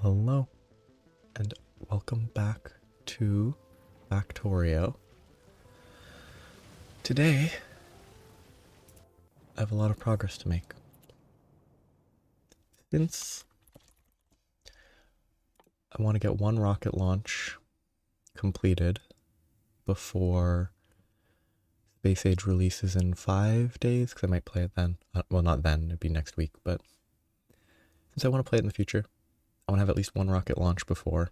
Hello, and welcome back to Factorio. Today, I have a lot of progress to make. Since I want to get one rocket launch completed before Space Age releases in 5 days, because I might play it then. Well, not then, it'd be next week, but since I want to play it in the future, I want to have at least one rocket launch before.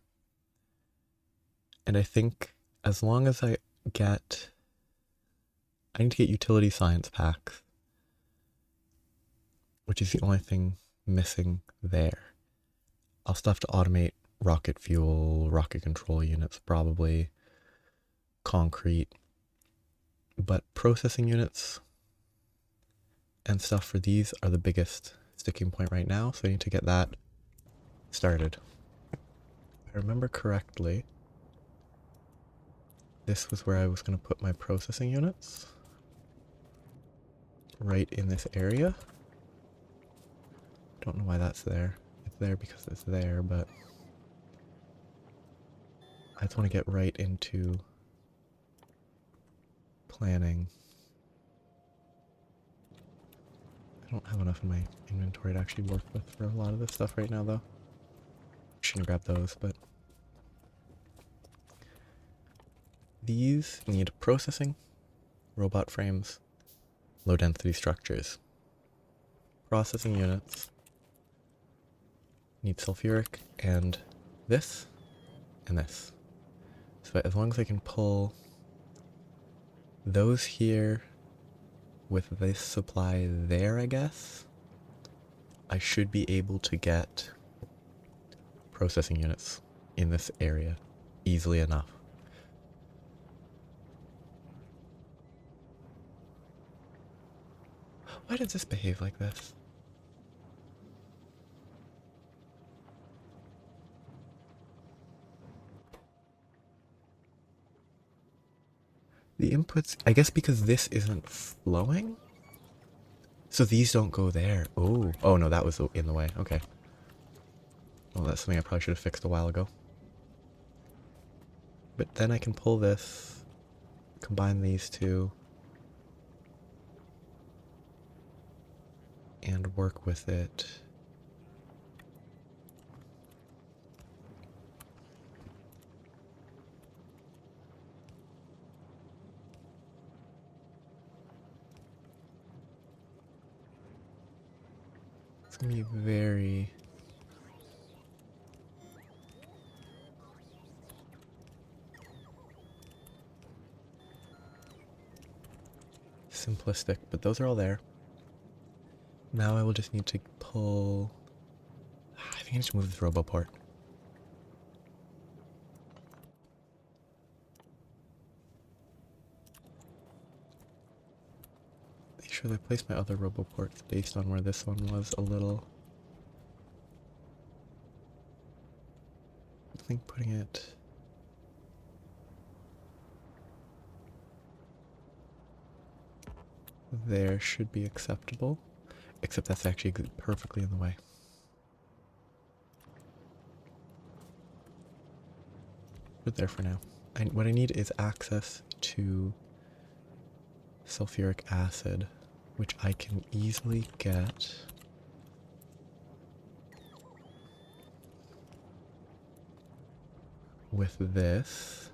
And I think as long as I need to get utility science packs, which is the only thing missing there. I'll still have to automate rocket fuel, rocket control units, probably concrete, but processing units and stuff for these are the biggest sticking point right now, so I need to get that started. If I remember correctly, this was where I was going to put my processing units, right in this area. Don't know why that's there. It's there because it's there, but I just want to get right into planning. I don't have enough in my inventory to actually work with for a lot of this stuff right now, though. Shouldn't grab those, but these need processing, robot frames, low density structures. Processing units need sulfuric and this and this. So as long as I can pull those here with this supply there, I guess, I should be able to get processing units in this area easily enough. Why does this behave like this? The inputs, I guess because this isn't flowing? So these don't go there. Oh no, that was in the way. Okay. Well, that's something I probably should have fixed a while ago. But then I can pull this, combine these two, and work with it. It's gonna be very simplistic, but those are all there. Now I will just need to pull... I think I need to move this roboport. Make sure I place my other roboports based on where this one was a little. I think putting it... there should be acceptable, except that's actually perfectly in the way. Put it there for now. What I need is access to sulfuric acid, which I can easily get with this.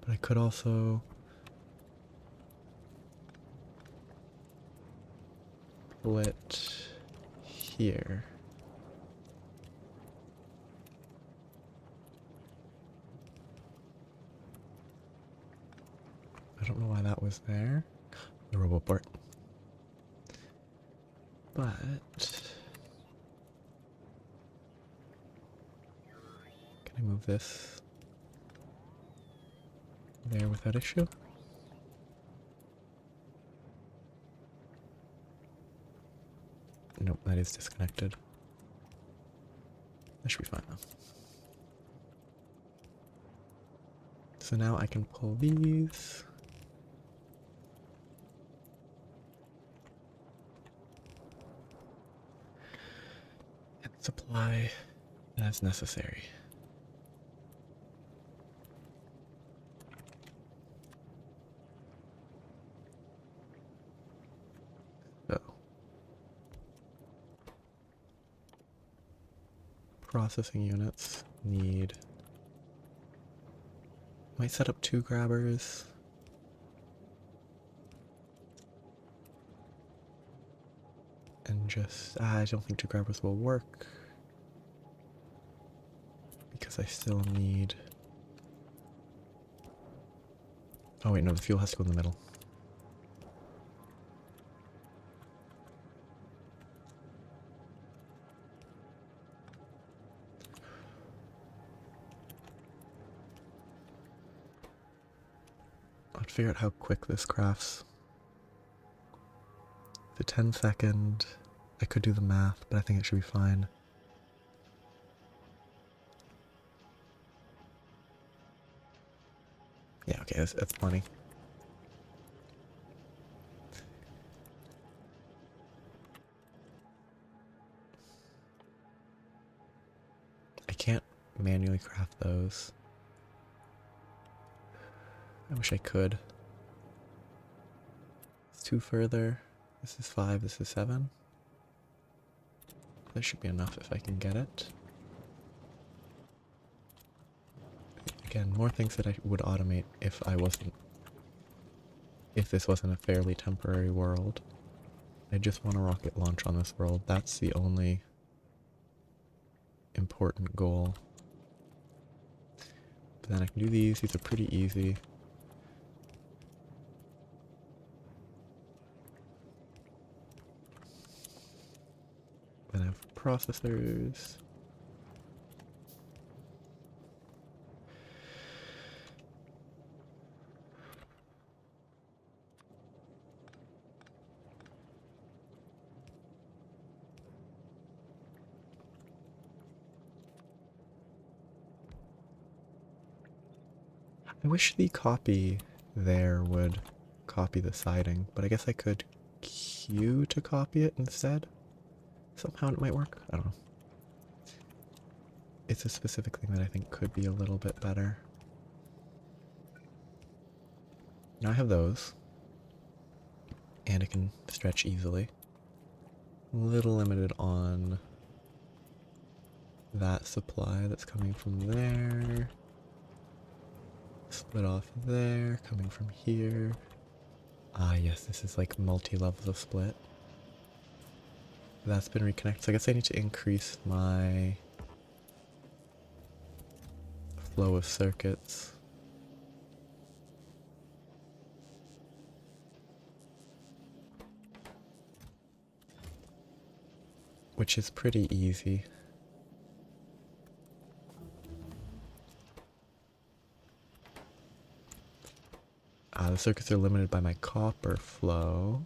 But I could also pull it here. I don't know why that was there. The roboport. But can I move this there without issue? Nope, that is disconnected. That should be fine though. So now I can pull these. supply as necessary. So, processing units need... Might set up 2 grabbers. And just... I don't think 2 grabbers will work. Because I still need... Oh wait, no, the fuel has to go in the middle. I'll figure out how quick this crafts. The 10-second, I could do the math, but I think it should be fine. Yeah, okay, that's plenty. I can't manually craft those. I wish I could. It's 2 further. This is 5, this is 7. This should be enough if I can get it. Again, more things that I would automate if this wasn't a fairly temporary world. I just want a rocket launch on this world. That's the only important goal. But then I can do these. These are pretty easy. Then I have processors. I wish the copy there would copy the siding, but I guess I could queue to copy it instead. Somehow it might work. I don't know. It's a specific thing that I think could be a little bit better. Now I have those, and it can stretch easily. A little limited on that supply that's coming from there. Split off there, coming from here. Ah, yes, this is like multi-levels of split. That's been reconnected, so I guess I need to increase my flow of circuits. Which is pretty easy. The circuits are limited by my copper flow.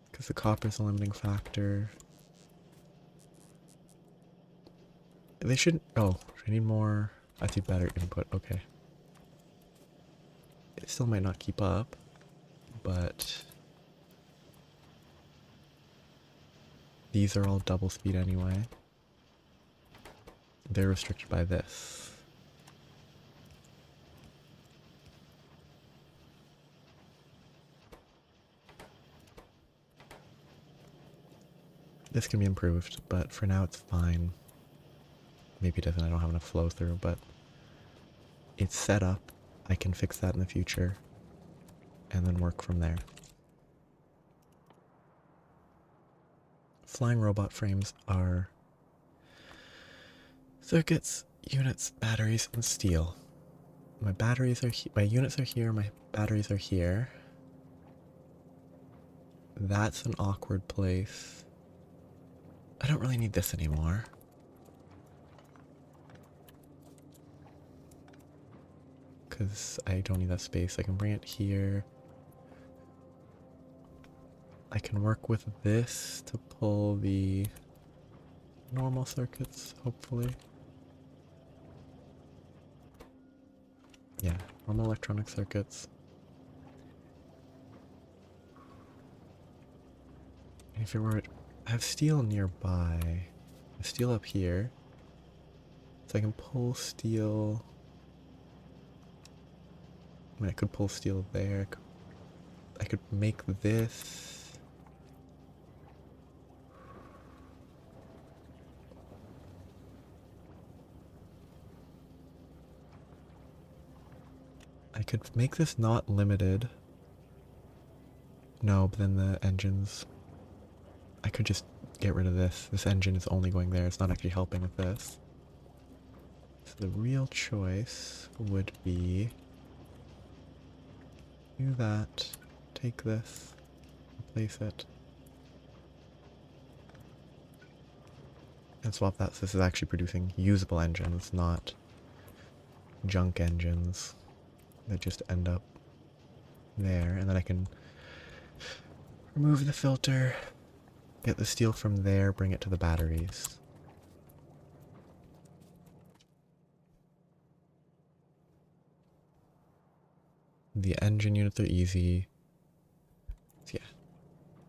Because the copper is a limiting factor. They shouldn't... Oh, I need more... I see better input, okay. It still might not keep up, but... These are all double speed anyway. They're restricted by this. This can be improved, but for now it's fine. Maybe it doesn't, I don't have enough flow through, but it's set up. I can fix that in the future and then work from there. Flying robot frames are circuits, units, batteries, and steel. My batteries are my units are here, my batteries are here. That's an awkward place. I don't really need this anymore. Because I don't need that space. I can bring it here. I can work with this to pull the normal circuits, hopefully. Yeah, normal electronic circuits. And if it were I have steel nearby. I have steel up here. So I can pull steel. I mean, I could pull steel there. I could make this. I could make this not limited. No, but then the engines. I could just get rid of this. This engine is only going there. It's not actually helping with this. So the real choice would be do that, take this, replace it, and swap that. So this is actually producing usable engines, not junk engines that just end up there. And then I can remove the filter, get the steel from there, bring it to the batteries. The engine units are easy. So yeah,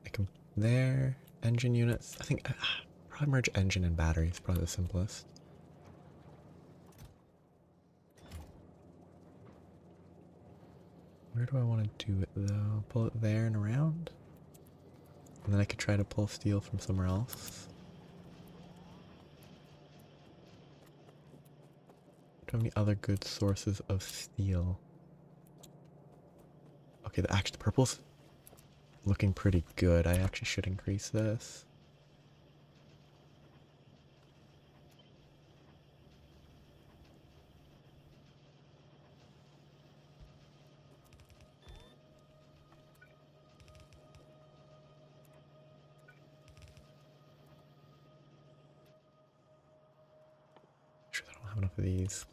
I can there, engine units. I think probably merge engine and battery is probably the simplest. Where do I want to do it though? Pull it there and around? And then I could try to pull steel from somewhere else. Do I have any other good sources of steel? Okay, the purple's looking pretty good. I actually should increase this. Sure, I don't have enough of these.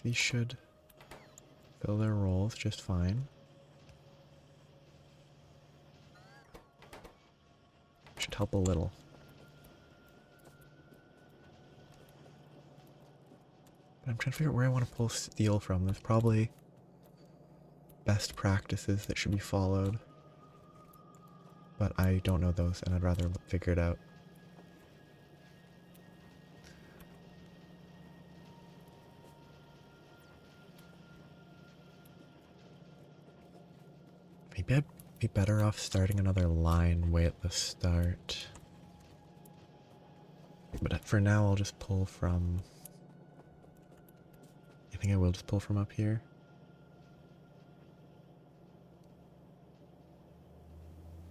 These should fill their roles just fine. Should help a little. But I'm trying to figure out where I want to pull steel from. There's probably best practices that should be followed. But I don't know those, and I'd rather figure it out. Maybe I'd be better off starting another line way at the start. But for now, I'll just pull from... I think I will just pull from up here.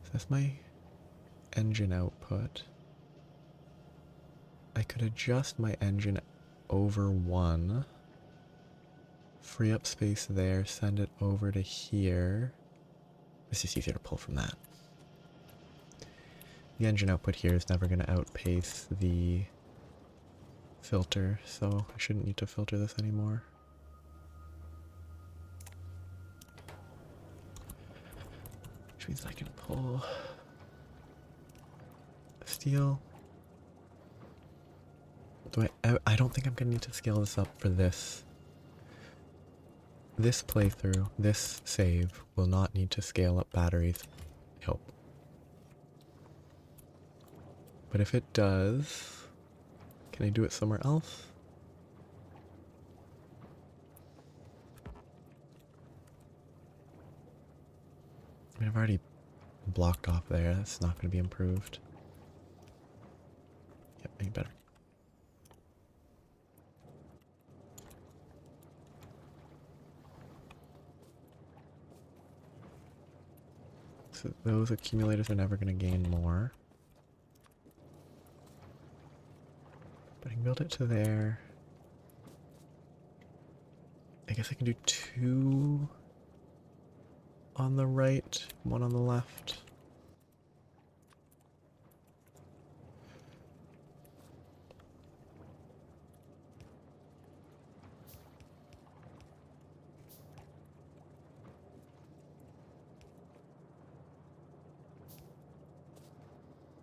So that's my engine output. I could adjust my engine over one. Free up space there, send it over to here. It's just easier to pull from that. The engine output here is never going to outpace the filter, so I shouldn't need to filter this anymore. Which means I can pull steel. I don't think I'm going to need to scale this up for this. This playthrough, this save, will not need to scale up batteries, I hope. But if it does, can I do it somewhere else? I mean, I've already blocked off there. That's not going to be improved. Yep, maybe better. So those accumulators are never going to gain more. But I can build it to there. I guess I can do 2 on the right, 1 on the left.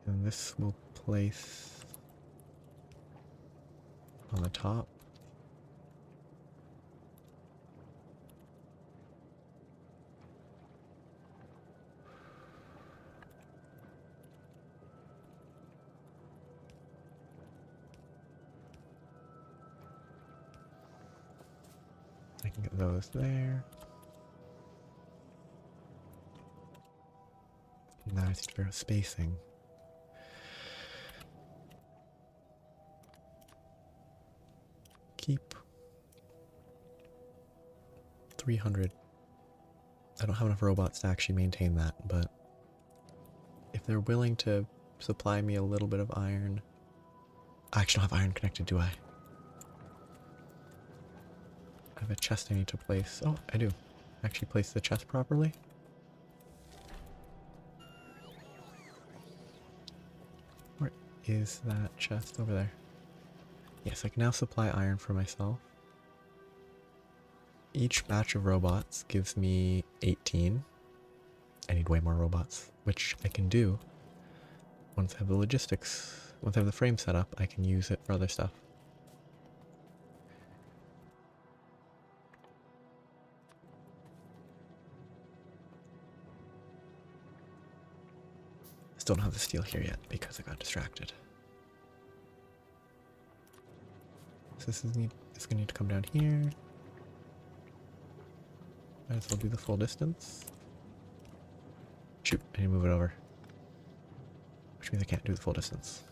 And this will place on the top. I can get those there. Now I need to figure out spacing. Keep 300. I don't have enough robots to actually maintain that, but if they're willing to supply me a little bit of iron... I actually don't have iron connected, do I? I have a chest I need to place. Oh, I do. Actually place the chest properly. Where is that chest? Over there. Yes, I can now supply iron for myself. Each batch of robots gives me 18. I need way more robots, which I can do once I have the logistics. Once I have the frame set up, I can use it for other stuff. Still don't have the steel here yet because I got distracted. So this is gonna need to come down here. Might as well do the full distance. Shoot, I need to move it over. Which means I can't do the full distance.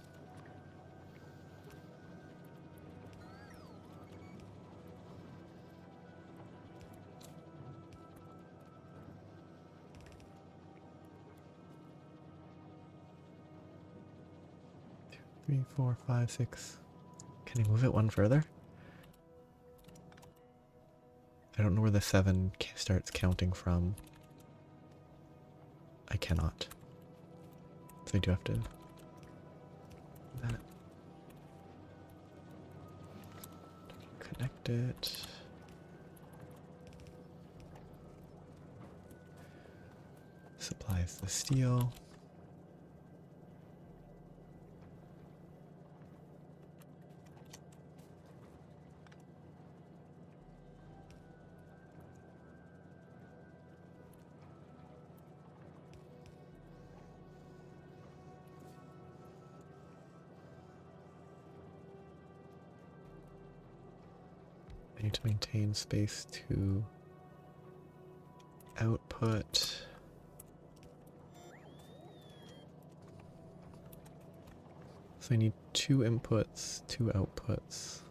Three, four, five, six. Can I move it one further? I don't know where the 7 starts counting from. I cannot. So I do have to... that. Connect it. Supplies the steel. I need to maintain space to output. So I need 2 inputs, 2 outputs.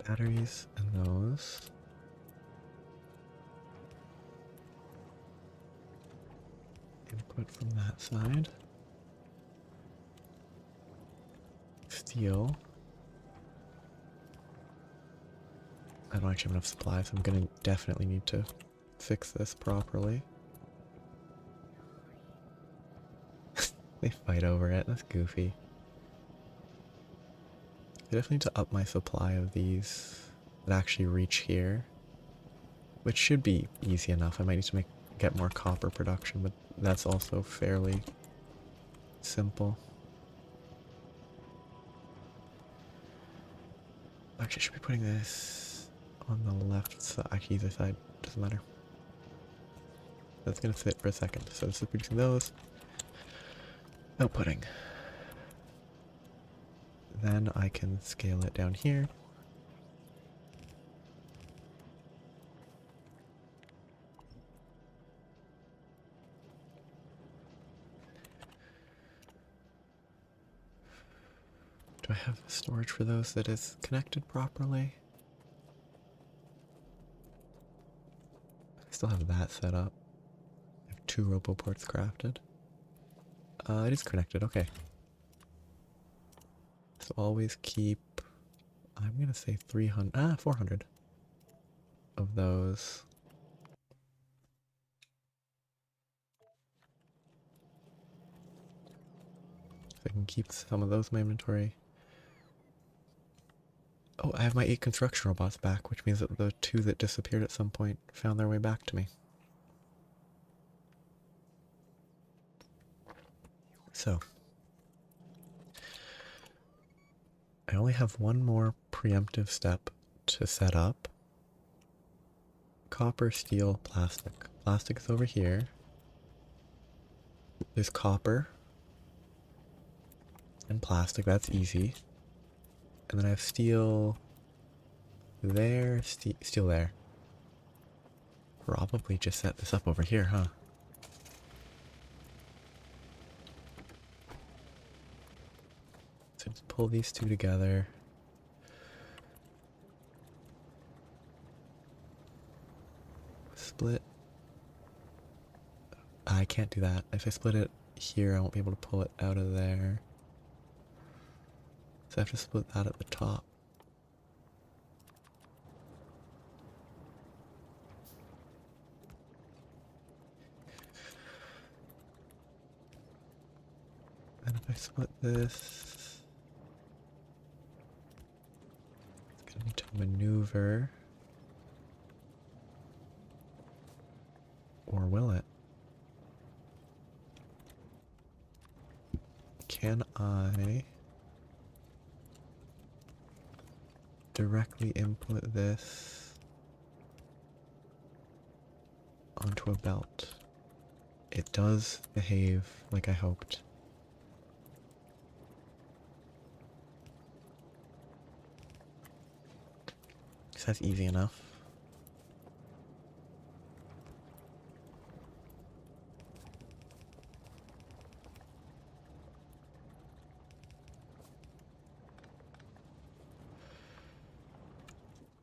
Batteries and those. Input from that side. Steel. I don't actually have enough supplies, so I'm gonna definitely need to fix this properly. They fight over it, that's goofy. I definitely need to up my supply of these that actually reach here. Which should be easy enough. I might need to get more copper production, but that's also fairly simple. Actually, I should be putting this on the left side. Actually, either side, doesn't matter. That's gonna sit for a second. So this is producing those. Outputting. Then I can scale it down here. Do I have storage for those that is connected properly? I still have that set up. I have 2 roboports crafted. It is connected, okay. So always keep, I'm gonna say 400 of those. So I can keep some of those in my inventory. Oh, I have my 8 construction robots back, which means that the 2 that disappeared at some point found their way back to me. So, I only have one more preemptive step to set up. Copper, steel, plastic. Plastic is over here. There's copper and plastic, that's easy. And then I have steel there, steel there. Probably just set this up over here, huh? So just pull these two together. Split. I can't do that. If I split it here, I won't be able to pull it out of there. So I have to split that at the top. And if I split this, it's gonna need to maneuver. Or will it? Can I directly input this onto a belt? It does behave like I hoped. So that's easy enough.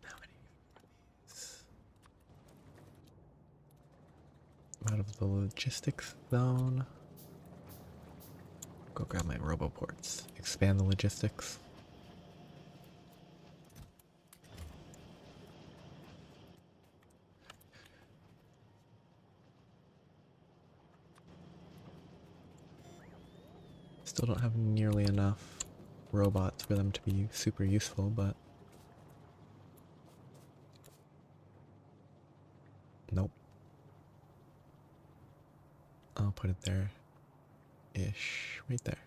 How many of these? Out of the logistics zone. Go grab my roboports. Expand the logistics. Still don't have nearly enough robots for them to be super useful, but nope. I'll put it there-ish, right there.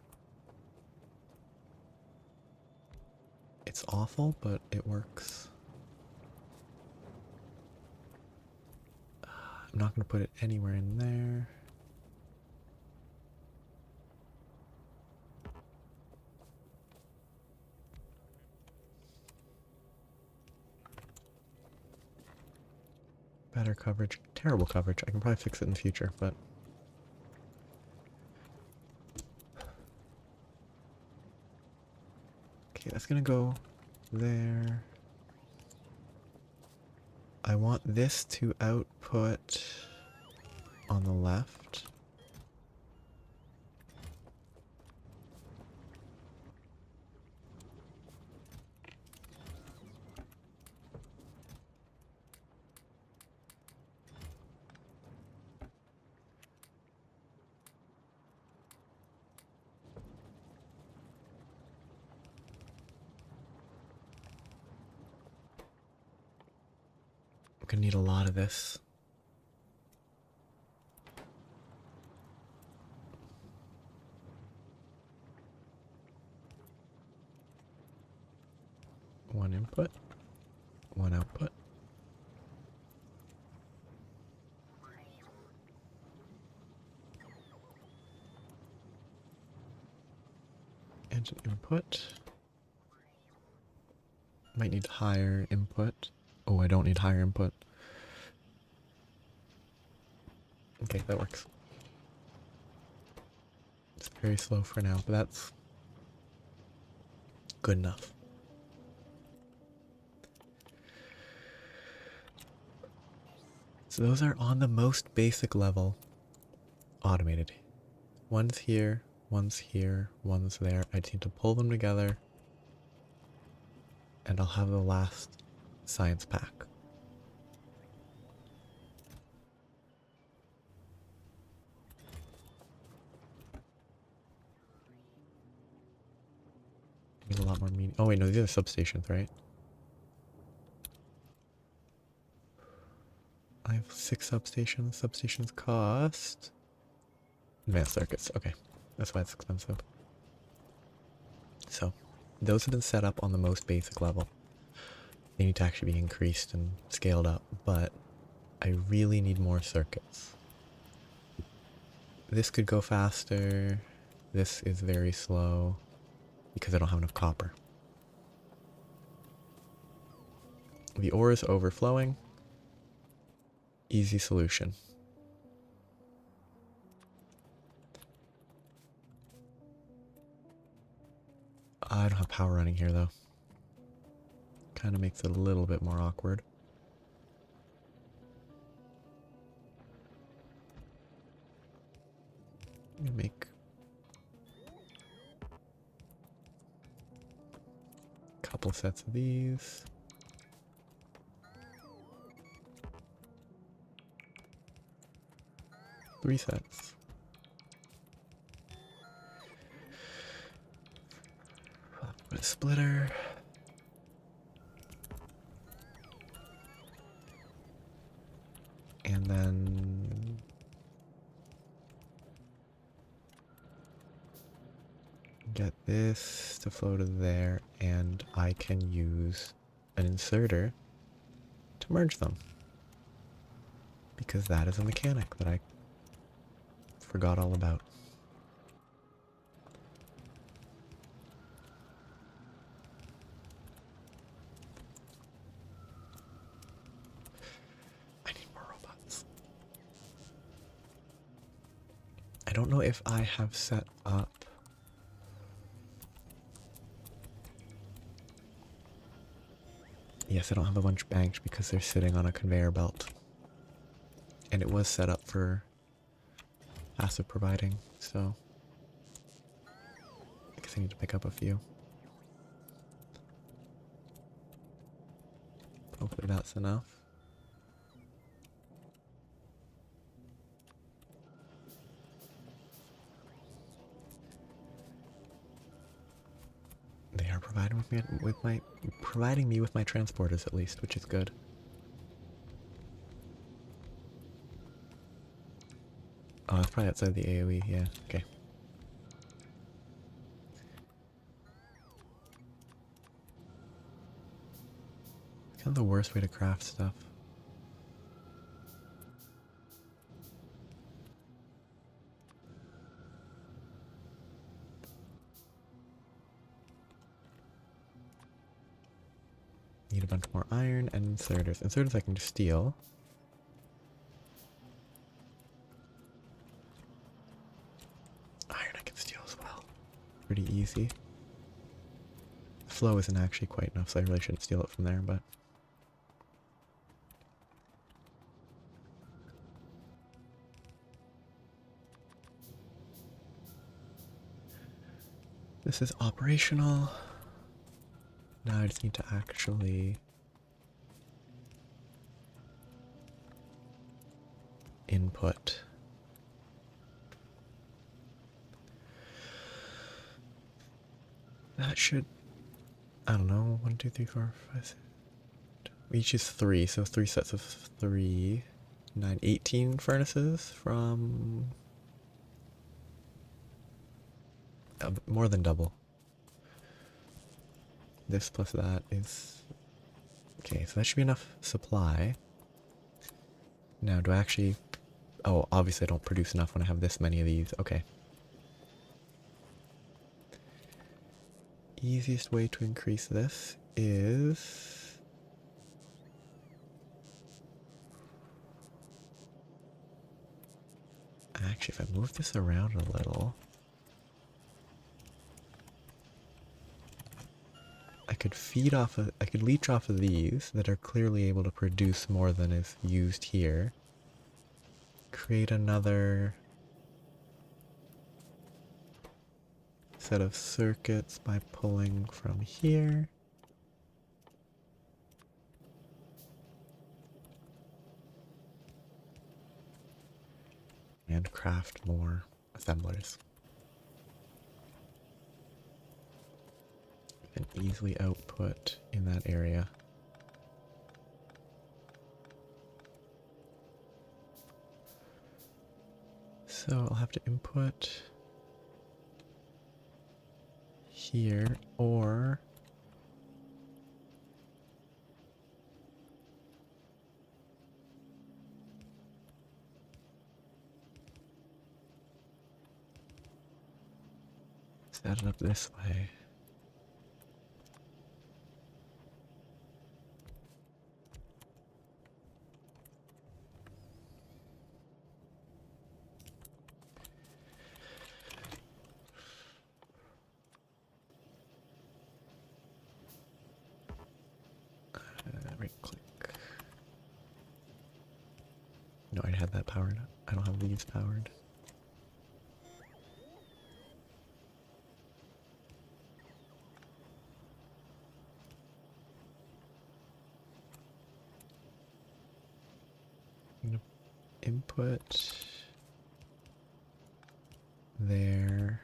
It's awful, but it works. I'm not gonna put it anywhere in there. Better coverage, terrible coverage. I can probably fix it in the future, but okay, that's gonna go there. I want this to output on the left. I'm gonna need a lot of this. One input, one output. And an input. Might need higher input. Oh, I don't need higher input. Okay, that works. It's very slow for now, but that's good enough. So those are on the most basic level automated. One's here, one's here, one's there. I just need to pull them together and I'll have the last science pack. Need a lot more meat. Oh wait, no, these are substations, right? I have 6 substations. Substations cost advanced circuits. Okay, that's why it's expensive. So those have been set up on the most basic level. They need to actually be increased and scaled up, but I really need more circuits. This could go faster. This is very slow because I don't have enough copper. The ore is overflowing. Easy solution. I don't have power running here though. Kind of makes it a little bit more awkward. I'm gonna make a couple sets of these. Three sets. Put a splitter. And then get this to flow to there, and I can use an inserter to merge them. Because that is a mechanic that I forgot all about. I need more robots. I don't know if I have set up yes, I don't have a bunch banked because they're sitting on a conveyor belt. And it was set up for passive providing, so I guess I need to pick up a few. Hopefully that's enough. They are providing providing me with my transporters at least, which is good. Oh, that's probably outside the AoE, yeah, okay. It's kind of the worst way to craft stuff. Need a bunch more iron and inserters. Inserters I can just steal. Iron I can steal as well. Pretty easy. Flow isn't actually quite enough, so I really shouldn't steal it from there, but this is operational. Now I just need to actually input. That should, I don't know, 1, 2, 3, 4, 5, 6. Each is 3, so 3 sets of 3. 9, 18 furnaces from more than double. This plus that is okay, so that should be enough supply. Now, do I actually, oh, obviously I don't produce enough when I have this many of these. Okay. Easiest way to increase this is actually, if I move this around a little, I could I could leech off of these that are clearly able to produce more than is used here. Create another set of circuits by pulling from here. And craft more assemblers. And easily output in that area. So I'll have to input here, or set it up this way. Right click. No, I had that powered. I don't have these powered. I'm gonna input there.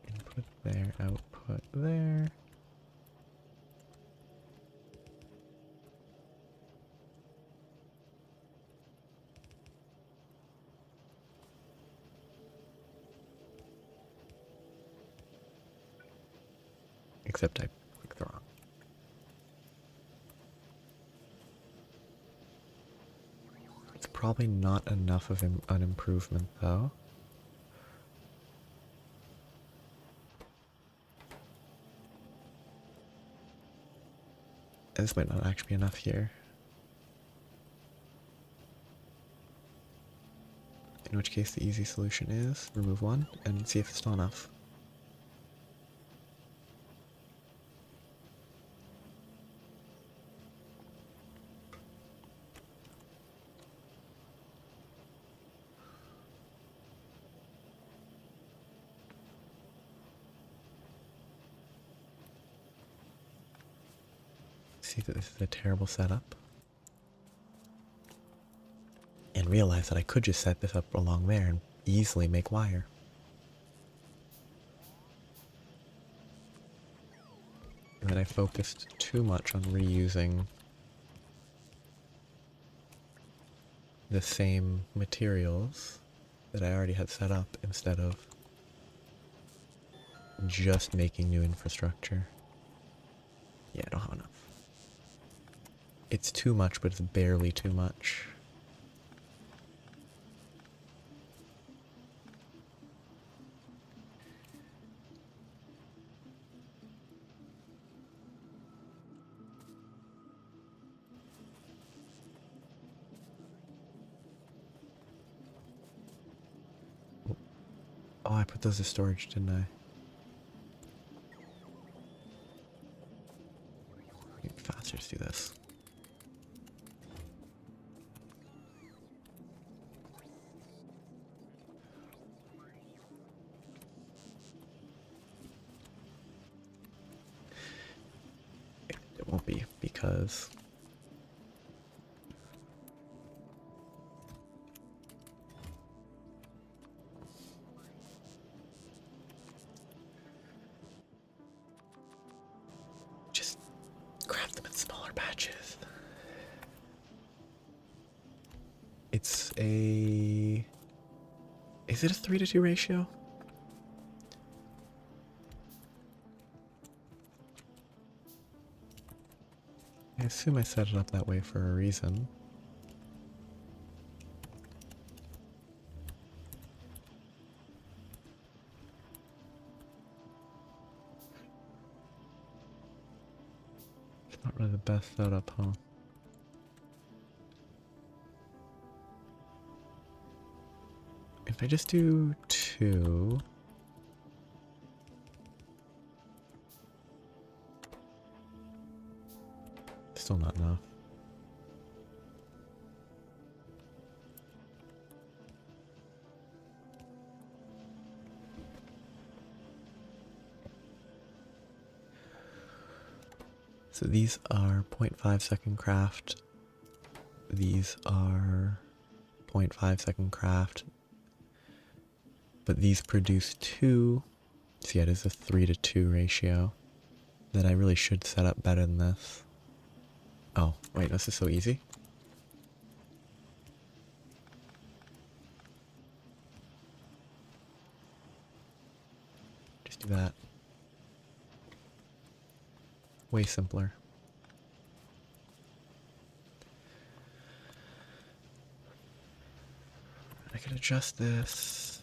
Input there, output there. Except I clicked the wrong. It's probably not enough of an improvement though. And this might not actually be enough here. In which case the easy solution is remove one and see if it's still enough. See that this is a terrible setup. And realize that I could just set this up along there and easily make wire. And then I focused too much on reusing the same materials that I already had set up instead of just making new infrastructure. Yeah, I don't have enough. It's too much, but it's barely too much. Oh, I put those as storage, didn't I? Maybe faster to do this. It won't be because just craft them in smaller batches. It's a... Is it a 3-to-2 ratio? I assume I set it up that way for a reason. It's not really the best setup, huh? If I just do 2... Still not enough. So these are 0.5 second craft. These are 0.5 second craft. But these produce 2. So yeah, it is a 3-to-2 ratio. That I really should set up better than this. Oh, wait, this is so easy. Just do that. Way simpler. I can adjust this.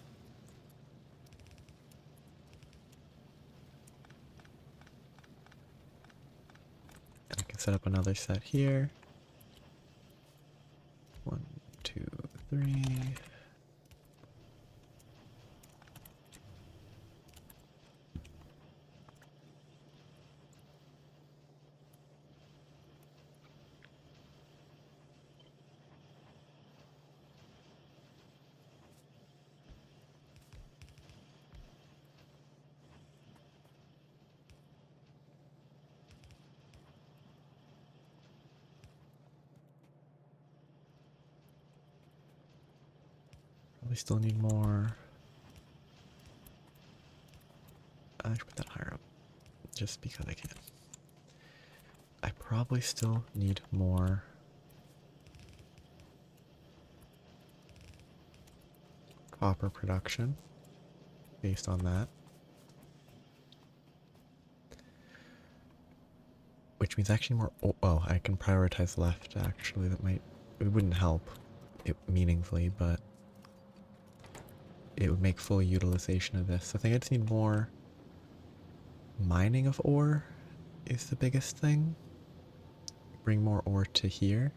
And I can set up another set here. 1, 2, 3. Probably still need more. I should put that higher up, just because I can. I probably still need more copper production based on that. Which means actually more, oh, I can prioritize left actually. It wouldn't help it meaningfully, but it would make full utilization of this. I think I just need more mining of ore is the biggest thing. Bring more ore to here.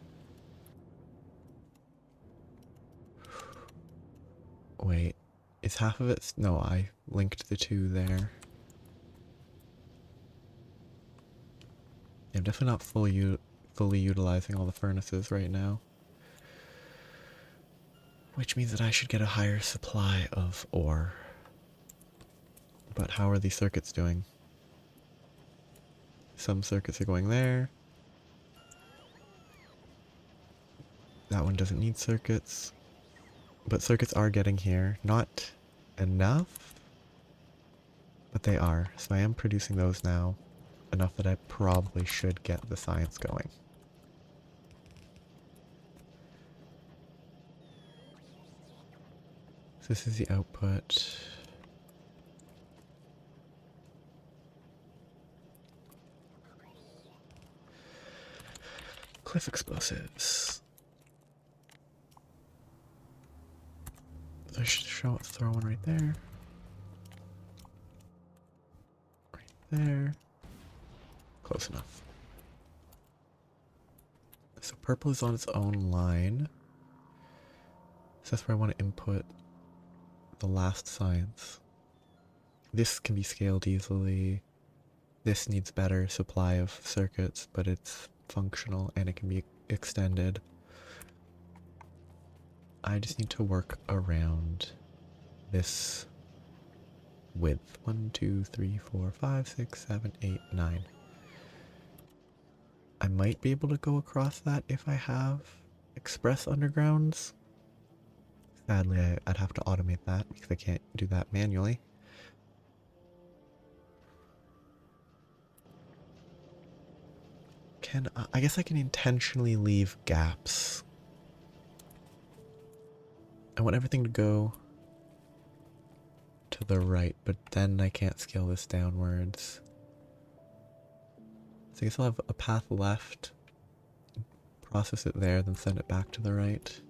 Wait, is half of it? No, I linked the two there. I'm definitely not fully utilizing all the furnaces right now. Which means that I should get a higher supply of ore. But how are these circuits doing? Some circuits are going there. That one doesn't need circuits. But circuits are getting here. Not enough, but they are. So I am producing those now. Enough that I probably should get the science going. So this is the output. Cliff explosives. I should throw one right there. Right there. Close enough. So purple is on its own line. So that's where I want to input the last science. This can be scaled easily. This needs better supply of circuits, but it's functional and it can be extended. I just need to work around this width. 1, 2, 3, 4, 5, 6, 7, 8, 9. I might be able to go across that if I have express undergrounds. Sadly, I'd have to automate that because I can't do that manually. I guess I can intentionally leave gaps. I want everything to go to the right, but then I can't scale this downwards. So I guess I'll have a path left, process it there, then send it back to the right.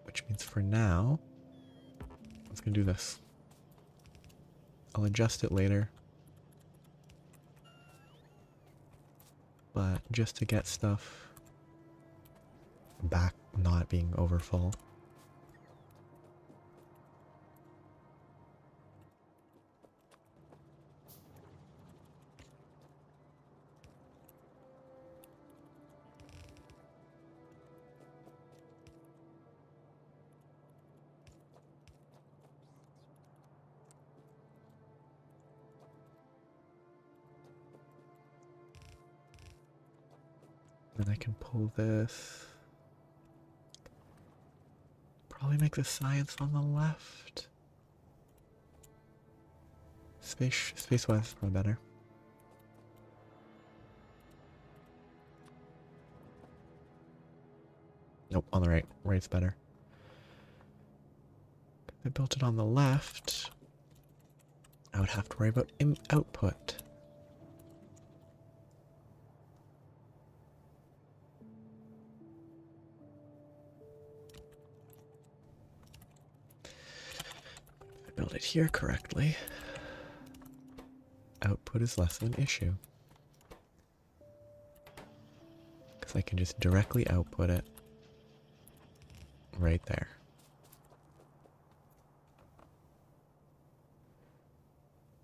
Which means for now, I'm just gonna do this. I'll adjust it later. But just to get stuff back not being over full. Then I can pull this. Probably make the science on the left. Space-wise is probably better. Nope, on the right. Right's better. If I built it on the left, I would have to worry about output. If I build it here correctly, output is less of an issue. Because I can just directly output it right there.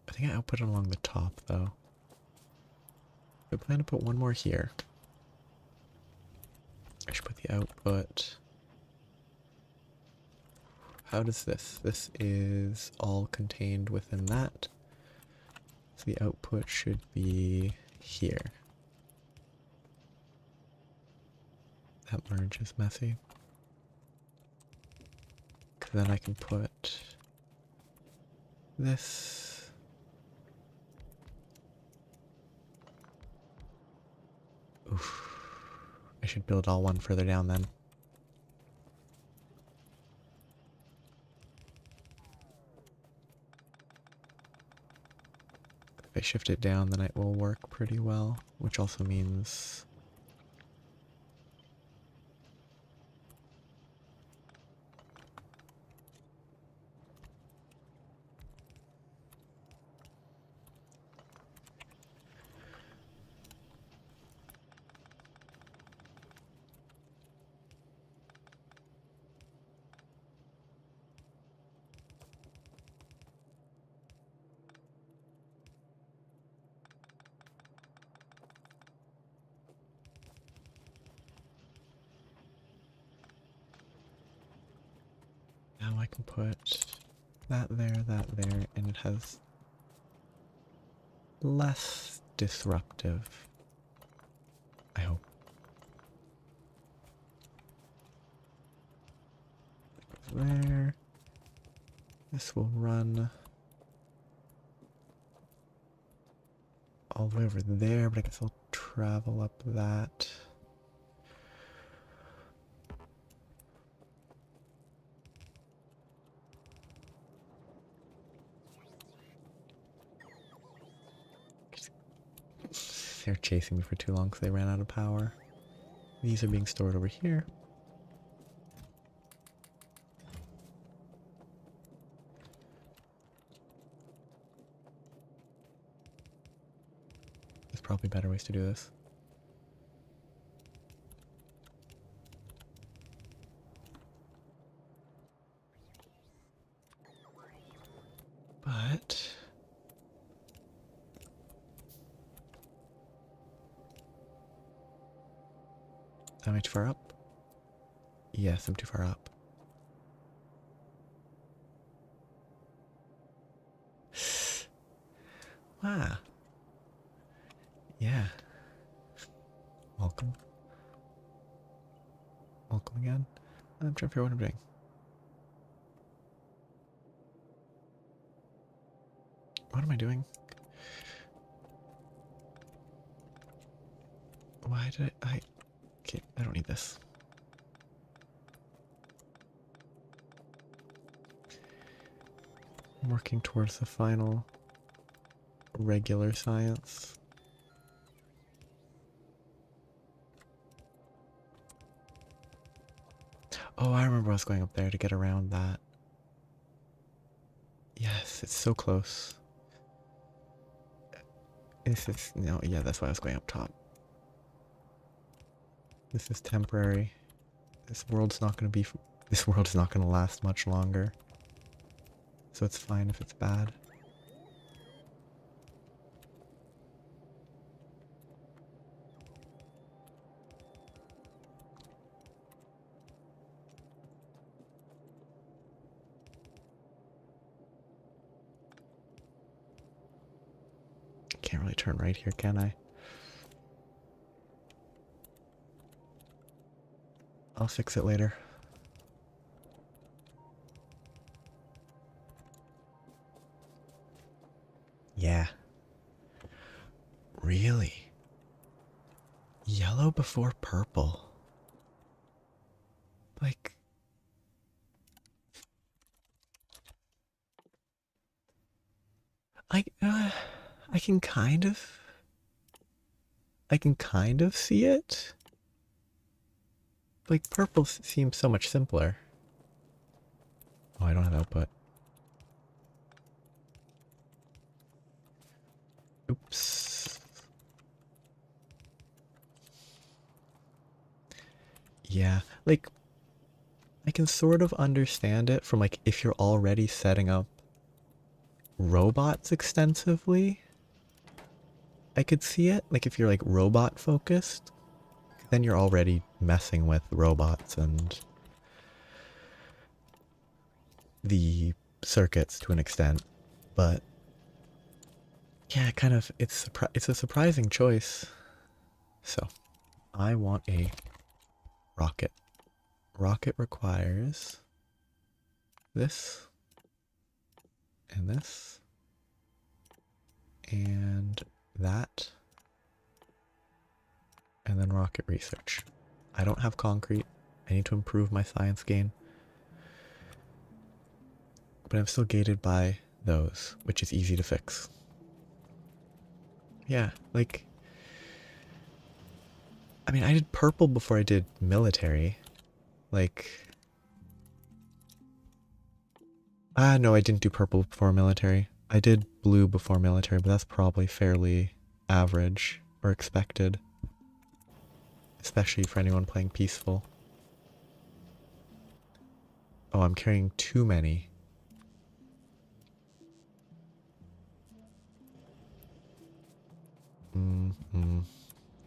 I think I output it along the top though. I plan to put one more here. I should put the output. How does this? This is all contained within that. So the output should be here. That merge is messy. Because then I can put this. Oof. I should build all one further down then. If I shift it down, then it will work pretty well, which also means now I can put that there, and it has less disruptive, I hope. There. This will run all the way over there, but I guess I'll travel up that. They're chasing me for too long because they ran out of power. These are being stored over here. There's probably better ways to do this. But am I too far up? Yes, I'm too far up. Wow. Yeah. Welcome. Welcome again. I'm trying to figure out what I'm doing. What am I doing? Why did I... Okay, I don't need this. I'm working towards the final regular science. Oh, I remember I was going up there to get around that. Yes, it's so close. This is... No, yeah, that's why I was going up top. This is temporary. This world's not going to be... This world is not going to last much longer. So it's fine if it's bad. Can't really turn right here, can I? I'll fix it later. Yeah. Really? Yellow before purple. Like... I can kind of, I can kind of see it. Like purple seems so much simpler. Oh, I don't have output. Oops. Yeah, like I can sort of understand it from like if you're already setting up robots extensively. I could see it. Like if you're like robot focused, then you're already messing with robots and the circuits to an extent. But yeah, kind of it's a surprising choice. So, I want a rocket. Rocket requires this and this and that and then rocket research. I don't have concrete. I need to improve my science gain. But I'm still gated by those, which is easy to fix. Yeah, like, I mean, I did purple before I did military. Like, no, I didn't do purple before military. I did blue before military, but that's probably fairly average or expected, especially for anyone playing peaceful. Oh, I'm carrying too many.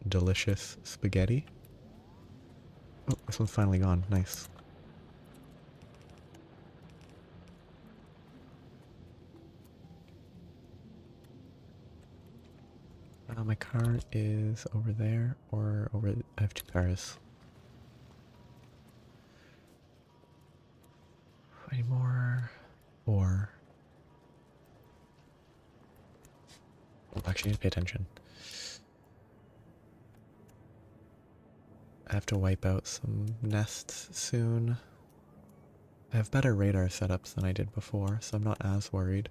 Delicious spaghetti. Oh, this one's finally gone. Nice. My car is over there or over. I have two cars. Any more? Or. Oh, actually, I need to pay attention. I have to wipe out some nests soon. I have better radar setups than I did before, so I'm not as worried.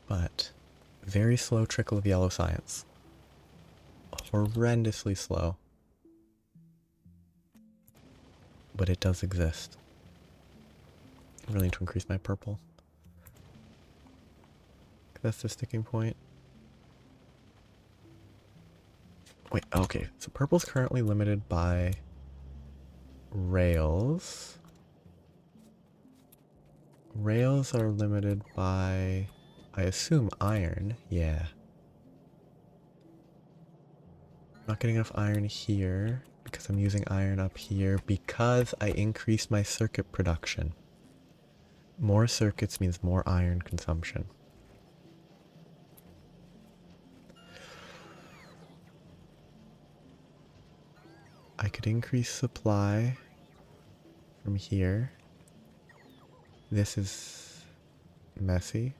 But very slow trickle of yellow science. Horrendously slow. But it does exist. I really need to increase my purple. That's the sticking point. Wait, okay. So purple's currently limited by rails. Rails are limited by, I assume, iron. Yeah. Not getting enough iron here because I'm using iron up here because I increased my circuit production. More circuits means more iron consumption. I could increase supply from here. This is messy.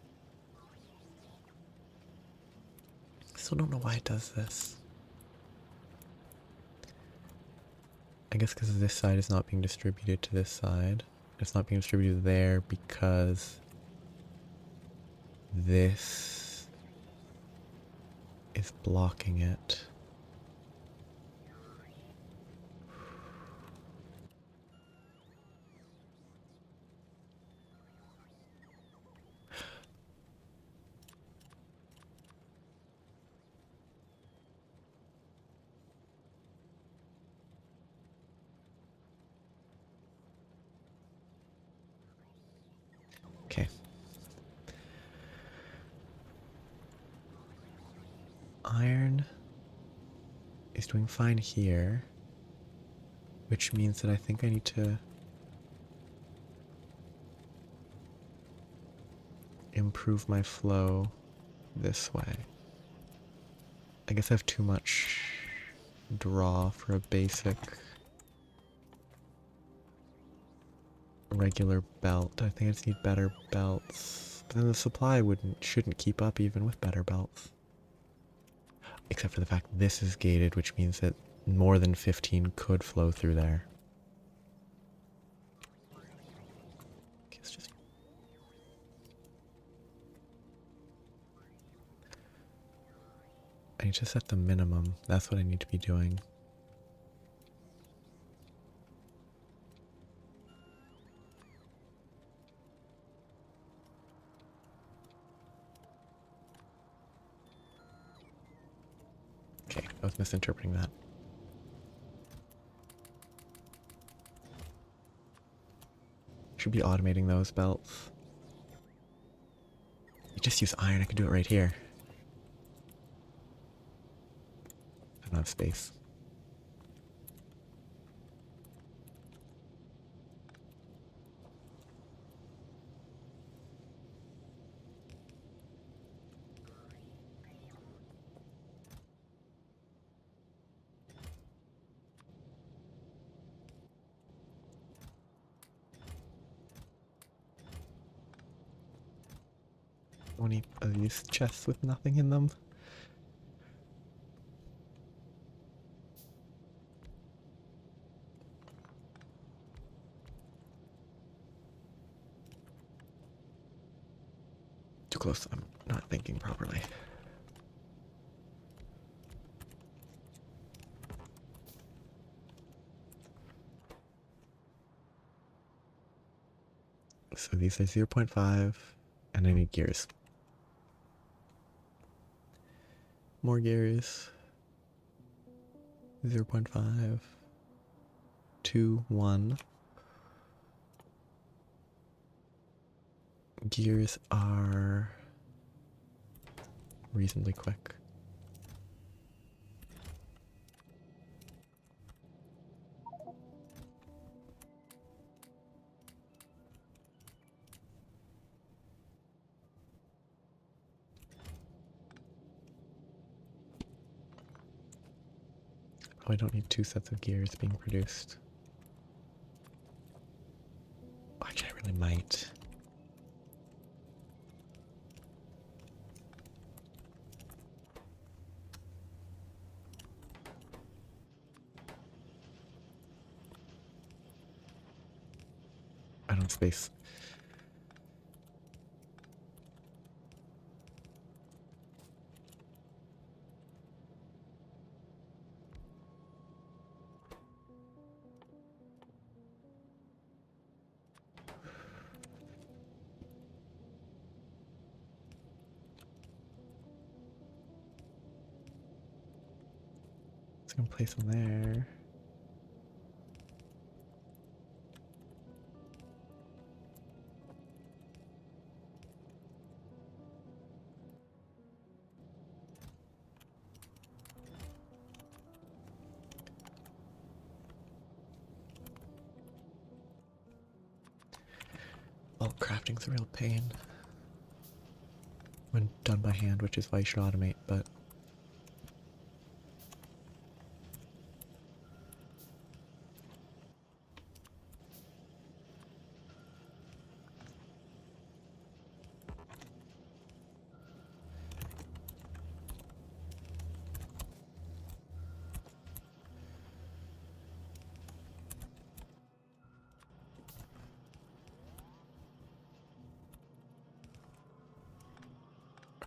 Still don't know why it does this. I guess because this side is not being distributed to this side. It's not being distributed there because this is blocking it. Okay. Iron is doing fine here, which means that I think I need to improve my flow this way. I guess I have too much draw for a basic regular belt. I think I just need better belts. But then the supply shouldn't keep up even with better belts. Except for the fact this is gated, which means that more than 15 could flow through there. Okay, let's just... I need to set the minimum. That's what I need to be doing. Okay, I was misinterpreting that. Should be automating those belts. You just use iron, I could do it right here. I don't have space. Any of these chests with nothing in them? Too close. I'm not thinking properly. So these are 0.5, and I need gears. More gears. 0.5. 2, 1. Gears are reasonably quick. Oh, I don't need 2 sets of gears being produced. Oh, actually, I really might. I don't have space. Just gonna place them there. Bulk crafting's a real pain when done by hand, which is why you should automate, but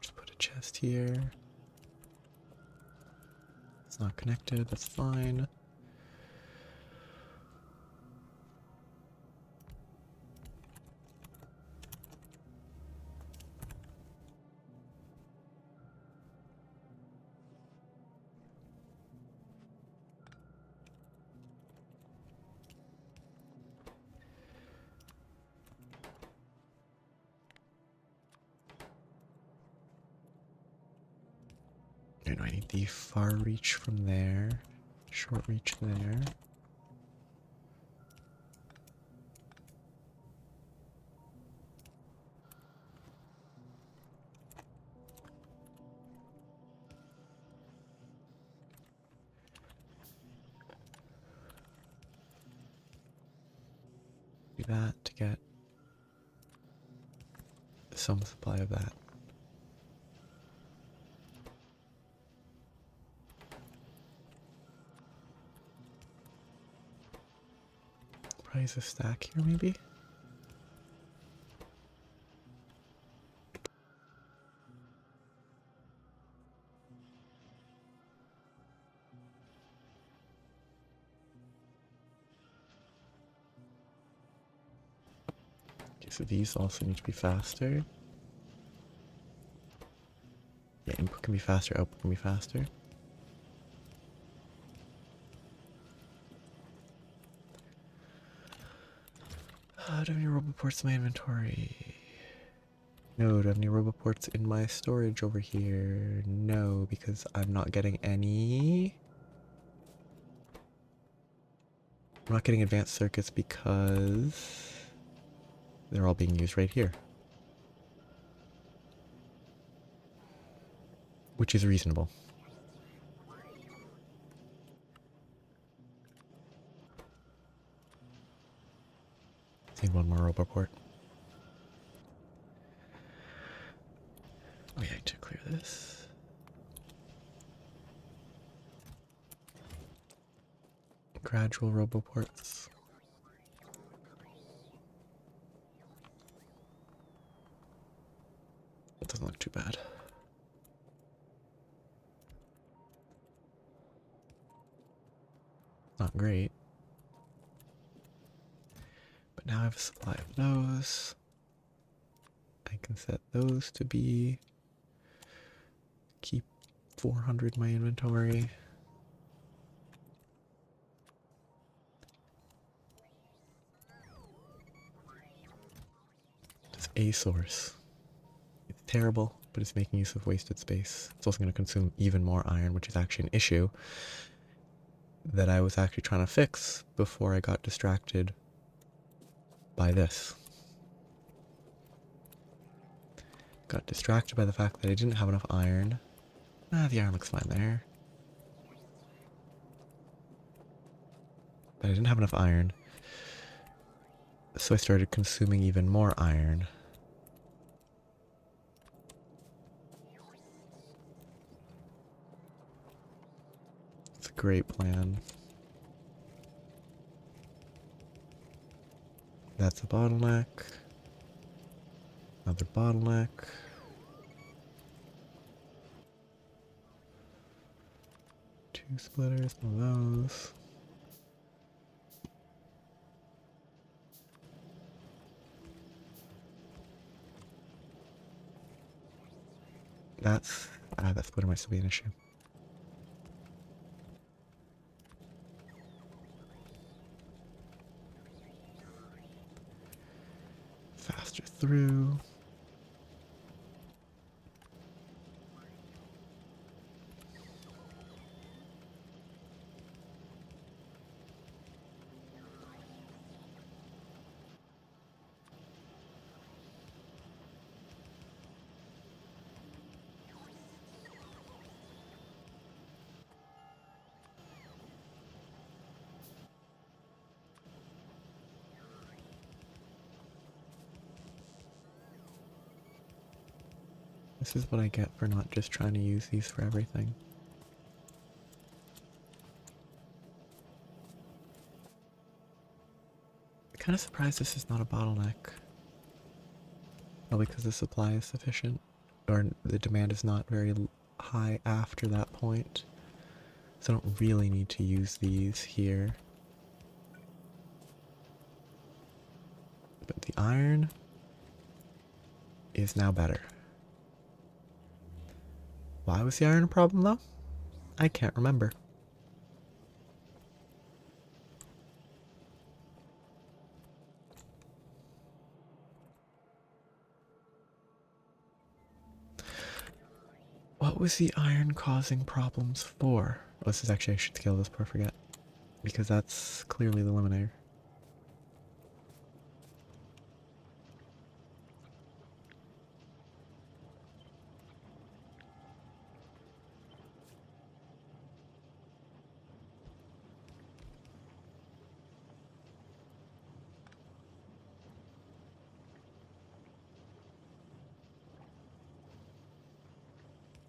just put a chest here. It's not connected, that's fine. I know I need the far reach from there, short reach there. Do that to get some supply of that. Probably use a stack here, maybe? Okay, so these also need to be faster. Yeah, input can be faster, output can be faster. Do I have any roboports in my inventory? No. Do I have any roboports in my storage over here? No, because I'm not getting any. I'm not getting advanced circuits because they're all being used right here. Which is reasonable. Need one more roboport. Oh yeah, to clear this. Gradual roboports. It doesn't look too bad. Not great. But now I have a supply of those. I can set those to be... keep 400 in my inventory. Just a source. It's terrible, but it's making use of wasted space. It's also going to consume even more iron, which is actually an issue that I was actually trying to fix before I got distracted by this. Got distracted by the fact that I didn't have enough iron. Ah, the iron looks fine there. But I didn't have enough iron, so I started consuming even more iron. It's a great plan. That's a bottleneck. Another bottleneck. Two splitters, one of those. That splitter might still be an issue. Faster through. This is what I get for not just trying to use these for everything. I'm kind of surprised this is not a bottleneck. Probably because the supply is sufficient, or the demand is not very high after that point. So I don't really need to use these here. But the iron is now better. Why was the iron a problem though? I can't remember. What was the iron causing problems for? Oh, this is actually, I should scale this before I forget. Because that's clearly the eliminator.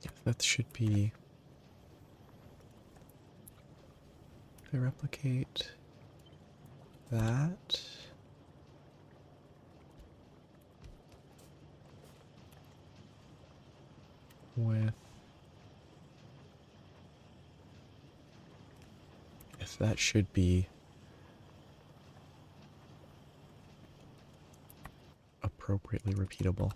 Yes, that should be... If I replicate that. With... Yes, that should be appropriately repeatable.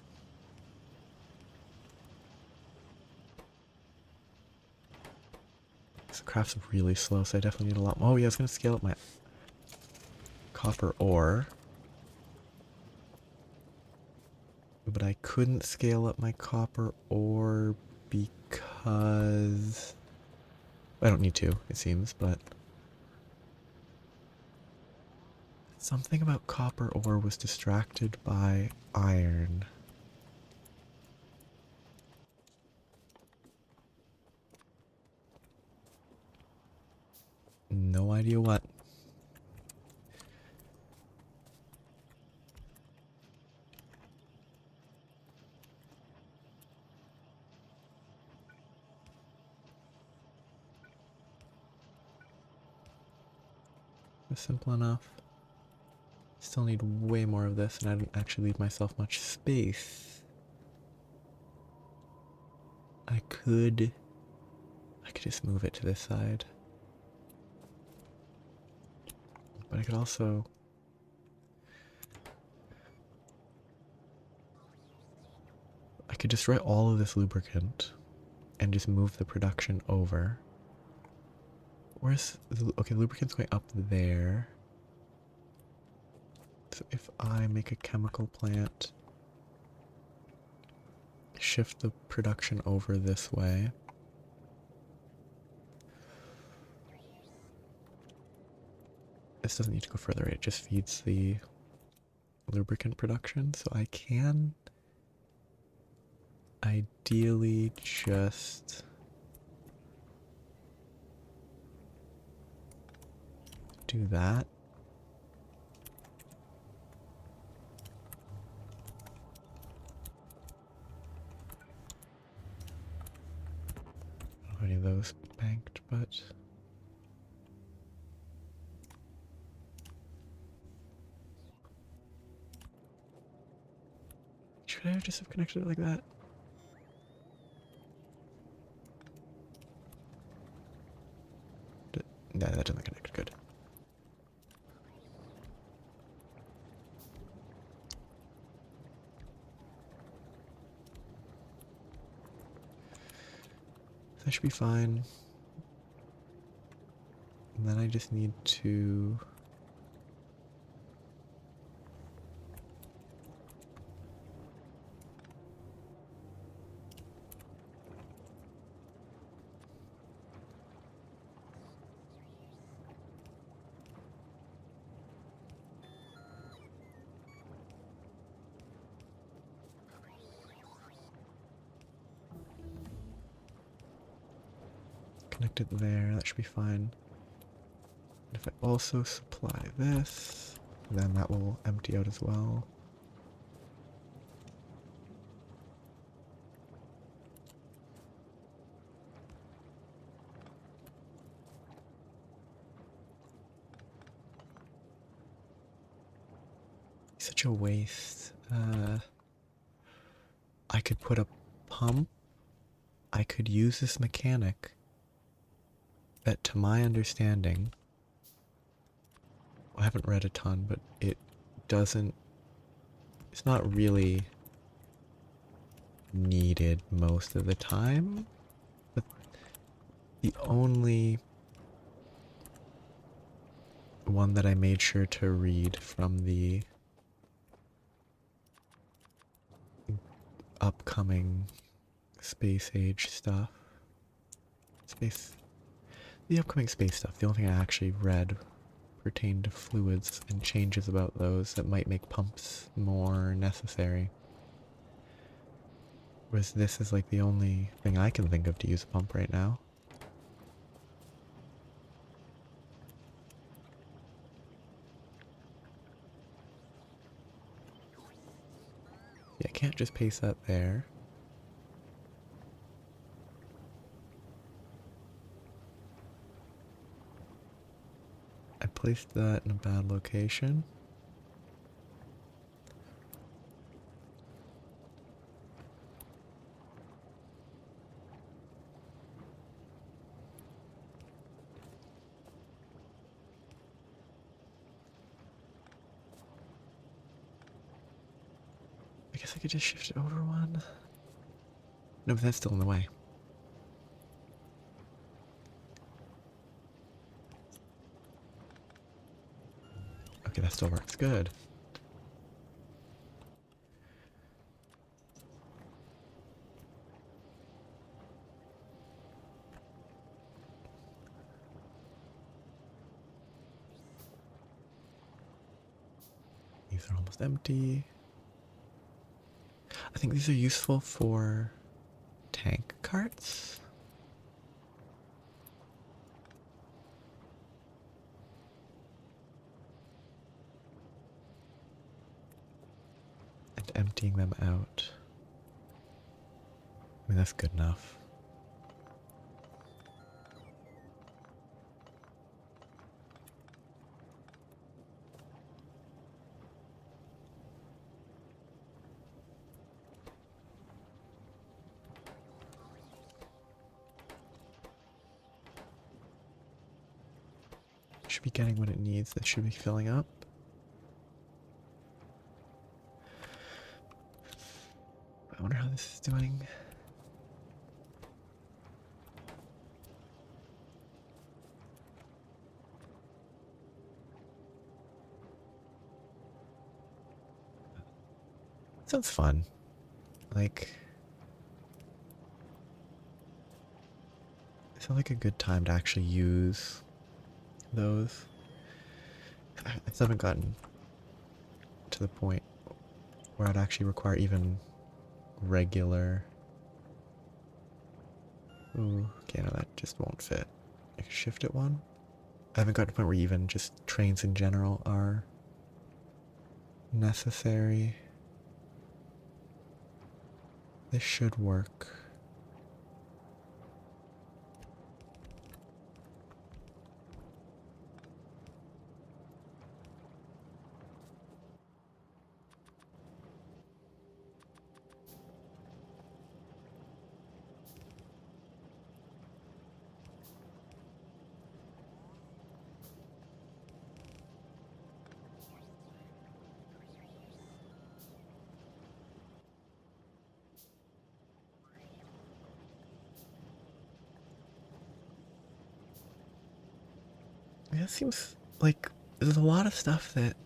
This craft's really slow, so I definitely need a lot more. Oh yeah, I was going to scale up my copper ore. But I couldn't scale up my copper ore because... I don't need to, it seems, but... Something about copper ore was distracted by iron. No idea what. It's simple enough. Still need way more of this, and I didn't actually leave myself much space. I could just move it to this side. But I could also... I could destroy all of this lubricant and just move the production over. Where's the... Okay, lubricant's going up there. So if I make a chemical plant, shift the production over this way. This doesn't need to go further, it just feeds the lubricant production, so I can ideally just do that. I don't have any of those banked, but... Should I just have connected it like that? No, that doesn't connect. Good. That should be fine. And then I just need to... connect it there, that should be fine. And if I also supply this, then that will empty out as well. Such a waste. I could put a pump. I could use this mechanic that, to my understanding, I haven't read a ton, but it doesn't, it's not really needed most of the time. But the only one that I made sure to read from the upcoming space age stuff, the upcoming space stuff, the only thing I actually read pertained to fluids and changes about those that might make pumps more necessary. Whereas this is like the only thing I can think of to use a pump right now. Yeah, I can't just paste that there. I'm placed that in a bad location. I guess I could just shift it over one. No, but that's still in the way. Okay, that still works. Good. These are almost empty. I think these are useful for tank carts. And emptying them out. I mean, that's good enough. Should be getting what it needs. That should be filling up. I wonder how this is doing. Sounds fun. Like, it sounds like a good time to actually use those. I still haven't gotten to the point where I'd actually require even regular. Ooh, okay, no, that just won't fit. I can shift it one. I haven't gotten to the point where even just trains in general are necessary. This should work. Yeah, it seems like there's a lot of stuff that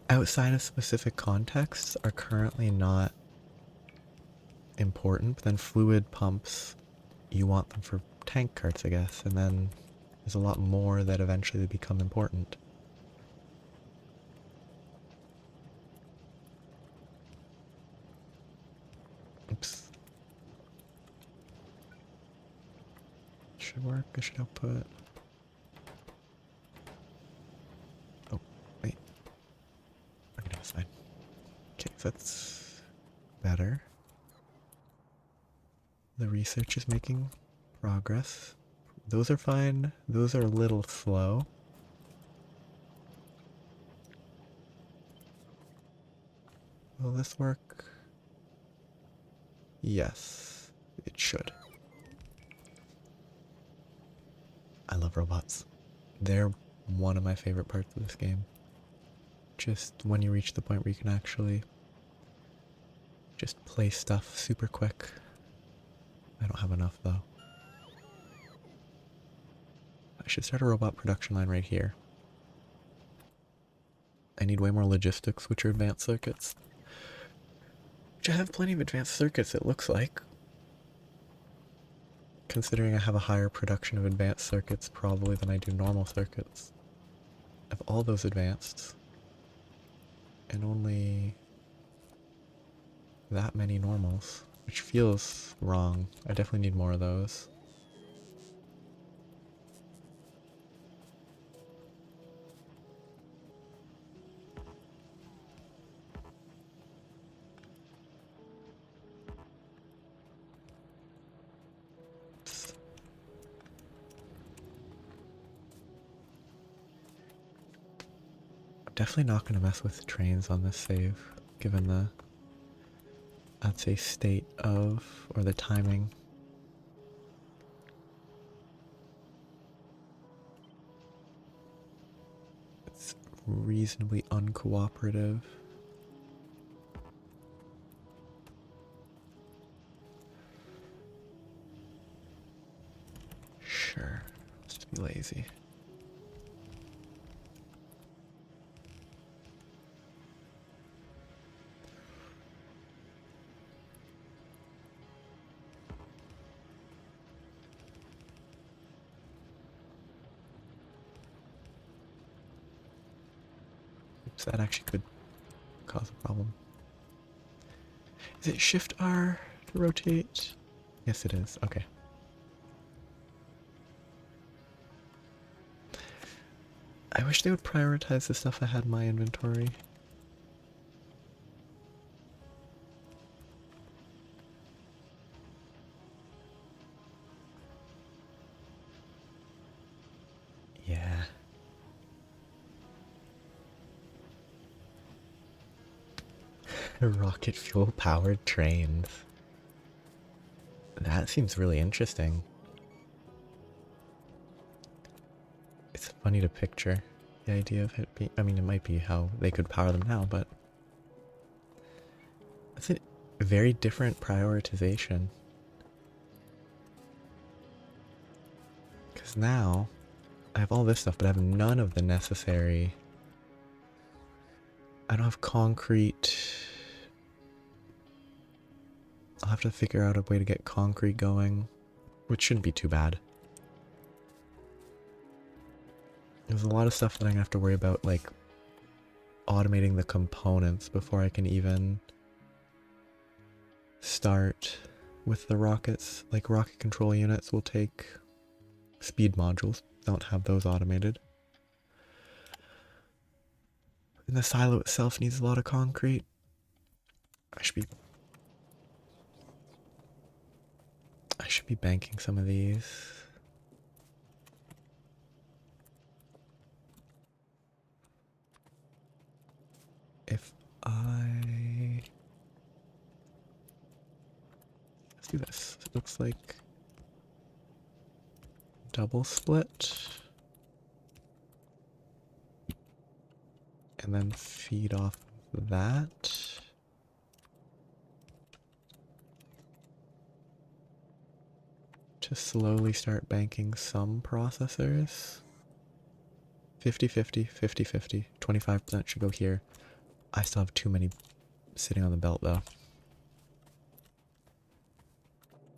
outside of specific contexts are currently not important, but then fluid pumps, you want them for tank carts, I guess, and then there's a lot more that eventually become important. Oops. Should work, I should output. Oh, wait. Okay, that's fine. Okay, so that's better. The research is making progress. Those are fine. Those are a little slow. Will this work? Yes, it should. I love robots. They're one of my favorite parts of this game. Just when you reach the point where you can actually just place stuff super quick. I don't have enough though. I should start a robot production line right here. I need way more logistics, which are advanced circuits. Which I have plenty of advanced circuits, it looks like. Considering I have a higher production of advanced circuits probably than I do normal circuits. I have all those advanced. And only that many normals, which feels wrong. I definitely need more of those. definitely not going to mess with trains on this save, given the, I'd say, state of, or the timing. It's reasonably uncooperative. Sure, let's just be lazy. Oops, that actually could cause a problem. Is it Shift R to rotate? Yes, it is. Okay. I wish they would prioritize the stuff I had in my inventory. Yeah. Rocket fuel powered trains. That seems really interesting. It's funny to picture the idea of it being, I mean, it might be how they could power them now, but it's a very different prioritization. Because now I have all this stuff, but I have none of the necessary. I don't have concrete. I'll have to figure out a way to get concrete going, which shouldn't be too bad. There's a lot of stuff that I'm gonna have to worry about, like automating the components before I can even start with the rockets. Like rocket control units will take speed modules, don't have those automated. And the silo itself needs a lot of concrete. I should be banking some of these. If let's do this. It looks like double split. And then feed off of that. To slowly start banking some processors. 50-50, 50-50, 25% should go here. I still have too many sitting on the belt though.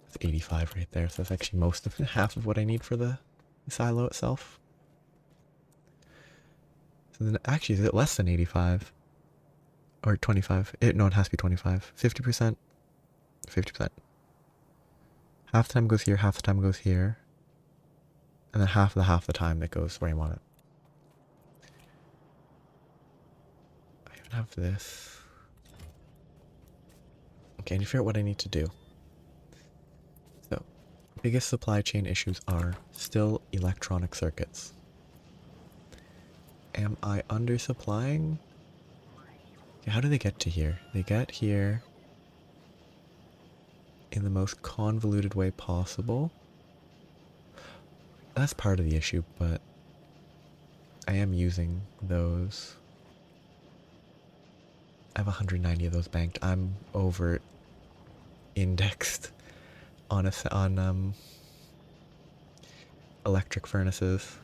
It's 85 right there, so that's actually most of half of what I need for the silo itself. So then actually, is it less than 85? Or 25? No, it has to be 25. 50%, 50%. Half the time goes here, half the time goes here. And then half the time that goes where I want it. I even have this. Okay, I need to figure out what I need to do. So, biggest supply chain issues are still electronic circuits. Am I undersupplying? Okay, how do they get to here? They get here in the most convoluted way possible. That's part of the issue, but I am using those. I have 190 of those banked. I'm over indexed on electric furnaces.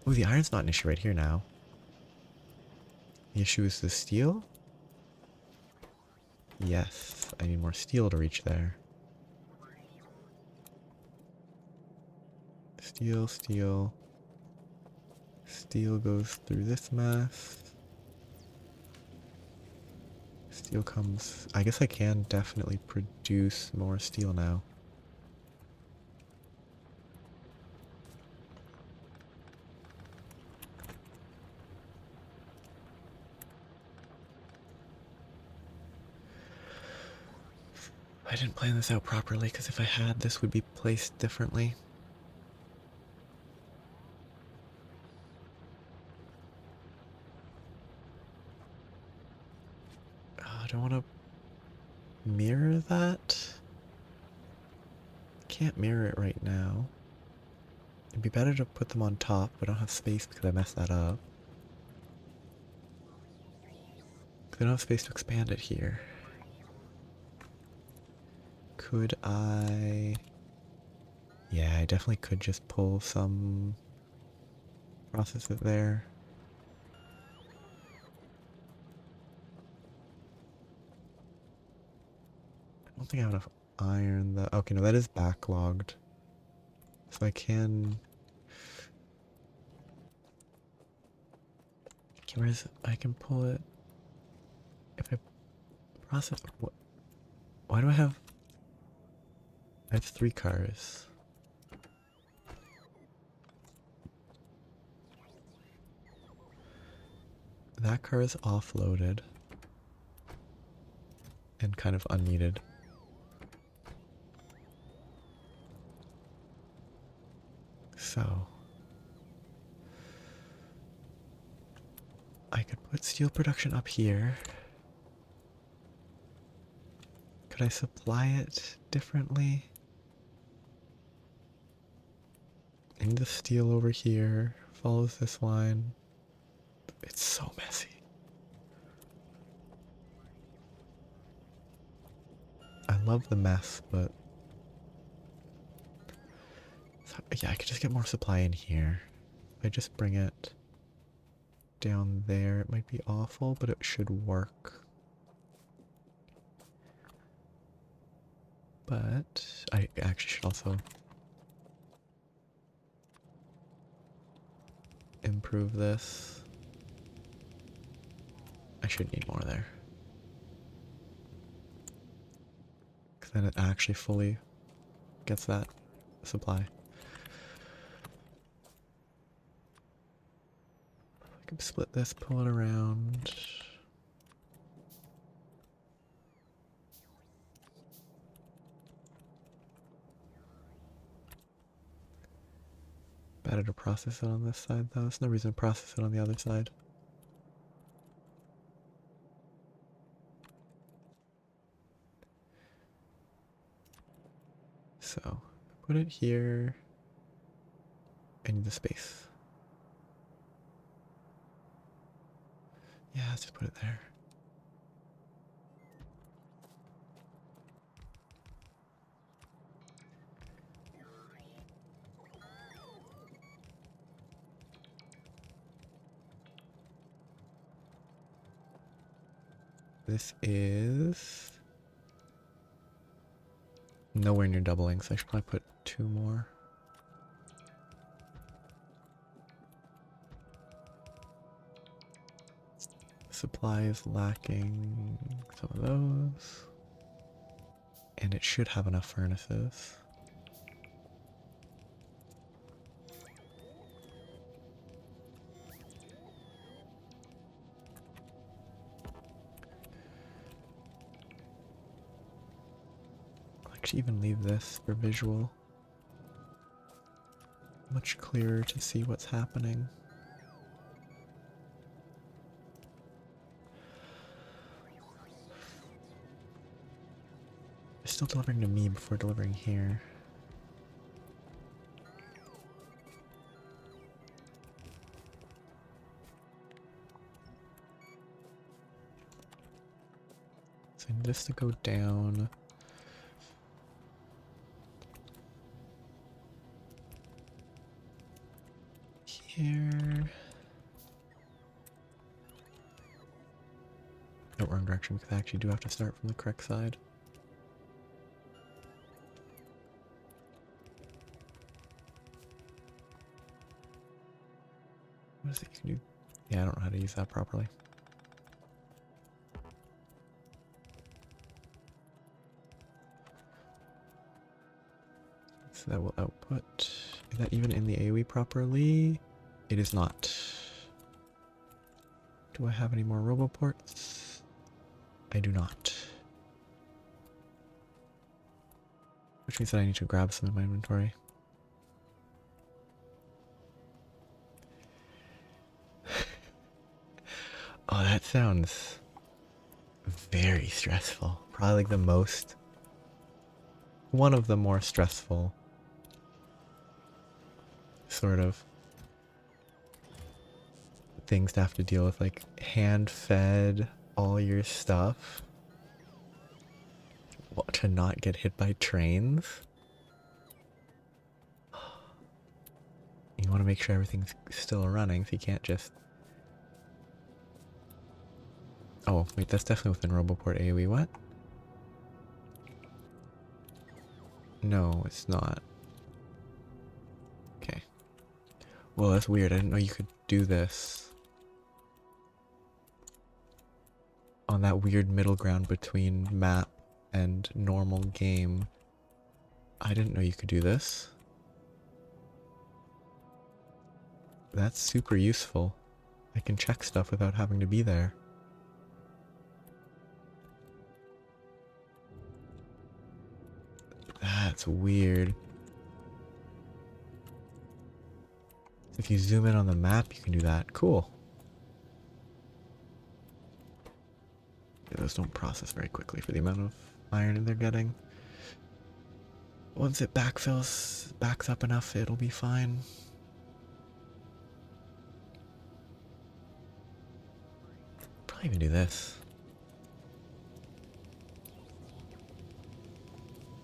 Oh, the iron's not an issue right here now. The issue is the steel? Yes, I need more steel to reach there. Steel, steel. Steel goes through this mess. Steel comes... I guess I can definitely produce more steel now. I didn't plan this out properly, because if I had, this would be placed differently. I don't want to mirror that. Can't mirror it right now. It'd be better to put them on top, but I don't have space because I messed that up. I don't have space to expand it here. Could I... Yeah, I definitely could just pull some... process it there. I don't think I have enough iron that... Okay, no, that is backlogged. So I can... Okay, where is it? I can pull it... If I process... What? Why do I have... I have 3 cars. That car is offloaded. And kind of unneeded. So... I could put steel production up here. Could I supply it differently? And the steel over here follows this line. It's so messy. I love the mess, but... Yeah, I could just get more supply in here. If I just bring it down there, it might be awful, but it should work. But I actually should also improve this. I should need more there. Because then it actually fully gets that supply. I can split this, pull it around. Better to process it on this side though. There's no reason to process it on the other side. So, put it here. I need the space. Yeah, let's just put it there. This is nowhere near doubling, so I should probably put 2 more. Supply is lacking some of those. And it should have enough furnaces. Even leave this for visual. Much clearer to see what's happening. They're still delivering to me before delivering here. So I need this to go down. Here. No, wrong direction, because I actually do have to start from the correct side. What is it you can do? Yeah, I don't know how to use that properly. So that will output. Is that even in the AoE properly? It is not. Do I have any more roboports? I do not. Which means that I need to grab some in my inventory. Oh, that sounds very stressful. Probably like the most, one of the more stressful sort of things to have to deal with, like hand fed all your stuff. What, to not get hit by trains? You want to make sure everything's still running, so you can't just... Oh, wait, that's definitely within Roboport AoE. What? No, it's not. Okay. Well, that's weird. I didn't know you could do this. On that weird middle ground between map and normal game. I didn't know you could do this. That's super useful. I can check stuff without having to be there. That's weird. If you zoom in on the map, you can do that. Cool. Yeah, those don't process very quickly for the amount of iron they're getting. Once it backs up enough, it'll be fine. Probably even do this.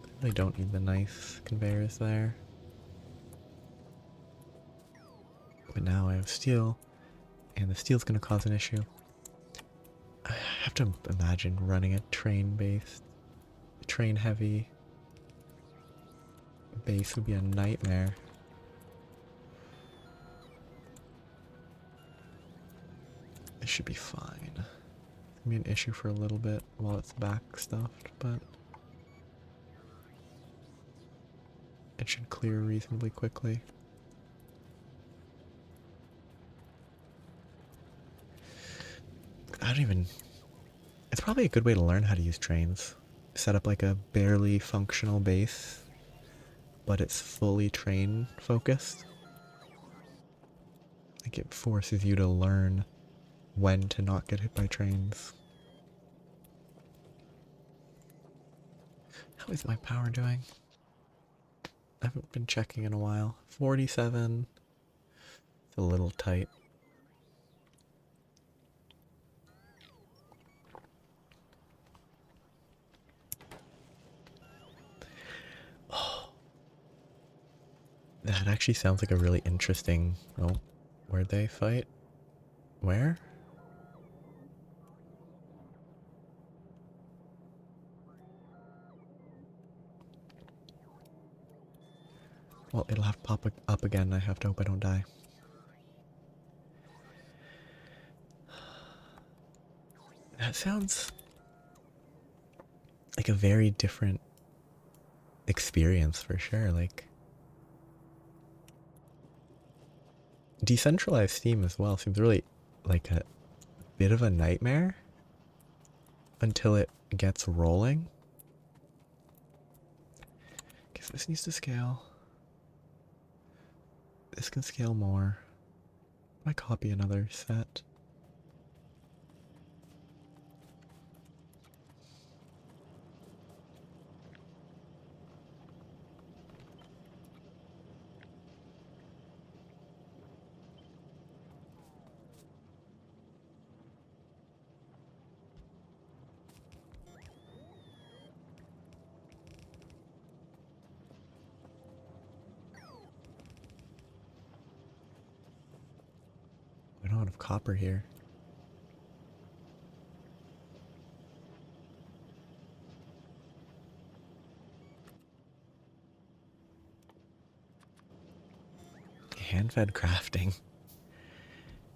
I really don't need the nice conveyors there. But now I have steel, and the steel's going to cause an issue. I have to imagine running a train-based, train-heavy base would be a nightmare. This should be fine. It's gonna be an issue for a little bit while it's backstuffed, but it should clear reasonably quickly. I don't even... It's probably a good way to learn how to use trains. Set up like a barely functional base, but it's fully train focused. Like it forces you to learn when to not get hit by trains. How is my power doing? I haven't been checking in a while. 47. It's a little tight. Oh, that actually sounds like a really interesting... Oh, where'd they fight? Where? Well, it'll have to pop up again. I have to hope I don't die. That sounds like a very different experience for sure. Like, decentralized Steam as well seems really like a bit of a nightmare until it gets rolling. Okay, so this needs to scale. This can scale more. I copy another set. We don't have copper here. Hand-fed crafting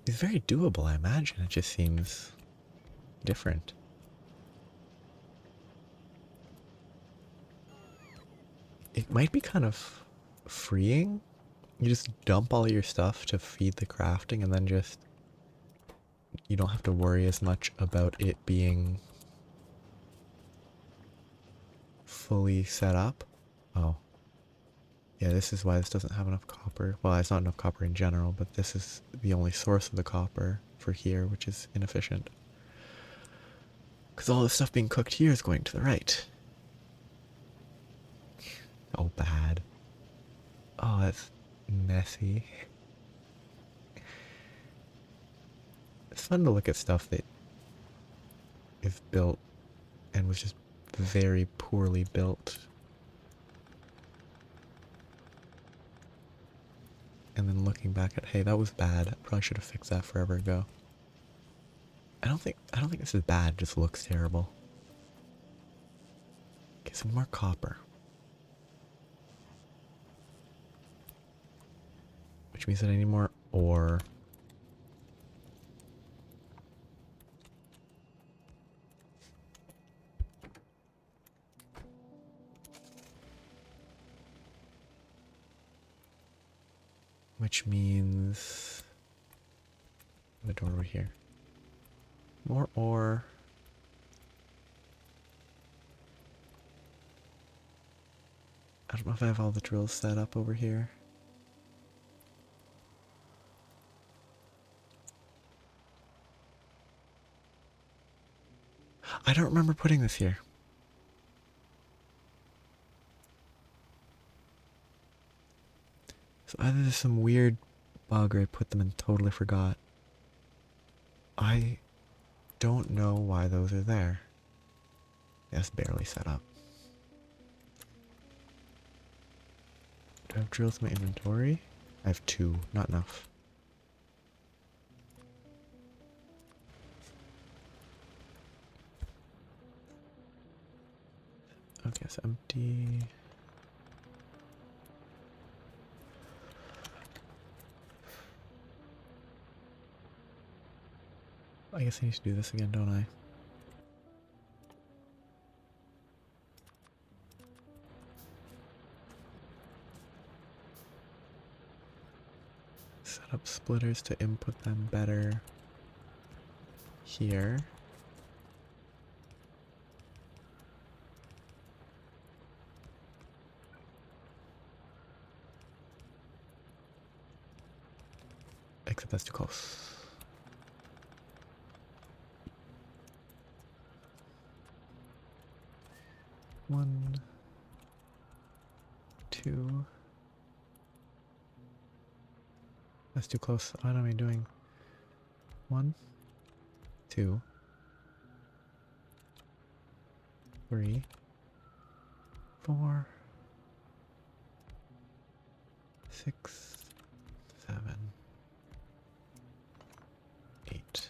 is very doable, I imagine. It just seems different. It might be kind of freeing. You just dump all your stuff to feed the crafting and then just... You don't have to worry as much about it being fully set up. Oh. Yeah, this is why this doesn't have enough copper. Well, it's not enough copper in general, but this is the only source of the copper for here, which is inefficient. Because Because all the stuff being cooked here is going to the right. Oh, bad. Oh, that's messy. It's fun to look at stuff that is built and was just very poorly built. And then looking back at, hey, that was bad. I probably should have fixed that forever ago. I don't think this is bad, it just looks terrible. Get some more copper. Which means that I need more ore. Which means the door over here. More ore. I don't know if I have all the drills set up over here. I don't remember putting this here. So either there's some weird bug or I put them and totally forgot. I don't know why those are there. That's barely set up. Do I have drills in my inventory? I have 2, not enough. Okay, it's empty. I guess I need to do this again, don't I? Set up splitters to input them better here. Except that's too close. One, 2. That's too close. What am I doing? 1, 2, 3, 4, 6, 7, 8.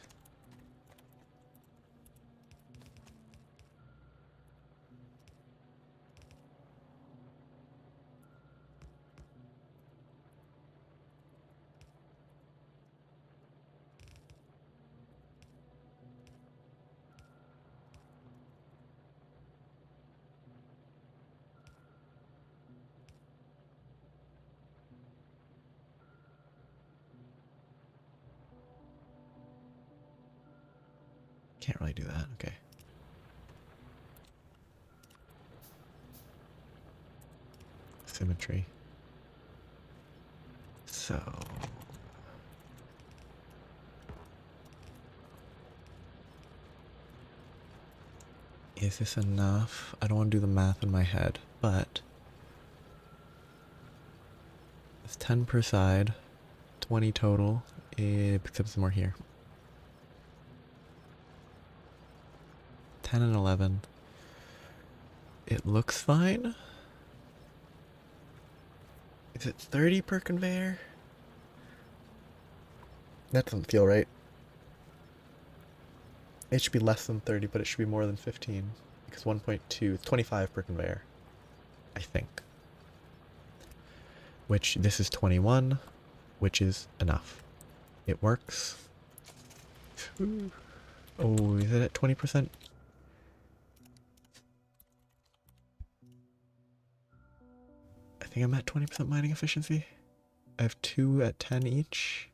Can't really do that. Okay. Symmetry. So is this enough? I don't want to do the math in my head, but it's 10 per side, 20 total. It picks up some more here. 10 and 11. It looks fine. Is it 30 per conveyor? That doesn't feel right. It should be less than 30, but it should be more than 15. Because 1.2 is 25 per conveyor. I think. Which, this is 21, which is enough. It works. Oh, is it at 20%? I think I'm at 20% mining efficiency. I have 2 at 10 each.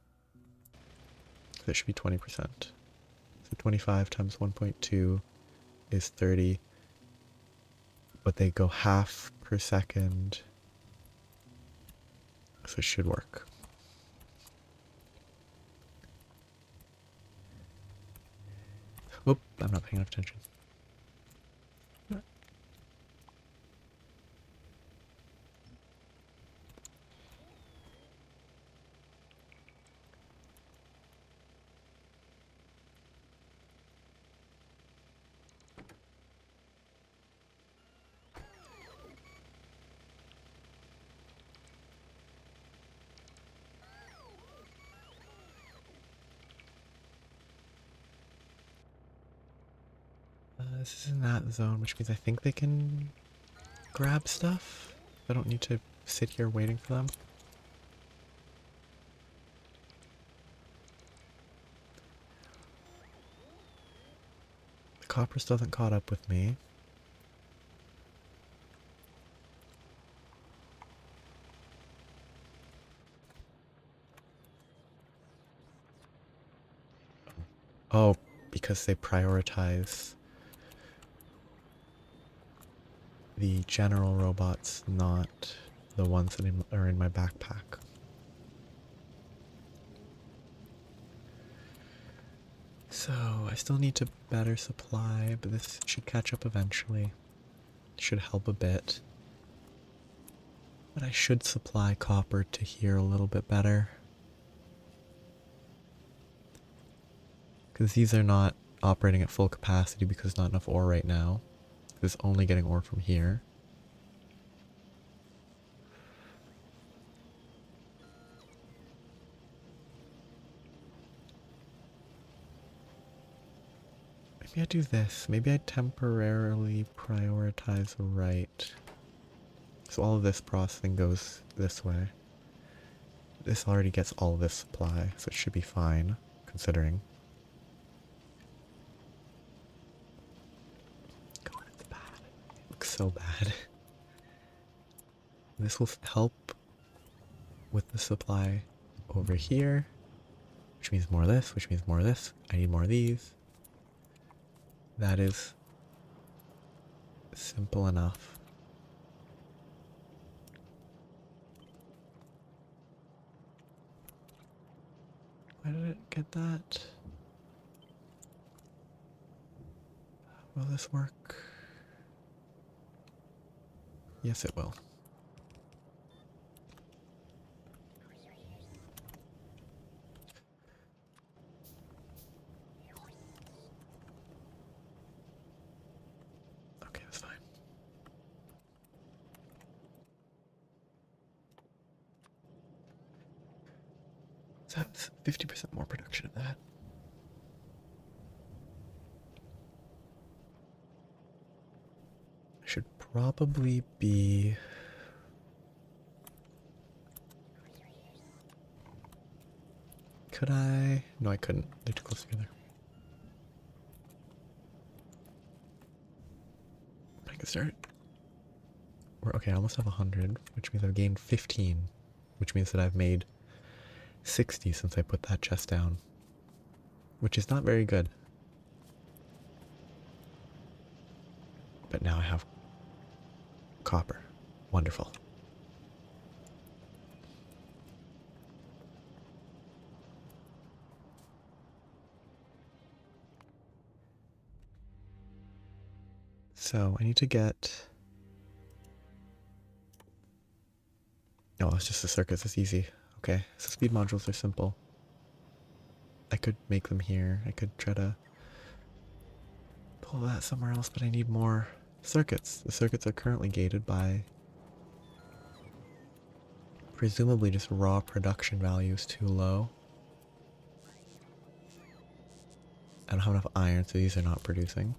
That should be 20%. So 25 times 1.2 is 30. But they go half per second. So it should work. Oop, I'm not paying enough attention. This is in that zone, which means I think they can grab stuff. I don't need to sit here waiting for them. The copper still hasn't caught up with me. Oh, because they prioritize the general robots, not the ones that are in my backpack. So, I still need to better supply, but this should catch up eventually. Should help a bit. But I should supply copper to here a little bit better. Because these are not operating at full capacity because there's not enough ore right now. It's only getting ore from here. Maybe I do this. Maybe I temporarily prioritize right. So all of this processing goes this way. This already gets all of this supply, so it should be fine, considering. God, it's bad. It looks so bad. This will help with the supply over here, which means more of this, which means more of this. I need more of these. That is simple enough. Why did it get that? Will this work? Yes, it will. Okay, that's fine. So that's 50% more production of that. I should probably be... Could I? No, I couldn't. They're too close together. I can start. Okay, I almost have 100, which means I've gained 15, which means that I've made 60 since I put that chest down, which is not very good. But now I have copper. Wonderful. So I need to get... No, it's just the circuits. It's easy. Okay, so speed modules are simple. I could make them here. I could try to pull that somewhere else, but I need more circuits. The circuits are currently gated by presumably just raw production values too low. I don't have enough iron, so these are not producing.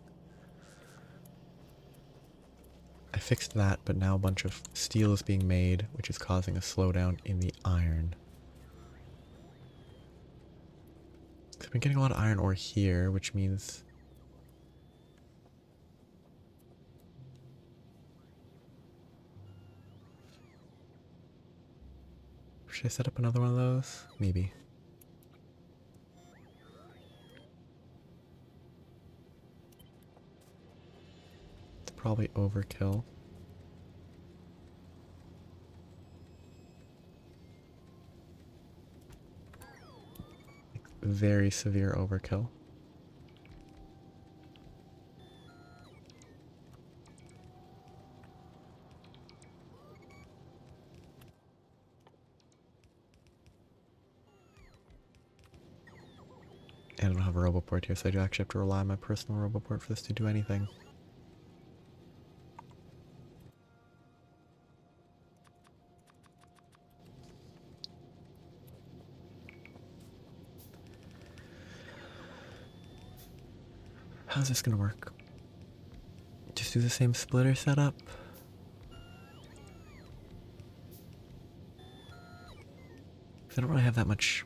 I fixed that, but now a bunch of steel is being made, which is causing a slowdown in the iron. I've been getting a lot of iron ore here, which means... Should I set up another one of those? Maybe. It's probably overkill. Like, very severe overkill. And I don't have a roboport here, so I do actually have to rely on my personal roboport for this to do anything. How's this gonna work? just do the same splitter setup. I don't really have that much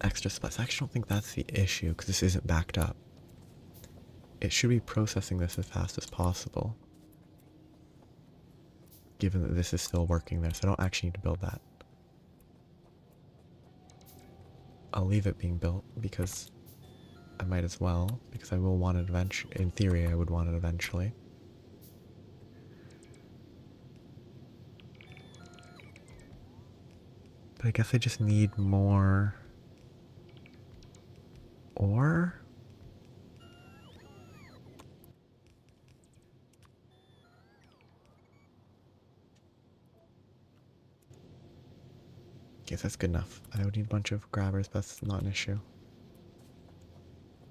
extra splits. I actually don't think that's the issue because this isn't backed up. It should be processing this as fast as possible, given that this is still working there, so I don't actually need to build that. I'll leave it being built because I might as well, because I will want it eventually. In theory, I would want it eventually. But I guess I just need more ore? Yes, that's good enough. I would need a bunch of grabbers, but that's not an issue.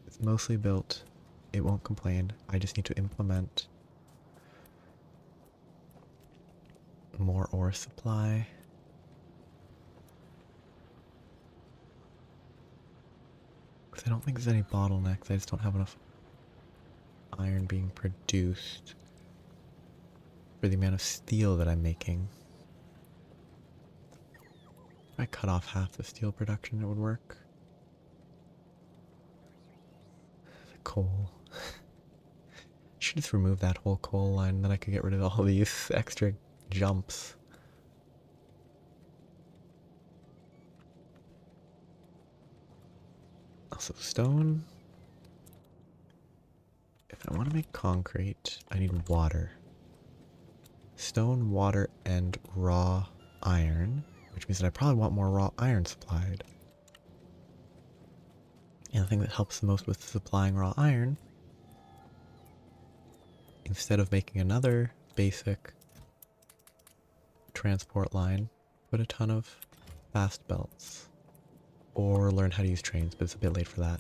It's mostly built. It won't complain. I just need to implement more ore supply. Because I don't think there's any bottlenecks. I just don't have enough iron being produced for the amount of steel that I'm making. If I cut off half the steel production, it would work. The coal. Should just remove that whole coal line, and then I could get rid of all these extra jumps. Also, stone. If I want to make concrete, I need water. Stone, water, and raw iron, which means that I probably want more raw iron supplied. And the thing that helps the most with supplying raw iron, instead of making another basic transport line, put a ton of fast belts. Or learn how to use trains, but it's a bit late for that.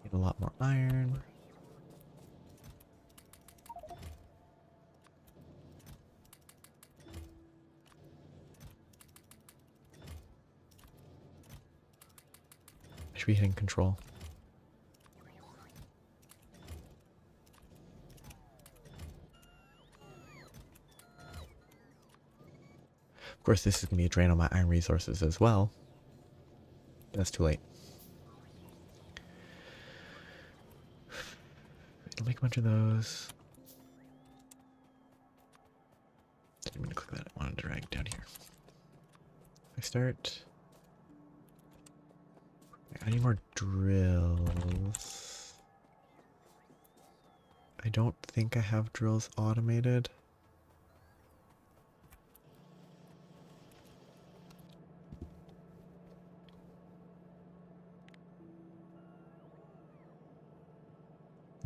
Need a lot more iron. I should be hitting control. Of course, this is going to be a drain on my iron resources as well. That's too late. I'll make a bunch of those. Didn't mean to click that. I wanted to drag down here. I start. I need more drills. I don't think I have drills automated.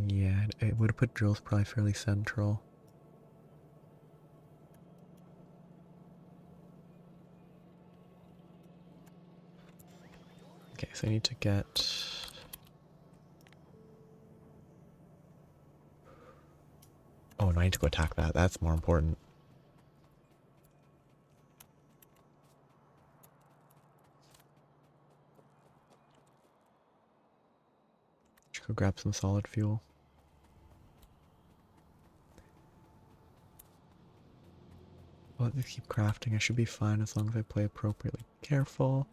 Yeah, it would have put drills probably fairly central. Okay, so I need to get... Oh, no, I need to go attack that. That's more important. Should go grab some solid fuel. Well, let's keep crafting. I should be fine as long as I play appropriately careful.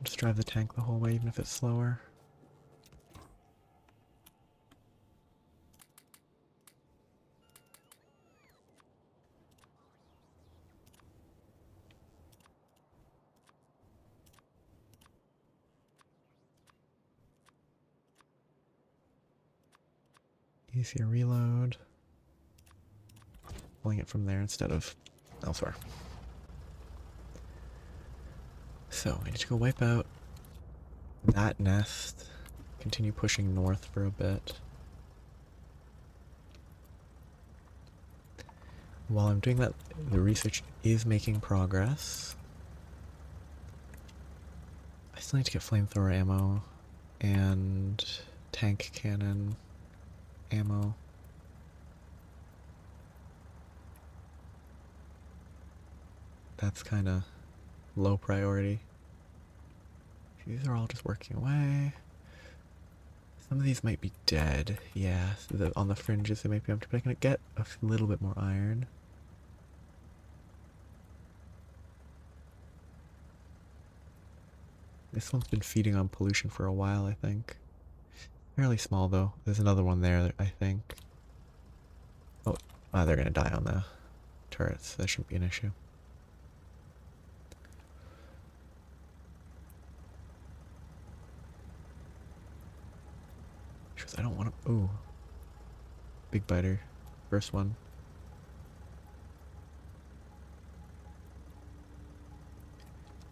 Just drive the tank the whole way, even if it's slower. Easier reload. Pulling it from there instead of elsewhere. So I need to go wipe out that nest. Continue pushing north for a bit. While I'm doing that, the research is making progress. I still need to get flamethrower ammo and tank cannon ammo. That's kind of low priority. These are all just working away. Some of these might be dead. Yeah, so on the fringes they might be empty, but I can get a little bit more iron. This one's been feeding on pollution for a while, I think. Fairly small though. There's another one there, I think. Oh, they're gonna die on the turrets. That shouldn't be an issue. I don't want to. Ooh. Big biter. First one.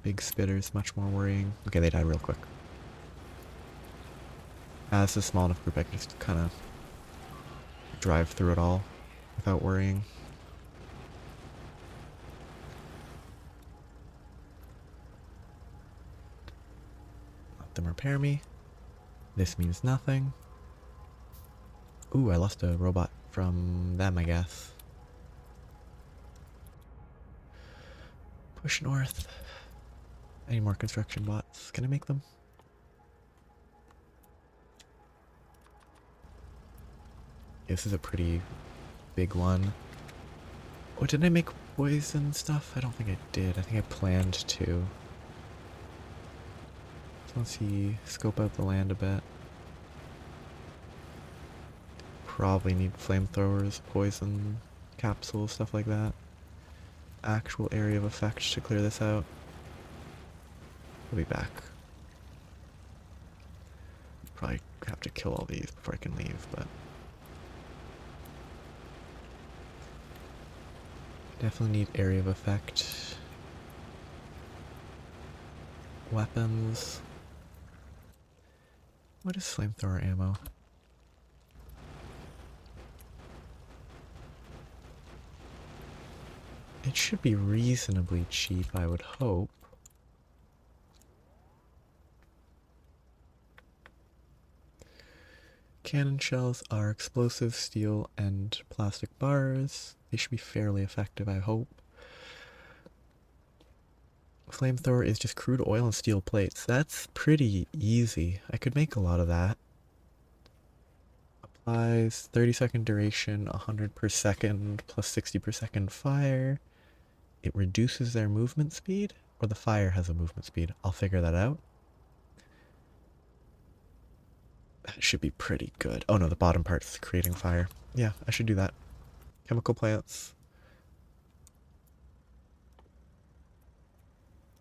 Big spitters, much more worrying. Okay, they died real quick. This is a small enough group I can just kind of drive through it all without worrying. Let them repair me. This means nothing. Ooh, I lost a robot from them, I guess. Push north. Any more construction bots? Can I make them? This is a pretty big one. Oh, didn't I make poison stuff? I don't think I did. I think I planned to. So let's see, scope out the land a bit. Probably need flamethrowers, poison, capsules, stuff like that. Actual area of effect to clear this out. I'll be back. Probably have to kill all these before I can leave, but definitely need area of effect. Weapons. What is flamethrower ammo? It should be reasonably cheap, I would hope. Cannon shells are explosive steel and plastic bars. They should be fairly effective, I hope. Flamethrower is just crude oil and steel plates. That's pretty easy. I could make a lot of that. Applies 30-second duration, 100 per second, plus 60 per second fire. It reduces their movement speed, or the fire has a movement speed. I'll figure that out. That should be pretty good. Oh no, the bottom part's creating fire. Yeah, I should do that. Chemical plants.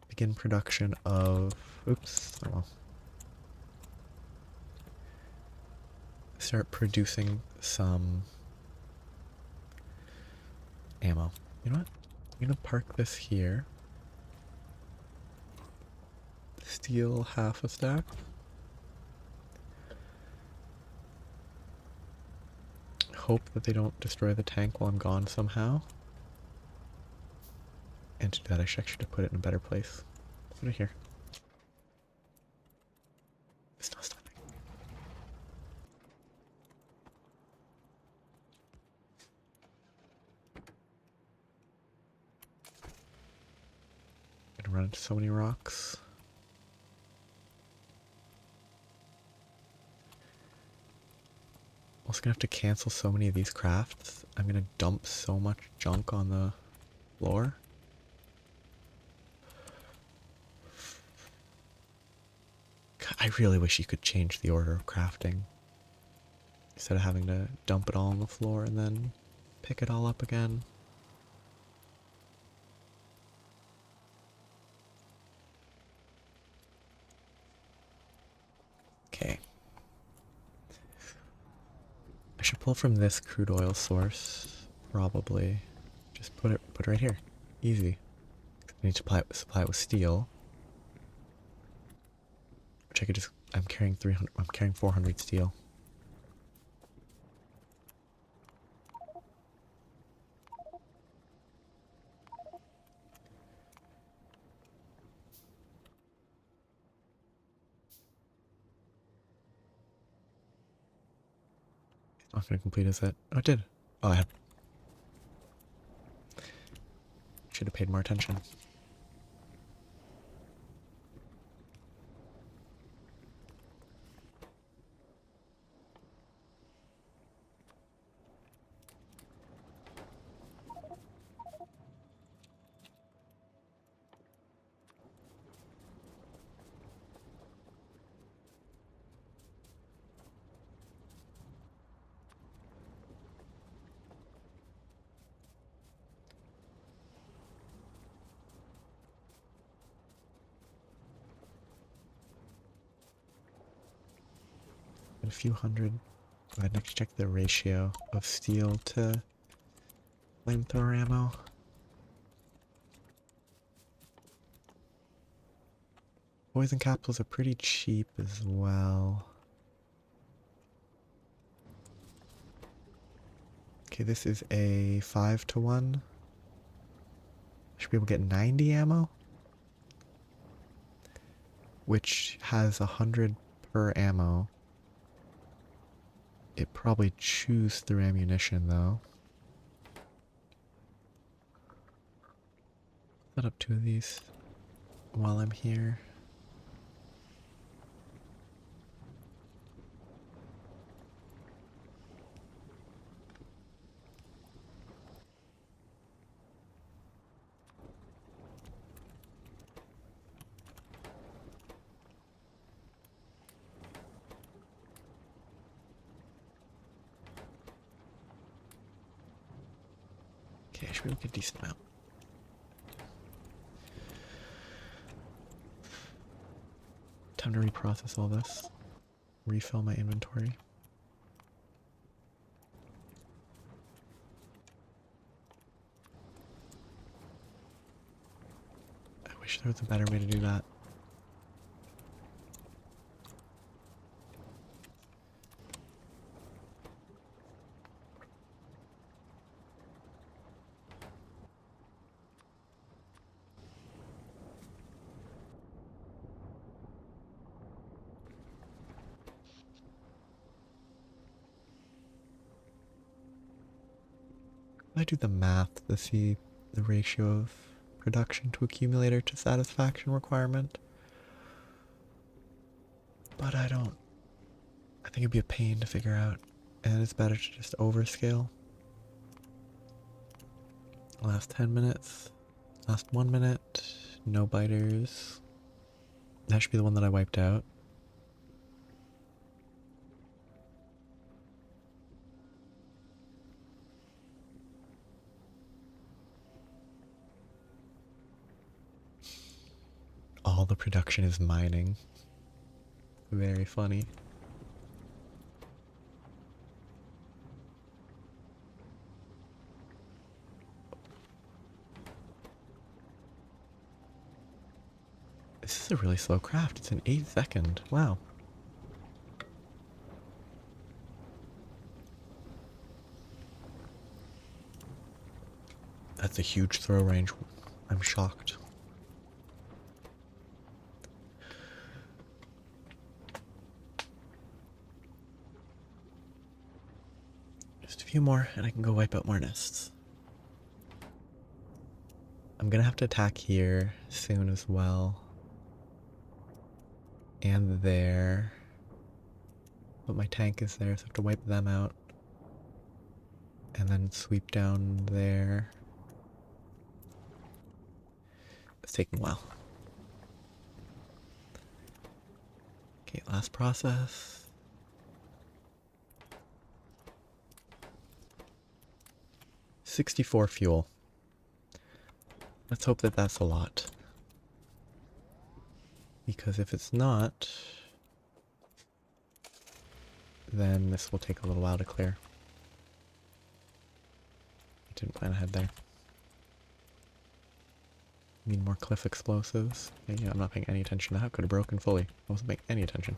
Begin production of... Oops. Oh well. Start producing some ammo. You know what? I'm gonna park this here. Steal half a stack. Hope that they don't destroy the tank while I'm gone somehow. And to do that, I should actually put it in a better place. Put it here. It's not stopping. I'm gonna run into so many rocks. I'm also gonna have to cancel so many of these crafts. I'm gonna dump so much junk on the floor. God, I really wish you could change the order of crafting. Instead of having to dump it all on the floor and then pick it all up again. Okay. I should pull from this crude oil source, probably. Just put it right here. Easy. I need to supply it with steel. Which I could just... I'm carrying 400 steel. Not gonna complete a set. Oh, it did. Oh, I should have paid more attention. A few hundred. I'd next check the ratio of steel to flamethrower ammo. Poison capsules are pretty cheap as well. Okay, this is a 5-to-1. Should be able to get 90 ammo, which has 100 per ammo. It probably chews through ammunition though. Set up 2 of these while I'm here. Okay, I should be able to get a decent amount. Time to reprocess all this. Refill my inventory. I wish there was a better way to do that. I do the math to see the ratio of production to accumulator to satisfaction requirement. But I don't. I think it'd be a pain to figure out, and it's better to just overscale. Last 10 minutes. Last 1 minute. No biters. That should be the one that I wiped out. All the production is mining. Very funny. This is a really slow craft. It's an 8-second. Wow. That's a huge throw range. I'm shocked. Just a few more and I can go wipe out more nests. I'm gonna have to attack here soon as well. And there. But my tank is there, so I have to wipe them out. And then sweep down there. It's taking a while. Okay, last process. $64 fuel. Let's hope that that's a lot. Because if it's not, then this will take a little while to clear. I didn't plan ahead there. Need more cliff explosives. Yeah, I'm not paying any attention to that. Could have broken fully. I wasn't paying any attention.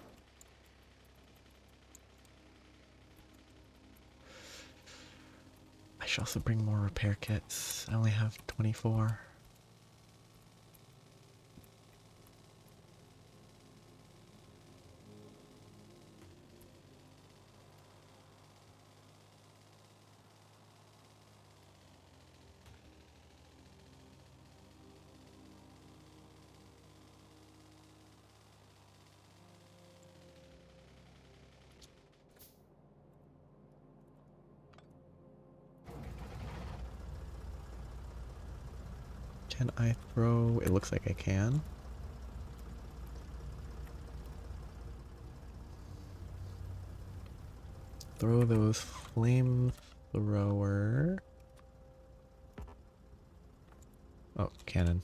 I should also bring more repair kits. I only have 24. Can I throw... It looks like I can. Throw those flamethrower... Oh, cannon.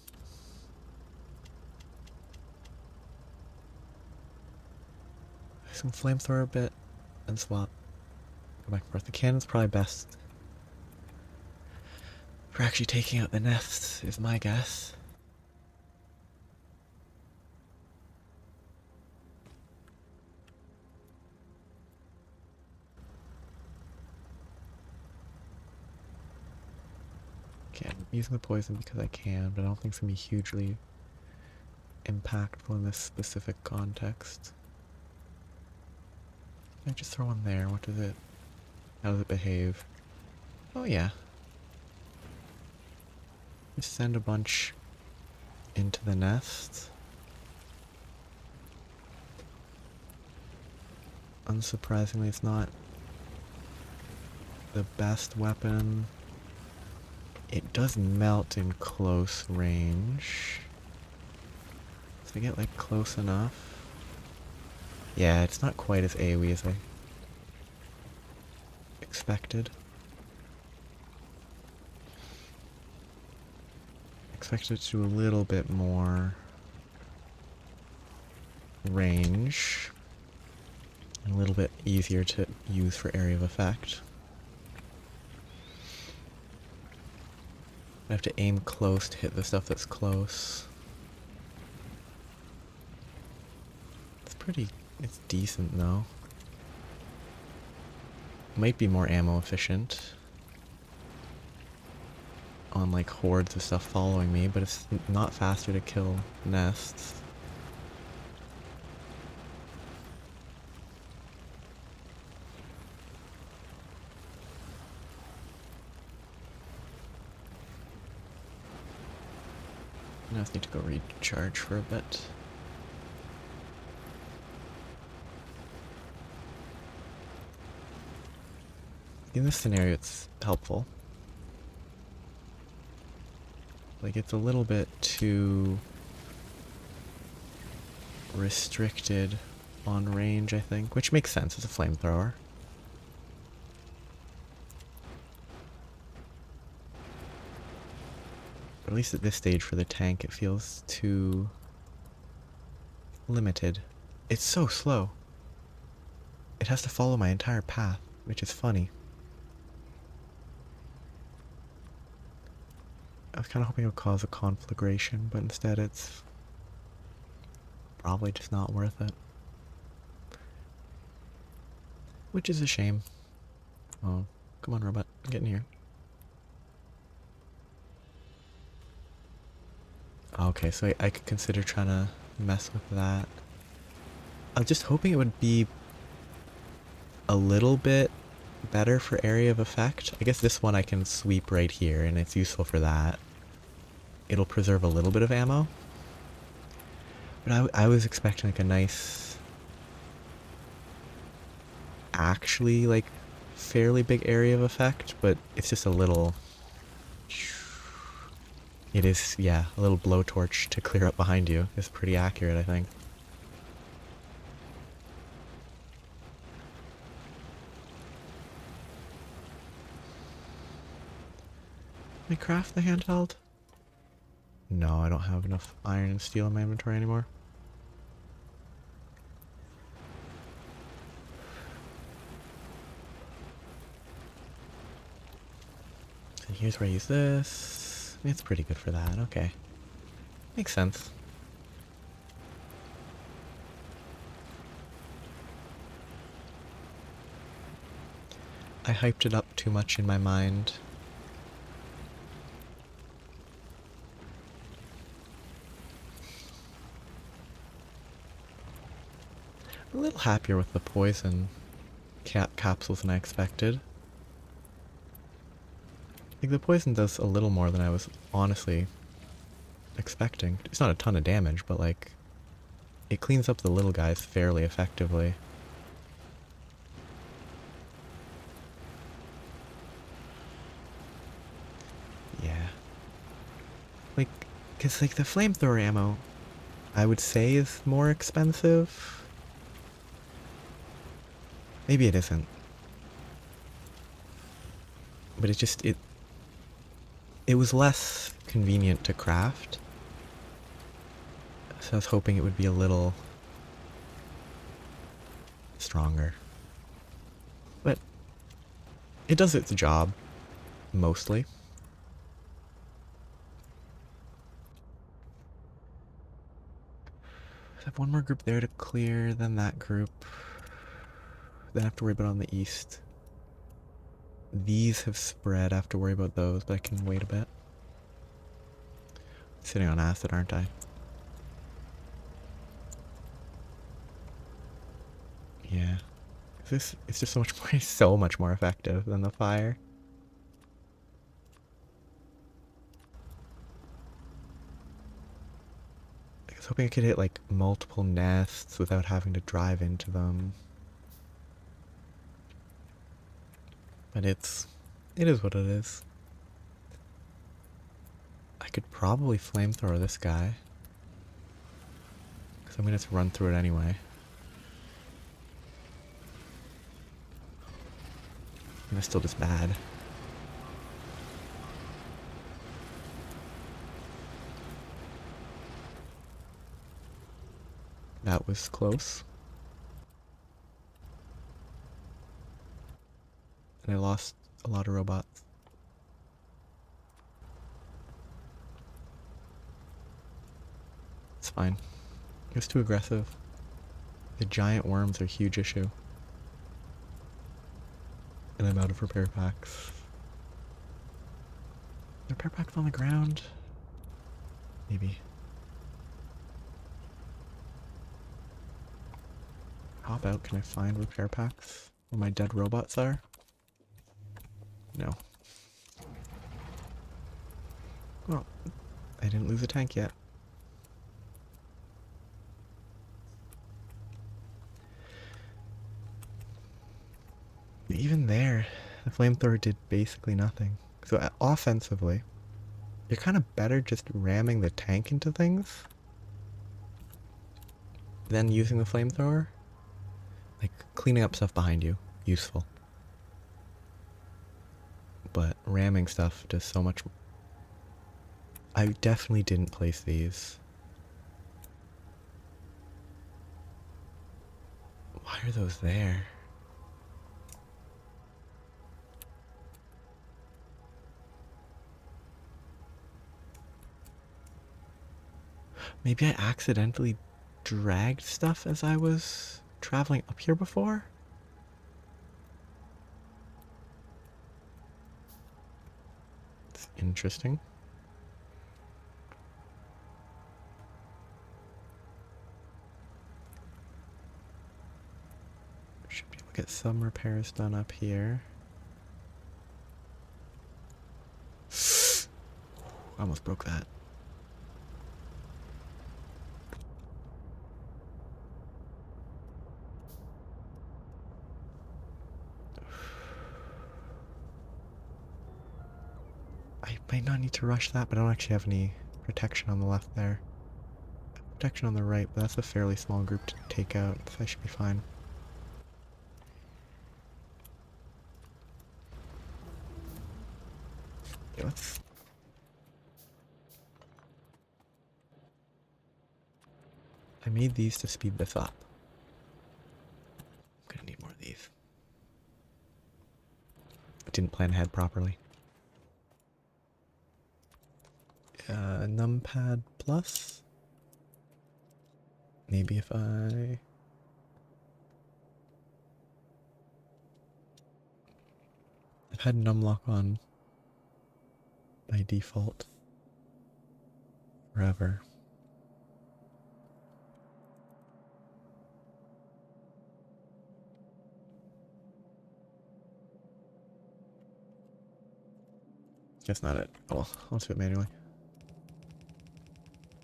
Some flamethrower bit and swap. Go back and forth. The cannon's probably best for actually taking out the nests, is my guess. Okay, I'm using the poison because I can, but I don't think it's going to be hugely impactful in this specific context. I just throw one there. What does it... How does it behave? Oh yeah. Just send a bunch into the nest. Unsurprisingly, it's not the best weapon. It does melt in close range. So I get like close enough. Yeah, it's not quite as AoE as I expected. Expected to do a little bit more range. And a little bit easier to use for area of effect. I have to aim close to hit the stuff that's close. It's decent though. Might be more ammo efficient on like hordes of stuff following me, but it's not faster to kill nests. I just need to go recharge for a bit. In this scenario, it's helpful. Like, it's a little bit too restricted on range, I think, which makes sense as a flamethrower. But at least at this stage for the tank, it feels too limited. It's so slow. It has to follow my entire path, which is funny. I was kind of hoping it would cause a conflagration, but instead it's probably just not worth it. Which is a shame. Oh, come on, robot. Get in here. Okay, so I could consider trying to mess with that. I was just hoping it would be a little bit better for area of effect. I guess this one I can sweep right here, and it's useful for that. It'll preserve a little bit of ammo. But I was expecting like a nice... actually like fairly big area of effect, but it's just a little... It is, yeah, a little blowtorch to clear up behind you is pretty accurate, I think. Can I craft the handheld? No, I don't have enough iron and steel in my inventory anymore. And here's where I use this. It's pretty good for that, okay. Makes sense. I hyped it up too much in my mind. A little happier with the poison capsules than I expected. Like, the poison does a little more than I was honestly expecting. It's not a ton of damage, but like, it cleans up the little guys fairly effectively. Yeah. Like, because like the flamethrower ammo, I would say is more expensive. Maybe it isn't. But it was less convenient to craft. So I was hoping it would be a little stronger. But it does its job, mostly. I have one more group there to clear, then that group. Then I have to worry about on the east. These have spread, I have to worry about those, but I can wait a bit. Sitting on acid, aren't I? Yeah. It's just so much more effective than the fire. I was hoping I could hit like multiple nests without having to drive into them. But it is what it is. I could probably flamethrower this guy. Because I'm going to have to run through it anyway. And it's still just bad. That was close. And I lost a lot of robots. It's fine. It was too aggressive. The giant worms are a huge issue. And I'm out of repair packs. Repair packs on the ground? Maybe. How about can I find repair packs where my dead robots are? No. Well, I didn't lose a tank yet. Even there, the flamethrower did basically nothing. So offensively, you're kind of better just ramming the tank into things than using the flamethrower. Like cleaning up stuff behind you, useful. But ramming stuff does so much. I definitely didn't place these. Why are those there? Maybe I accidentally dragged stuff as I was traveling up here before? It's interesting. Should be able to get some repairs done up here. I almost broke that. I might not need to rush that, but I don't actually have any protection on the left there. Protection on the right, but that's a fairly small group to take out, so I should be fine. Okay, I made these to speed this up. I'm gonna need more of these. I didn't plan ahead properly. Numpad plus? Maybe if I've had numlock on by default forever. Guess not it. Oh well, I'll do it manually.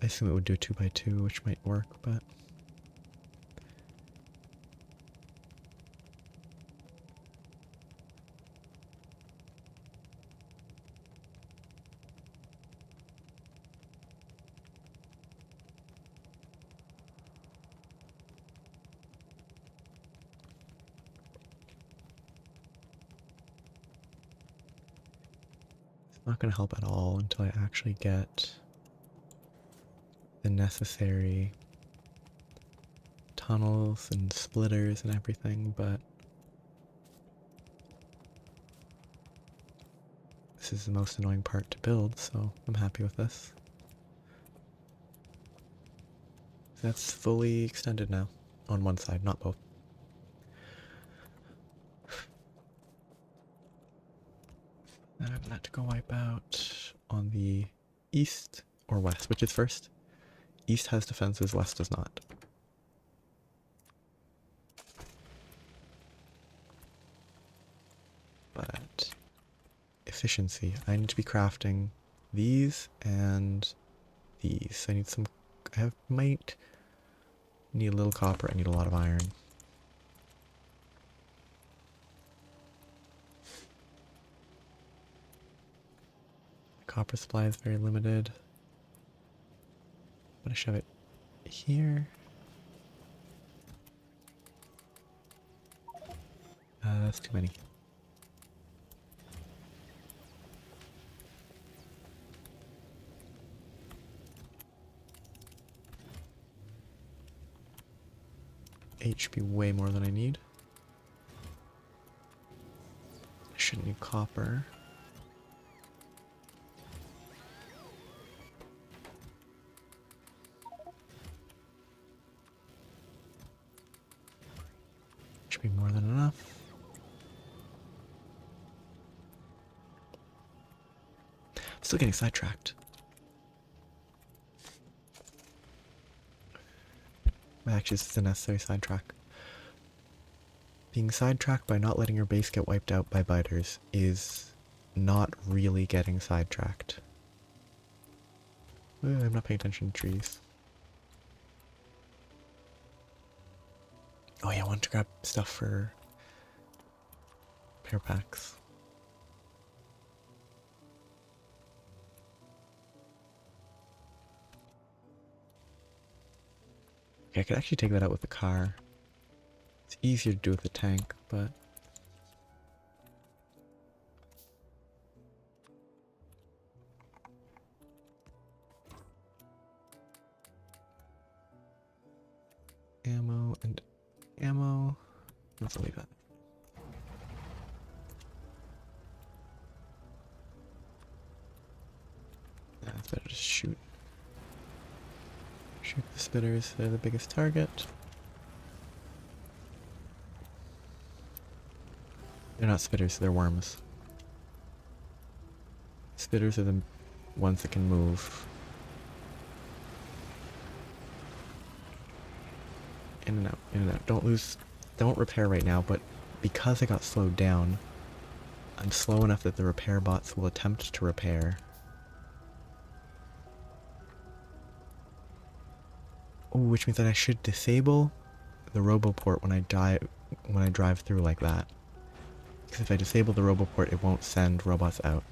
I assume it would do 2x2, which might work, but Not going to help at all until I actually get the necessary tunnels and splitters and everything, but this is the most annoying part to build, so I'm happy with this. That's fully extended now on one side, not both. Then I'm going to go wipe out on the east or west, which is first. East has defenses, west does not. But efficiency. I need to be crafting these and these. I need some. Might need a little copper. I need a lot of iron. Copper supply is very limited. I'm gonna shove it here. That's too many. H should be way more than I need. I shouldn't need copper. Should be more than enough. Still getting sidetracked. Actually, this is a necessary sidetrack. Being sidetracked by not letting your base get wiped out by biters is not really getting sidetracked. I'm not paying attention to trees. Oh yeah, I wanted to grab stuff for repair packs. Okay, I could actually take that out with the car. It's easier to do with the tank, but... Ammo and ammo. Let's leave that. Yeah, it's better to shoot. Shoot the spitters, they're the biggest target. They're not spitters, they're worms. Spitters are the ones that can move. In and out, in and out. Don't repair right now, but because I got slowed down, I'm slow enough that the repair bots will attempt to repair. Ooh, which means that I should disable the roboport when I drive through like that. Because if I disable the roboport, it won't send robots out.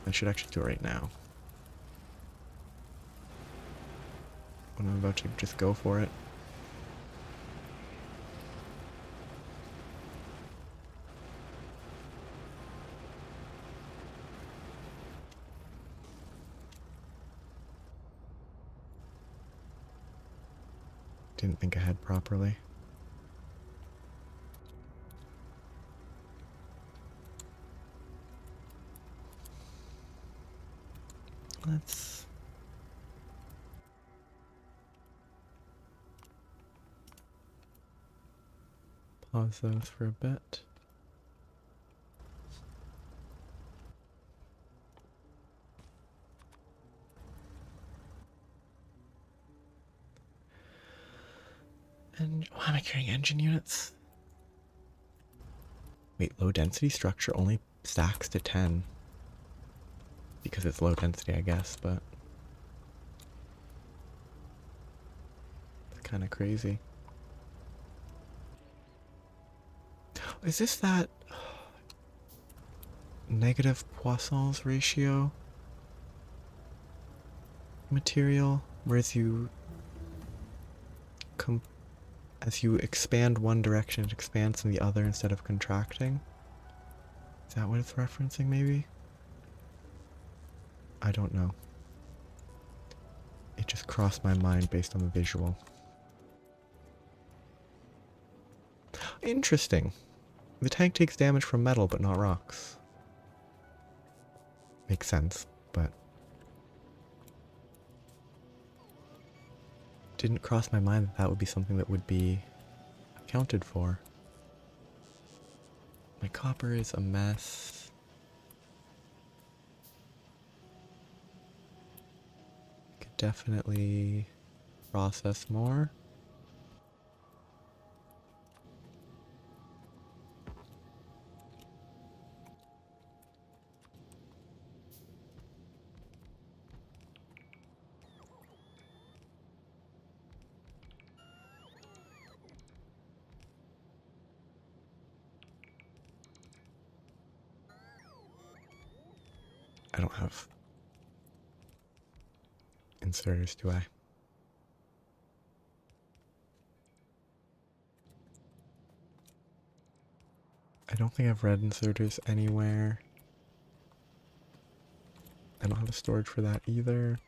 I should actually do it right now. When I'm about to just go for it. Didn't think ahead properly. Let's... pause those for a bit. And why am I carrying engine units? Wait, low density structure only stacks to 10. Because it's low density, I guess, but... it's kind of crazy. Is this that... negative Poisson's ratio material? Whereas you... As you expand one direction, it expands in the other instead of contracting. Is that what it's referencing, maybe? I don't know. It just crossed my mind based on the visual. Interesting. The tank takes damage from metal, but not rocks. Makes sense, but... didn't cross my mind that that would be something that would be accounted for. My copper is a mess. Could definitely process more. I don't have inserters, do I? I don't think I've red inserters anywhere. I don't have a storage for that either.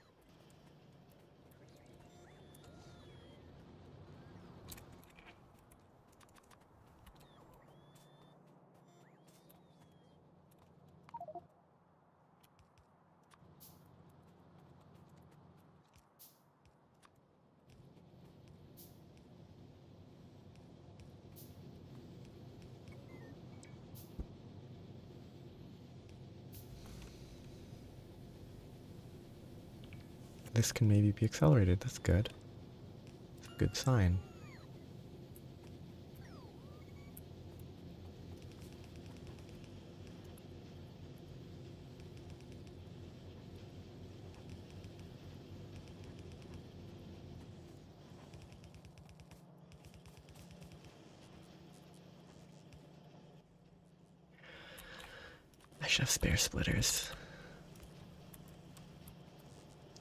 This can maybe be accelerated. That's good. It's a good sign. I should have spare splitters.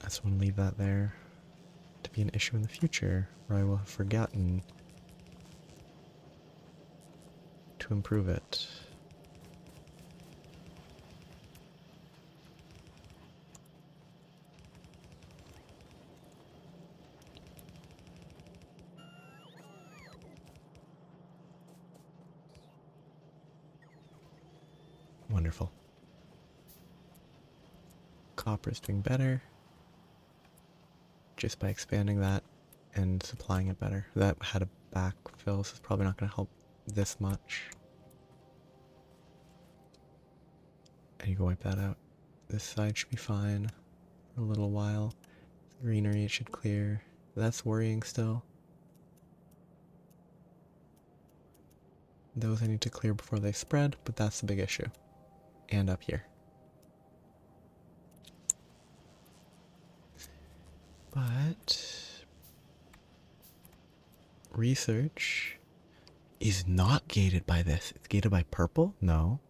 I just want to leave that there to be an issue in the future, where I will have forgotten to improve it. Wonderful. Copper is doing better just by expanding that and supplying it better. That had a backfill, so it's probably not going to help this much. And you can wipe that out. This side should be fine for a little while. The greenery it should clear. That's worrying still. Those I need to clear before they spread, but that's the big issue. And up here. But research is not gated by this. It's gated by purple? No.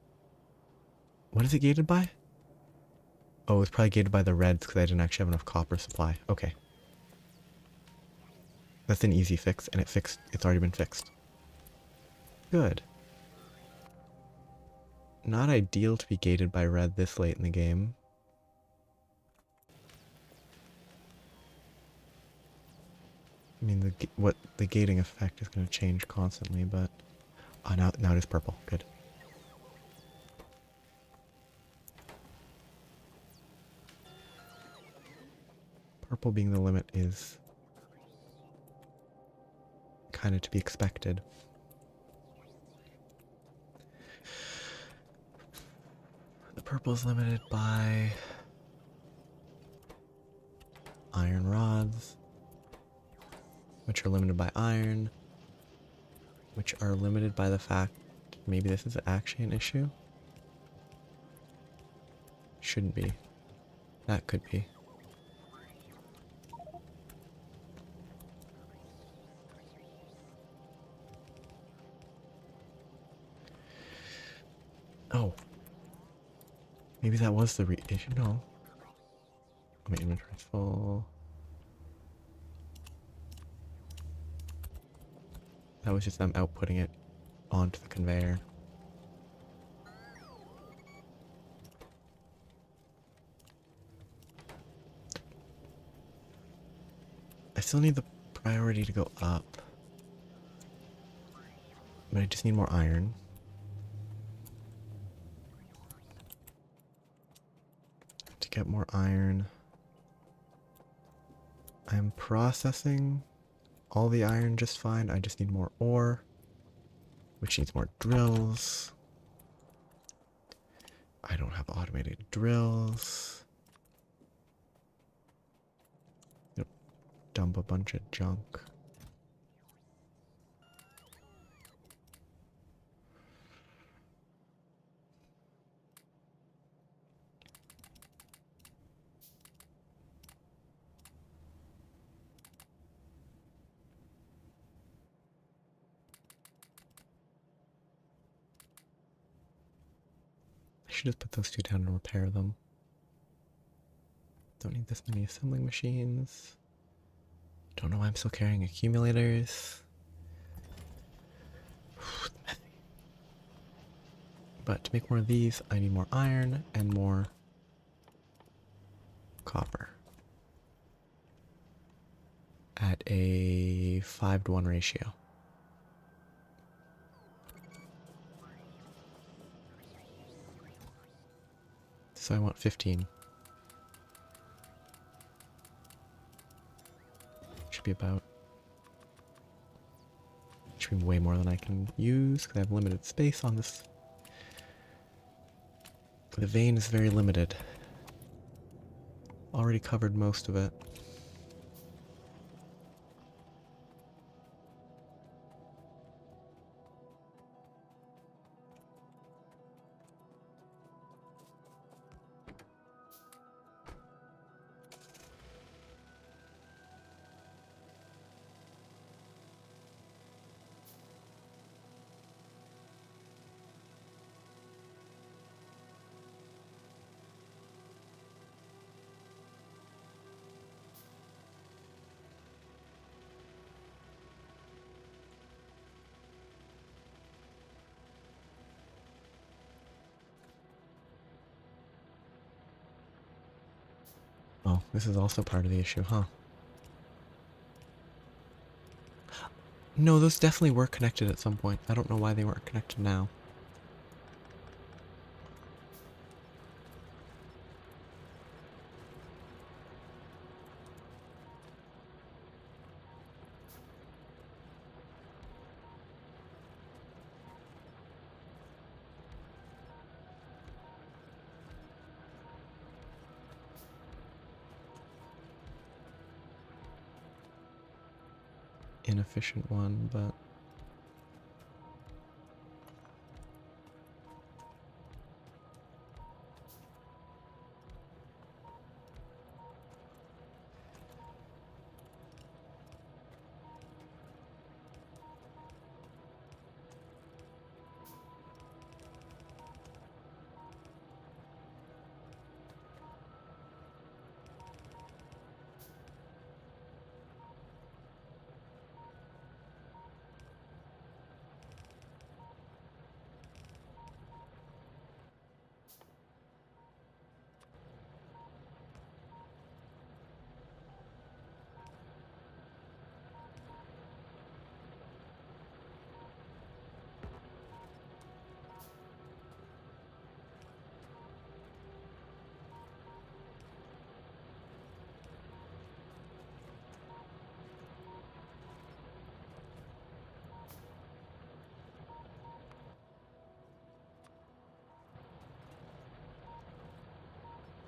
What is it gated by? Oh, it's probably gated by the reds because I didn't actually have enough copper supply. Okay. That's an easy fix, and it's already been fixed. Good. Not ideal to be gated by red this late in the game. I mean, the gating effect is going to change constantly, but... oh, now it is purple. Good. Purple being the limit is kind of to be expected. The purple is limited by iron rods, which are limited by iron, which are limited by the fact maybe this is actually an issue. Shouldn't be. That could be. Oh. Maybe that was the issue. No. My inventory's full. That was just them outputting it onto the conveyor. I still need the priority to go up. But I just need more iron. To get more iron, I'm processing all the iron just fine. I just need more ore, which needs more drills. I don't have automated drills. Yep. Dump a bunch of junk. I should just put those two down and repair them. Don't need this many assembling machines. Don't know why I'm still carrying accumulators. But to make more of these, I need more iron and more copper. At a 5-to-1 ratio. So I want 15. Should be about... Should be way more than I can use, because I have limited space on this. The vein is very limited. Already covered most of it. Oh, this is also part of the issue, huh? No, those definitely were connected at some point. I don't know why they weren't connected now. Inefficient one, but...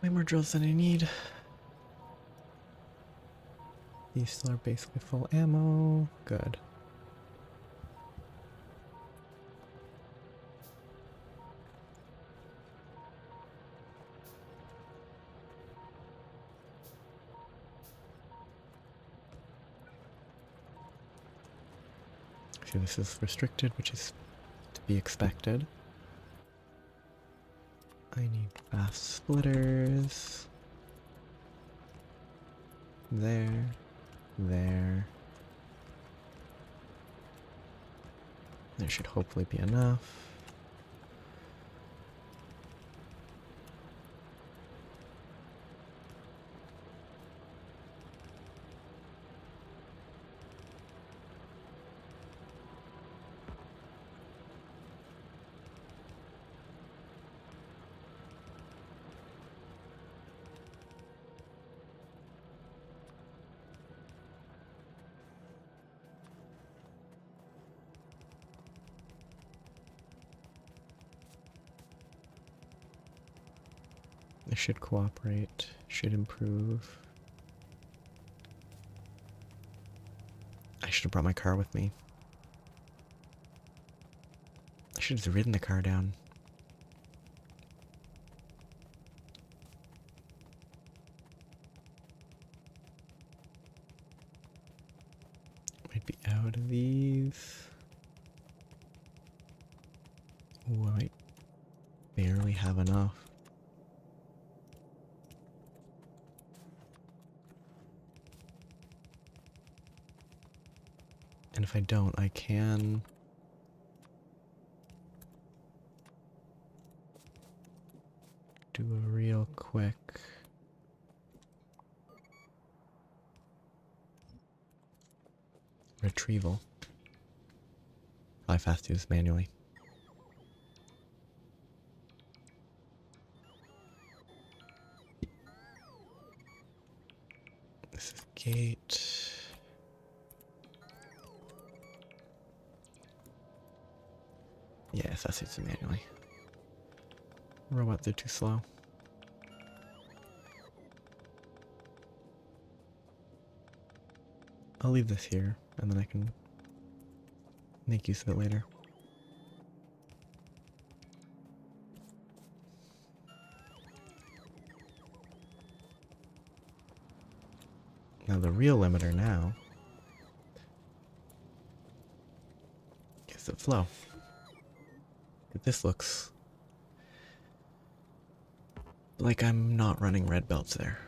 Way more drills than I need. These still are basically full ammo. Good. See, this is restricted, which is to be expected. I need fast splitters. There. There should hopefully be enough. They should cooperate, should improve. I should have brought my car with me. I should have ridden the car down. Might be out of these. Ooh, I might barely have enough. And if I don't, I can do a real quick retrieval. Probably fast to do this manually. This is gate. Yeah, fast to do manually. Robots are too slow. I'll leave this here, and then I can make use of it later. Now the real limiter now is the flow. This looks like I'm not running red belts there.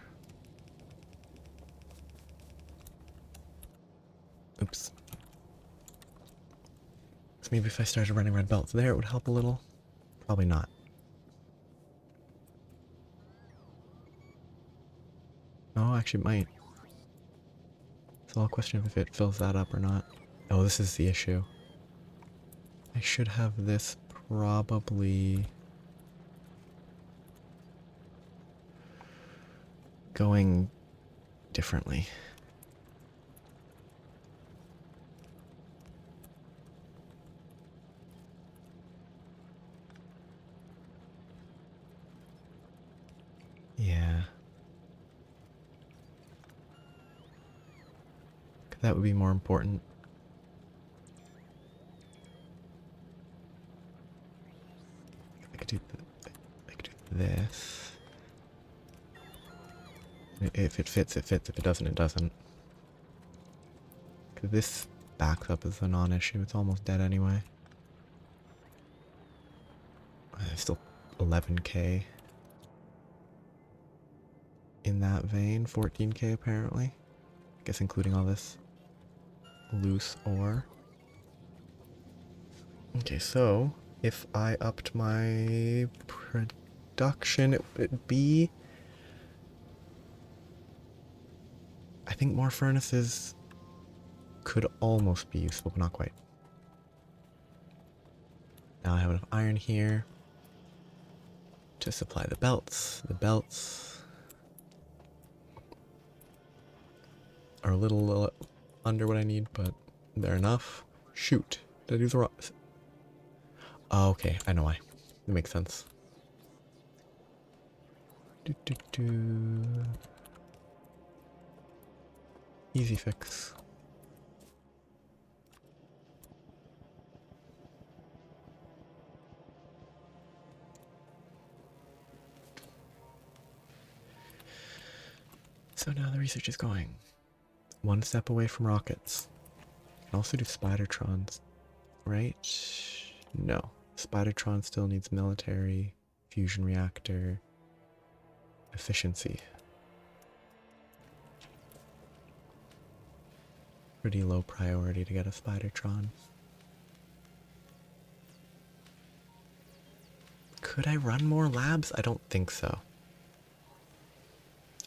Oops. So maybe if I started running red belts there, it would help a little. Probably not. Oh, actually it might. It's all a question of if it fills that up or not. Oh, this is the issue. I should have this probably going differently. Yeah. That would be more important. I could do this. If it fits, it fits. If it doesn't, it doesn't. Because this backs up is a non-issue. It's almost dead anyway. Still 11k. In that vein, 14k apparently. I guess including all this loose ore. Okay, so if I upped my production, it would be... I think more furnaces could almost be useful, but not quite. Now I have enough iron here to supply the belts. The belts are a little under what I need, but they're enough. Shoot. Did I do the wrong... Oh, okay, I know why. It makes sense. Easy fix. So now the research is going one step away from rockets. I can also do Spidertrons, right? No. Spidertron still needs military, fusion reactor, efficiency. Pretty low priority to get a Spidertron. Could I run more labs? I don't think so.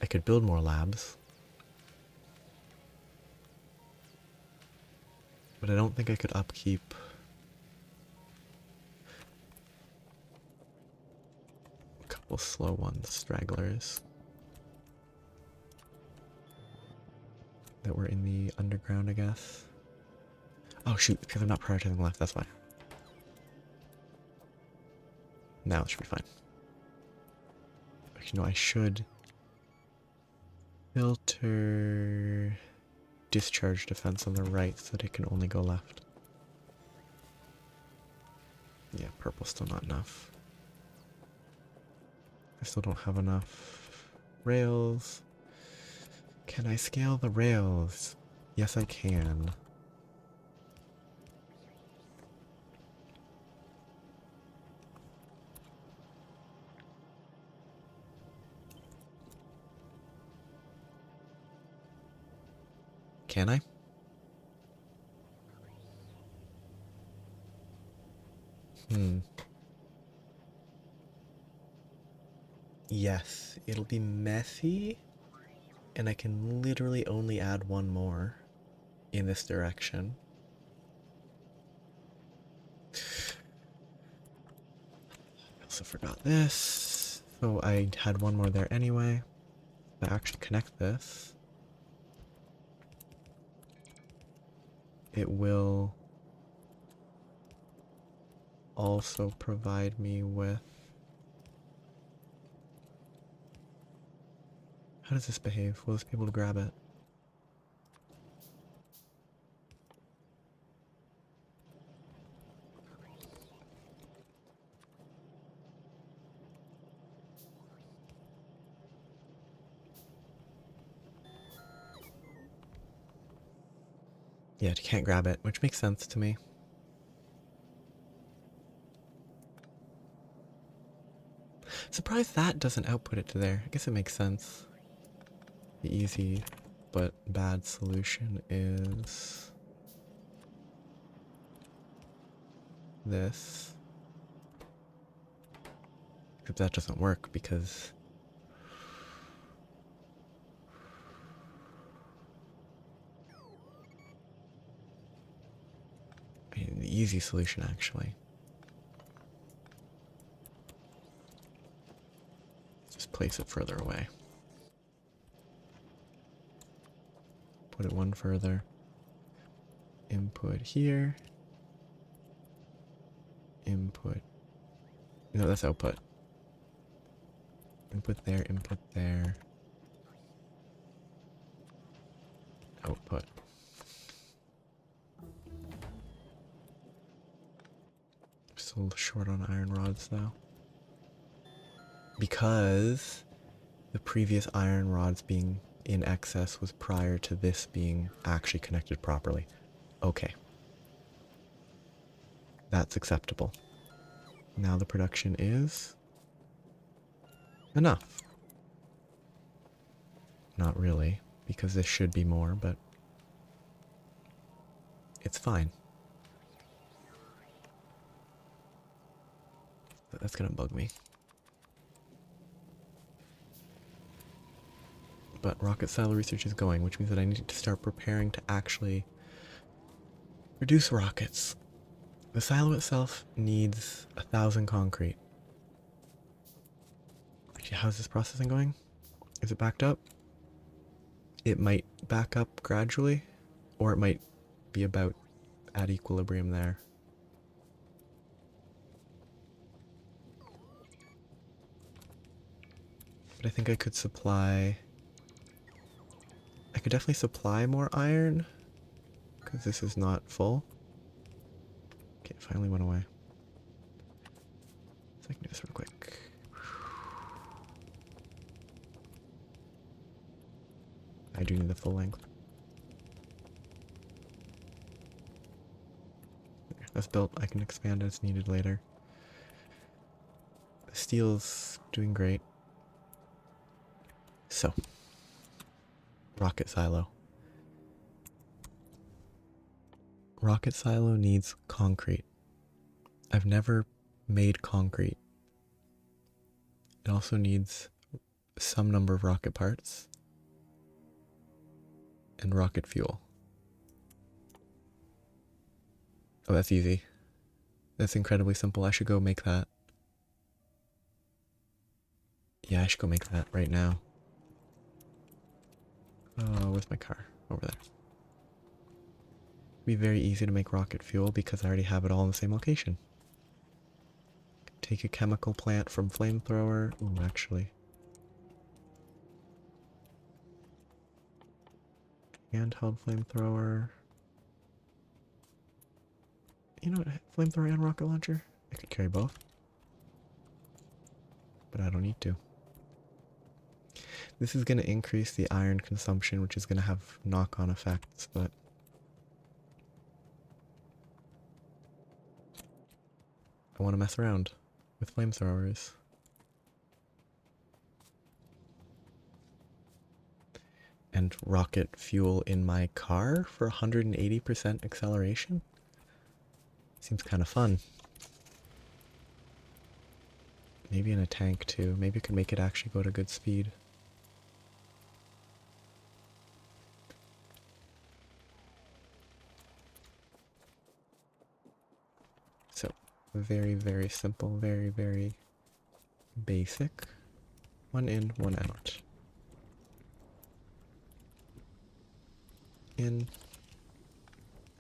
I could build more labs. But I don't think I could upkeep a couple slow ones, stragglers, that were in the underground, I guess. Oh shoot, because I'm not prioritizing left, that's why. Now it should be fine. Actually, no, I should filter discharge defense on the right so that it can only go left. Yeah, purple's still not enough. I still don't have enough rails. Can I scale the rails? Yes, I can. Can I? Yes, it'll be messy, and I can literally only add one more in this direction. I also forgot this. So I had one more there anyway. If I actually connect this, it will also provide me with... How does this behave? Will this be able to grab it? Yeah, it can't grab it, which makes sense to me. Surprised that doesn't output it to there. I guess it makes sense. The easy but bad solution is this. Except that doesn't work because I mean, the easy solution actually. Just place it further away. Put it one further. Input here. Input. No, that's output. Input there, input there. Output. Still short on iron rods though. Because the previous iron rods being in excess was prior to this being actually connected properly. Okay. That's acceptable. Now the production is enough. Not really, because this should be more, but it's fine. But that's gonna bug me. But rocket silo research is going, which means that I need to start preparing to actually produce rockets. The silo itself needs 1,000 concrete. Actually, how's this processing going? Is it backed up? It might back up gradually, or it might be about at equilibrium there. But I think I could supply... I could definitely supply more iron, because this is not full. Okay, it finally went away. So I can do this real quick. I do need the full length. There, that's built. I can expand as needed later. The steel's doing great. So, rocket silo. Rocket silo needs concrete. I've never made concrete It also needs some number of rocket parts and rocket fuel. Oh, that's easy. That's incredibly simple. I should go make that. Yeah, I should go make that right now. Oh, where's my car? Over there. It'd be very easy to make rocket fuel because I already have it all in the same location. Take a chemical plant from flamethrower. Ooh, actually. Handheld flamethrower. You know what? Flamethrower and rocket launcher? I could carry both. But I don't need to. This is going to increase the iron consumption, which is going to have knock-on effects, but I want to mess around with flamethrowers. And rocket fuel in my car for 180% acceleration? Seems kind of fun. Maybe in a tank too. Maybe I could make it actually go to good speed. So, very, very simple, very, very basic. One in, one out. In,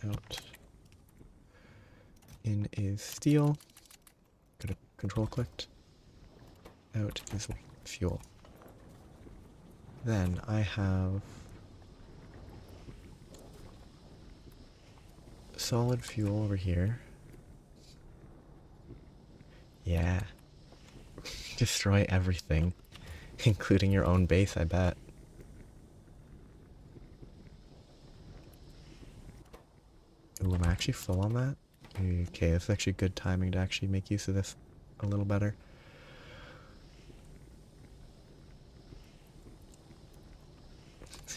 out. In is steel. Got a control clicked. Out is fuel. Then I have solid fuel over here. Yeah. Destroy everything, including your own base, I bet. Ooh, am I actually full on that? Okay, this is actually good timing to actually make use of this a little better.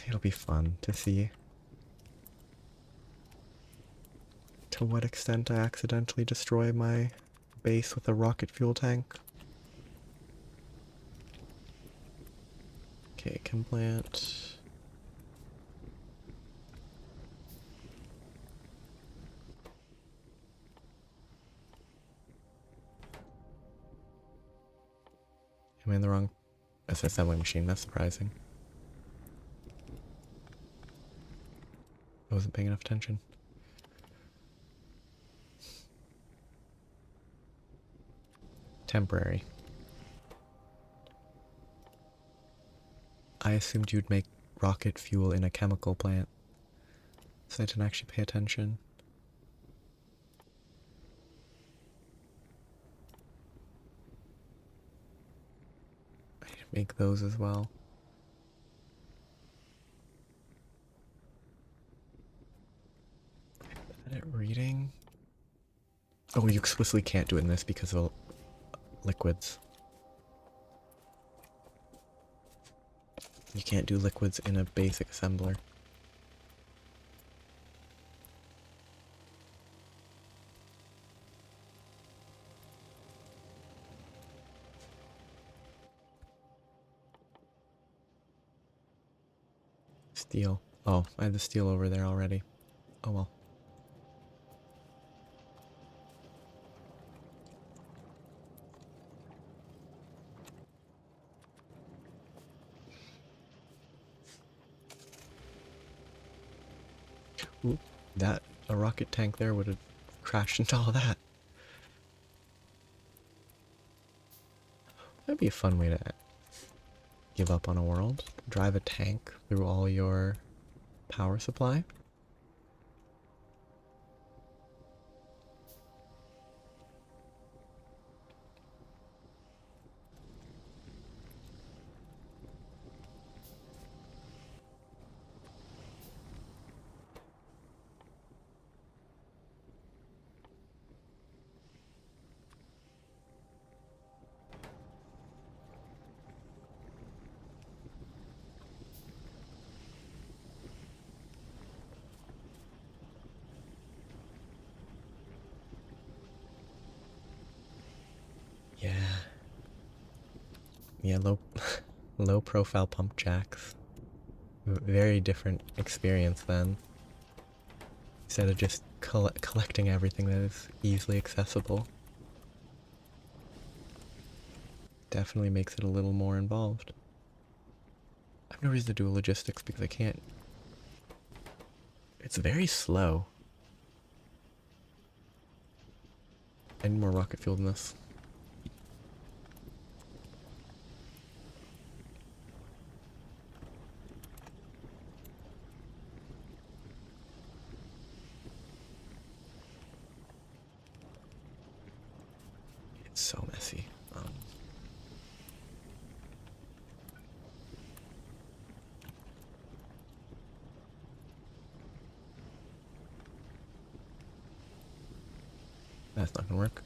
It'll be fun to see to what extent I accidentally destroy my base with a rocket fuel tank. Okay, chem plant. Am I in the wrong? That's an assembly machine, that's surprising. I wasn't paying enough attention. Temporary. I assumed you'd make rocket fuel in a chemical plant, so I didn't actually pay attention. I need to make those as well. Edit reading. Oh, you explicitly can't do it in this because of liquids. You can't do liquids in a basic assembler. Steel. Oh, I had the steel over there already. Oh well. Ooh, a rocket tank there would have crashed into all that. That'd be a fun way to give up on a world. Drive a tank through all your power supply. Yeah, low profile pump jacks. Very different experience then. Instead of just collecting everything that is easily accessible. Definitely makes it a little more involved. I have no reason to do logistics because I can't. It's very slow. I need more rocket fuel than this. It's so messy. That's not gonna work.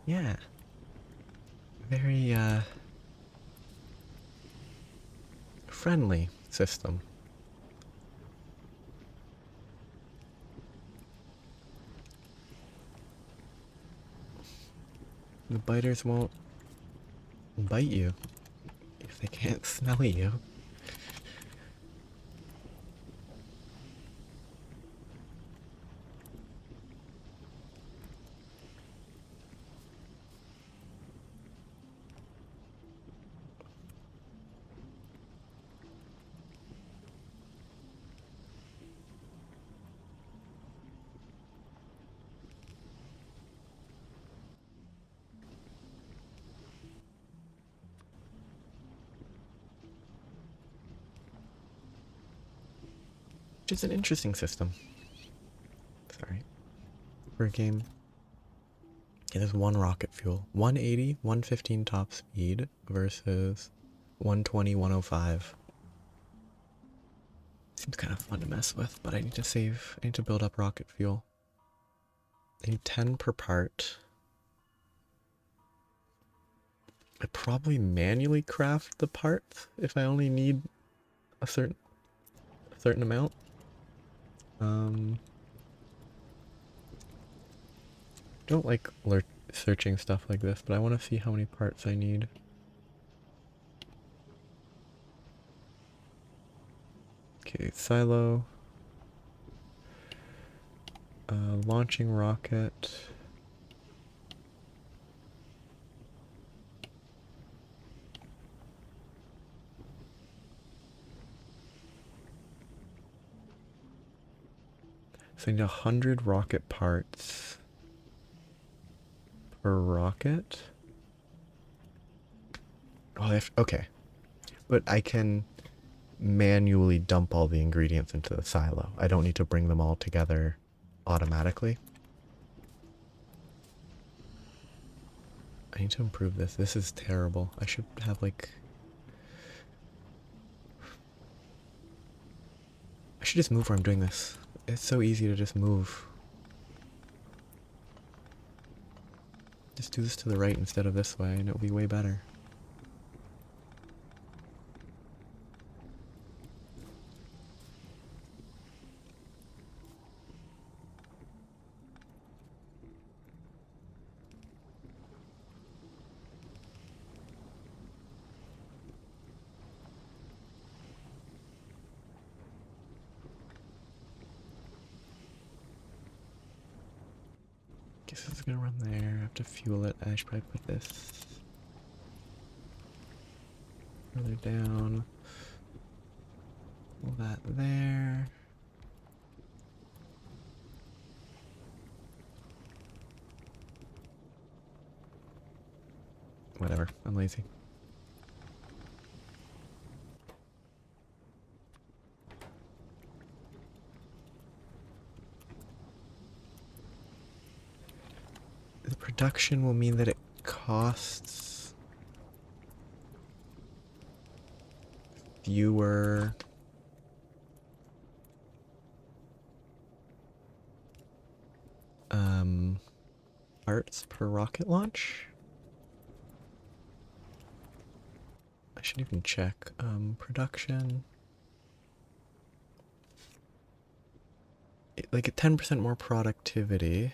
Yeah. Very, friendly system. The biters won't bite you if they can't smell you. Which is an interesting system. Sorry. For a game. Okay, there's one rocket fuel. 180, 115 top speed versus 120, 105. Seems kind of fun to mess with, but I need to save. I need to build up rocket fuel. I need 10 per part. I probably manually craft the parts if I only need a certain amount. Don't like searching stuff like this, but I want to see how many parts I need. Okay, silo. Launching rocket. So I need 100 rocket parts per rocket. Oh, okay. But I can manually dump all the ingredients into the silo. I don't need to bring them all together automatically. I need to improve this. This is terrible. I should have like... I should just move where I'm doing this. It's so easy to just move. Just do this to the right instead of this way and it'll be way better. Guess it's gonna run there. I have to fuel it. I should probably put this further down. Pull that there. Whatever. I'm lazy. The production will mean that it costs fewer parts per rocket launch. I should even check. Production. Like a 10% more productivity.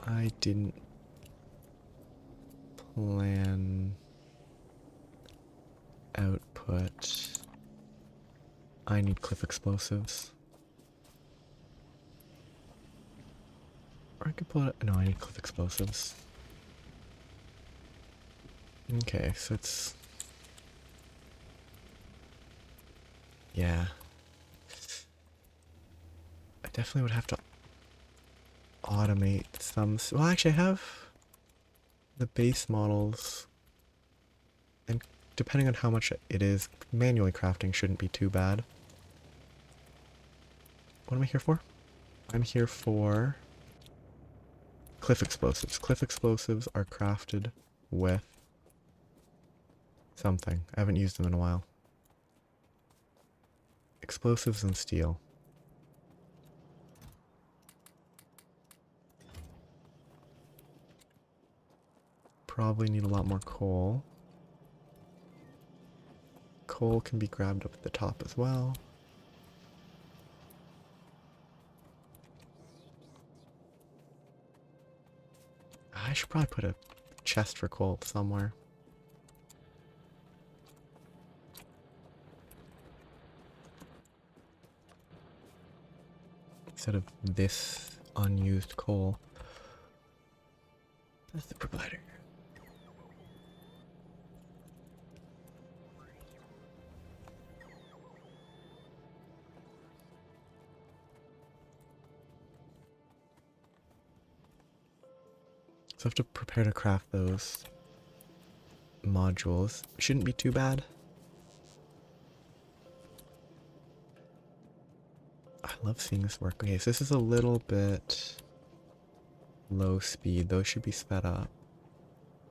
I didn't plan output. I need cliff explosives. Or I could pull it. No, I need cliff explosives. Okay, so it's. Yeah. I definitely would have to automate some. Well, actually, I have the base models. And depending on how much it is, manually crafting shouldn't be too bad. What am I here for? I'm here for cliff explosives. Cliff explosives are crafted with something. I haven't used them in a while. Explosives and steel. Probably need a lot more coal. Coal can be grabbed up at the top as well. I should probably put a chest for coal somewhere. Instead of this unused coal. That's the provider. So I have to prepare to craft those modules. Shouldn't be too bad. I love seeing this work. Okay, so this is a little bit low speed. Those should be sped up.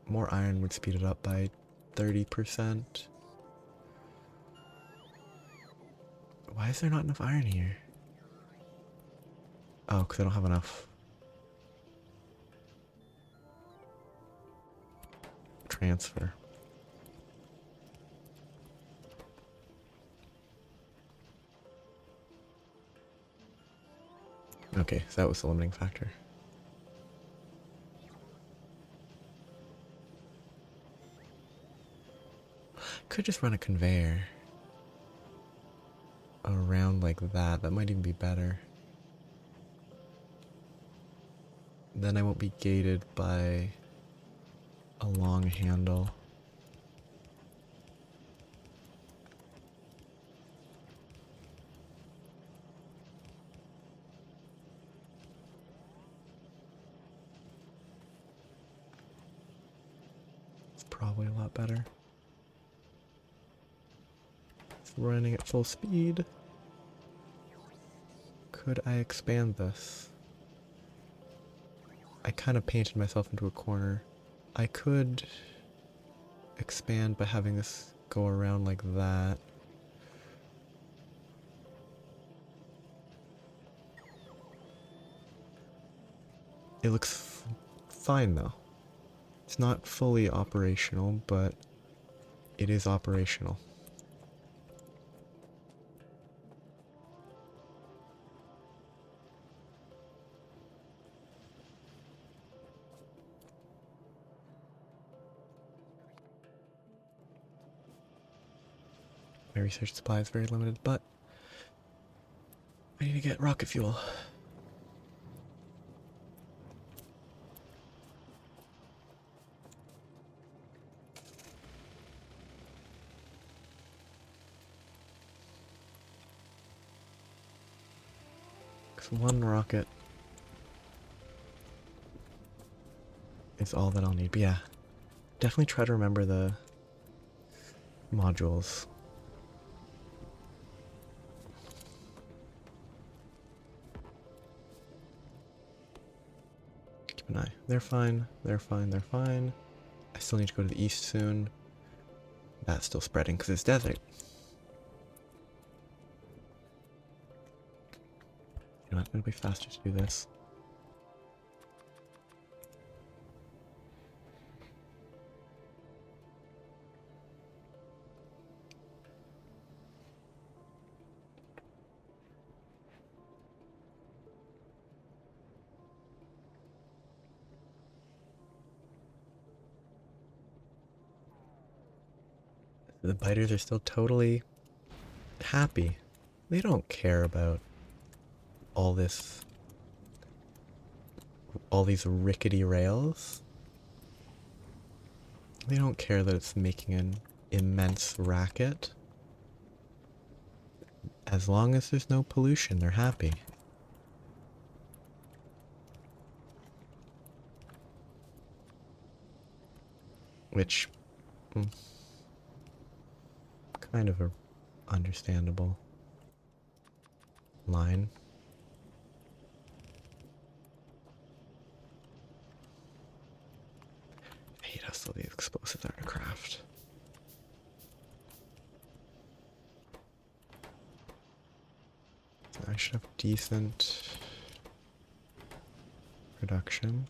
More iron would speed it up by 30%. Why is there not enough iron here? Oh, because I don't have enough transfer. Okay, so that was the limiting factor. Could just run a conveyor around like that. That might even be better. Then I won't be gated by a long handle. It's probably a lot better. It's running at full speed. Could I expand this? I kind of painted myself into a corner. I could expand by having this go around like that. It looks fine though. It's not fully operational, but it is operational. My research supply is very limited, but I need to get rocket fuel. Because one rocket is all that I'll need. But yeah, definitely try to remember the modules. Keep No, they're fine. They're fine. They're fine. I still need to go to the east soon. That's still spreading because it's desert. You know what? It'll be faster to do this. The biters are still totally happy. They don't care about all this, all these rickety rails. They don't care that it's making an immense racket. As long as there's no pollution, they're happy. Which, kind of a understandable line. I hate how slow these explosives are to craft. I should have decent production.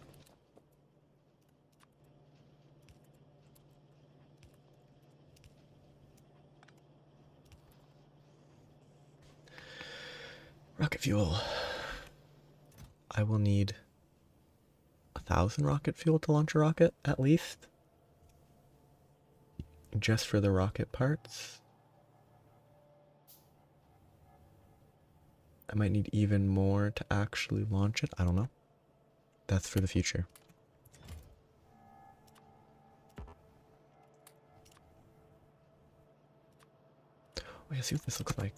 Rocket fuel. I will need 1,000 rocket fuel to launch a rocket, at least. Just for the rocket parts. I might need even more to actually launch it. I don't know. That's for the future. Oh yeah, see what this looks like.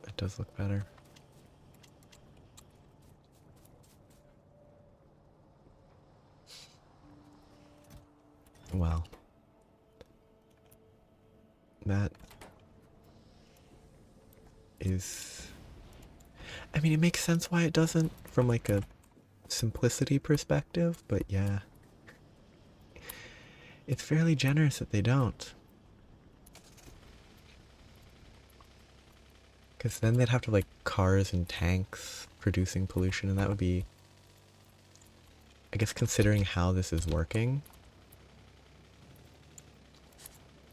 It does look better. Wow. That is... I mean, it makes sense why it doesn't from like a simplicity perspective, but yeah. It's fairly generous that they don't. Because then they'd have to like cars and tanks producing pollution, and that would be... I guess considering how this is working,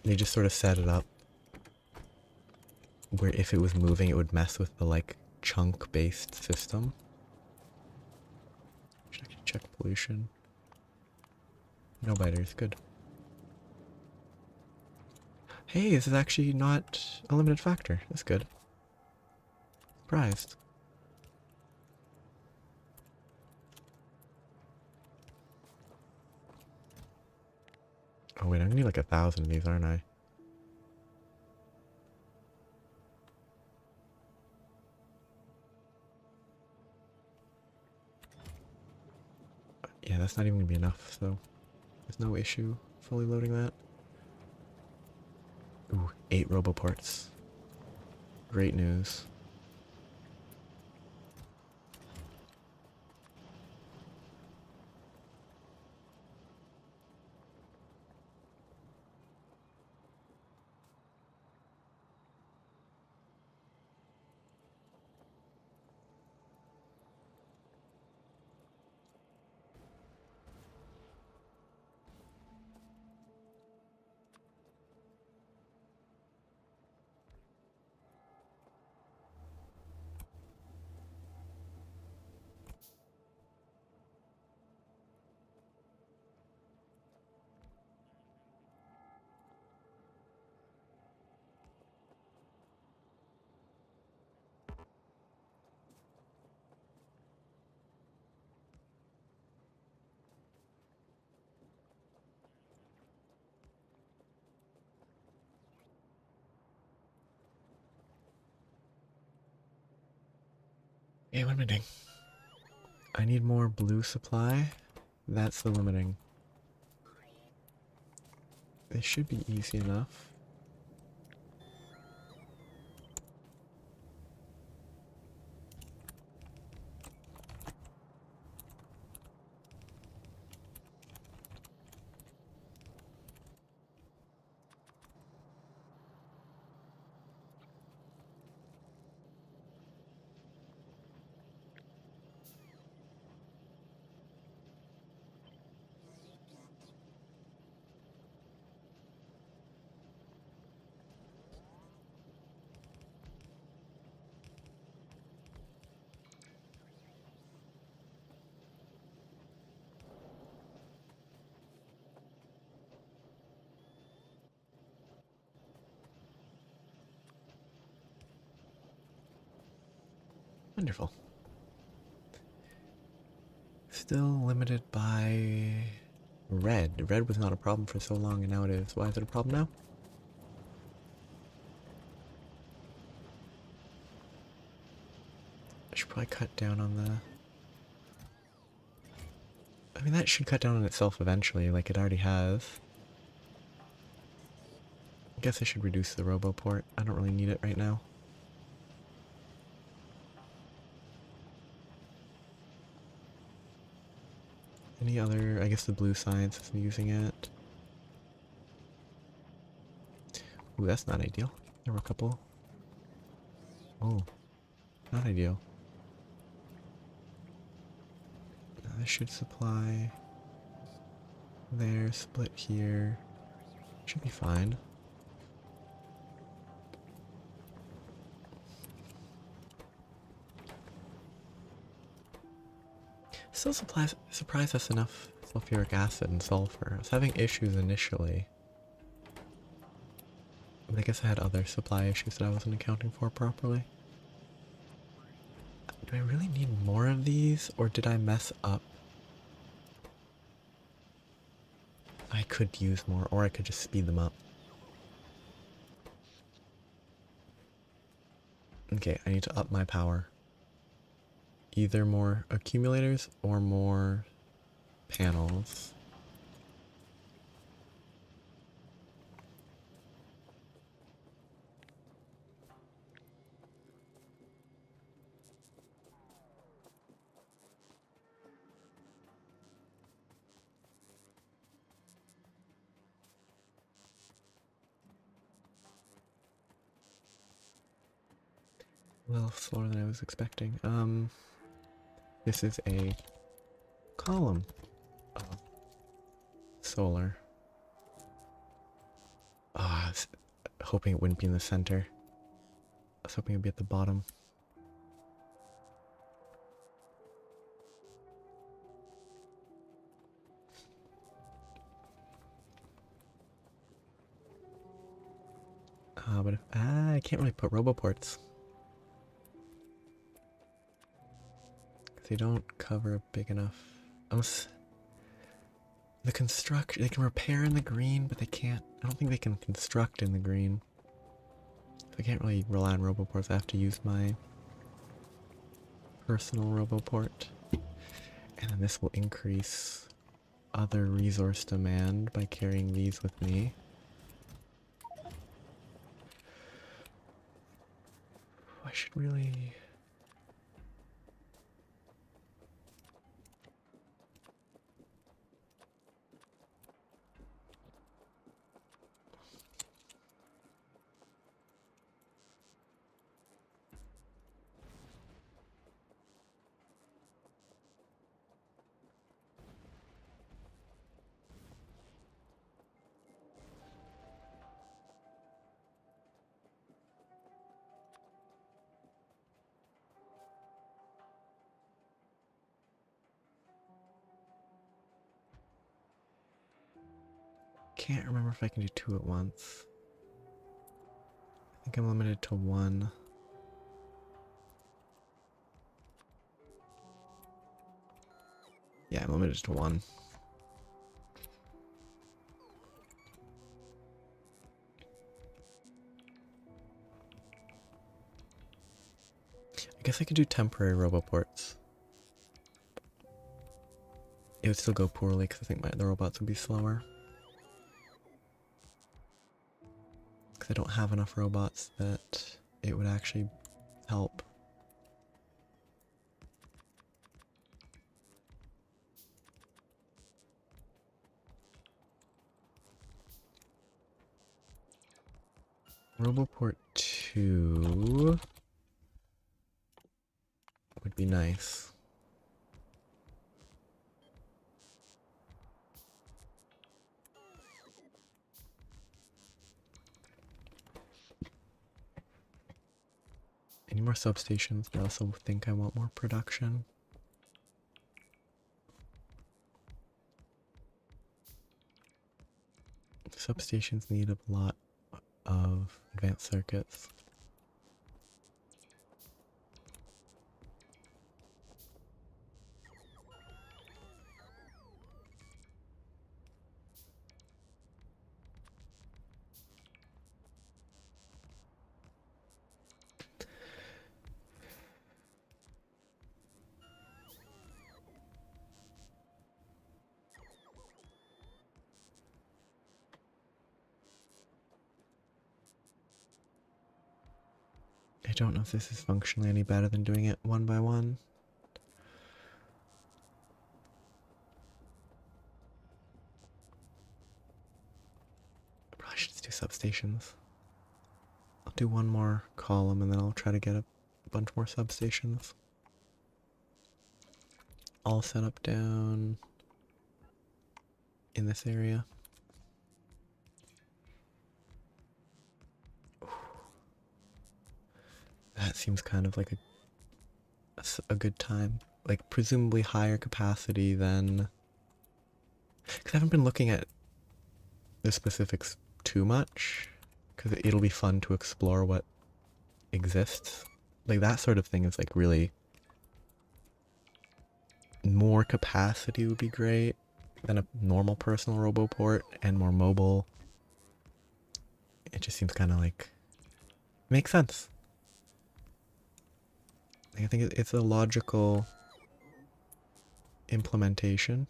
they just sort of set it up where if it was moving, it would mess with the like chunk-based system. Should actually check pollution. No biters, good. Hey, this is actually not a limited factor. That's good. Surprised. Oh wait, I'm gonna need like 1,000 of these, aren't I? Yeah, that's not even gonna be enough, so there's no issue fully loading that. Ooh, 8 roboports. Great news. Hey, what am I doing? I need more blue supply. That's the limiting. This should be easy enough. Wonderful. Still limited by red. Red was not a problem for so long, and now it is. Why is it a problem now? I should probably cut down on the... I mean, that should cut down on itself eventually, like it already has. I guess I should reduce the RoboPort. I don't really need it right now. Any other... I guess the blue science isn't using it. Ooh, that's not ideal. There were a couple. Oh, not ideal. This should supply there, split here. Should be fine. Still surprised us enough sulfuric acid and sulfur. I was having issues initially. But I guess I had other supply issues that I wasn't accounting for properly. Do I really need more of these, or did I mess up? I could use more, or I could just speed them up. Okay, I need to up my power. Either more accumulators or more panels. A little slower than I was expecting. This is a column of solar. Ah, I was hoping it wouldn't be in the center. I was hoping it would be at the bottom. But if, I can't really put RoboPorts. They don't cover a big enough. The construction, they can repair in the green, but they can't. I don't think they can construct in the green. So I can't really rely on RoboPorts. I have to use my personal RoboPort. And then this will increase other resource demand by carrying these with me. I should really... Can't remember if I can do two at once. I think I'm limited to one. Yeah, I'm limited to one. I guess I could do temporary RoboPorts. It would still go poorly because I think the robots would be slower. Because I don't have enough robots that it would actually help. RoboPort 2 would be nice. Any more substations, but I also think I want more production. Substations need a lot of advanced circuits. don't know if this is functionally any better than doing it one by one. I probably should just do substations. I'll do one more column and then I'll try to get a bunch more substations. All set up down in this area. That seems kind of like a good time. Like presumably higher capacity than... Because I haven't been looking at the specifics too much. Because it'll be fun to explore what exists. Like that sort of thing is like really... More capacity would be great than a normal personal roboport, and more mobile. It just seems kind of like... Makes sense. I think it's a logical implementation.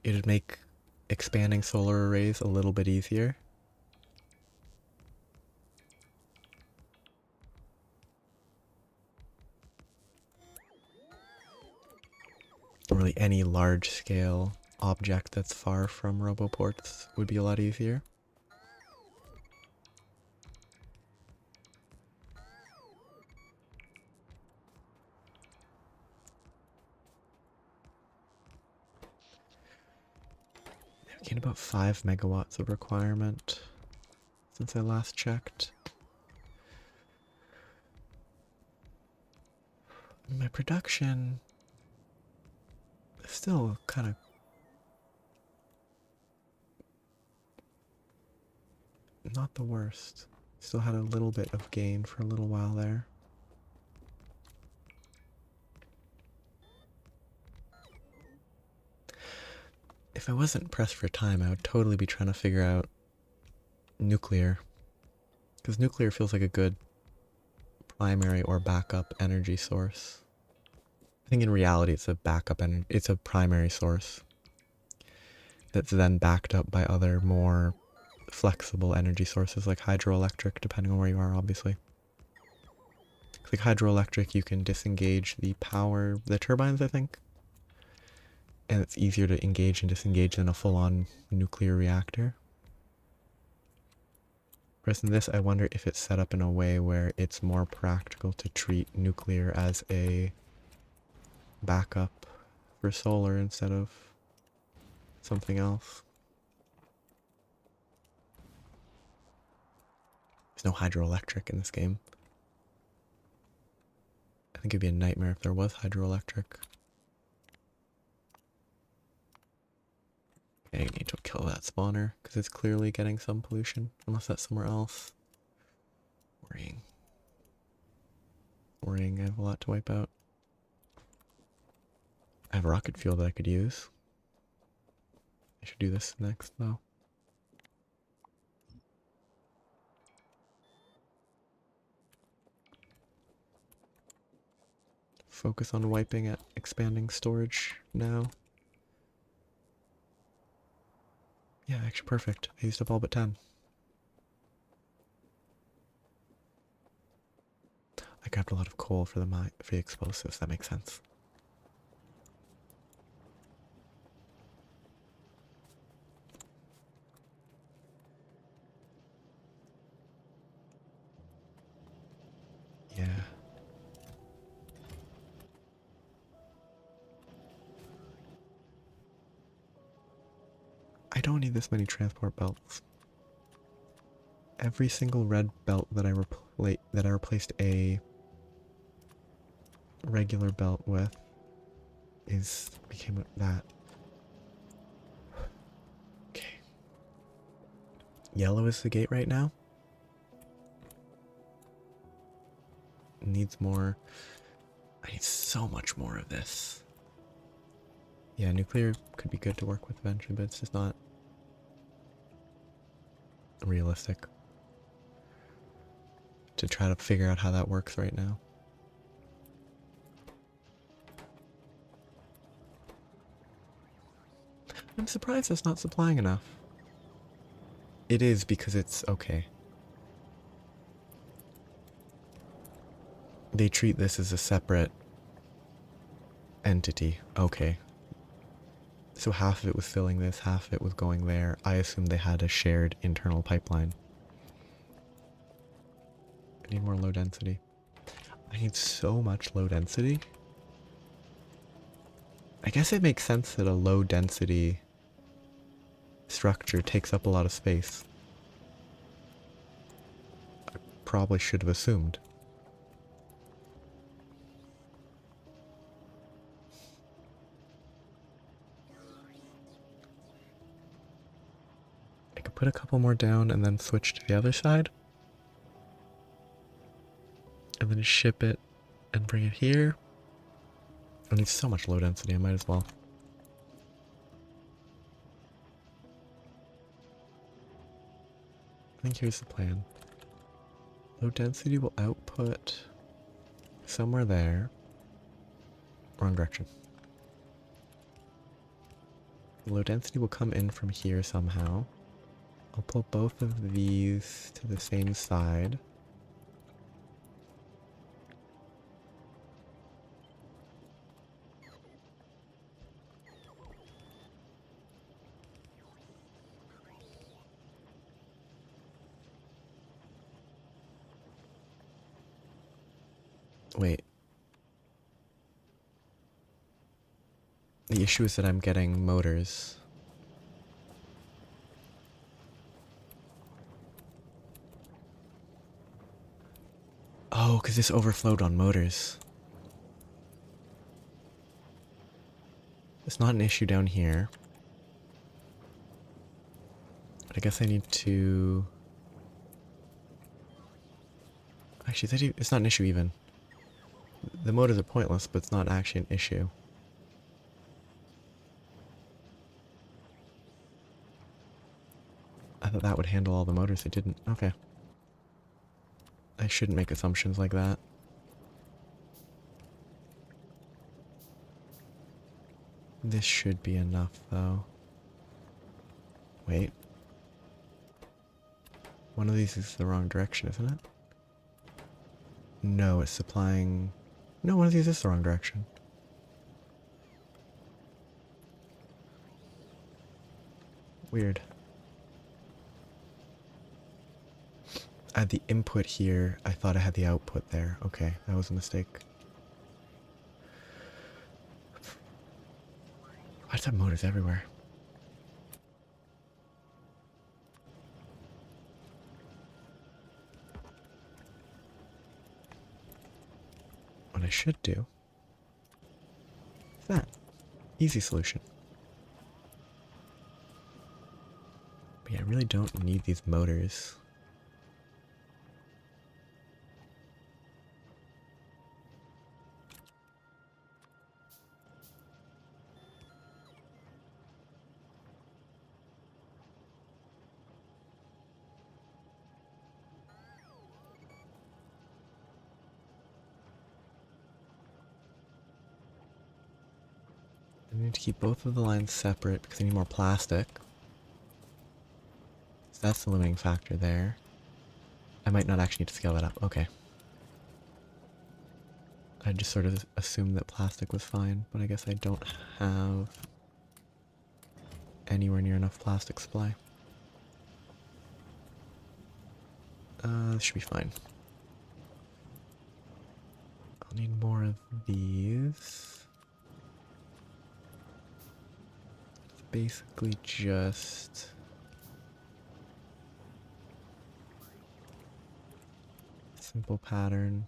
It'd make expanding solar arrays a little bit easier. Really any large scale object that's far from roboports would be a lot easier. I've gained about 5 megawatts of requirement since I last checked. My production is still kind of not the worst. Still had a little bit of gain for a little while there. If I wasn't pressed for time, I would totally be trying to figure out nuclear. Because nuclear feels like a good primary or backup energy source. I think in reality it's a backup energy, it's a primary source that's then backed up by other more flexible energy sources like hydroelectric, depending on where you are, obviously. Like hydroelectric, you can disengage the turbines, I think. And it's easier to engage and disengage than a full-on nuclear reactor. Whereas in this, I wonder if it's set up in a way where it's more practical to treat nuclear as a backup for solar instead of something else. There's no hydroelectric in this game. I think it'd be a nightmare if there was hydroelectric. Okay, I need to kill that spawner, because it's clearly getting some pollution, unless that's somewhere else. Worrying. Worrying, I have a lot to wipe out. I have rocket fuel that I could use. I should do this next, though. Focus on wiping at expanding storage now. Yeah, actually perfect. I used up all but 10. I grabbed a lot of coal for the explosives, that makes sense. Yeah. I don't need this many transport belts. Every single red belt that I replaced a regular belt with became that. Okay. Yellow is the gate right now. Needs more. I need so much more of this. Yeah, nuclear could be good to work with eventually, but it's just not realistic to try to figure out how that works right now. I'm surprised it's not supplying enough. It is because it's okay. They treat this as a separate entity. Okay. So half of it was filling this, half of it was going there. I assume they had a shared internal pipeline. I need more low density. I need so much low density. I guess it makes sense that a low density structure takes up a lot of space. Probably should have assumed. I could put a couple more down and then switch to the other side. And then ship it and bring it here. I need so much low density, I might as well. I think here's the plan. Low density will output somewhere there. Wrong direction. Low density will come in from here somehow. I'll pull both of these to the same side. Wait. The issue is that I'm getting motors. Oh, because this overflowed on motors. It's not an issue down here. But I guess I need to... Actually, it's not an issue even. The motors are pointless, but it's not actually an issue. I thought that would handle all the motors. It didn't. Okay. I shouldn't make assumptions like that. This should be enough, though. Wait. One of these is the wrong direction, isn't it? No, it's supplying... No, one of these is the wrong direction. Weird. I had the input here. I thought I had the output there. Okay, that was a mistake. I just have motors everywhere. What I should do is that. Easy solution. But yeah, I really don't need these motors. I need to keep both of the lines separate because I need more plastic. So that's the limiting factor there. I might not actually need to scale that up. Okay. I just sort of assumed that plastic was fine, but I guess I don't have anywhere near enough plastic supply. This should be fine. I'll need more of these. It's basically just... simple pattern.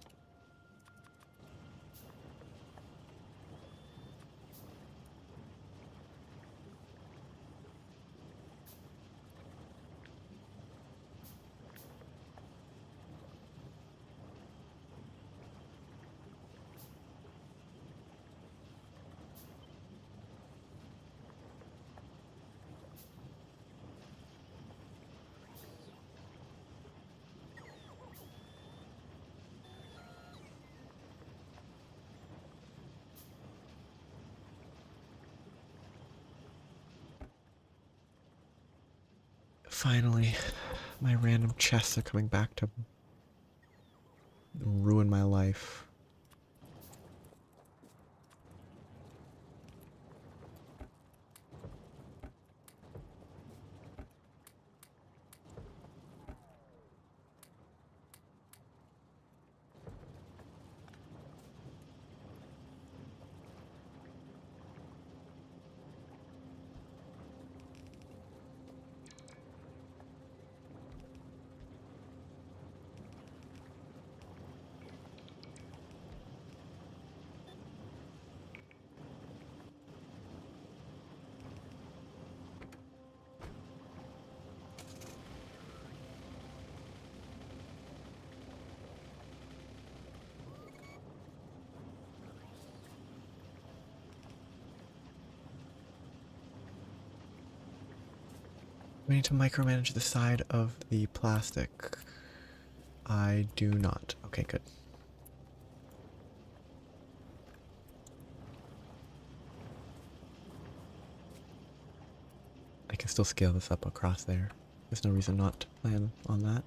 Finally, my random chests are coming back to ruin my life. We need to micromanage the side of the plastic. I do not. Okay, good. I can still scale this up across there. There's no reason not to plan on that.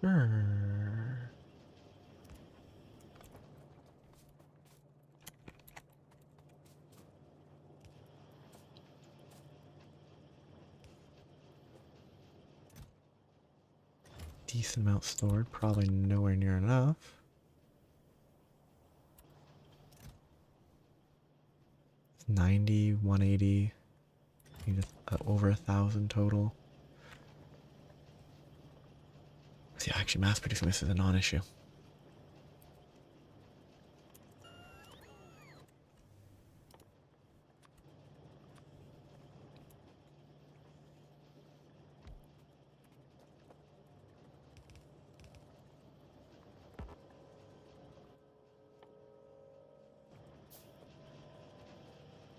Sure. Decent amount stored, probably nowhere near enough. It's 90, 180, over 1,000 total. See, actually, mass producing this is a non-issue.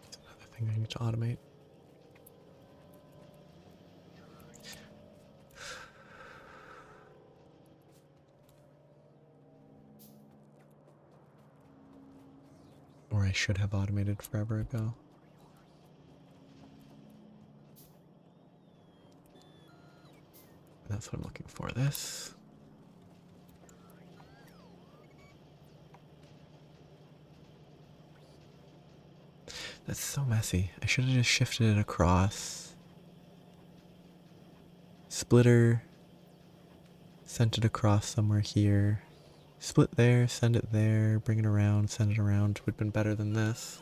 It's another thing I need to automate. Or I should have automated forever ago. That's what I'm looking for. This. That's so messy. I should have just shifted it across. Splitter. Sent it across somewhere here. Split there, send it there, bring it around, send it around. Would have been better than this.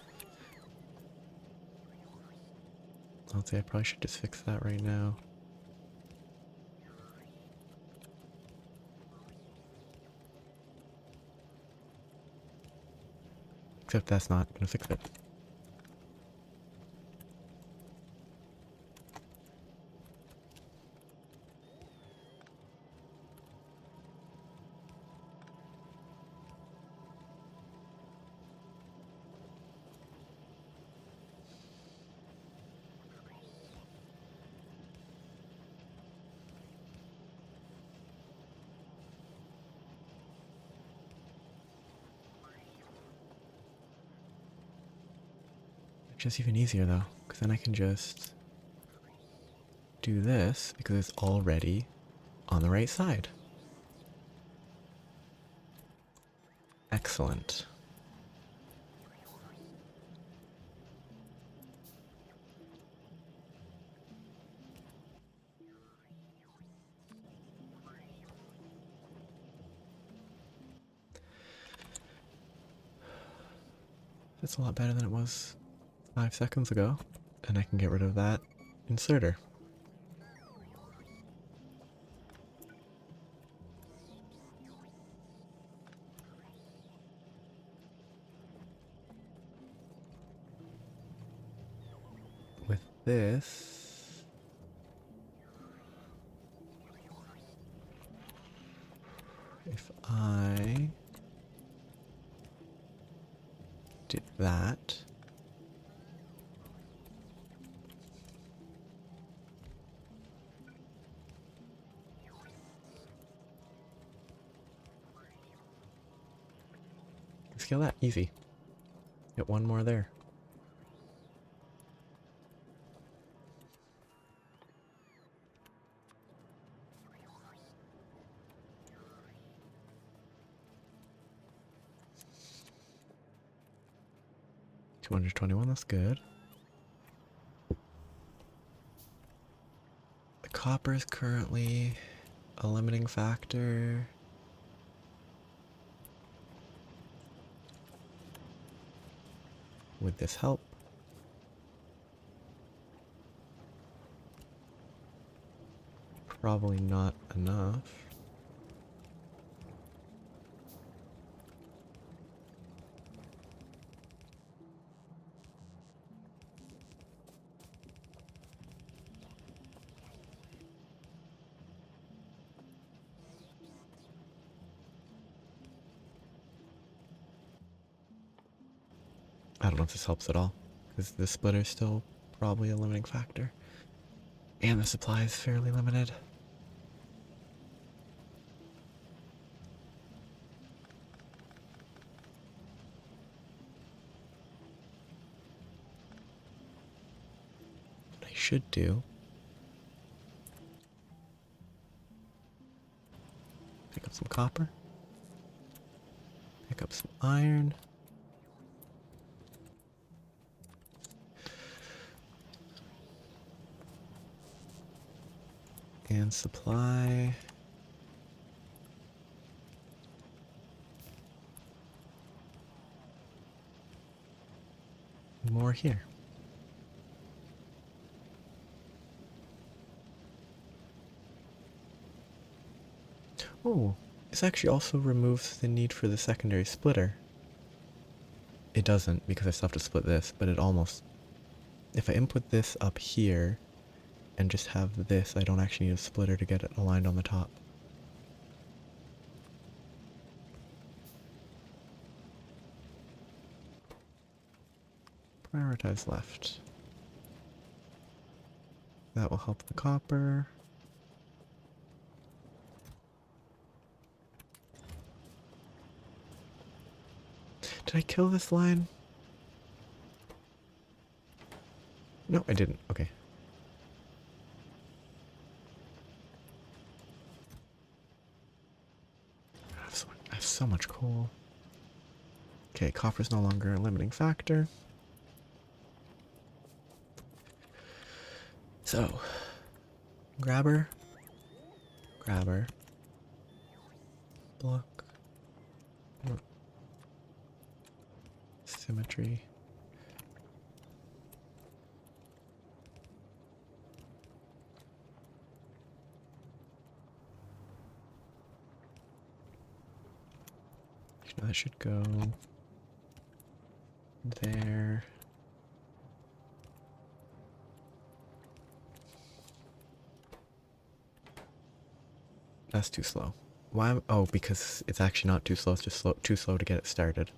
I'll say I probably should just fix that right now. Except that's not gonna fix it. Which is even easier though, because then I can just do this because it's already on the right side. Excellent. That's a lot better than it was 5 seconds ago. And I can get rid of that inserter. this. If I did that. Scale that, easy. Get one more there. $221, that's good. The copper is currently a limiting factor. Would this help? Probably not enough. I don't know if this helps at all, because the splitter is still probably a limiting factor. And the supply is fairly limited. What I should do, pick up some copper, pick up some iron, and supply more here. Oh, this actually also removes the need for the secondary splitter. It doesn't, because I still have to split this, but it almost... If I input this up here and just have this, I don't actually need a splitter to get it aligned on the top. Prioritize left. That will help the copper. Did I kill this line? No, I didn't. Okay. I have so much coal. Okay, copper's no longer a limiting factor. So, grabber, block, symmetry. That should go there. That's too slow. Why? Oh, because it's actually not too slow. It's just too slow to get it started.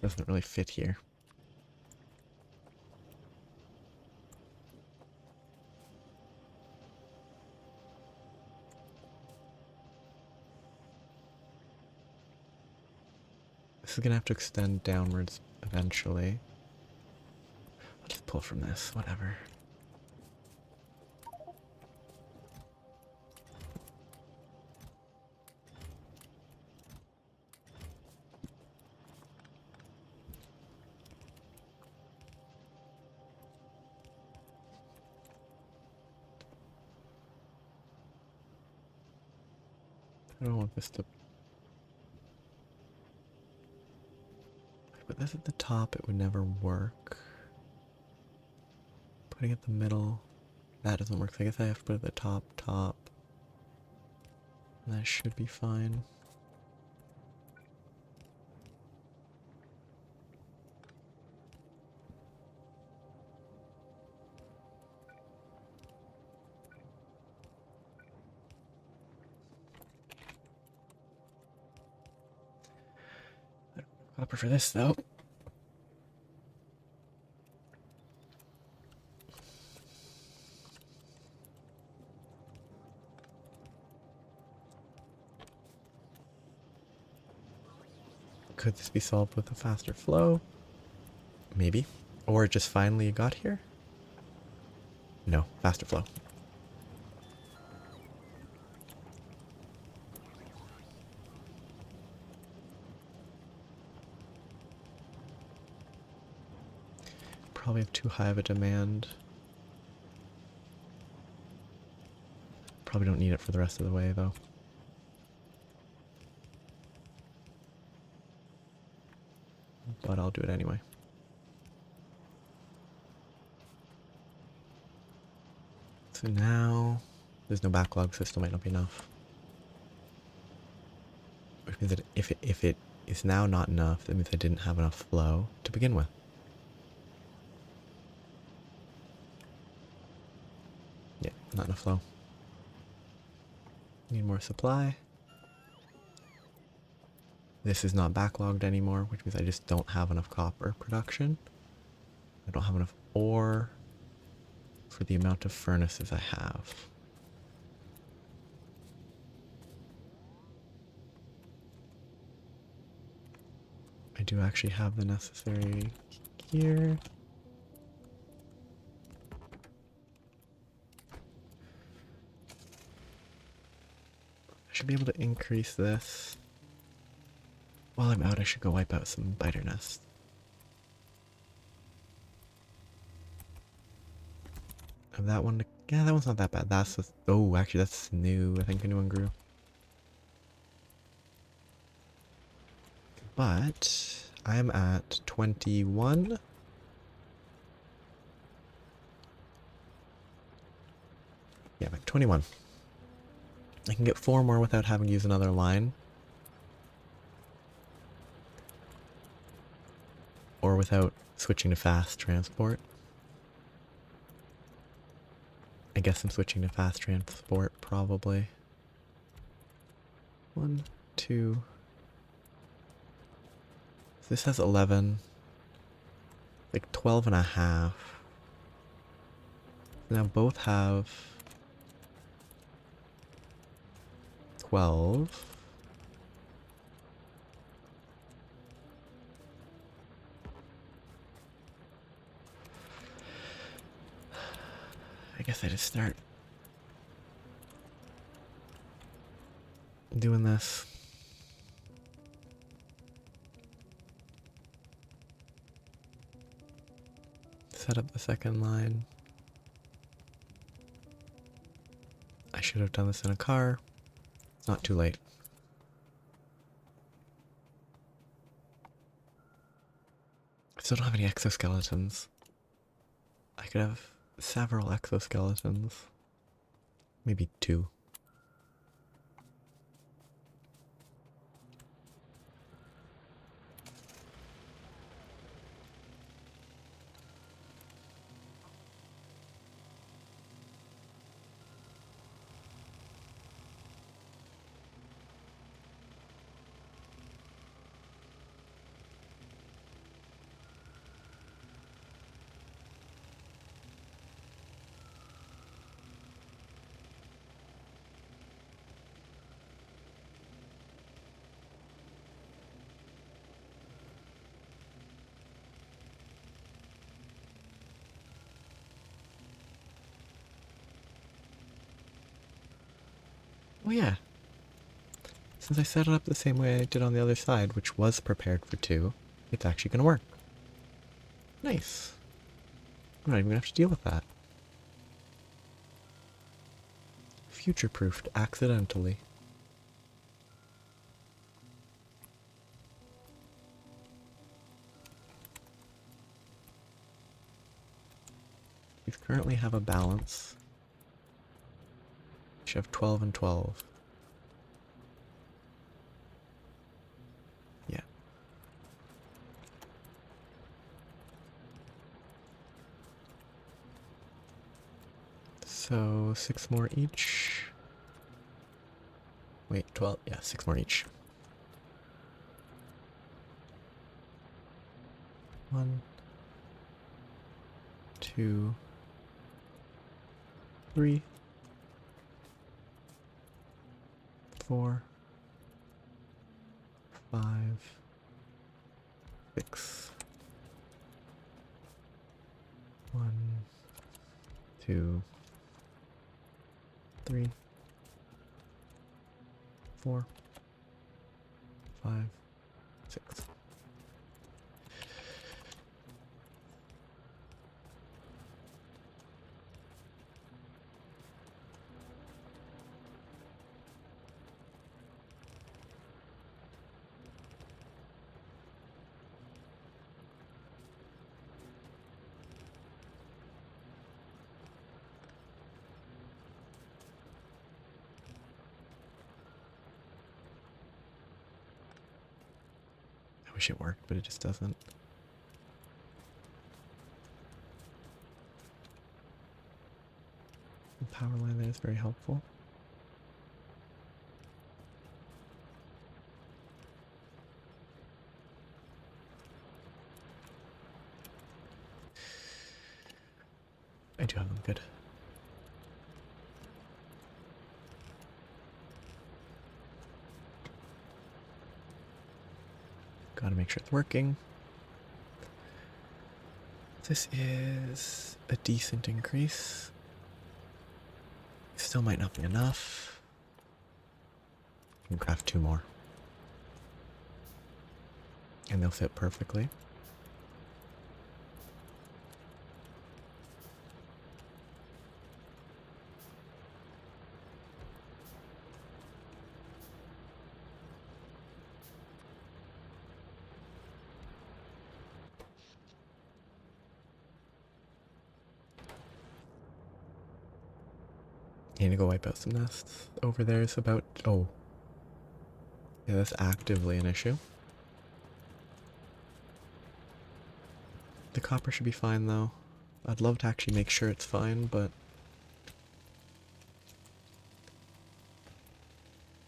Doesn't really fit here. This is gonna have to extend downwards eventually. I'll just pull from this, whatever. I don't want this to... If I put this at the top, it would never work. Putting it in the middle, that doesn't work. So I guess I have to put it at the top. That should be fine. I don't have copper for this though. Could this be solved with a faster flow? Maybe. Or it just finally got here? No, faster flow. Probably have too high of a demand. Probably don't need it for the rest of the way though. But I'll do it anyway. So now there's no backlog, so it still might not be enough. Which means that if it is now not enough, that means I didn't have enough flow to begin with. Yeah, not enough flow. Need more supply. This is not backlogged anymore, which means I just don't have enough copper production. I don't have enough ore for the amount of furnaces I have. I do actually have the necessary gear. I should be able to increase this. While I'm out, I should go wipe out some biter nests. And that one, yeah, that one's not that bad. That's the, oh, actually, that's new. I think a new one grew. But I am at 21. Yeah, I'm at 21. I can get 4 more without having to use another line. Or without switching to fast transport. I guess I'm switching to fast transport, probably. 1, 2. So this has 11. Like 12 and a half. Now both have 12. I guess I just start doing this. Set up the second line. I should have done this in a car. It's not too late. I still don't have any exoskeletons. I could have several exoskeletons. Maybe 2. Oh yeah. Since I set it up the same way I did on the other side, which was prepared for 2, it's actually going to work. Nice. I'm not even going to have to deal with that. Future-proofed accidentally. These currently have a balance. We should have 12 and 12. Yeah. So 6 more each. Wait, 12? Yeah, 6 more each. 1, 2, 3, 4, 5, 6. 1, 2, 3, 4, 5, 6. I wish it worked, but it just doesn't. The power line there is very helpful. I do have them good. Gotta make sure it's working. This is a decent increase. Still might not be enough. I can craft 2 more. And they'll fit perfectly. I need to go wipe out some nests. Over there is about... Oh. Yeah, that's actively an issue. The copper should be fine, though. I'd love to actually make sure it's fine, but...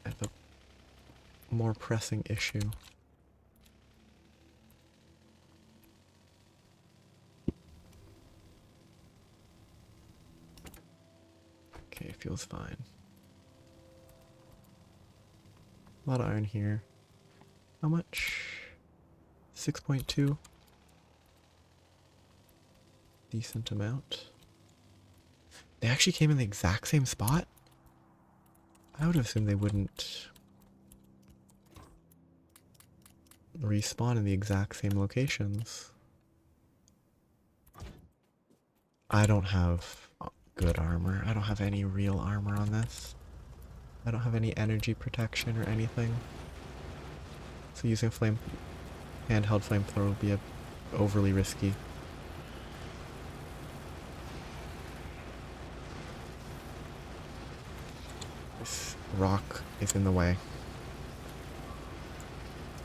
I have a more pressing issue. Okay, feels fine. A lot of iron here. How much? 6.2. Decent amount. They actually came in the exact same spot? I would have assumed they wouldn't respawn in the exact same locations. I don't have good armor. I don't have any real armor on this. I don't have any energy protection or anything. So using handheld flamethrower would be overly risky. This rock is in the way.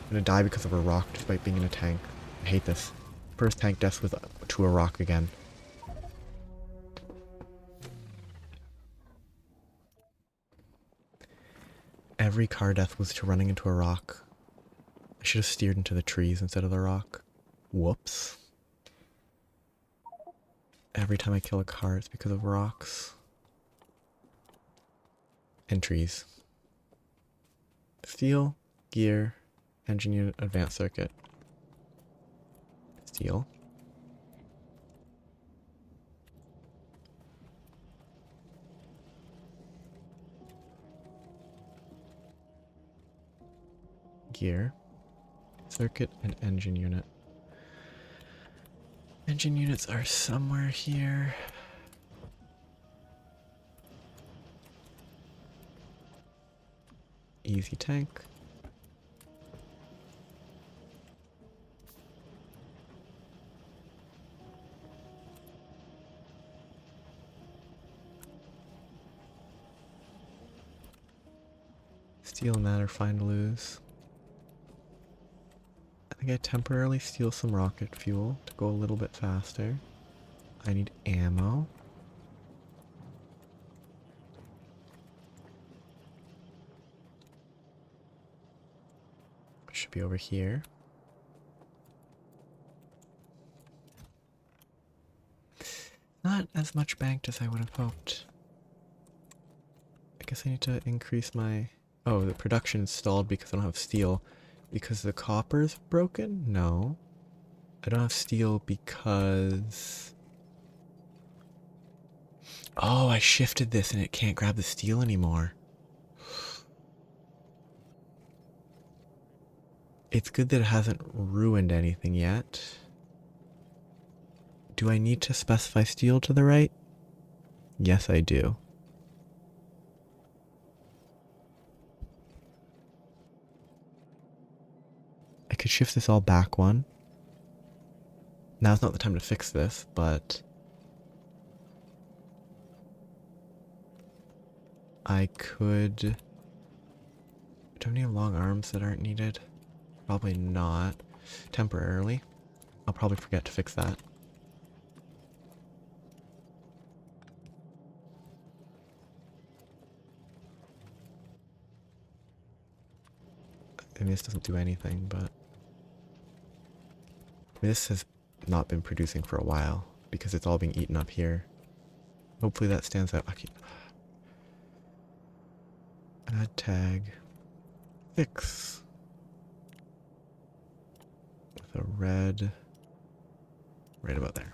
I'm gonna die because of a rock despite being in a tank. I hate this. First tank death was to a rock again. Every car death was to running into a rock. I should have steered into the trees instead of the rock. Whoops. Every time I kill a car, it's because of rocks. And trees. Steel, gear, engine unit, advanced circuit. Steel. Gear, circuit, and engine unit. Engine units are somewhere here. Easy tank. Steel and that are fine to lose. I think I temporarily steal some rocket fuel to go a little bit faster. I need ammo. Should be over here. Not as much banked as I would have hoped. I guess I need to increase my... Oh, the production is stalled because I don't have steel. Because the copper's broken? No. I don't have steel because... Oh, I shifted this and it can't grab the steel anymore. It's good that it hasn't ruined anything yet. Do I need to specify steel to the right? Yes, I do. I could shift this all back one. Now's not the time to fix this, but... I could... Do I have any long arms that aren't needed? Probably not. Temporarily. I'll probably forget to fix that. I mean, this doesn't do anything, but... This has not been producing for a while, because it's all being eaten up here. Hopefully that stands out. Okay. Add tag. Fix. With a red... Right about there.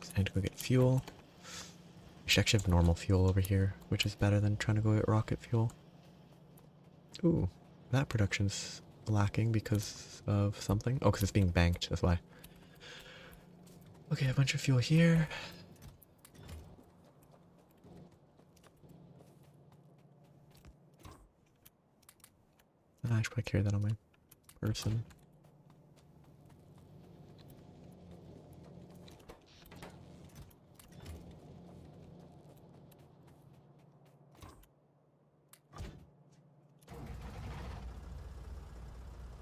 So I need to go get fuel. I should actually have normal fuel over here, which is better than trying to go get rocket fuel. Ooh, that production's lacking because of something. Oh, because it's being banked, that's why. Okay, a bunch of fuel here. I should probably carry that on my person.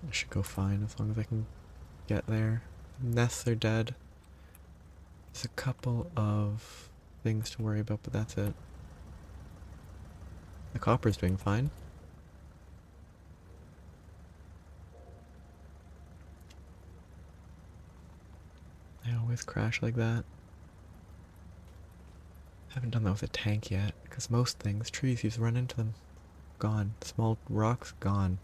I should go fine as long as I can get there. Nests are dead. There's a couple of things to worry about, but that's it. The copper's doing fine. I always crash like that. Haven't done that with a tank yet, because most things, trees, you've run into them. Gone. Small rocks, gone.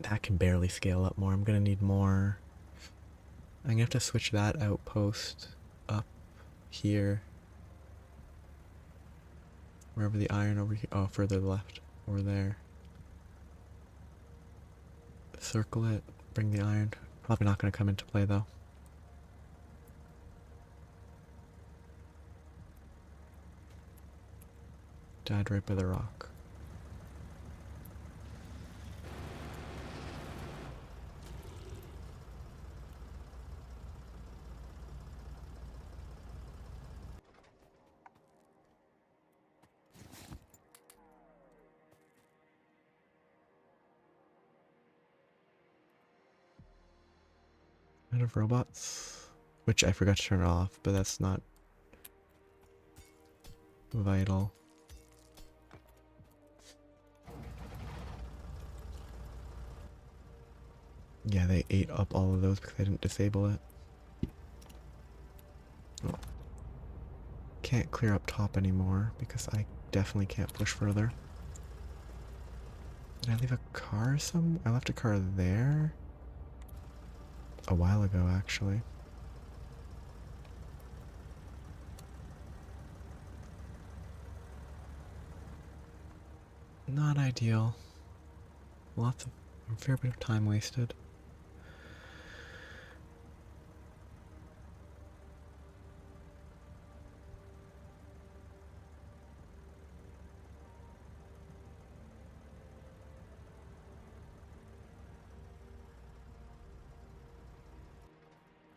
That can barely scale up more. I'm gonna need more. I'm gonna have to switch that outpost up here. Wherever the iron over here. Oh, further left. Over there. Circle it. Bring the iron. Probably not gonna come into play though. Died right by the rock. Out of robots, which I forgot to turn off, but that's not vital. Yeah, they ate up all of those because I didn't disable it. Oh. Can't clear up top anymore because I definitely can't push further. Did I leave a car I left a car there? A while ago, actually. Not ideal. A fair bit of time wasted.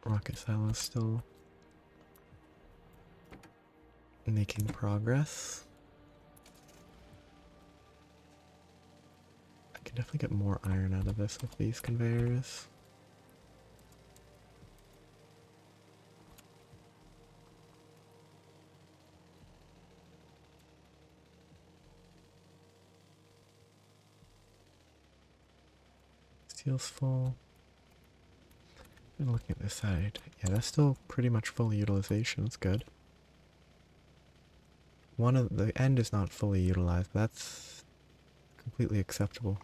Rocket silo still Making progress. I can definitely get more iron out of this with these conveyors. Steel's full. And looking at this side, yeah, that's still pretty much full utilization. That's good. One of the end is not fully utilized. That's completely acceptable.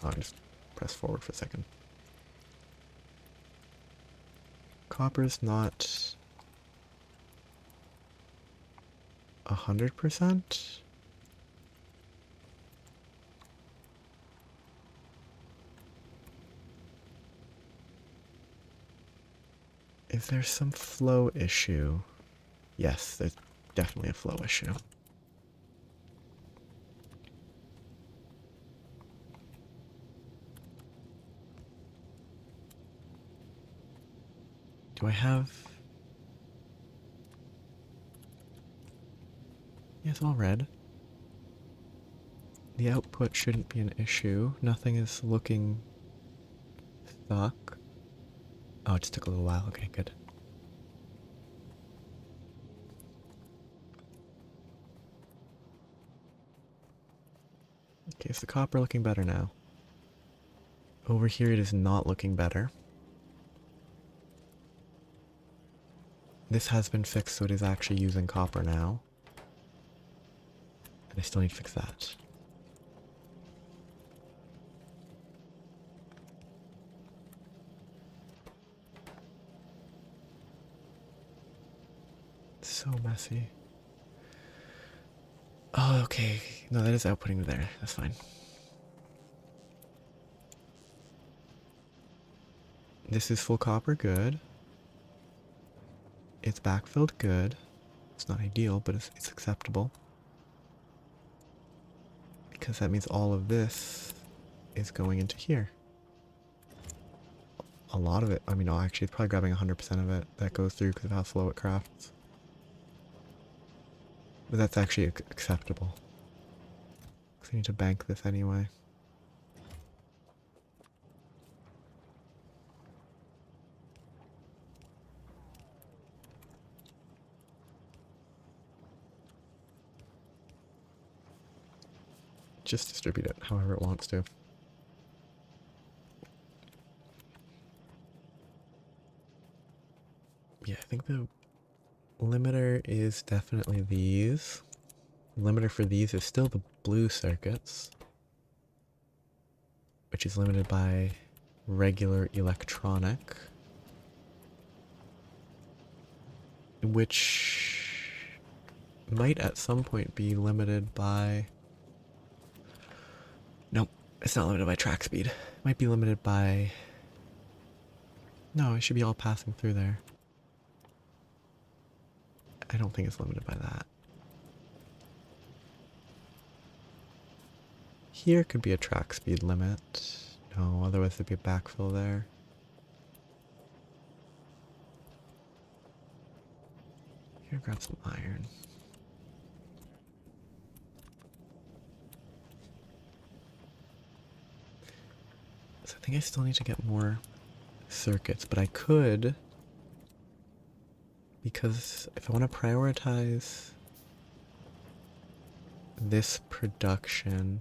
Oh, I just press forward for a second. Copper's not 100%. Is there some flow issue? Yes, there's definitely a flow issue. Do I have... Yeah, it's all red. The output shouldn't be an issue. Nothing is looking stuck. Oh, it just took a little while. Okay, good. Okay, is the copper looking better now? Over here it is not looking better. This has been fixed, so it is actually using copper now. And I still need to fix that. It's so messy. Oh, okay. No, that is outputting there. That's fine. This is full copper, good. It's backfilled, good. It's not ideal, but it's acceptable. Because that means all of this is going into here. A lot of it, I mean, no, actually, it's probably grabbing 100% of it that goes through because of how slow it crafts. But that's actually acceptable. Because I need to bank this anyway. Just distribute it however it wants to. Yeah, I think the limiter is definitely these. The limiter for these is still the blue circuits, which is limited by regular electronic, which might at some point be limited by... Nope, it's not limited by track speed. It might be limited by... No, it should be all passing through there. I don't think it's limited by that. Here could be a track speed limit. No, otherwise there'd be a backfill there. Here, grab some iron. So I think I still need to get more circuits, but I could, because if I want to prioritize this production,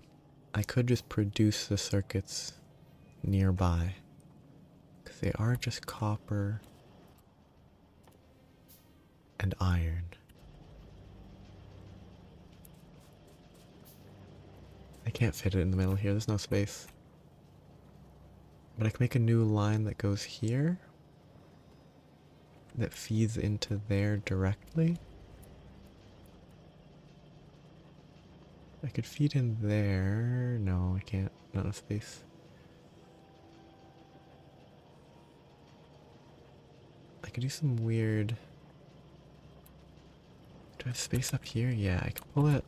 I could just produce the circuits nearby, because they are just copper and iron. I can't fit it in the middle here, there's no space. But I can make a new line that goes here, that feeds into there directly. I could feed in there. No, I can't. Not enough space. I could do some weird... Do I have space up here? Yeah, I can pull it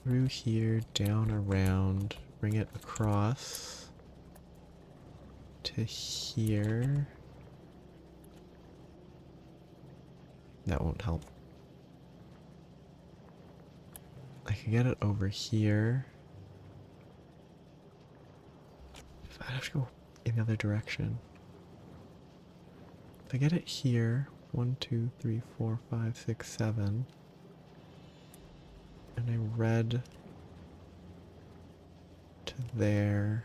through here, down, around, bring it across. to here. That won't help. I can get it over here. If I have to go in the other direction. If I get it here, 1, 2, 3, 4, 5, 6, 7, and I red to there.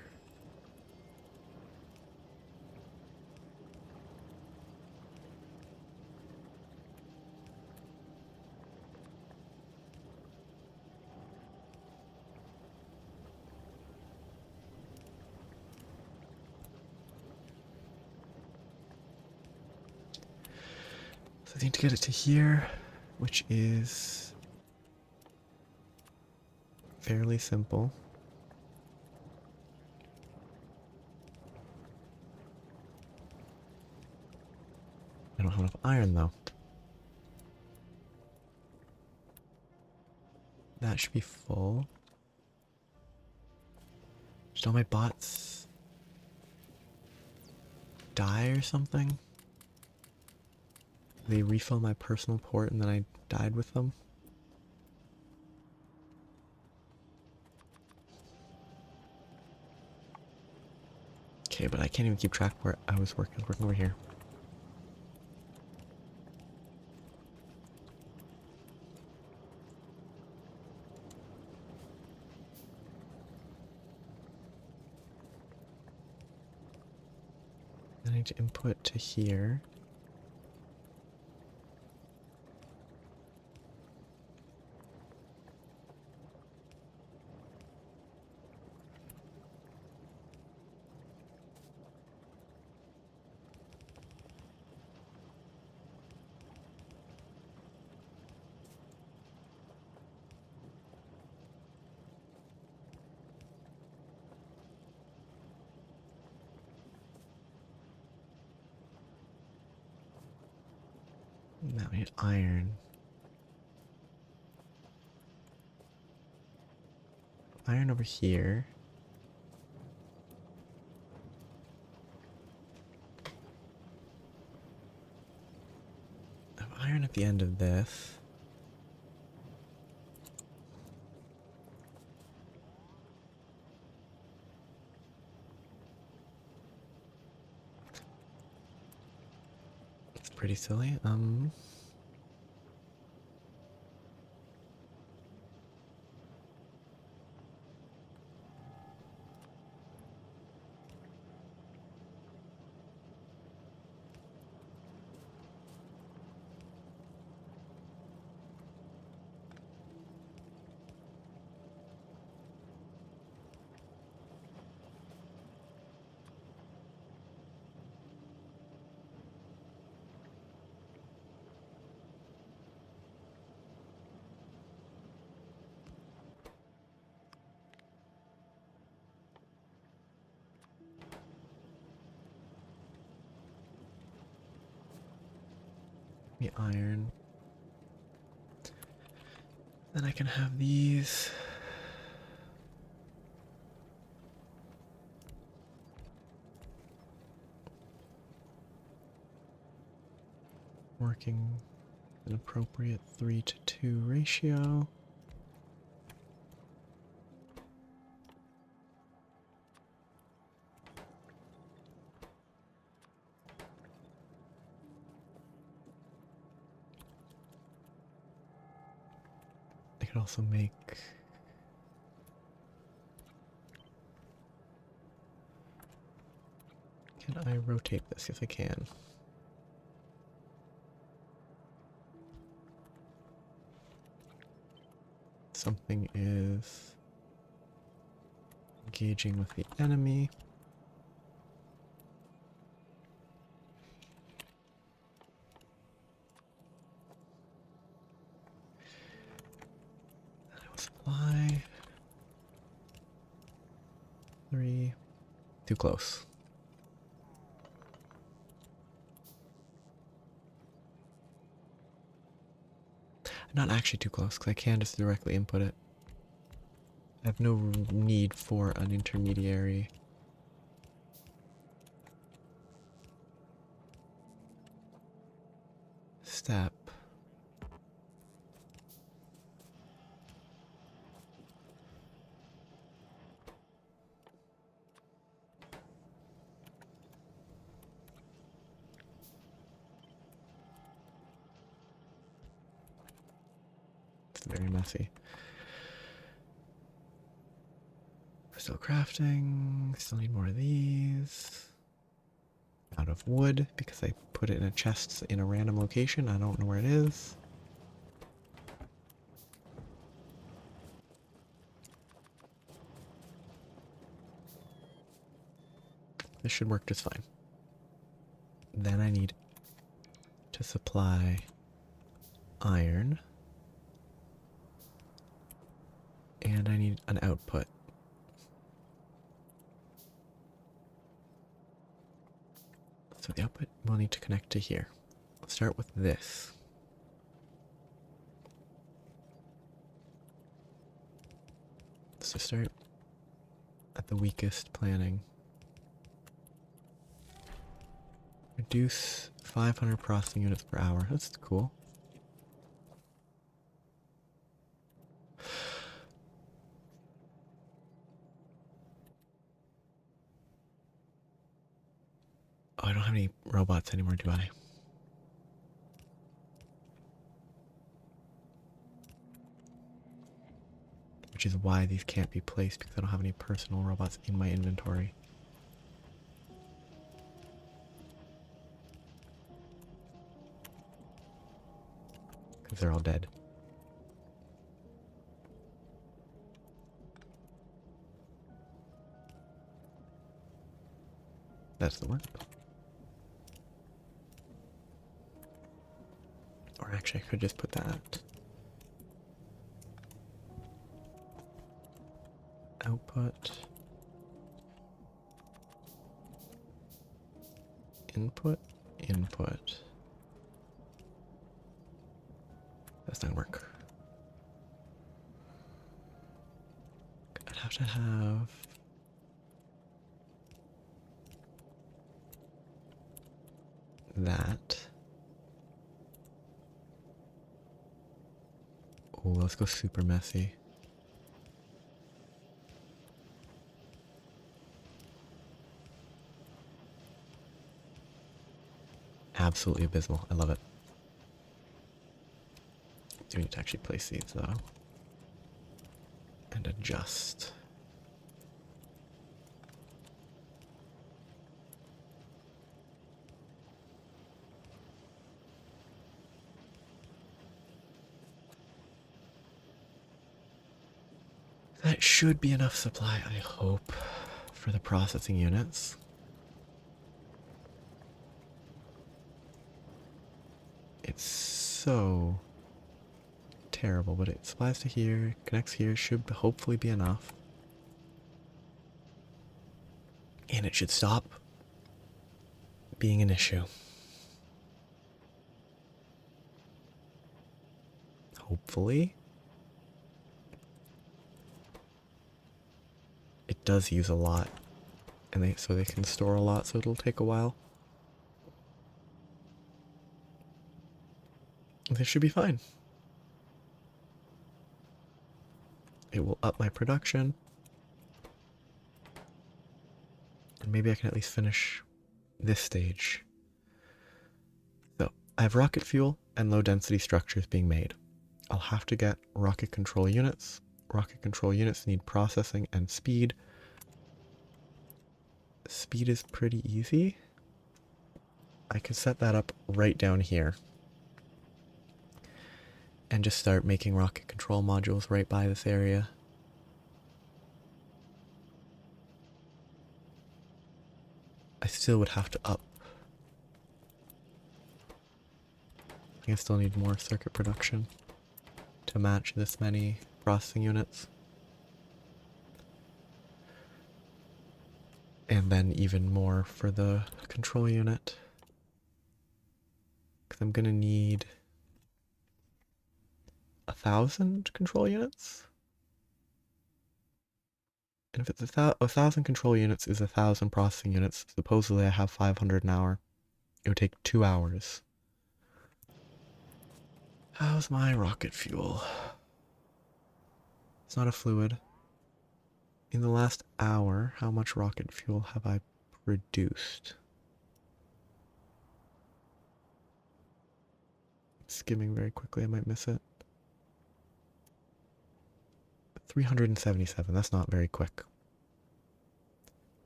So I need to get it to here, which is fairly simple. I don't have enough iron though. That should be full. Did all my bots die or something? They refill my personal port and then I died with them? Okay, but I can't even keep track where I was working. I was working over here. I need to input to here. Now we need iron. Iron over here. I have iron at the end of this. It's pretty silly. The iron. Then I can have these. Working an appropriate 3:2 ratio. I could also make can I rotate this if I can? Something is engaging with the enemy. I will supply 3. Too close. Not actually too close, because I can just directly input it. I have no need for an intermediary. step. It's very messy. We're still crafting. Still need more of these. Out of wood because I put it in a chest in a random location. I don't know where it is. This should work just fine. Then I need to supply iron. And I need an output. So the output will need to connect to here. Let's start with this. Let's just start at the weakest planning. Reduce 500 processing units per hour. That's cool. Oh, I don't have any robots anymore, do I? Which is why these can't be placed, because I don't have any personal robots in my inventory. Because they're all dead. That's the word. Or actually, I could just put that. Output. Input. Input. That's not gonna work. I'd have to have that. Oh, let's go super messy. Absolutely abysmal. I love it. Do we need to actually place these though? And adjust. That should be enough supply, I hope, for the processing units. It's so terrible, but it supplies to here, connects here, should hopefully be enough. And it should stop being an issue. Hopefully. It does use a lot, and so they can store a lot, so it'll take a while. This should be fine. It will up my production. And maybe I can at least finish this stage. So, I have rocket fuel and low density structures being made. I'll have to get rocket control units. Rocket control units need processing and speed. Speed is pretty easy. I can set that up right down here. And just start making rocket control modules right by this area. I still would have to up. I think I still need more circuit production to match this many processing units. And then even more for the control unit. Because I'm going to need 1,000 control units. And if it's 1,000 control units is 1,000 processing units, supposedly I have 500 an hour. It would take 2 hours How's my rocket fuel? It's not a fluid. In the last hour, how much rocket fuel have I produced? Skimming very quickly, I might miss it. 377, that's not very quick.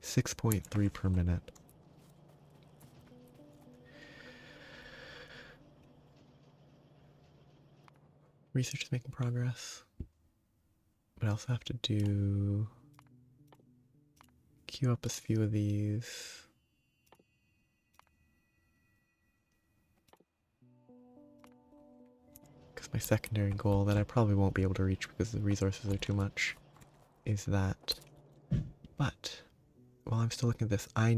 6.3 per minute. Research is making progress. But I also have to queue up a few of these. Because my secondary goal that I probably won't be able to reach because the resources are too much is that. But while I'm still looking at this, I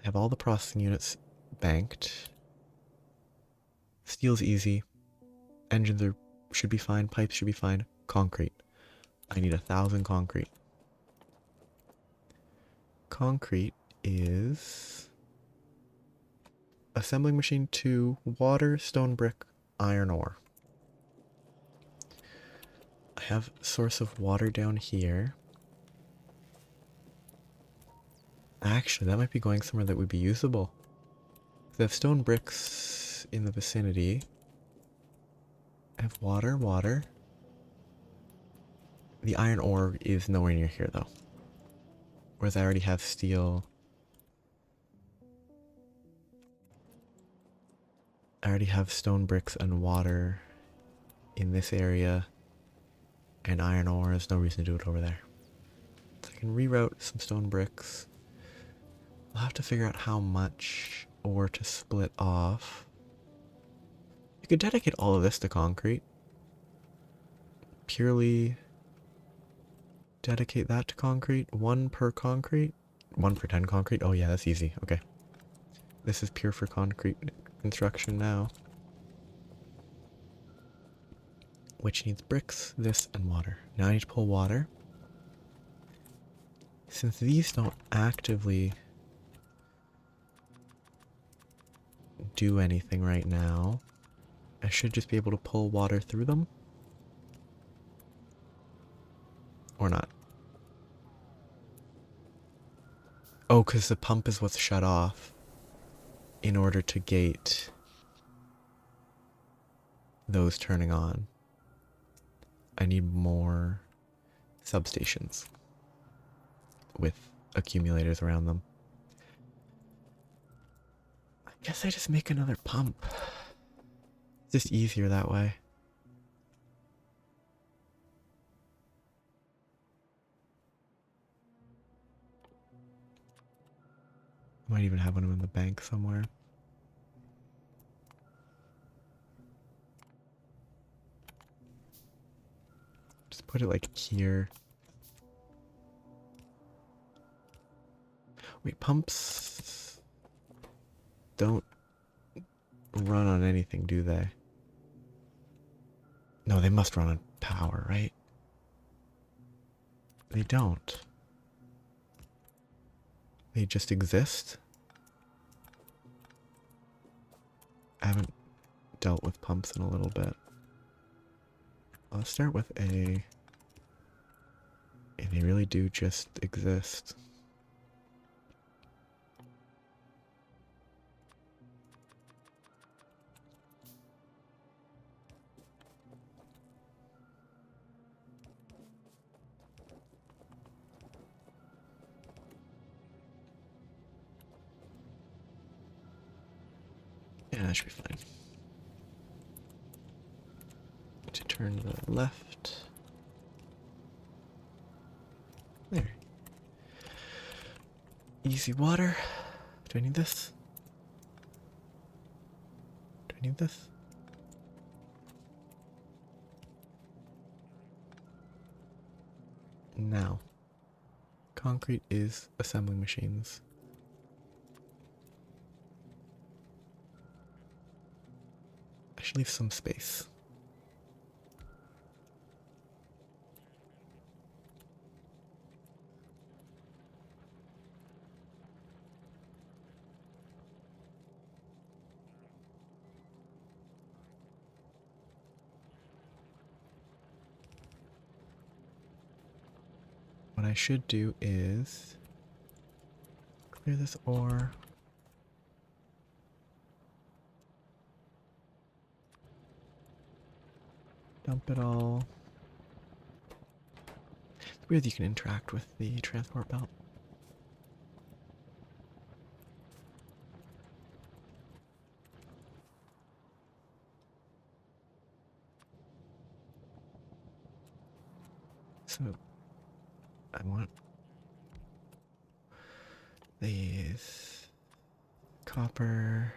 have all the processing units banked. Steel's easy. Engines should be fine. Pipes should be fine. Concrete. I need 1,000 concrete. Concrete is assembling machine 2, water, stone brick, iron ore. I have source of water down here. Actually, that might be going somewhere that would be usable. I have stone bricks in the vicinity. I have water. The iron ore is nowhere near here though. Whereas I already have steel. I already have stone bricks and water in this area. And iron ore, there's no reason to do it over there. So I can reroute some stone bricks. I'll have to figure out how much ore to split off. You could dedicate all of this to concrete. Purely dedicate that to concrete. 1 per concrete. 1 per 10 concrete. Oh yeah, that's easy. Okay. This is pure for concrete construction now. Which needs bricks, this, and water. Now I need to pull water. Since these don't actively do anything right now, I should just be able to pull water through them. Or not. Oh, because the pump is what's shut off in order to gate those turning on. I need more substations with accumulators around them. I guess I just make another pump. It's just easier that way. I might even have one of them in the bank somewhere. Just put it like here. Wait, pumps don't run on anything, do they? No, they must run on power, right? They don't. They just exist? I haven't dealt with pumps in a little bit. Let's start with A. And they really do just exist. Yeah, that should be fine. To turn to the left. There. Easy water. Do I need this? Do I need this? Now. Concrete is assembling machines. I should leave some space. what I should do is clear this ore. Dump it all. It's weird that you can interact with the transport belt. So I want these copper.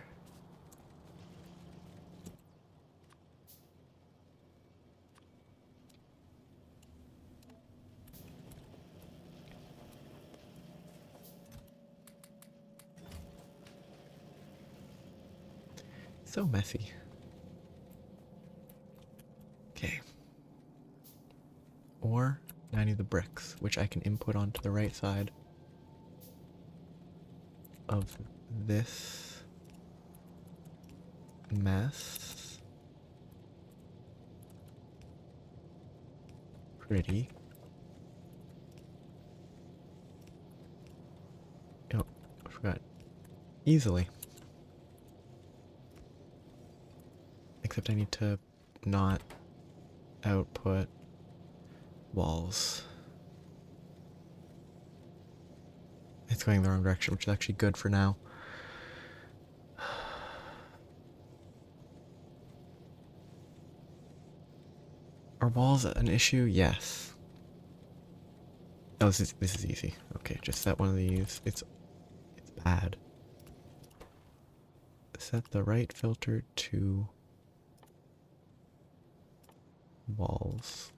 So messy. Okay. Or now I need the bricks, which I can input onto the right side of this mess. Pretty. Oh, I forgot. Easily. Except I need to not output walls. It's going the wrong direction, which is actually good for now. Are walls an issue? Yes. Oh, this is easy. Okay, just set one of these. It's bad. Set the right filter to walls.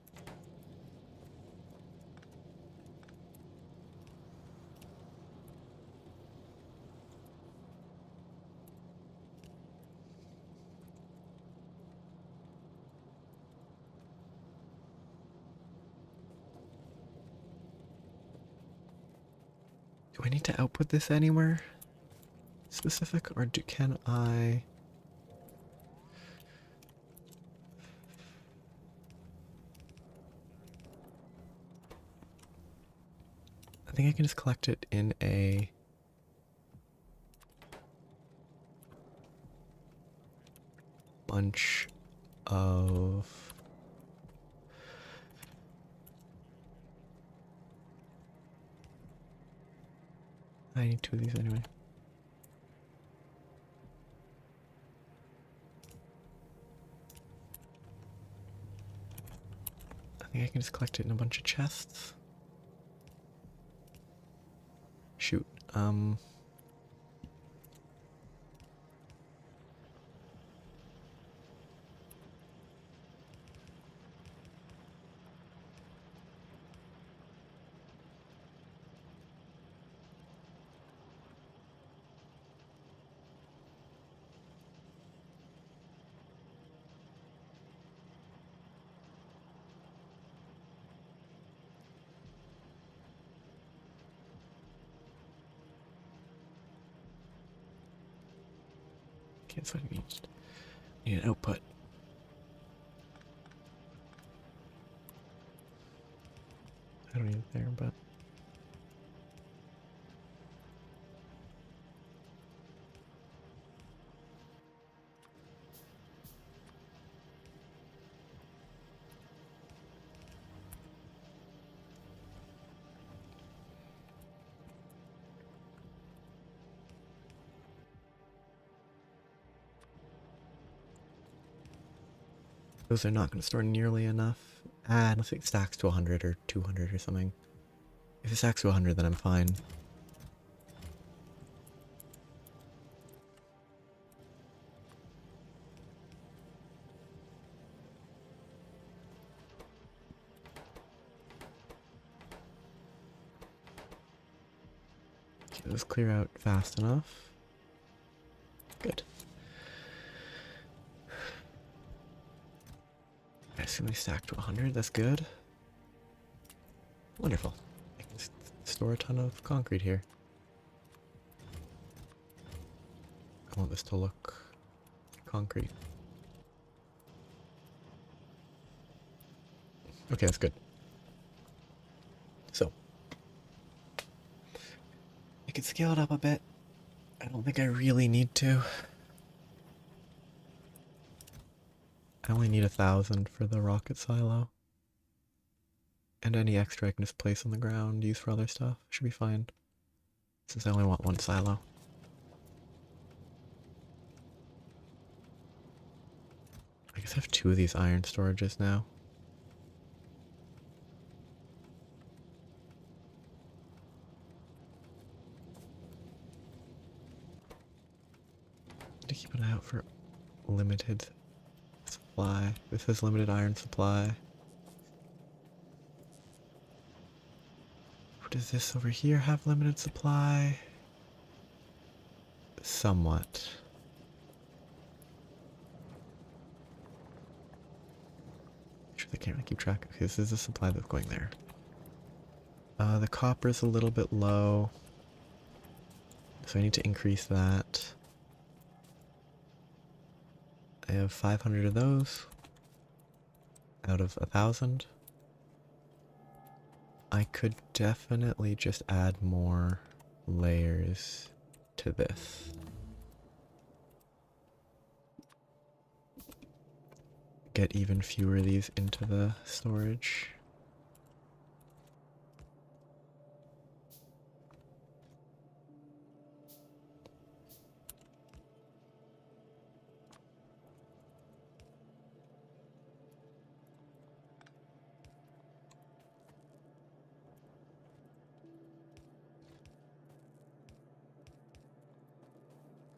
Do I need to output this anywhere specific, or can I? I think I can just collect it in a bunch of I need two of these anyway. I think I can just collect it in a bunch of chests. Shoot. Okay, that's what I need an output. I don't need it there, but those are not going to store nearly enough. Unless it stacks to 100 or 200 or something. If it stacks to 100, then I'm fine. Okay, let's clear out fast enough. Good. I assume they stack to 100, that's good. Wonderful. I can store a ton of concrete here. I want this to look concrete. Okay, that's good. So, I could scale it up a bit. I don't think I really need to. I only need 1,000 for the rocket silo. And any extra I can just place on the ground, use for other stuff. Should be fine. Since I only want one silo. I guess I have 2 of these iron storages now. To keep an eye out for limited supply. This is limited iron supply. Does this over here have limited supply? Somewhat. Sure, they can't really keep track. Okay, this is the supply that's going there. The copper's a little bit low, so I need to increase that. I have 500 of those out of 1,000. I could definitely just add more layers to this. Get even fewer of these into the storage.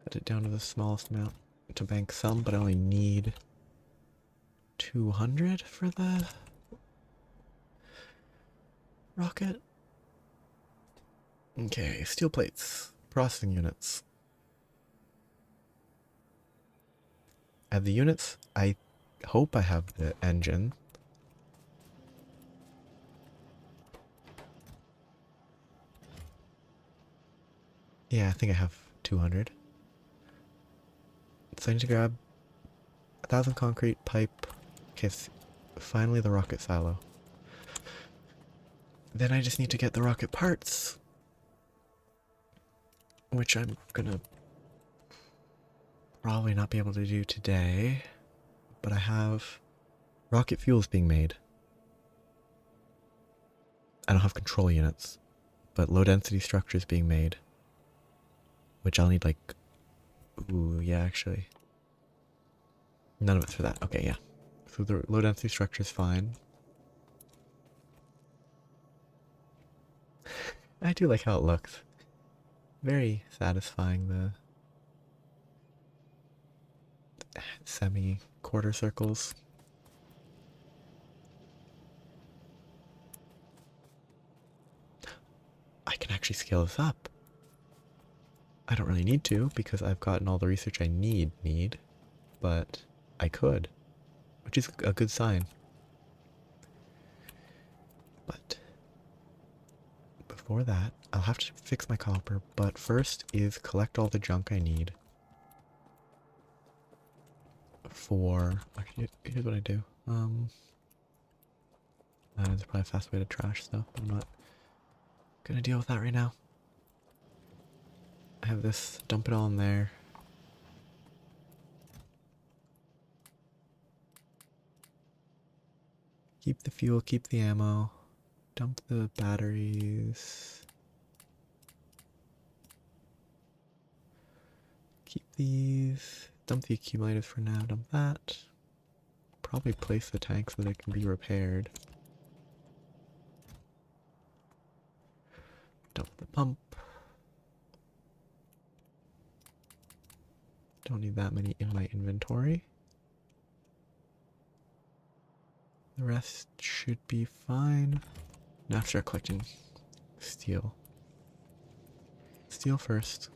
Cut it down to the smallest amount to bank some, but I only need 200 for the rocket. Okay, steel plates, processing units. I have the units. I hope I have the engine. Yeah, I think I have 200. So I need to grab 1,000 concrete pipe. Okay, finally the rocket silo. Then I just need to get the rocket parts, which I'm gonna probably not be able to do today, but I have rocket fuels being made. I don't have control units, but low density structures being made, which I'll need like, ooh, yeah, actually. None of it's for that. Okay, yeah. So the low density structure is fine. I do like how it looks. Very satisfying, the semi-quarter circles. I can actually scale this up. I don't really need to because I've gotten all the research I need, but I could, which is a good sign. But before that, I'll have to fix my copper, but first is collect all the junk I need for, actually, here's what I do. There's probably a fast way to trash stuff, but I'm not gonna deal with that right now. I have this, dump it all in there. Keep the fuel, keep the ammo, dump the batteries. Keep these, dump the accumulators for now, dump that. Probably place the tank so that it can be repaired. Dump the pump. Don't need that many in my inventory. The rest should be fine. Now start collecting steel. Steel first.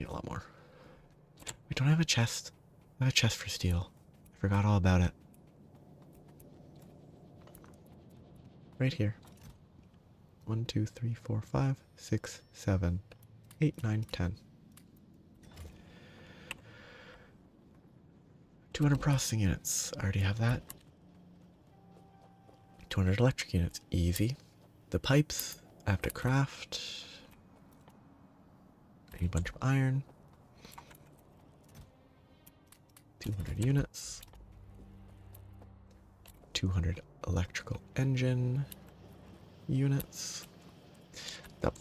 Need a lot more. Wait, don't I have a chest? I have a chest for steel. I forgot all about it. Right here. 1, 2, 3, 4, 5, 6, 7, 8, 9, 10. 200 processing units. I already have that. 200 electric units. Easy. The pipes, I have to craft. I need a bunch of iron. 200 units. 200 electrical engine units. Yep.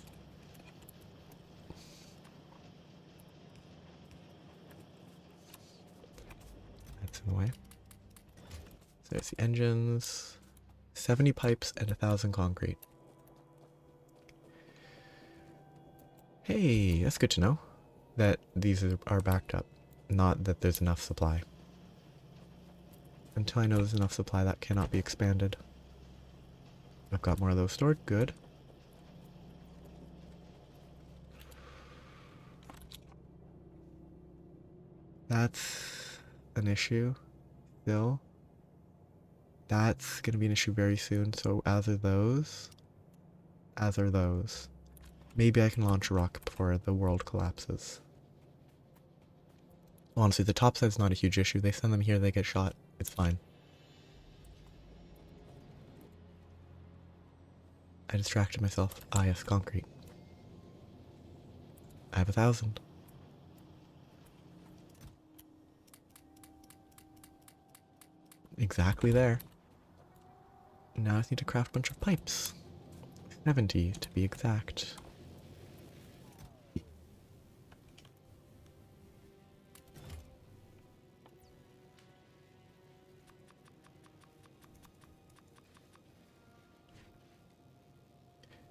That's in the way. So there's the engines. 70 pipes and 1,000 concrete. Hey, that's good to know that these are backed up, not that there's enough supply. Until I know there's enough supply, that cannot be expanded. I've got more of those stored. Good. That's an issue still. That's going to be an issue very soon, so as are those. As are those. Maybe I can launch a rocket before the world collapses. Honestly, the top side's not a huge issue. They send them here, they get shot. It's fine. I distracted myself. Ah, yes, concrete. I have 1,000. Exactly there. Now I just need to craft a bunch of pipes. 70 to be exact.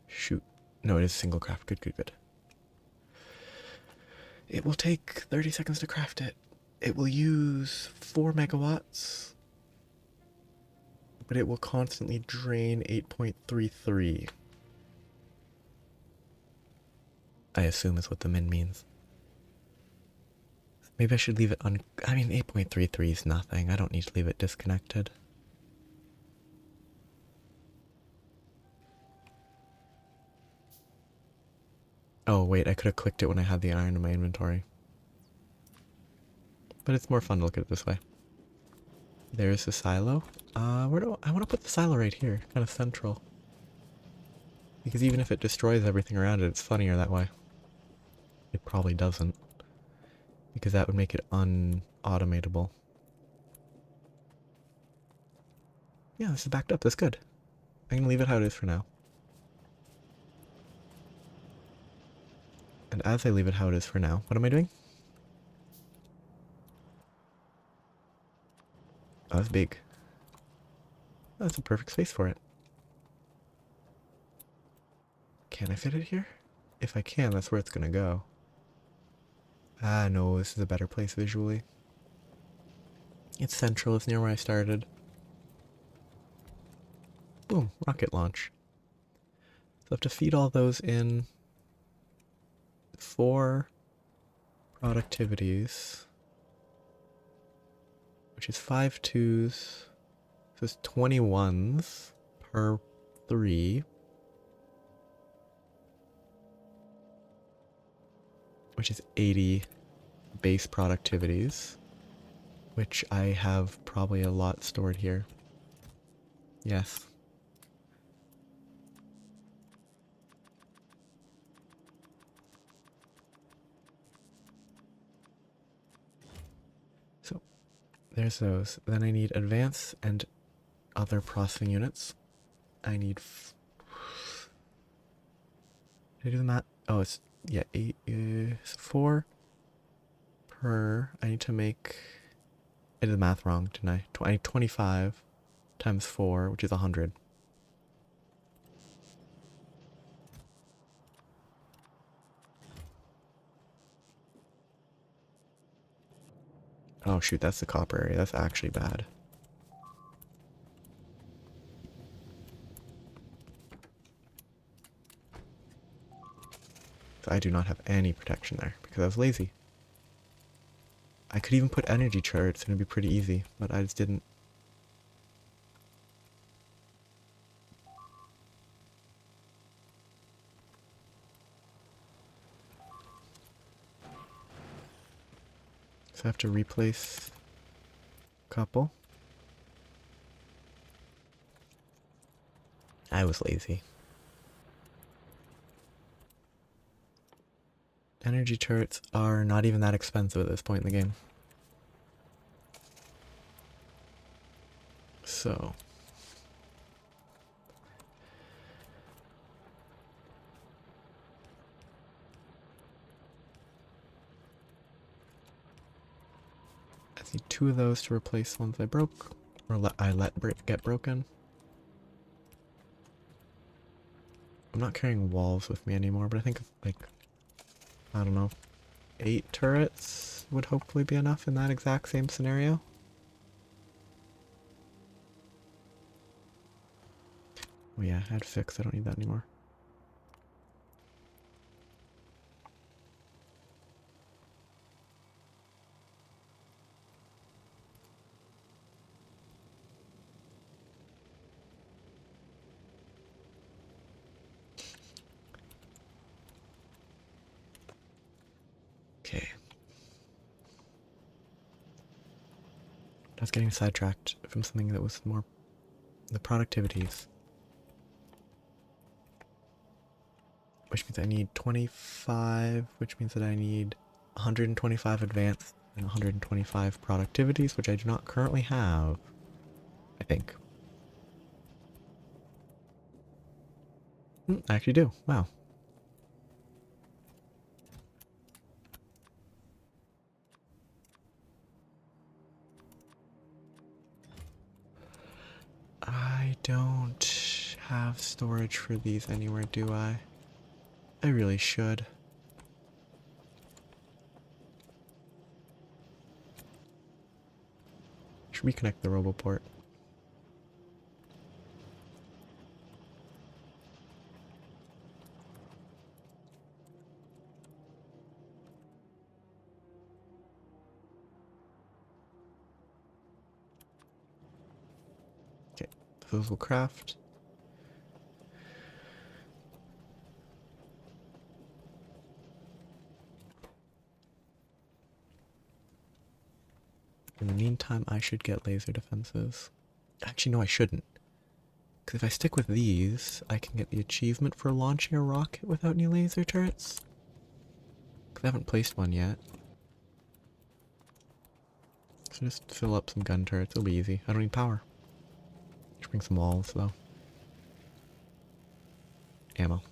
Shoot. No, it is single craft. Good, good, good. It will take 30 seconds to craft it. It will use 4 megawatts, but it will constantly drain 8.33. I assume is what the min means. Maybe I should leave it on. I mean, 8.33 is nothing. I don't need to leave it disconnected. Oh, wait, I could have clicked it when I had the iron in my inventory. But it's more fun to look at it this way. There's the silo. I want to put the silo right here, kind of central. Because even if it destroys everything around it, it's funnier that way. It probably doesn't. Because that would make it unautomatable. Yeah, this is backed up. That's good. I can leave it how it is for now. And as I leave it how it is for now, what am I doing? Oh, that's big. Oh, that's a perfect space for it. Can I fit it here? If I can, that's where it's gonna go. Ah, no, this is a better place visually. It's central, it's near where I started. Boom, rocket launch. So I have to feed all those in 4 productivities, which is 5 twos, so it's 21s per 3, which is 80 base productivities, which I have probably a lot stored here. Yes. So there's those. Then I need advanced and other processing units. I need. Did I do the math? Oh, it's yeah, 8, 4 per. I need to make. I did the math wrong, didn't I? I need 25 times 4, which is 100. Oh shoot, that's the copper area. That's actually bad. So I do not have any protection there because I was lazy. I could even put energy charts and it'd be pretty easy, but I just didn't. So I have to replace couple. I was lazy. Energy turrets are not even that expensive at this point in the game. So. I need 2 of those to replace the ones I broke. Or get broken. I'm not carrying walls with me anymore, but I think like, I don't know, 8 turrets would hopefully be enough in that exact same scenario. Oh yeah, I had 6, I don't need that anymore. Okay. I was getting sidetracked from something that was more the productivities. Which means I need 25, which means that I need 125 advanced and 125 productivities, which I do not currently have, I think. I actually do. Wow. I don't have storage for these anywhere, do I? I really should. Should reconnect the roboport. Okay, those will craft. In the meantime, I should get laser defenses. Actually, no, I shouldn't. Because if I stick with these, I can get the achievement for launching a rocket without any laser turrets. Because I haven't placed one yet. So just fill up some gun turrets, it'll be easy. I don't need power. Just bring some walls, though. Ammo.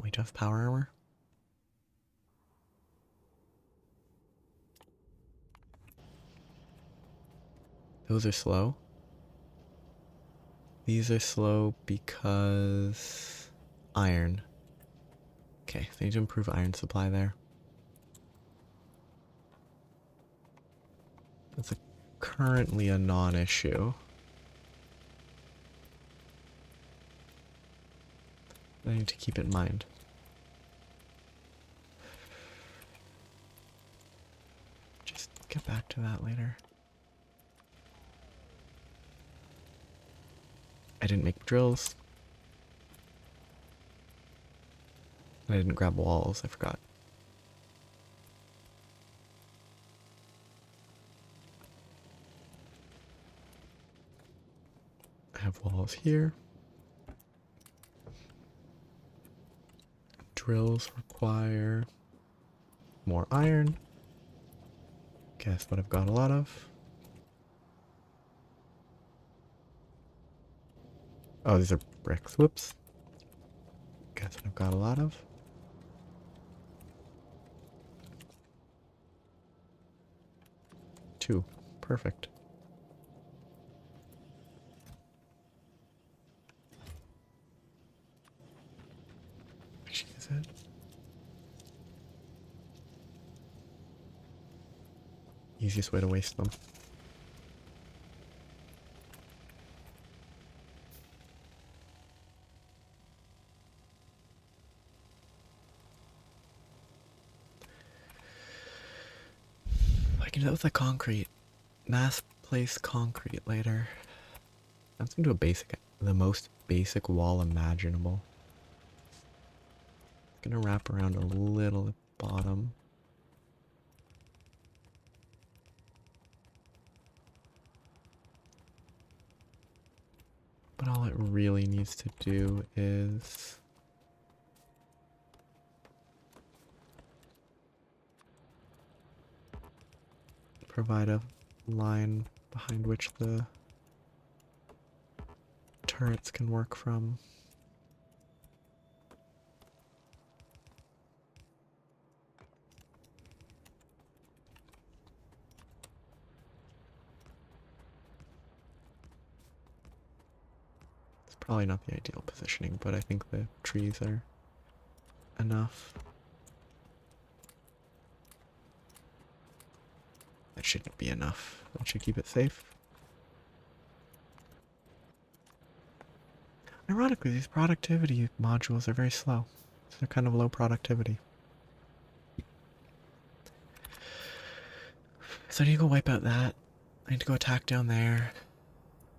Wait, do I have power armor? Those are slow. These are slow because iron. Okay, so I need to improve iron supply there. That's currently a non-issue. I need to keep it in mind. Just get back to that later. I didn't make drills. I didn't grab walls, I forgot. I have walls here. Drills require more iron. Guess what I've got a lot of. Oh, these are bricks. Whoops. Guess what I've got a lot of. Two. Perfect. Actually, is it? Easiest way to waste them. I can do that with the concrete. Mass place concrete later. I'm just gonna do a basic, the most basic wall imaginable. Gonna wrap around a little at the bottom. But all it really needs to do is provide a line behind which the turrets can work from. It's probably not the ideal positioning, but I think the trees are enough. That shouldn't be enough. That should keep it safe. Ironically, these productivity modules are very slow. So they're kind of low productivity. So I need to go wipe out that. I need to go attack down there.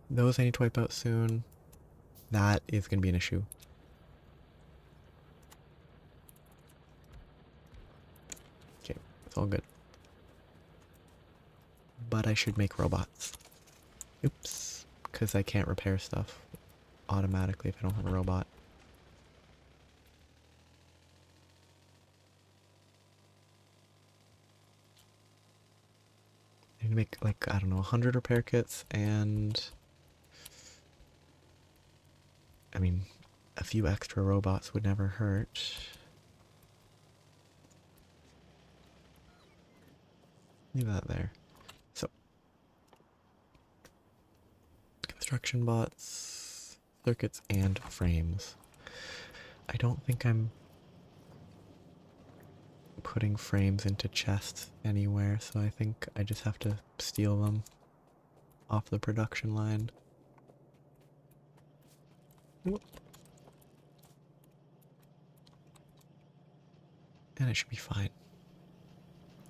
Those I need to wipe out soon. That is going to be an issue. Okay, it's all good. But I should make robots. Oops. Because I can't repair stuff automatically if I don't have a robot. I need to make, like, I don't know, 100 repair kits and... I mean, a few extra robots would never hurt. Leave that there. So, construction bots, circuits, and frames. I don't think I'm putting frames into chests anywhere, so I think I just have to steal them off the production line. Whoop. And it should be fine.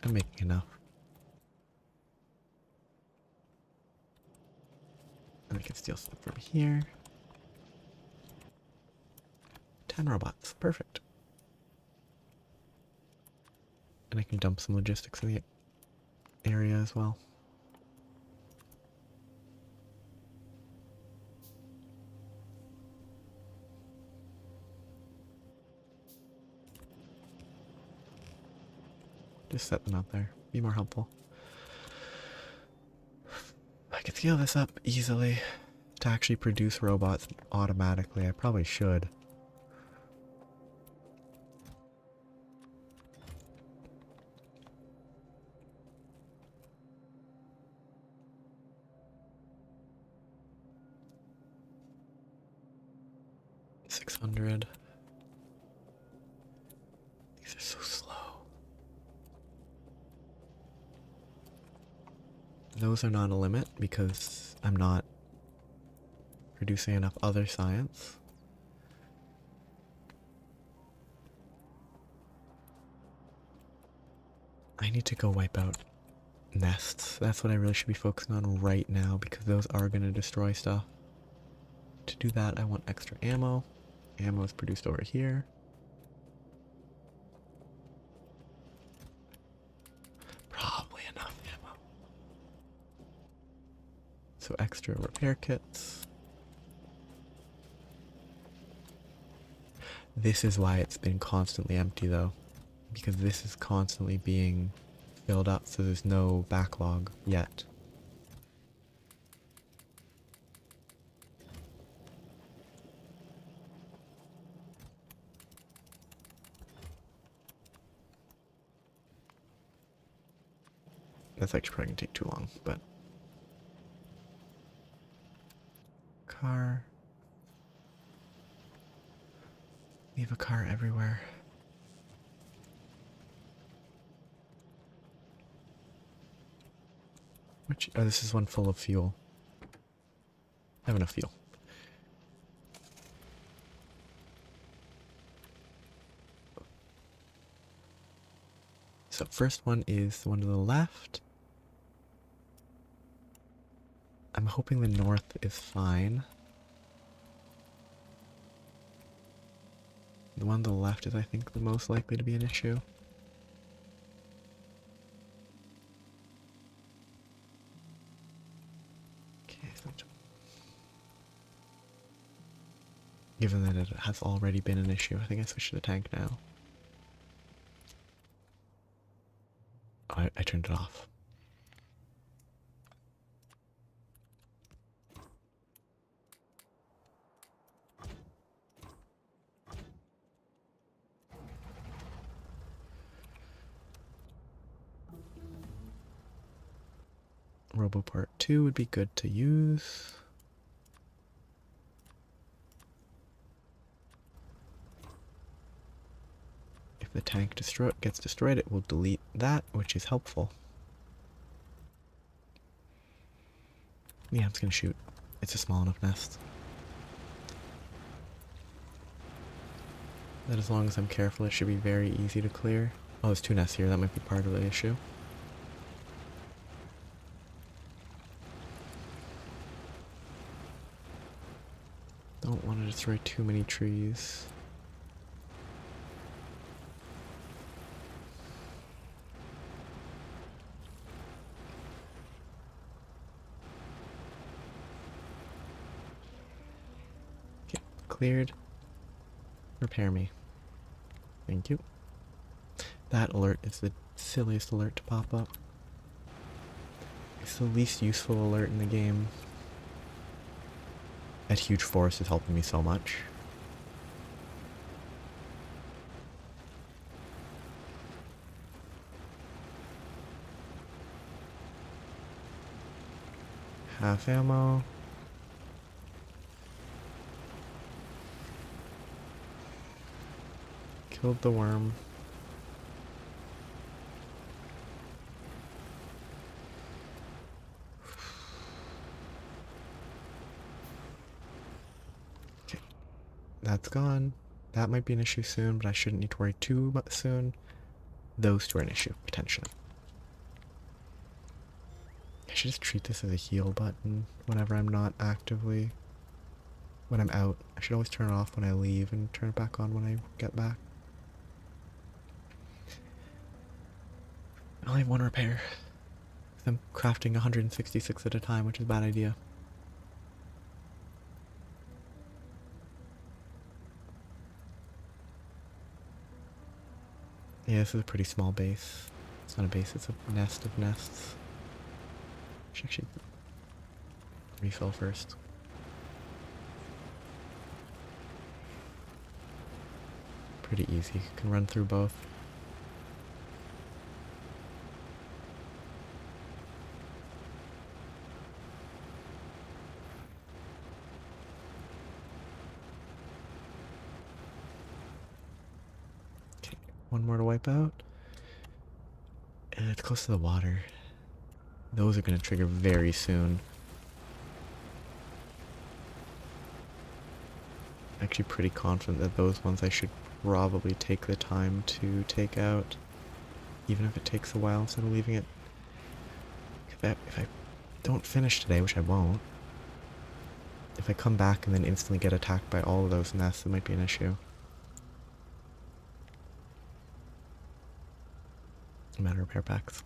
I'm making enough. And I can steal stuff from here. 10 robots. Perfect. And I can dump some logistics in the area as well. Just set them out there. Be more helpful. I can scale this up easily to actually produce robots automatically. I probably should. $600. These are so slow. Those are not a limit because I'm not producing enough other science. I need to go wipe out nests. That's what I really should be focusing on right now because those are going to destroy stuff. To do that, I want extra ammo. Ammo is produced over here. Probably enough ammo. So extra repair kits. This is why it's been constantly empty though. Because this is constantly being filled up, so there's no backlog yet. That's actually probably gonna take too long, but... Car. Leave a car everywhere. Which, oh, this is one full of fuel. I have enough fuel. So first one is the one to the left. I'm hoping the north is fine. The one on the left is, I think, the most likely to be an issue. Okay, so given that it has already been an issue, I think I switch to the tank now. Oh, I turned it off. Robopart 2 would be good to use. If the tank gets destroyed, it will delete that, which is helpful. Yeah, I'm just gonna shoot. It's a small enough nest. That as long as I'm careful, it should be very easy to clear. Oh, there's 2 nests here. That might be part of the issue. Don't want to destroy too many trees. Okay, cleared. Repair me. Thank you. That alert is the silliest alert to pop up. It's the least useful alert in the game. That huge forest is helping me so much. Half ammo. Killed the worm. Okay, that's gone. That might be an issue soon, but I shouldn't need to worry too much soon. Those 2 are an issue, potentially. I should just treat this as a heal button whenever I'm not actively... When I'm out. I should always turn it off when I leave and turn it back on when I get back. I only have 1 repair. I'm crafting 166 at a time, which is a bad idea. Yeah, this is a pretty small base. It's not a base, it's a nest of nests. Should actually refill first. Pretty easy. Can run through both. Okay, 1 more to wipe out. And it's close to the water. Those are going to trigger very soon. Actually pretty confident that those ones I should probably take the time to take out. Even if it takes a while instead of leaving it. If I don't finish today, which I won't, if I come back and then instantly get attacked by all of those nests, it might be an issue. I'm out of repair packs.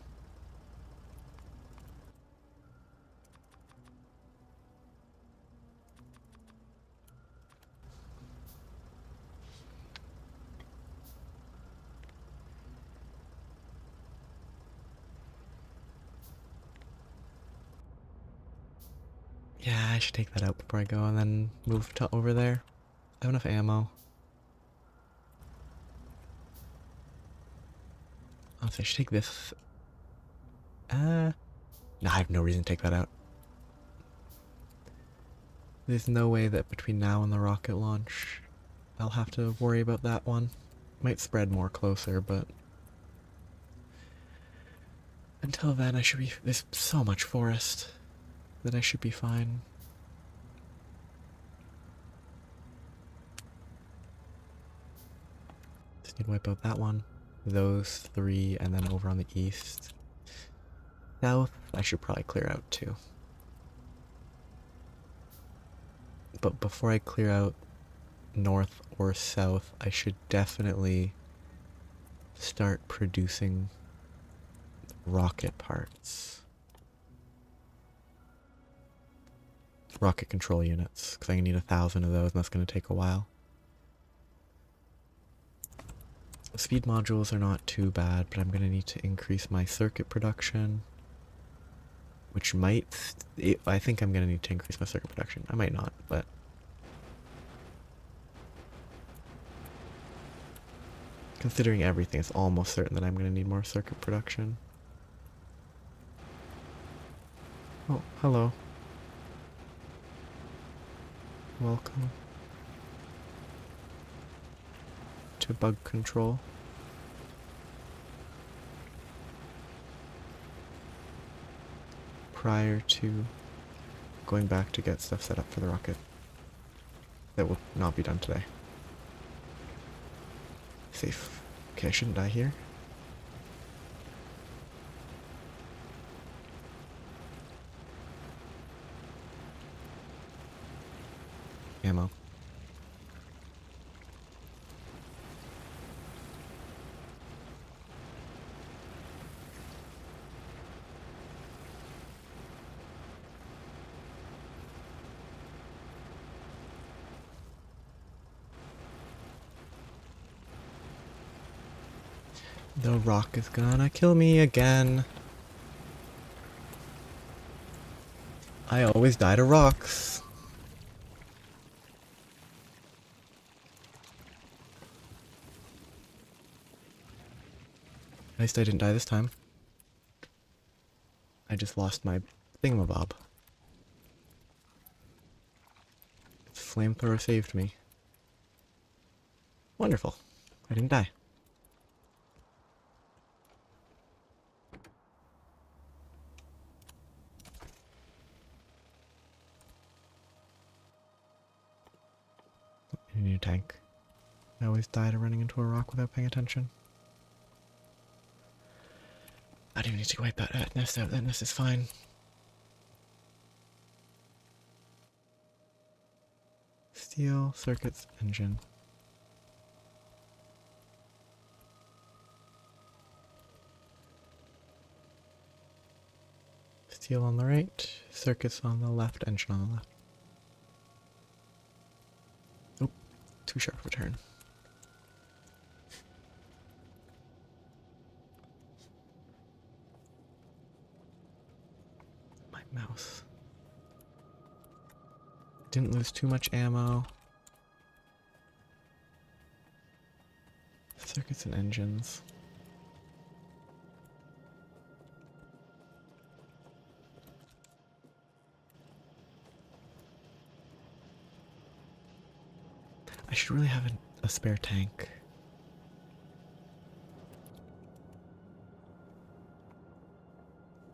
Yeah, I should take that out before I go and then move to over there. I have enough ammo. Oh, so I should take this. No, I have no reason to take that out. There's no way that between now and the rocket launch, I'll have to worry about that one. Might spread more closer, but until then I should be... There's so much forest that I should be fine. Just need to wipe out that one, those 3, and then over on the east. South, I should probably clear out too. But before I clear out north or south, I should definitely start producing rocket parts. Rocket control units, because I need 1,000 of those, and that's going to take a while. Speed modules are not too bad, but I'm going to need to increase my circuit production, which might... I think I'm going to need to increase my circuit production. I might not, but... considering everything, it's almost certain that I'm going to need more circuit production. Oh, hello. Welcome to bug control. Prior to going back to get stuff set up for the rocket. That will not be done today. Safe. Okay, I shouldn't die here. Ammo. The rock is gonna kill me again. I always die to rocks. At least I didn't die this time. I just lost my thingamabob. Flamethrower saved me. Wonderful. I didn't die. I need a tank. I always die to running into a rock without paying attention. I don't even need to wipe that nest out. That nest is fine. Steel, circuits, engine. Steel on the right, circuits on the left, engine on the left. Oh, too sharp of a turn. My mouse. Didn't lose too much ammo. Circuits and engines. I should really have a spare tank.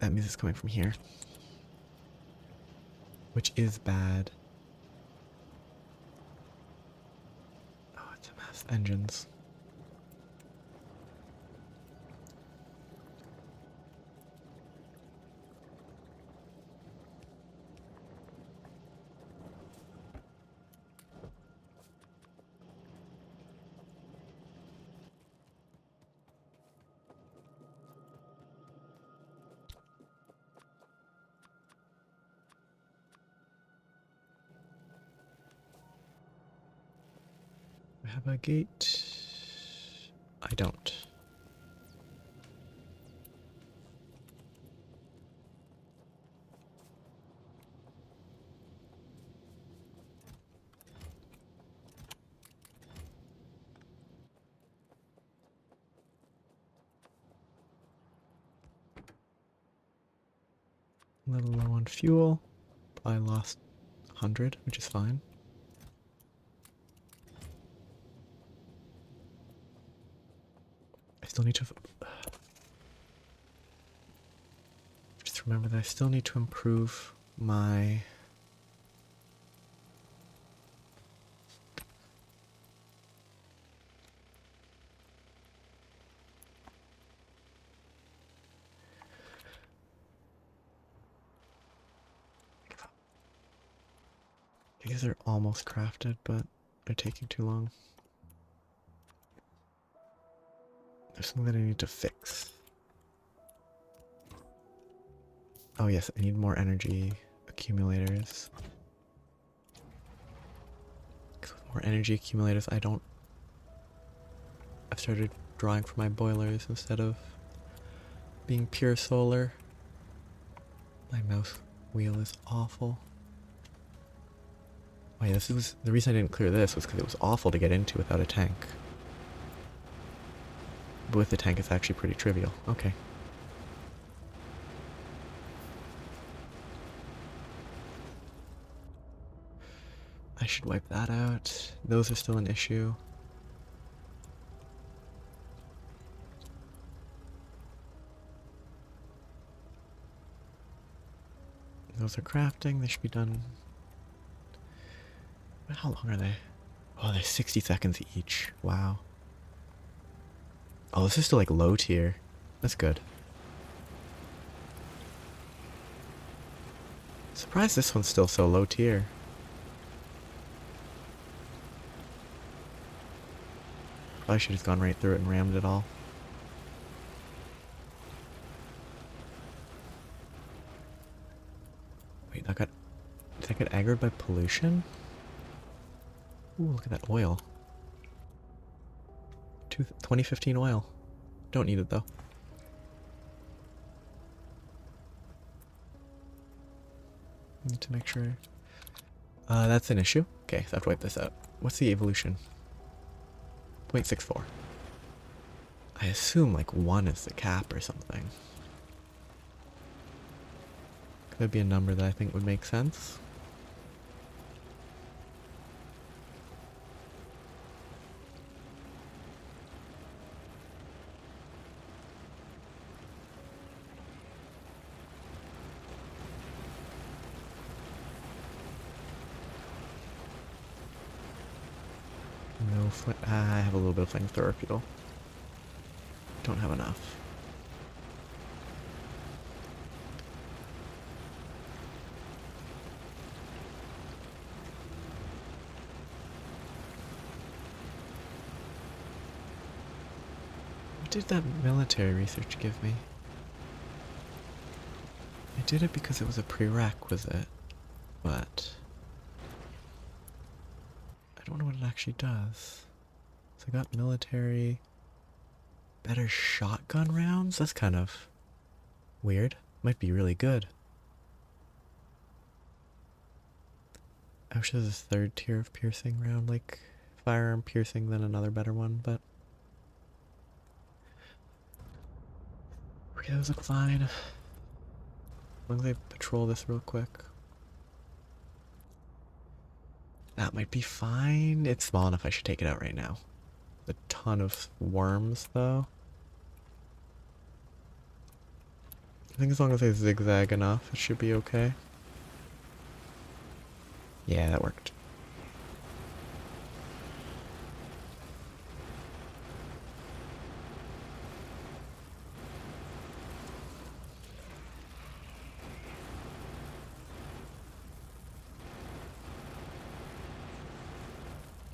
That means it's coming from here. Which is bad. Oh, it's a mess. Engines. I have a gate. I don't. A little low on fuel. I lost 100, which is fine. I still need to... Just remember that I still need to improve my... These are almost crafted, but they're taking too long. There's something that I need to fix. Oh yes, I need more energy accumulators. With more energy accumulators, I've started drawing from my boilers instead of being pure solar. My mouse wheel is awful. Wait, the reason I didn't clear this was because it was awful to get into without a tank. But with the tank, it's actually pretty trivial. Okay. I should wipe that out. Those are still an issue. Those are crafting. They should be done. How long are they? Oh, they're 60 seconds each. Wow. Oh, this is still like low tier. That's good. Surprised this one's still so low tier. Probably should have just gone right through it and rammed it all. Wait, did that get aggroed by pollution? Ooh, look at that oil. 2015 oil. Don't need it though. Need to make sure. That's an issue. Okay, so I have to wipe this out. What's the evolution? 0.64. I assume like 1 is the cap or something. Could be a number that I think would make sense. No I have a little bit of flamethrower fuel. Don't have enough. What did that military research give me? I did it because it was a prerequisite, but I don't know what it actually does. So I got military, better shotgun rounds? That's kind of weird. Might be really good. I wish there was a third tier of piercing round, like firearm piercing, then another better one, but okay, those look fine. As long as I patrol this real quick. That might be fine. It's small enough I should take it out right now. A ton of worms, though. I think as long as I zigzag enough, it should be okay. Yeah, that worked.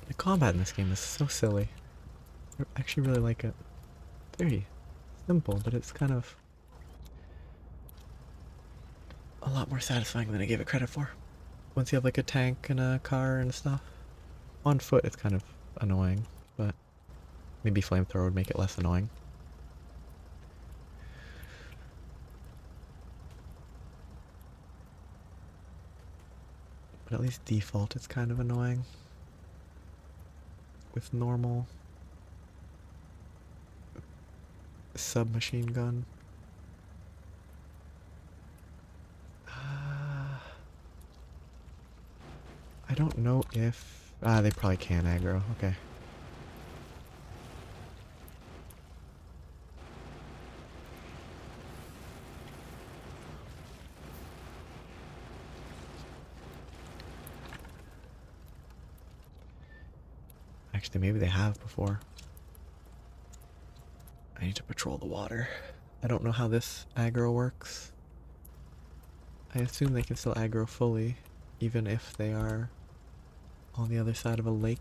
The combat in this game is so silly. I actually really like it. Very simple, but it's kind of a lot more satisfying than I gave it credit for. Once you have like a tank and a car and stuff. On foot it's kind of annoying, but maybe flamethrower would make it less annoying. But at least default it's kind of annoying. With normal submachine gun. I don't know if... they probably can aggro. Okay. Actually, maybe they have before. I need to patrol the water. I don't know how this aggro works. I assume they can still aggro fully, even if they are on the other side of a lake.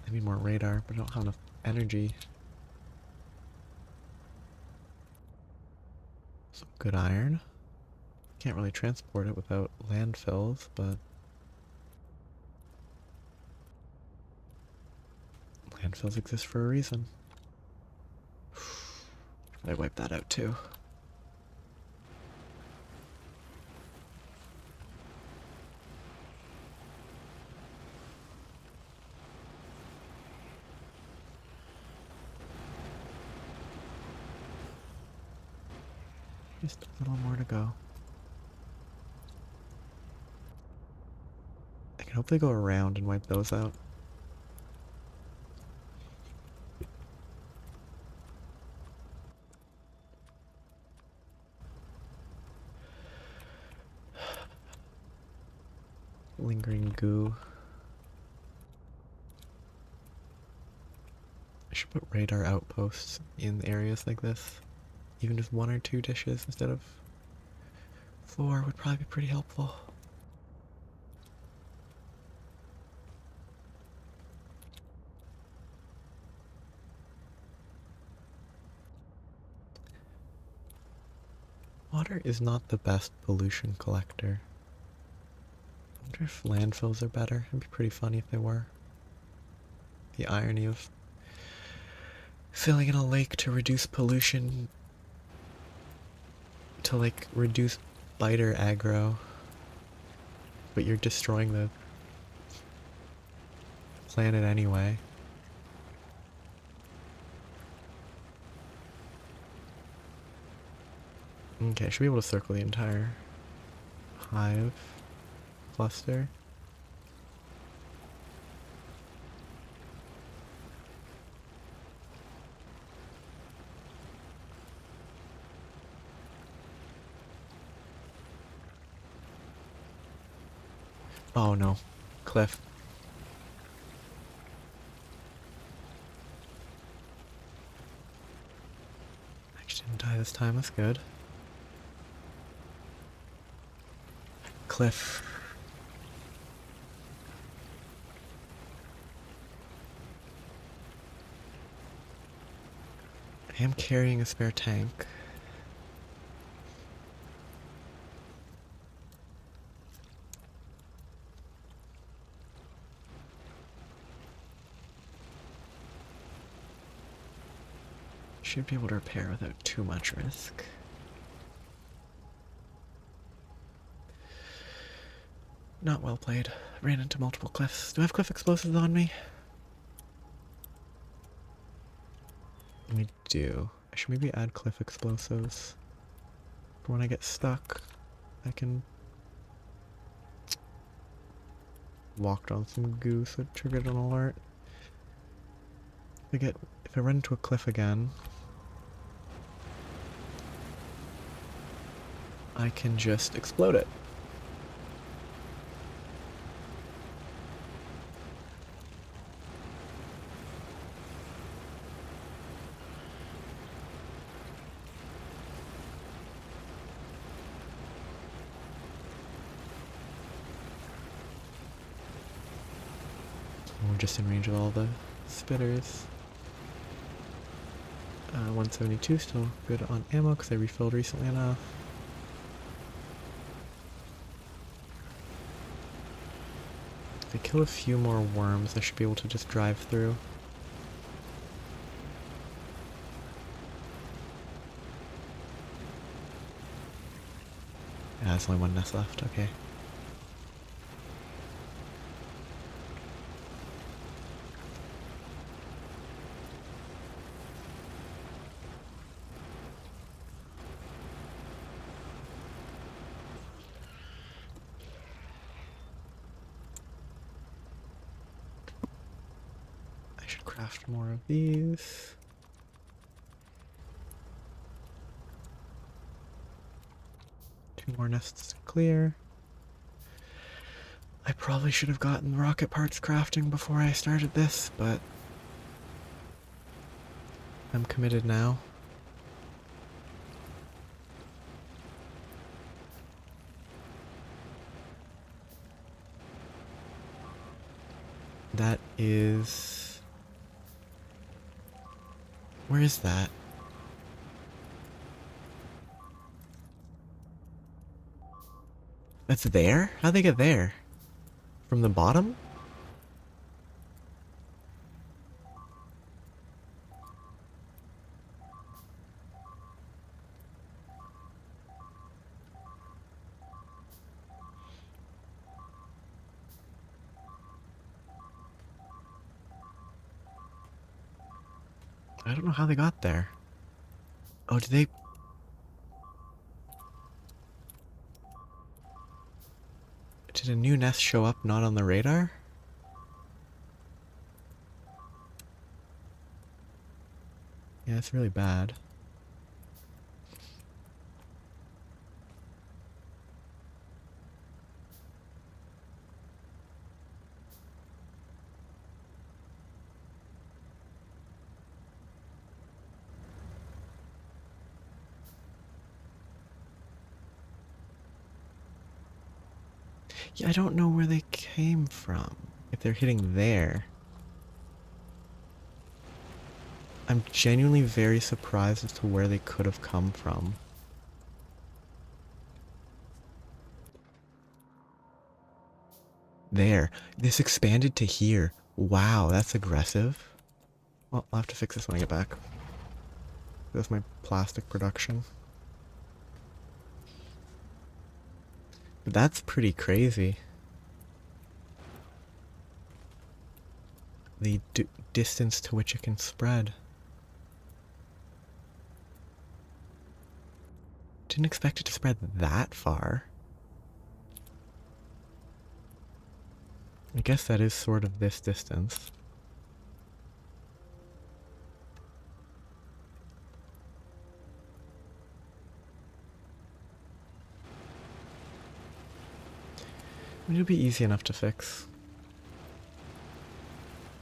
I need more radar, but I don't have enough energy. Some good iron. Can't really transport it without landfills, but landfills exist for a reason. I wipe that out too. Just a little more to go. I can hopefully go around and wipe those out. Lingering goo. I should put radar outposts in areas like this. Even just 1 or 2 dishes instead of 4 would probably be pretty helpful. Water is not the best pollution collector. I wonder if landfills are better. It'd be pretty funny if they were. The irony of filling in a lake to reduce pollution, to like reduce biter aggro, but you're destroying the planet anyway. Okay, I should be able to circle the entire hive cluster. Oh no, cliff. Actually didn't die this time, that's good. Cliff. I am carrying a spare tank. Should be able to repair without too much risk. Not well played. Ran into multiple cliffs. Do I have cliff explosives on me? We do. I should maybe add cliff explosives. For when I get stuck, I can walked on some goo, so it triggered an alert. If I run into a cliff again, I can just explode it. We're just in range of all the spitters. 172, still good on ammo because I refilled recently enough. If I kill a few more worms, I should be able to just drive through. Yeah, there's only 1 nest left, okay. Craft more of these. Two more nests to clear. I probably should have gotten rocket parts crafting before I started this, but I'm committed now. That is... Where is that? That's there? How'd they get there? From the bottom? I don't know how they got there. Oh, did a new nest show up not on the radar? Yeah, it's really bad. Yeah, I don't know where they came from. If they're hitting there. I'm genuinely very surprised as to where they could have come from. There. This expanded to here. Wow, that's aggressive. Well, I'll have to fix this when I get back. That's my plastic production. But that's pretty crazy. The distance to which it can spread. Didn't expect it to spread that far. I guess that is sort of this distance. It'll be easy enough to fix.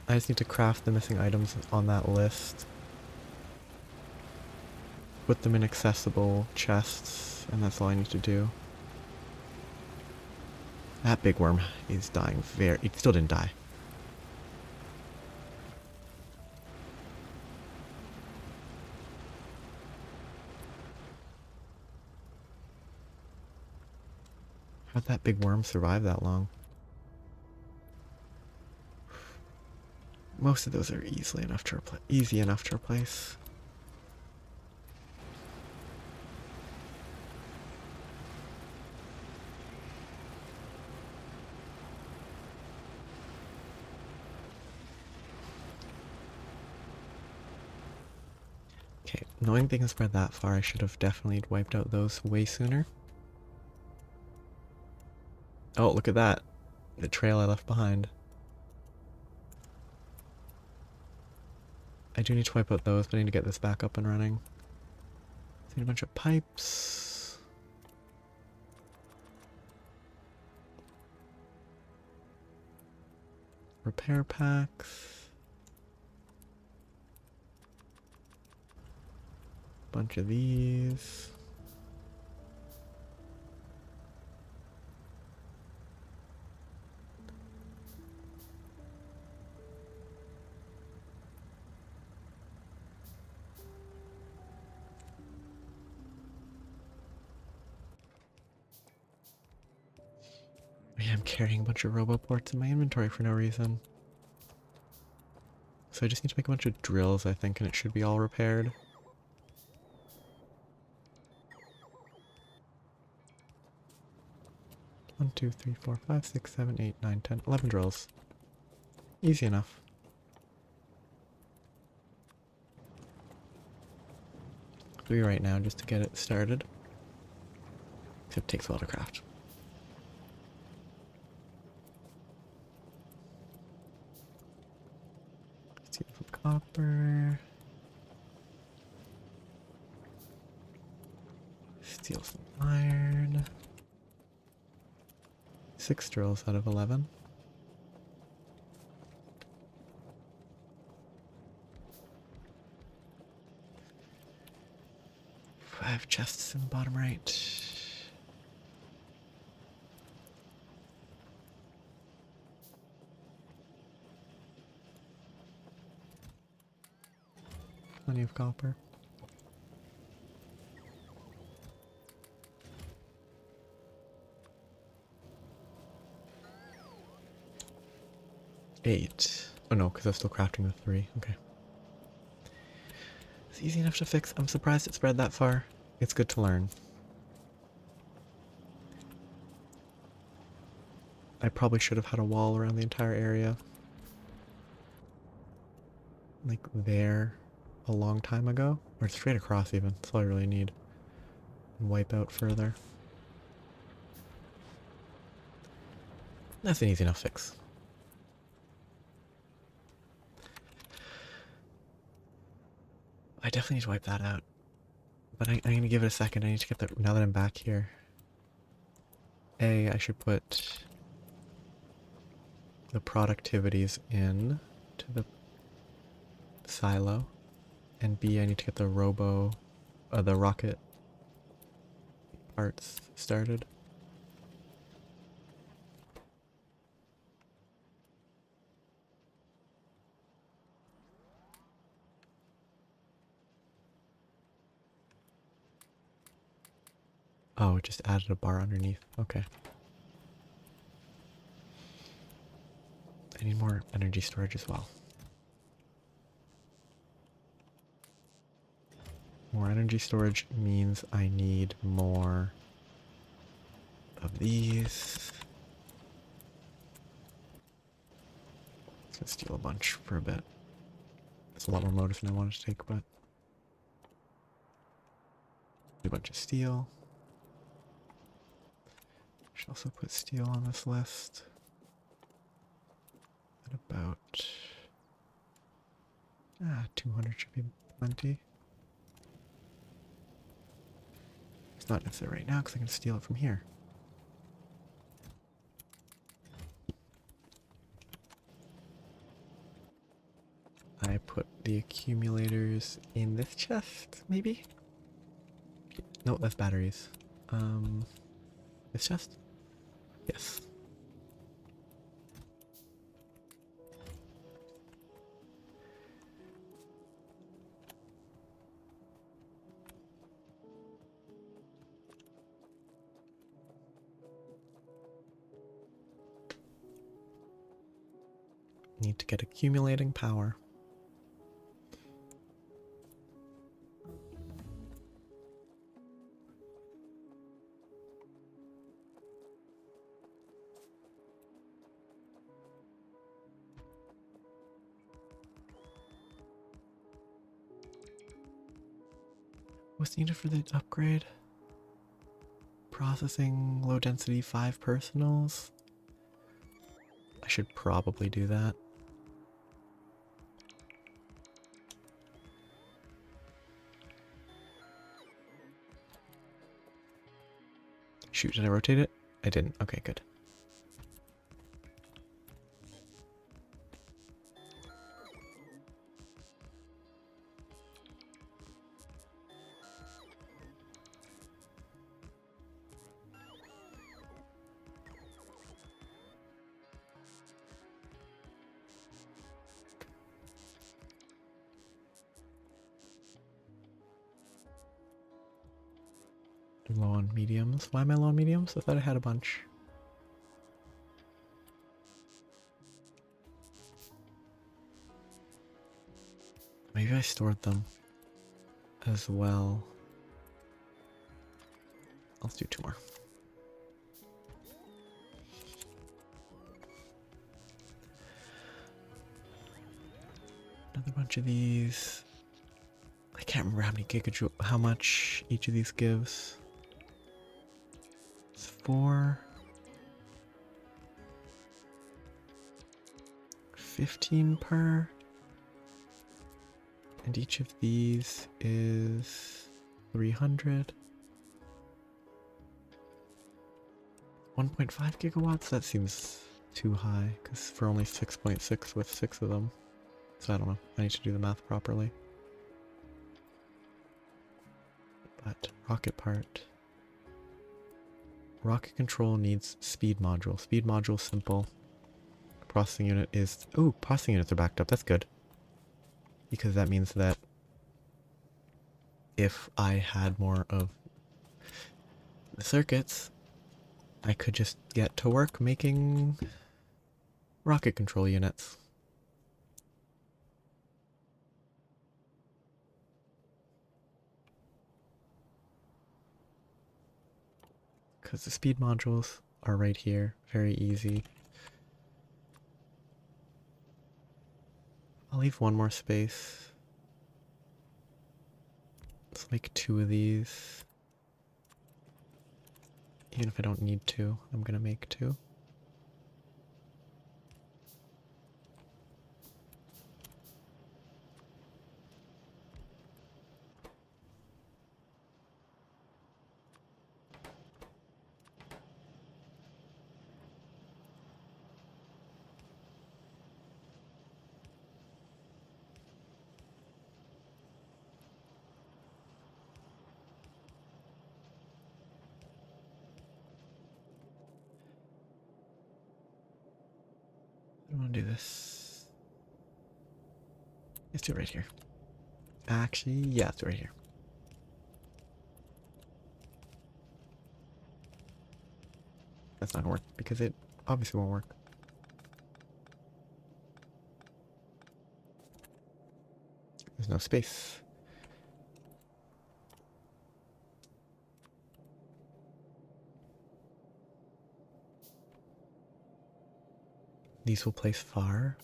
I just need to craft the missing items on that list. Put them in accessible chests, and that's all I need to do. That big worm is dying very... It still didn't die. How'd that big worm survive that long? Most of those are easy enough to replace. Okay, knowing they can spread that far, I should have definitely wiped out those way sooner. Oh, look at that. The trail I left behind. I do need to wipe out those, but I need to get this back up and running. Need a bunch of pipes. Repair packs. Bunch of these. I'm carrying a bunch of roboports in my inventory for no reason. So I just need to make a bunch of drills, I think, and it should be all repaired. One, 2, 3, 4, 5, 6, 7, 8, 9, 10, 11 drills. Easy enough. 3 right now just to get it started. Except it takes a while to craft. Steal some copper. Steal some iron. 6 drills out of 11. I have chests in the bottom right. Plenty of copper. Eight. Oh no, because I'm still crafting with 3. Okay. It's easy enough to fix. I'm surprised it spread that far. It's good to learn. I probably should have had a wall around the entire area. Like there a long time ago. Or straight across even. That's all I really need. And wipe out further. That's an easy enough fix. I definitely need to wipe that out. But I'm going to give it a second. I need to get that now that I'm back here. I should put the productivities in to the silo. And B, I need to get the the rocket parts started. Oh, it just added a bar underneath. Okay. I need more energy storage as well. More energy storage means I need more of these. Let's steal a bunch for a bit. It's a lot more motive than I wanted to take, but a bunch of steel. Should also put steel on this list. At about 200 should be plenty. It's not necessary right now because I can steal it from here. I put the accumulators in this chest, maybe? No, that's batteries. This chest? Yes. Need to get accumulating power. What's needed for the upgrade? Processing, low density 5 personals. I should probably do that. Shoot, did I rotate it? I didn't. Okay, good. Low on mediums. Why am I low on mediums? I thought I had a bunch. Maybe I stored them as well. Let's do 2 more. Another bunch of these. I can't remember how much each of these gives. It's 4. 15 per. And each of these is 300. 1.5 gigawatts? That seems too high, because for only 6.6 with 6 of them. So I don't know. I need to do the math properly. But rocket part. Rocket control needs speed module. Speed module simple. Processing unit is... Oh, processing units are backed up. That's good. Because that means that if I had more of the circuits, I could just get to work making rocket control units. Because the speed modules are right here, very easy. I'll leave one more space. Let's make 2 of these. Even if I don't need to, I'm gonna make 2. I want to do this. Let's do it right here. Actually, yeah, let's do it right here. That's not gonna work because it obviously won't work. There's no space. These will place far,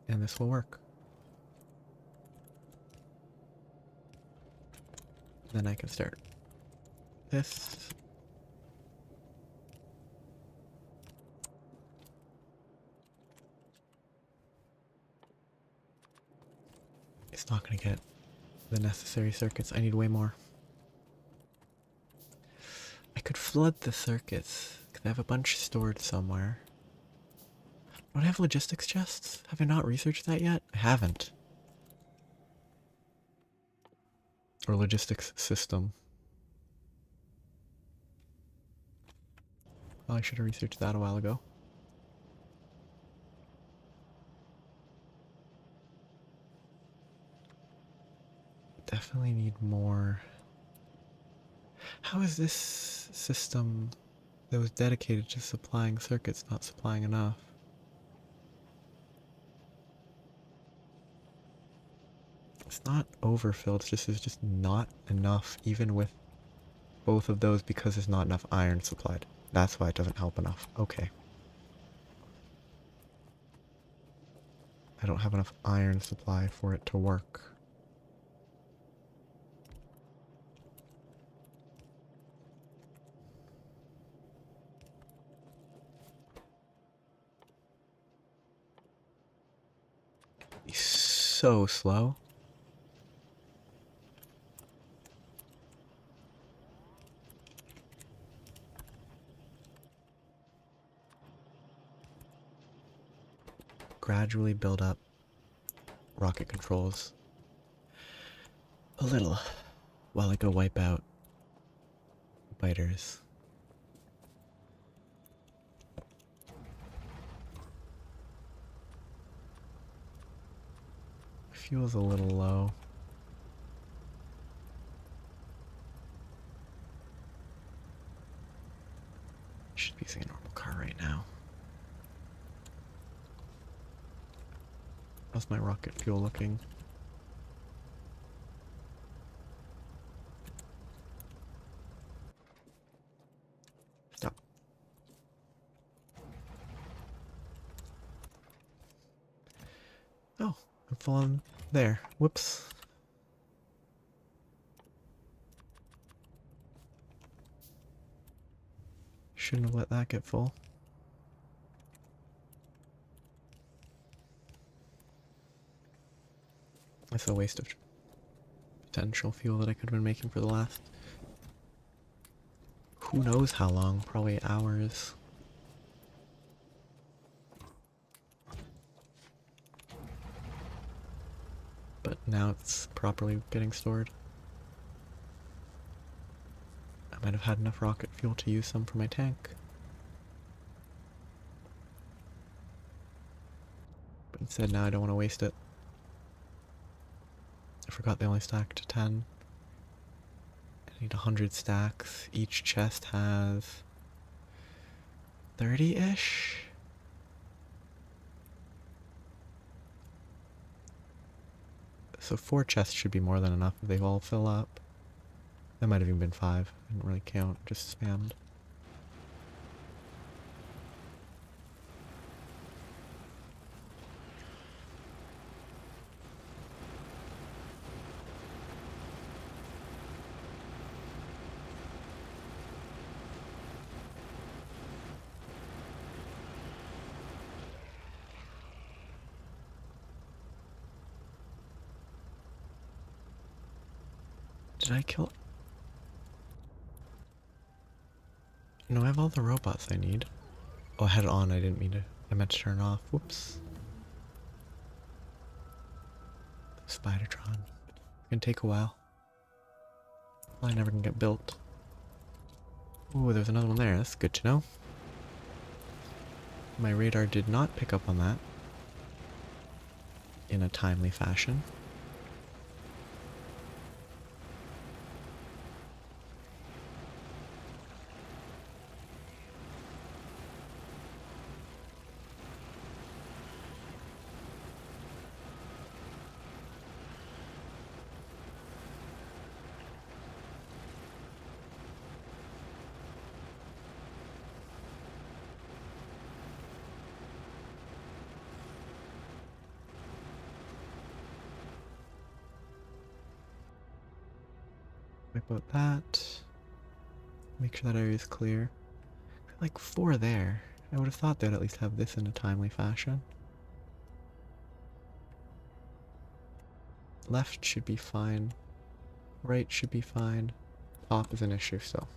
and this will work. Then I can start this. It's not going to get the necessary circuits. I need way more. I could flood the circuits, because I have a bunch stored somewhere. Don't I have logistics chests? Have I not researched that yet? I haven't. Or logistics system. Well, I should have researched that a while ago. Definitely need more. How is this system that was dedicated to supplying circuits not supplying enough? It's not overfilled, it's just there's just not enough, even with both of those, because there's not enough iron supplied. That's why it doesn't help enough. Okay. I don't have enough iron supply for it to work. He's so slow. Gradually build up rocket controls a little while I go wipe out biters. Fuel's a little low. Should be using a normal car right now. How's my rocket fuel looking? Stop. Oh, I'm full on there. Whoops. Shouldn't have let that get full. That's a waste of potential fuel that I could have been making for the last who knows how long, probably hours. But now it's properly getting stored. I might have had enough rocket fuel to use some for my tank. But instead now I don't want to waste it. I forgot they only stack to 10. I need 100 stacks. Each chest has 30-ish? So 4 chests should be more than enough if they all fill up. That might have even been 5. I didn't really count, just spammed. Did I kill... No, I have all the robots I need. Oh, I had it on, I didn't mean to. I meant to turn it off. Whoops. Spidertron. It's gonna take a while. Probably never gonna get built. Ooh, there's another one there. That's good to know. My radar did not pick up on that in a timely fashion. Wipe out that. Make sure that area is clear. Like 4 there. I would have thought they'd at least have this in a timely fashion. Left should be fine. Right should be fine. Top is an issue still.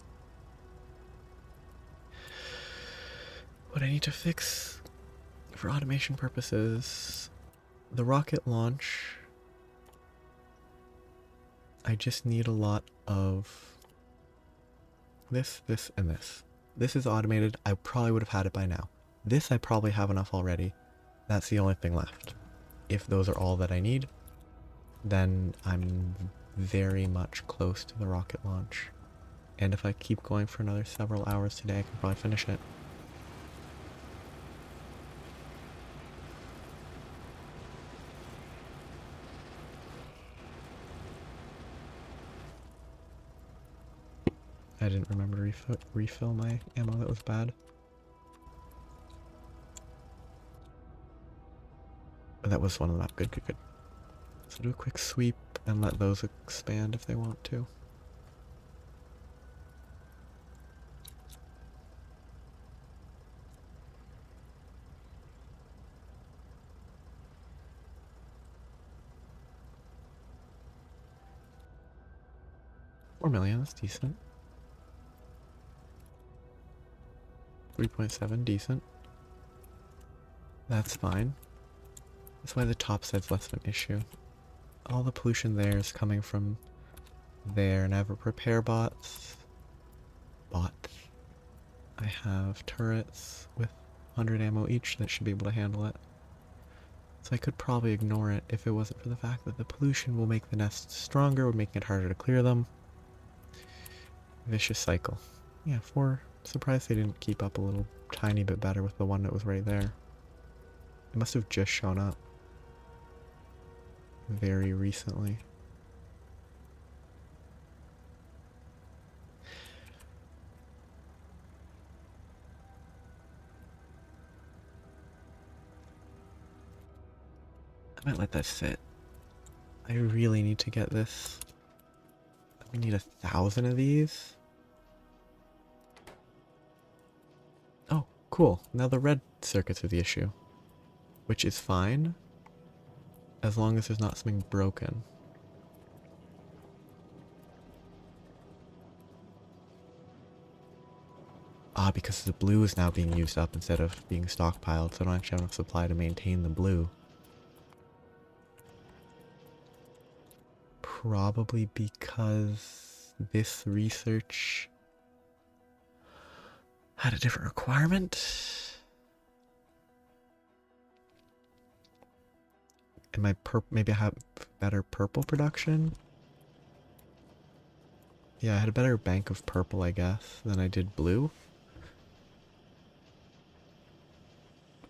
What I need to fix for automation purposes, the rocket launch. I just need a lot of this, this, and this. This is automated. I probably would have had it by now. This I probably have enough already. That's the only thing left. If those are all that I need, then I'm very much close to the rocket launch. And if I keep going for another several hours today, I can probably finish it. I didn't remember to refill my ammo. That was bad. Oh, that was one of them. Good, good, good. So do a quick sweep and let those expand if they want to. $4 million, that's decent. 3.7, decent. That's fine. That's why the top side's less of an issue. All the pollution there is coming from there, and I have repair bots. I have turrets with 100 ammo each that should be able to handle it. So I could probably ignore it if it wasn't for the fact that the pollution will make the nests stronger, would make it harder to clear them. Vicious cycle. Yeah, surprised they didn't keep up a little tiny bit better with the one that was right there. It must have just shown up very recently. I might let that sit. I really need to get this. We need 1,000 of these. Oh, cool. Now the red circuits are the issue. Which is fine, as long as there's not something broken. Ah, because the blue is now being used up instead of being stockpiled, so I don't actually have enough supply to maintain the blue. Probably because this research had a different requirement. Maybe I have better purple production? Yeah, I had a better bank of purple, I guess, than I did blue.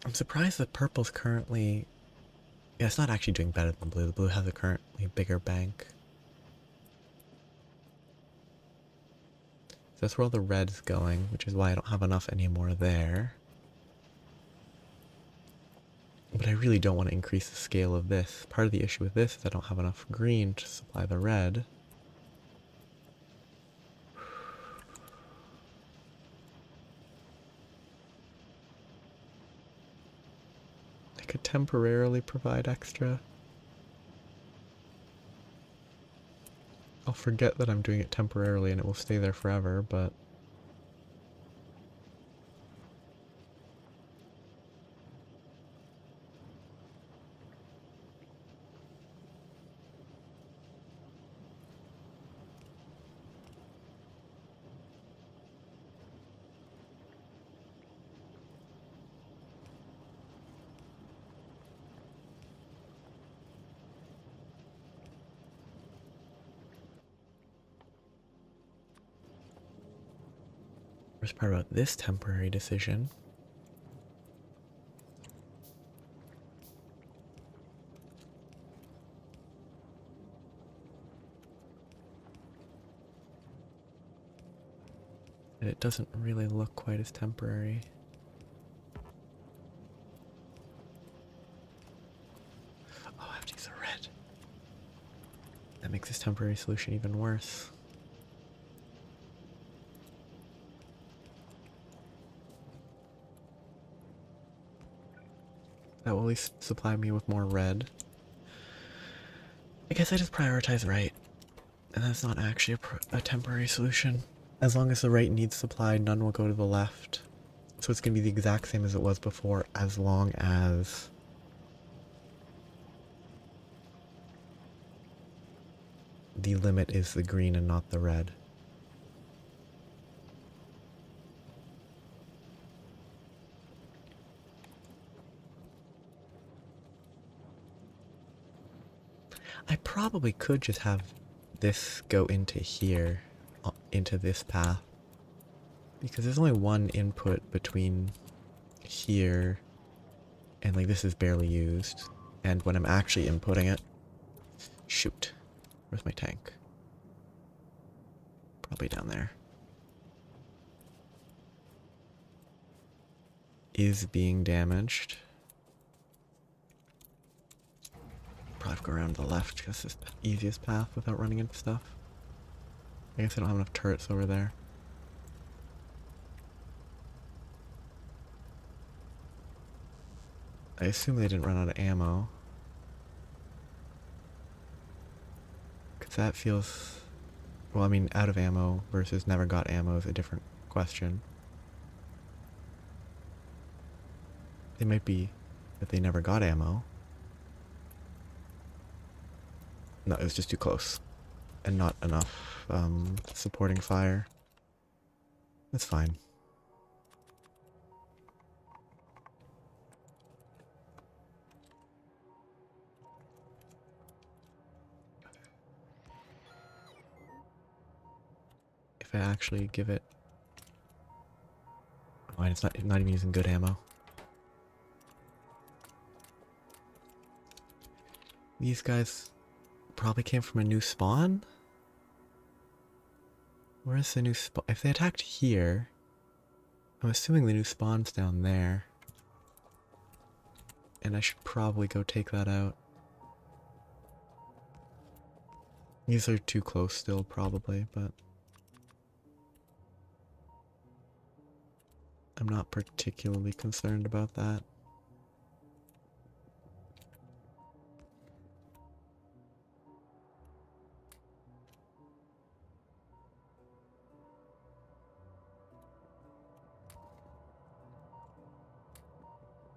I'm surprised that purple's currently... Yeah, it's not actually doing better than blue. The blue has a currently bigger bank. So that's where all the red's going, which is why I don't have enough anymore there. But I really don't want to increase the scale of this. Part of the issue with this is I don't have enough green to supply the red. I could temporarily provide extra. I'll forget that I'm doing it temporarily and it will stay there forever, but... Worst part about this temporary decision that it doesn't really look quite as temporary. Oh, I have to use the red. That makes this temporary solution even worse. That will at least supply me with more red. I guess I just prioritize right. And that's not actually a temporary solution. As long as the right needs supplied, none will go to the left. So it's going to be the exact same as it was before, as long as the limit is the green and not the red. I probably could just have this go into here, into this path, because there's only one input between here and like this is barely used, and when I'm actually inputting it, shoot, where's my tank? Probably down there. Is being damaged. Probably go around to the left because it's the easiest path without running into stuff. I guess I don't have enough turrets over there. I assume they didn't run out of ammo. Because that feels... Well, I mean, out of ammo versus never got ammo is a different question. It might be that they never got ammo. No, it was just too close. And not enough supporting fire. That's fine. If I actually give it... Oh, and it's not even using good ammo. These guys probably came from a new spawn? Where's the new spawn? If they attacked here, I'm assuming the new spawn's down there. And I should probably go take that out. These are too close still, probably, but... I'm not particularly concerned about that.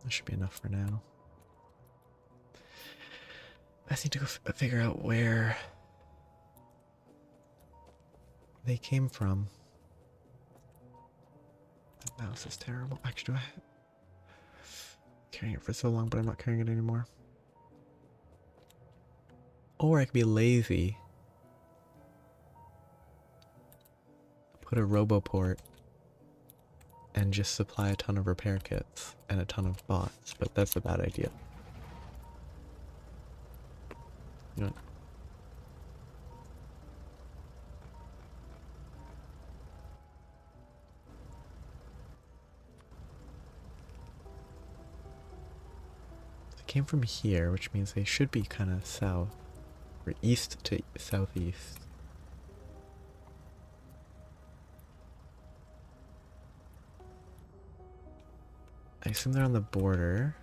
That should be enough for now. I just need to go figure out where they came from. That mouse is terrible. Actually, carrying it for so long, but I'm not carrying it anymore. Or I could be lazy put a roboport and just supply a ton of repair kits and a ton of bots, but that's a bad idea. You know, they came from here, which means they should be kind of south, or east to southeast. I assume they're on the border.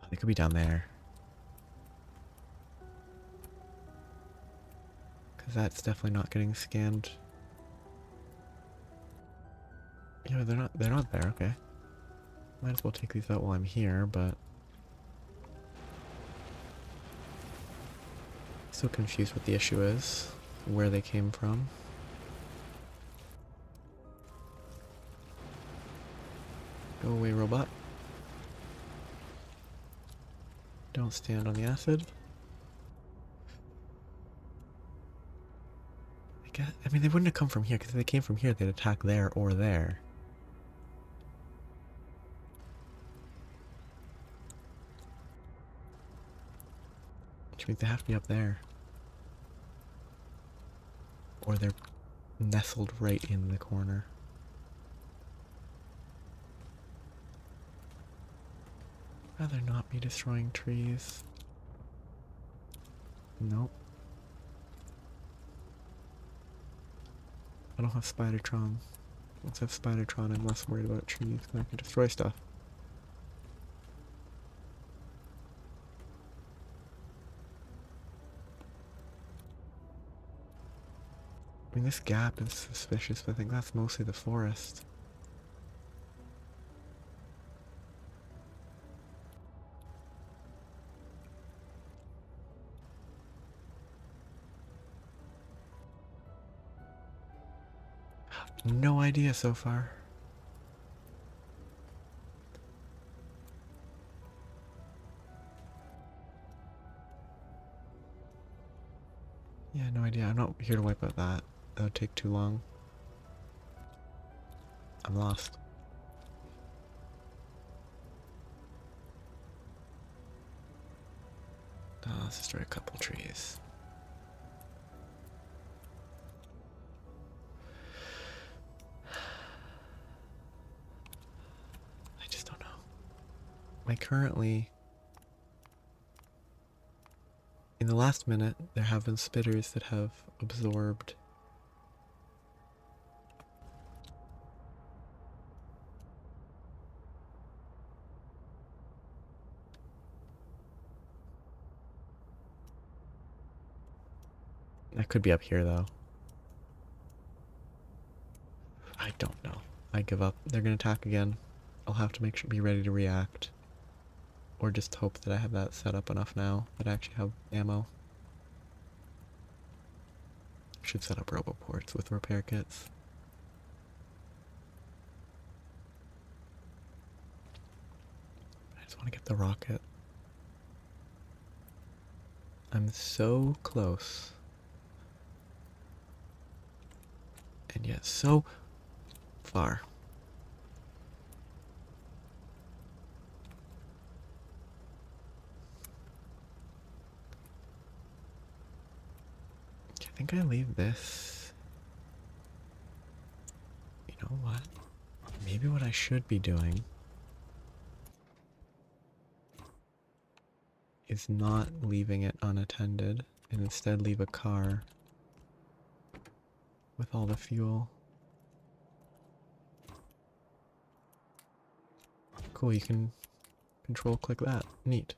Oh, they could be down there. Because that's definitely not getting scanned. Yeah, they're not there, okay. Might as well take these out while I'm here, but still confused what the issue is, where they came from. Go away, robot. Don't stand on the acid. I mean, they wouldn't have come from here, because if they came from here, they'd attack there or there. Which means they have to be up there. Or they're nestled right in the corner. Rather not be destroying trees. Nope. I don't have Spidertron. Once I have Spidertron, I'm less worried about trees because I can destroy stuff. I mean, this gap is suspicious, but I think that's mostly the forest. No idea so far. Yeah, no idea. I'm not here to wipe out that. That would take too long. I'm lost. Let's destroy a couple trees. I just don't know. Like currently, in the last minute, there have been spitters that have absorbed that could be up here though. I don't know. I give up. They're gonna attack again. I'll have to be ready to react. Or just hope that I have that set up enough now that I actually have ammo. Should set up roboports with repair kits. I just want to get the rocket. I'm so close. And yet so far. I think I leave this. You know what? Maybe what I should be doing is not leaving it unattended and instead leave a car with all the fuel. Cool, you can control click that. Neat.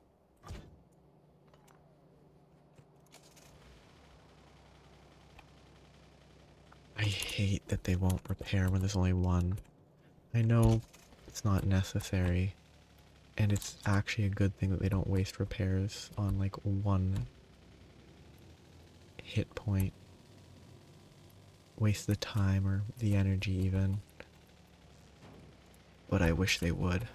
I hate that they won't repair when there's only one. I know it's not necessary, and it's actually a good thing that they don't waste repairs on like one hit point. Waste the time or the energy even. But I wish they would.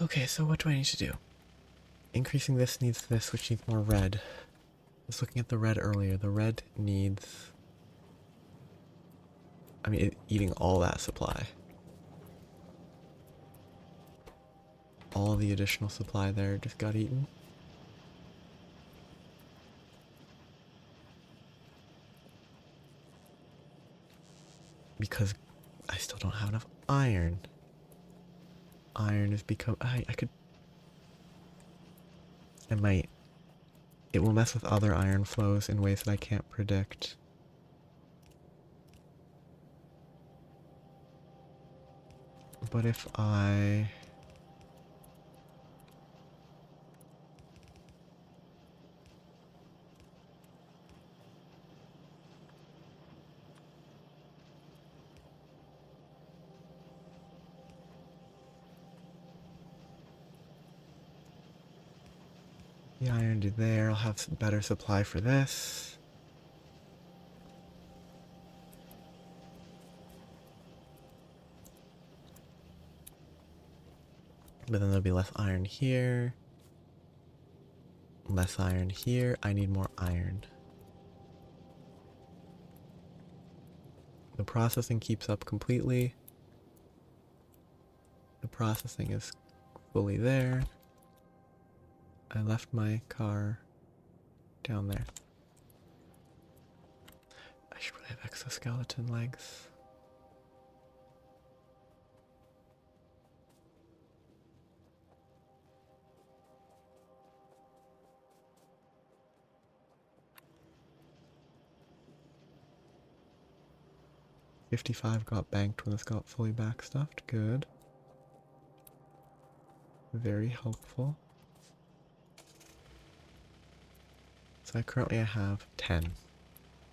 Okay, so what do I need to do? Increasing this needs this, which needs more red. I was looking at the red earlier. The red needs... I mean, eating all that supply. All the additional supply there just got eaten. Because I still don't have enough iron. Iron has become... I could... I might... It will mess with other iron flows in ways that I can't predict. But if I... The iron to there, I'll have some better supply for this. But then there'll be less iron here. Less iron here. I need more iron. The processing keeps up completely. The processing is fully there. I left my car down there. I should really have exoskeleton legs. $55 got banked when this got fully backstuffed. Good. Very helpful. So currently I have 10.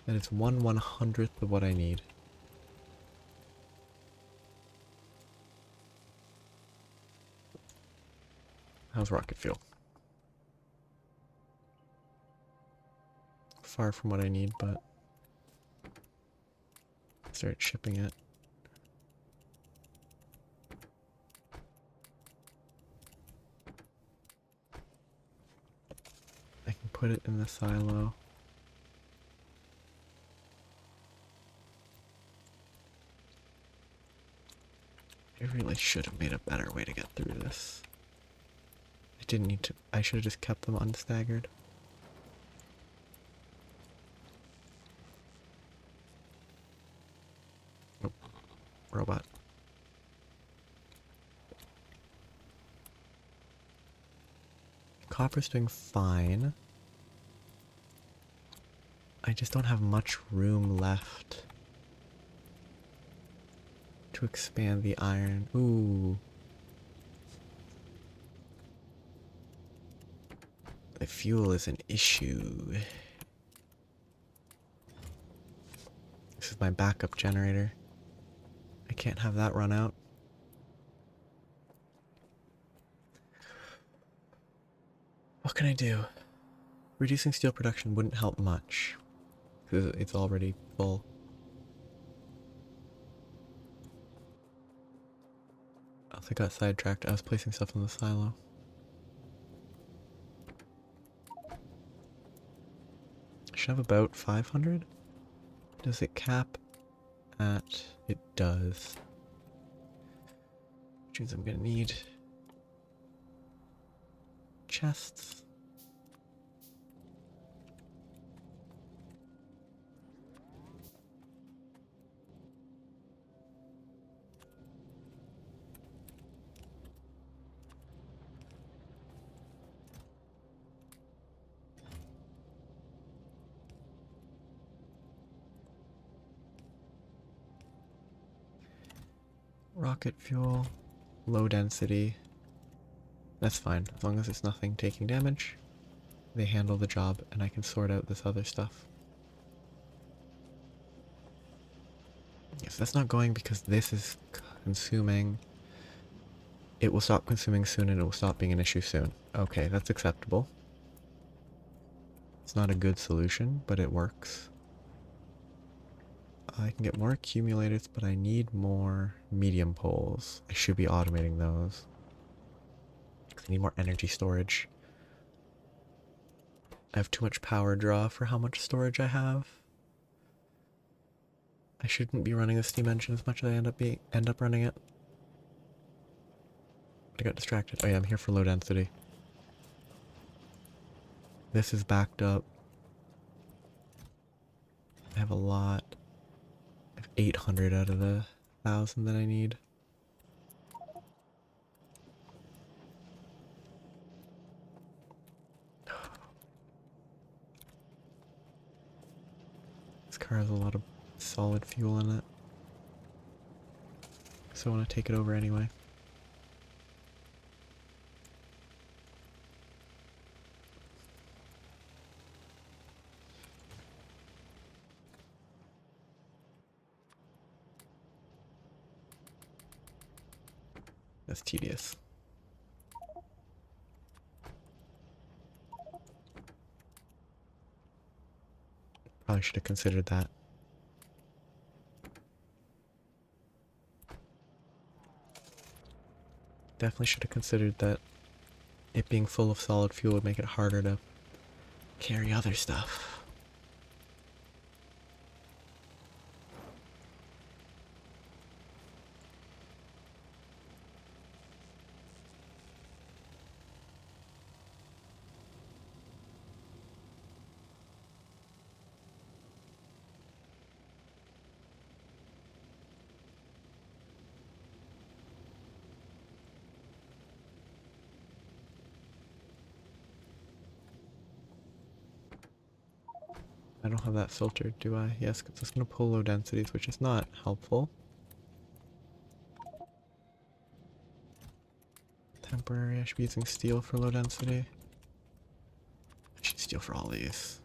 That is 1/100th of what I need. How's rocket fuel? Far from what I need, but start shipping it. I can put it in the silo. I really should have made a better way to get through this. I didn't need to. I should have just kept them unstaggered. Oh, robot. Copper's doing fine. I just don't have much room left to expand the iron. Ooh. The fuel is an issue. This is my backup generator. I can't have that run out. What can I do? Reducing steel production wouldn't help much, because it's already full. I also got sidetracked. I was placing stuff in the silo. I should have about 500. Does it cap at... It does. Which means I'm gonna need chests. Rocket fuel, low density. That's fine, as long as it's nothing taking damage. They handle the job, and I can sort out this other stuff. Yes, that's not going because this is consuming. It will stop consuming soon, and it will stop being an issue soon. Okay, that's acceptable. It's not a good solution, but it works. I can get more accumulators, but I need more medium poles. I should be automating those. I need more energy storage. I have too much power draw for how much storage I have. I shouldn't be running the steam engine as much as I end up running it. But I got distracted. Oh yeah, I'm here for low density. This is backed up. I have a lot. I have 800 out of the 1,000 that I need. This car has a lot of solid fuel in it. So I want to take it over anyway. That's tedious. Probably should have considered that. Definitely should have considered that it being full of solid fuel would make it harder to carry other stuff. I don't have that filtered, do I? Yes, because it's going to pull low densities, which is not helpful. Temporary, I should be using steel for low density. I should steel for all these.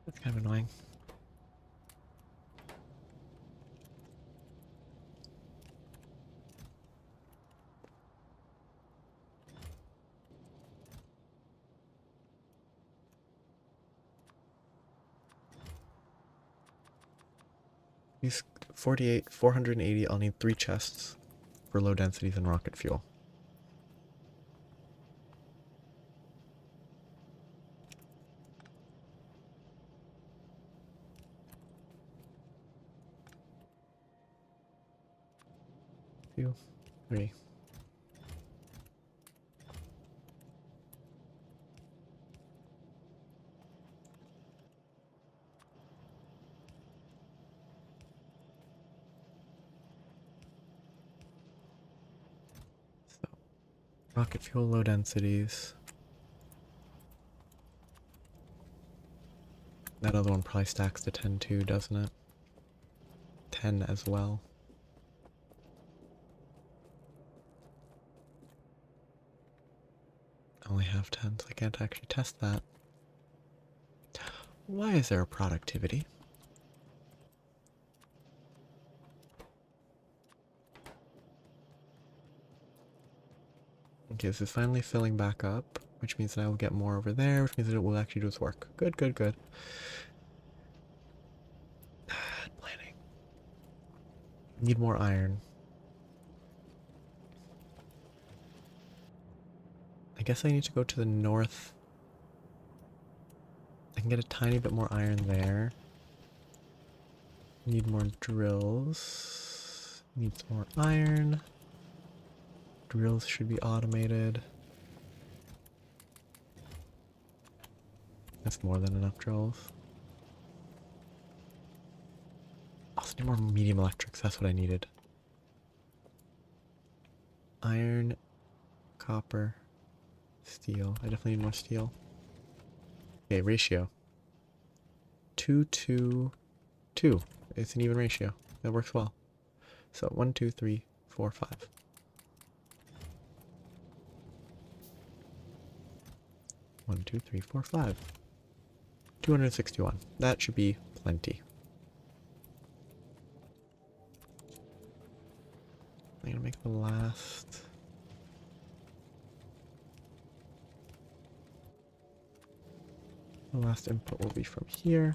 That's kind of annoying. These 48, 480, I'll need 3 chests for low densities and rocket fuel. Two, 3. So, rocket fuel, low densities. That other one probably stacks to 10 too, doesn't it? 10 as well. I only have 10, so I can't actually test that. Why is there a productivity? Okay, this is finally filling back up, which means that I will get more over there, which means that it will actually do its work. Good, good, good. Planning. Need more iron. I guess I need to go to the north. I can get a tiny bit more iron there. Need more drills. Needs more iron. Drills should be automated. That's more than enough drills. I also need more medium electrics, that's what I needed. Iron, copper, steel. I definitely need more steel. Okay, ratio. 2 to 2. It's an even ratio. That works well. So 1, 2, 3, 4, 5. 1, 2, 3, 4, 5. 261. That should be plenty. I'm gonna make the last... The last input will be from here.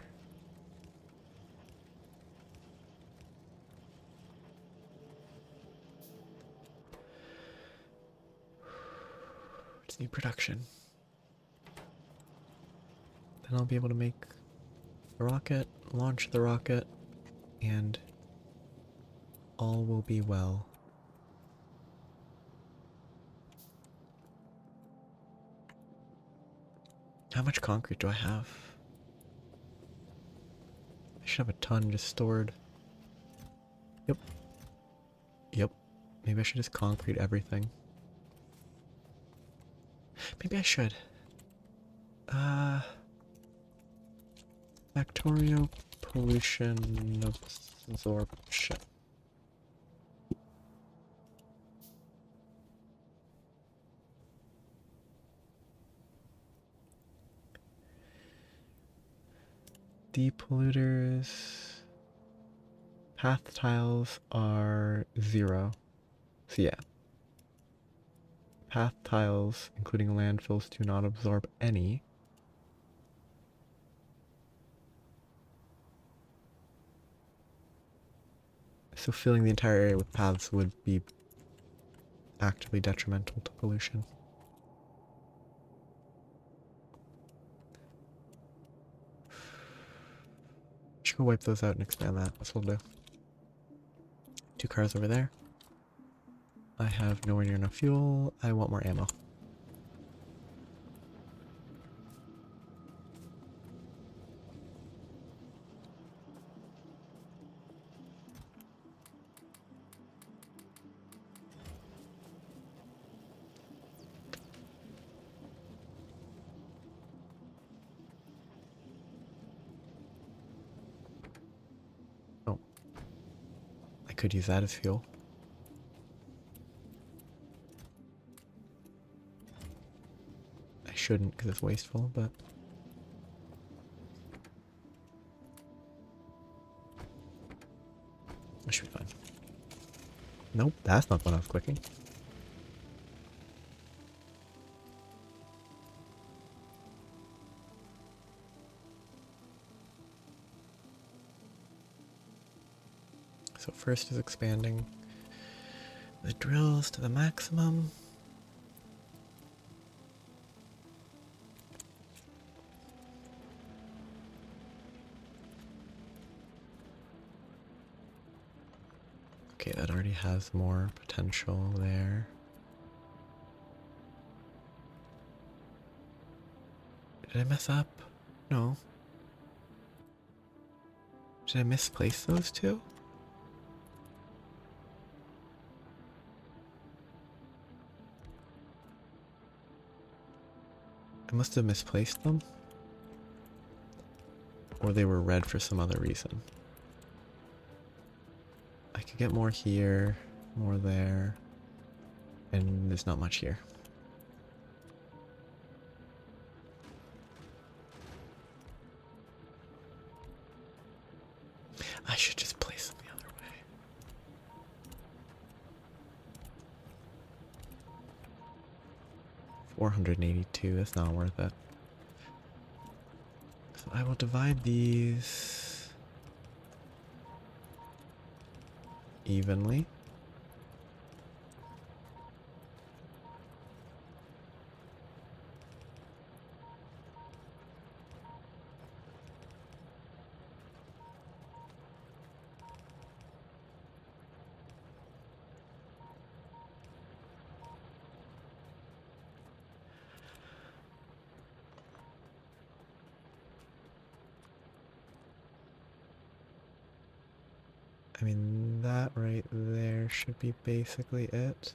Just need production. Then I'll be able to make the rocket, launch the rocket, and all will be well. How much concrete do I have? I should have a ton just stored. Yep. Yep. Maybe I should just concrete everything. Maybe I should. Factorio pollution absorption. Depolluters. Path tiles are 0. So yeah. Path tiles, including landfills, do not absorb any. So filling the entire area with paths would be actively detrimental to pollution. Should go wipe those out and expand that. That's what we'll do. 2 cars over there. I have nowhere near enough fuel. I want more ammo. Oh. I could use that as fuel. I shouldn't because it's wasteful, but... I should be fine. Nope, that's not what I was clicking. So first is expanding the drills to the maximum. Okay, that already has more potential there. Did I mess up? No. Did I misplace those two? I must have misplaced them. Or they were red for some other reason. I could get more here, more there, and there's not much here. I should just place them the other way. $482, that's not worth it. So I will divide these evenly. I mean, that right there should be basically it.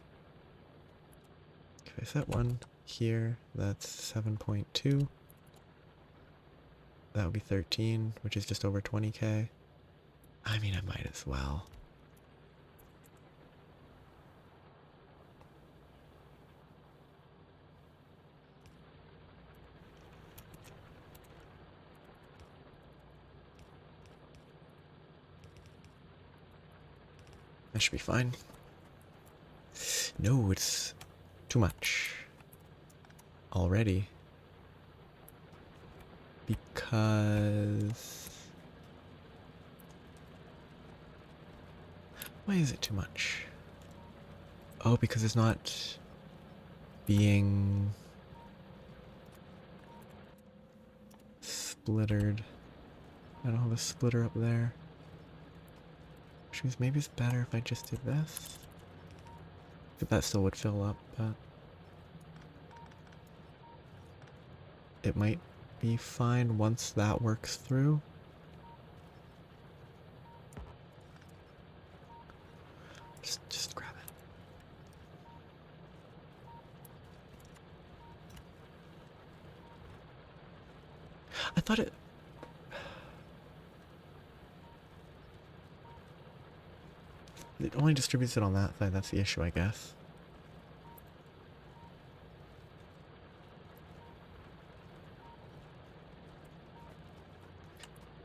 If I set one here, that's 7.2. That would be 13, which is just over 20k. I mean, I might as well. That should be fine. No, it's too much. Already. Because... Why is it too much? Oh, because it's not being splittered. I don't have a splitter up there. Which means maybe it's better if I just did this. But that still would fill up, but it might be fine once that works through. Just grab it. I thought it... It only distributes it on that side, that's the issue, I guess.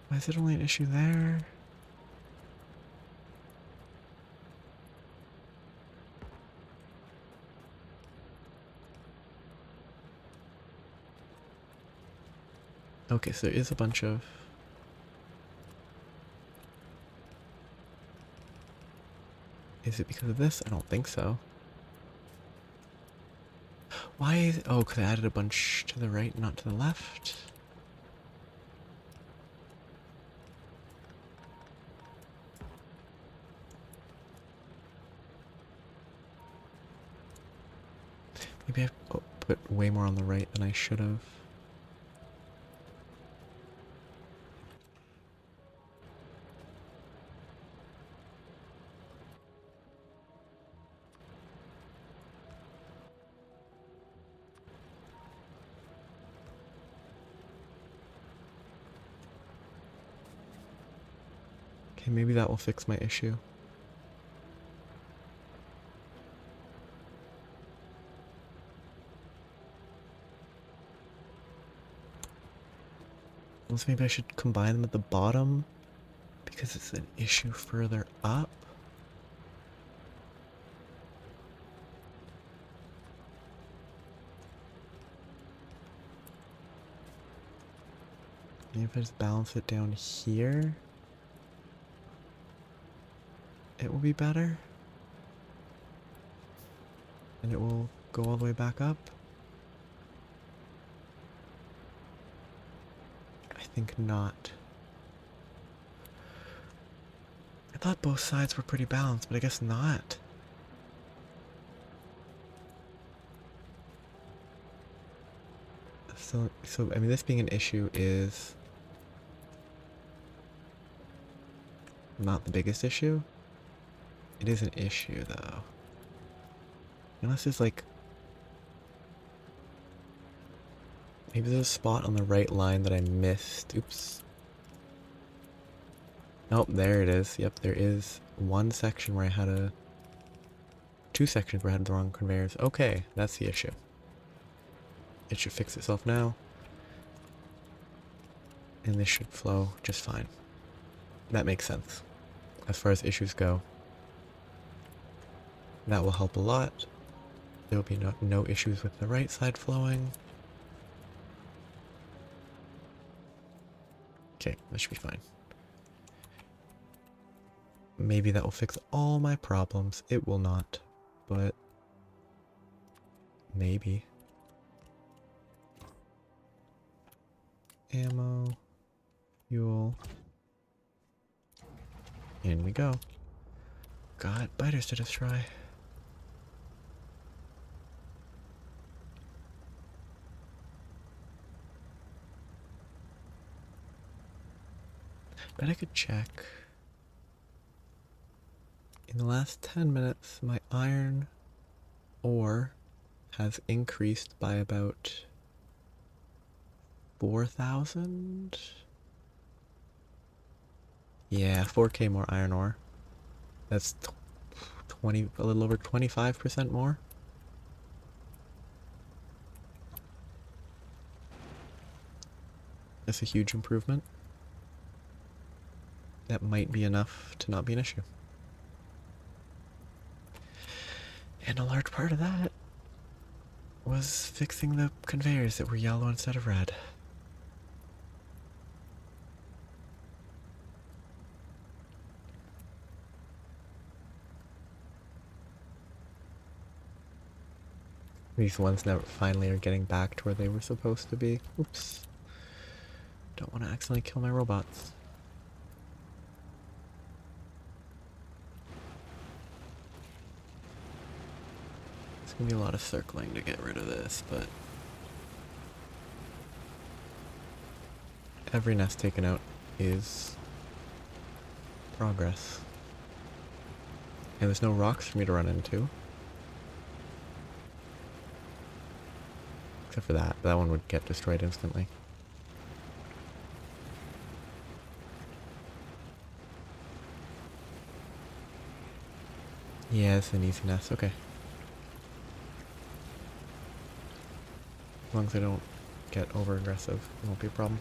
Why is it only an issue there? Okay, so there is a bunch of... Is it because of this? I don't think so. Why is it... Oh, because I added a bunch to the right, not to the left? Maybe I put way more on the right than I should have. Okay, maybe that will fix my issue. Unless maybe I should combine them at the bottom because it's an issue further up. Maybe if I just balance it down here, it will be better. And it will go all the way back up. I think not. I thought both sides were pretty balanced, but I guess not. So I mean, this being an issue is not the biggest issue. It is an issue, though. Unless it's like... Maybe there's a spot on the right line that I missed. Oops. Nope, there it is. Yep, there is one section where I had a... Two sections where I had the wrong conveyors. Okay, that's the issue. It should fix itself now. And this should flow just fine. That makes sense. As far as issues go. That will help a lot. There will be no issues with the right side flowing. Okay, that should be fine. Maybe that will fix all my problems. It will not, but maybe. Ammo, fuel. In we go. Got biters to destroy. Bet I could check. In the last 10 minutes, my iron ore has increased by about 4,000? Yeah, 4k more iron ore. That's a little over 25% more. That's a huge improvement. That might be enough to not be an issue. part of that was fixing the conveyors that were yellow instead of red. These ones never finally are getting back to where they were supposed to be. Oops. Don't want to accidentally kill my robots. It's gonna be a lot of circling to get rid of this, but every nest taken out is progress. And there's no rocks for me to run into. Except for that. That one would get destroyed instantly. Yeah, it's an easy nest. Okay. As long as I don't get over aggressive, it won't be a problem.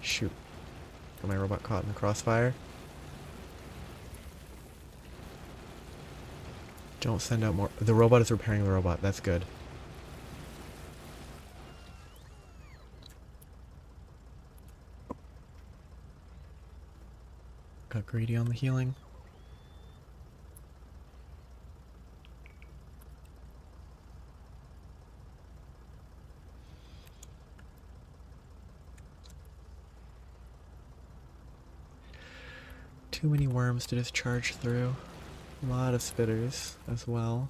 Shoot. Got my robot caught in the crossfire. Don't send out more. The robot is repairing the robot. That's good. Got greedy on the healing. Too many worms to discharge through. A lot of spitters as well.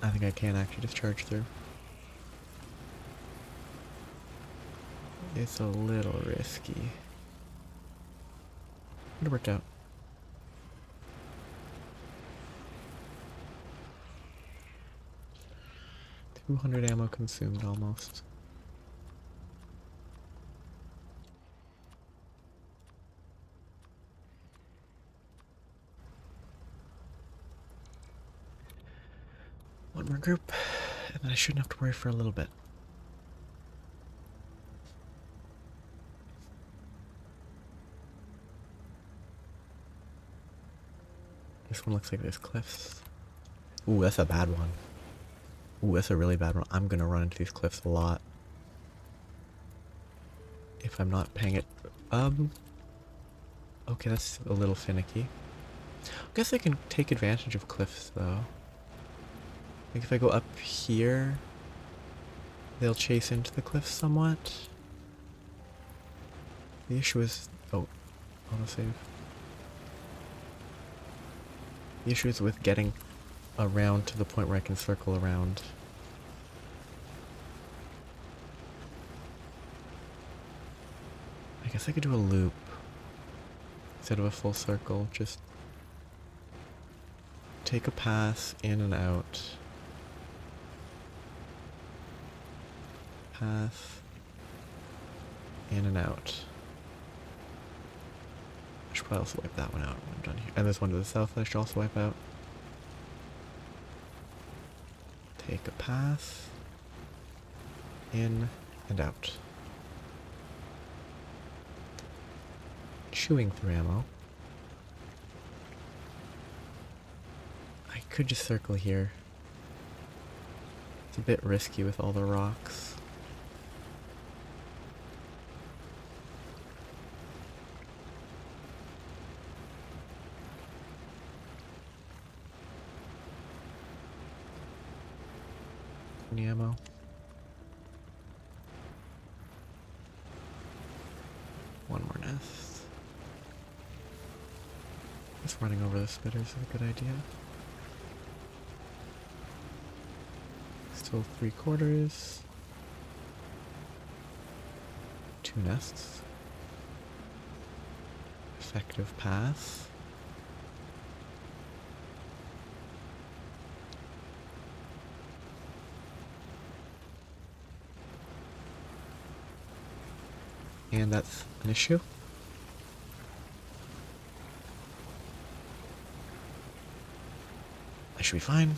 I think I can actually discharge through. It's a little risky. It worked out. $200 ammo consumed almost. One more group, and then I shouldn't have to worry for a little bit. This one looks like there's cliffs. Ooh, that's a bad one. Ooh, that's a really bad one. I'm gonna run into these cliffs a lot. If I'm not paying it. Okay, that's a little finicky. I guess I can take advantage of cliffs though. Like if I go up here, they'll chase into the cliffs somewhat. The issue is... oh, autosave. The issue is with getting around to the point where I can circle around. I guess I could do a loop instead of a full circle. Just take a pass in and out. Path in and out. I should probably also wipe that one out when I'm done here. And there's one to the south that I should also wipe out. Take a path in and out. Chewing through ammo. I could just circle here. It's a bit risky with all the rocks. Any ammo? One more nest. Just running over the spitters is a good idea. Still 3/4. 2 nests. Effective path. And that's an issue. I should be fine.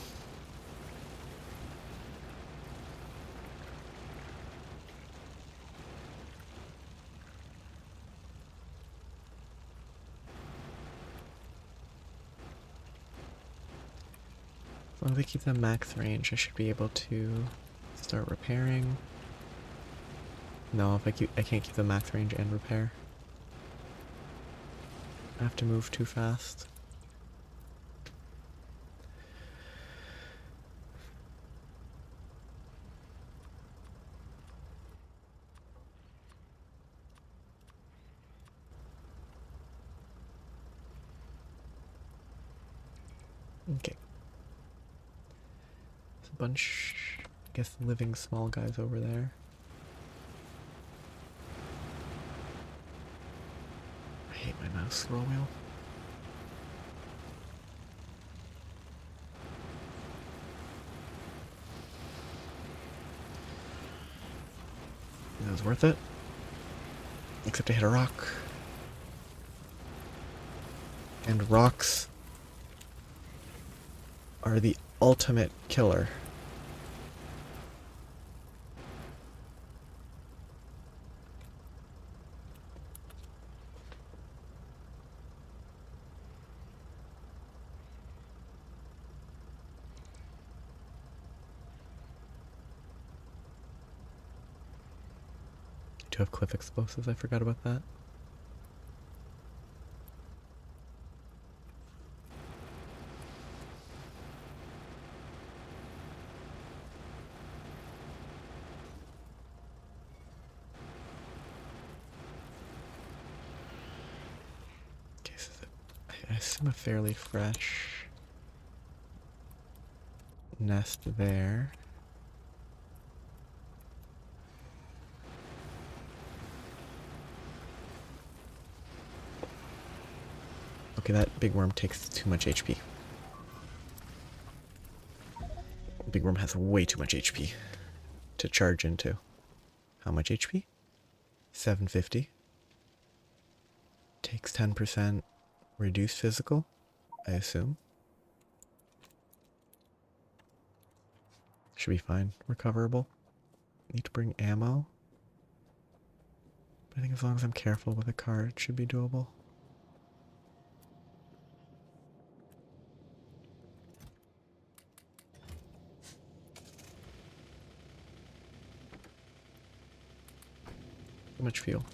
Well, if I keep them max range, I should be able to start repairing. No, if I can't keep them max range and repair. I have to move too fast. Okay. There's a bunch, I guess, living small guys over there. I hate my mouse scroll wheel. That was worth it. Except I hit a rock. And rocks are the ultimate killer. Do have cliff explosives? I forgot about that. Okay, so I assume a fairly fresh nest there. Okay, that big worm takes too much HP. The big worm has way too much HP to charge into. How much HP? 750. Takes 10% reduced physical, I assume. Should be fine. Recoverable. Need to bring ammo. But I think as long as I'm careful with the car, it should be doable. Too much fuel.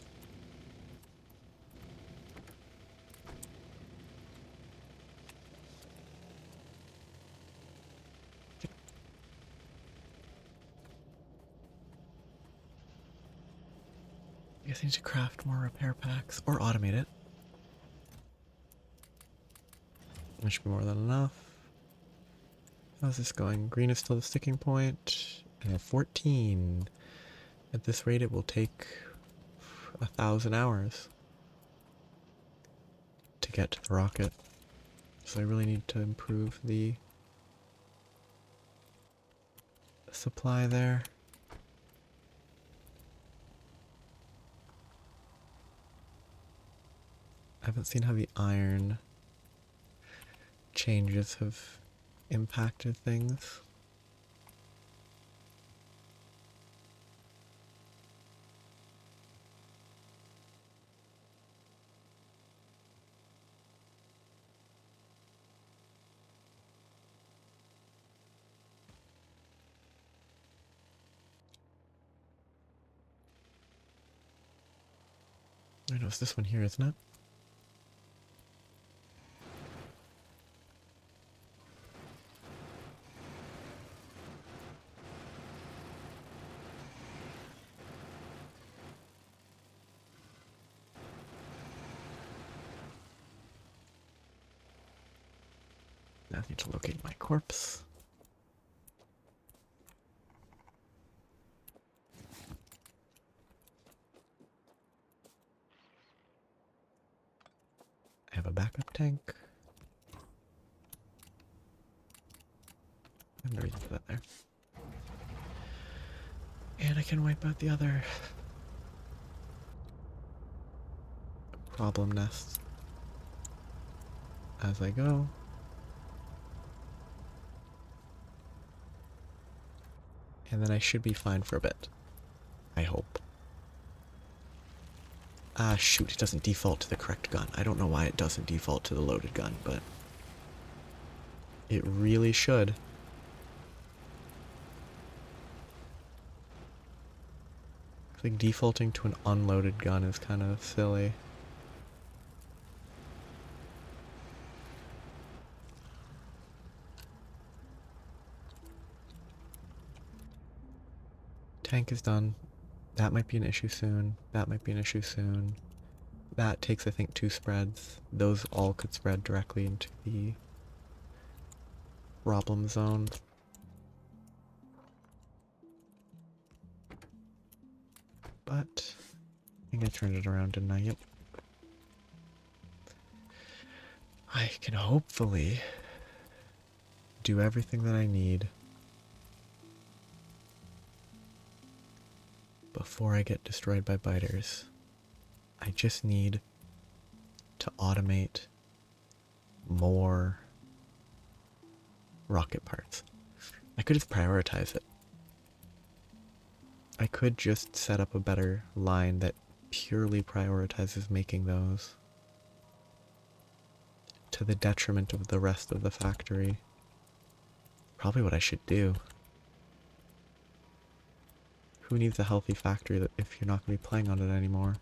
I guess I need to craft more repair packs or automate it. That should be more than enough. How's this going? Green is still the sticking point. I have 14. At this rate, it will take 1,000 hours to get to the rocket. So I really need to improve the supply there. I haven't seen how the iron changes have impacted things. I know it's this one here, isn't it? Now I need to locate my corpse. I have a backup tank. I'm ready to put that there. And I can wipe out the other problem nests as I go. And then I should be fine for a bit. I hope. Ah, shoot, it doesn't default to the correct gun. I don't know why it doesn't default to the loaded gun, but it really should. Like defaulting to an unloaded gun is kind of silly. Tank is done. That might be an issue soon. That might be an issue soon. That takes, I think, 2 spreads. Those all could spread directly into the problem zone. But I think I turned it around, didn't I? Yep. I can hopefully do everything that I need before I get destroyed by biters. I just need to automate more rocket parts. I could just prioritize it. I could just set up a better line that purely prioritizes making those to the detriment of the rest of the factory. Probably what I should do. Who needs a healthy factory if you're not going to be playing on it anymore?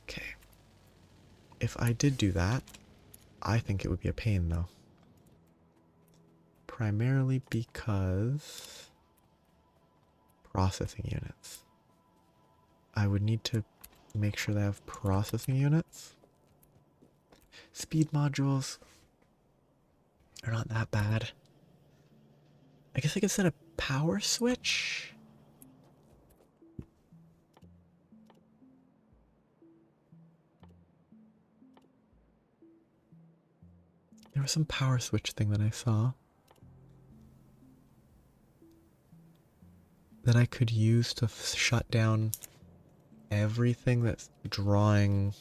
Okay. If I did do that, I think it would be a pain though. Primarily because processing units. I would need to make sure they have processing units. Speed modules are not that bad. I guess I could set a power switch. There was some power switch thing that I saw that I could use to shut down everything that's drawing,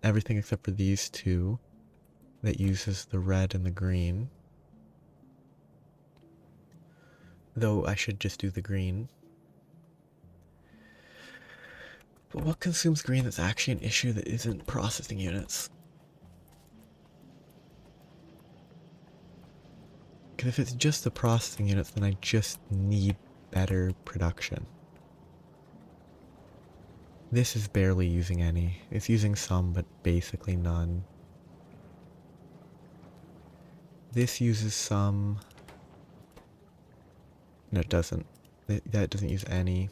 everything except for these two that uses the red and the green. Though I should just do the green. But what consumes green that's actually an issue that isn't processing units? Because if it's just the processing units, then I just need better production. This is barely using any. It's using some, but basically none. This uses some. No, it doesn't. That doesn't use any.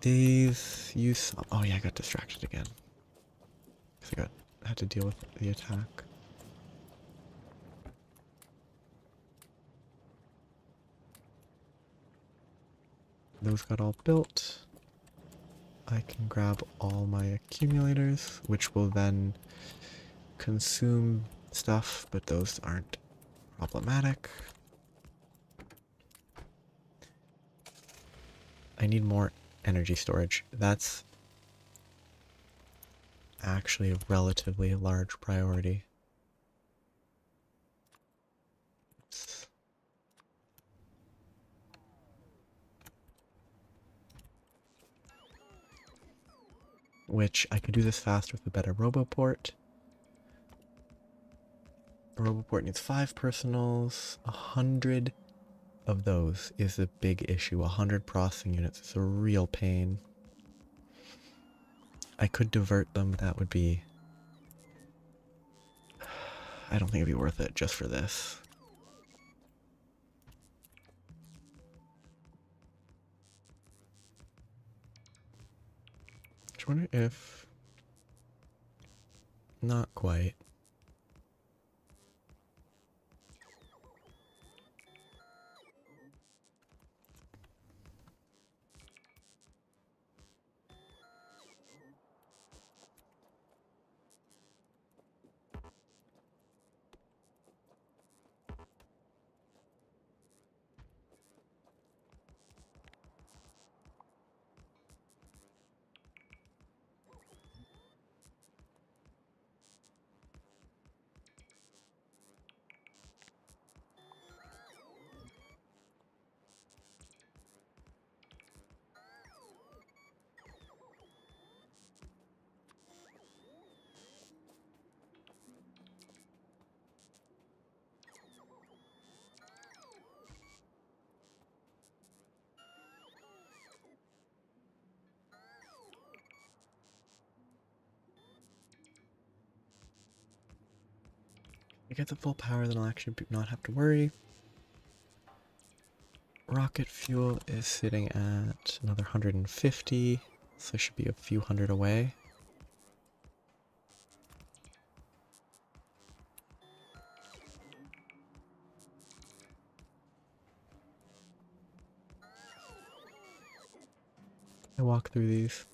These use some. Oh yeah, I got distracted again. Because I had to deal with the attack. Those got all built. I can grab all my accumulators, which will then consume stuff, but those aren't problematic. I need more energy storage. That's actually a relatively large priority. Which I could do this faster with a better roboport. A roboport needs 5 personals. 100 of those is a big issue. 100 processing units is a real pain. I could divert them, but that would be... I don't think it'd be worth it just for this. I wonder if... Not quite. I get the full power, then I'll actually not have to worry. Rocket fuel is sitting at another 150, so it should be a few hundred away. I walk through these.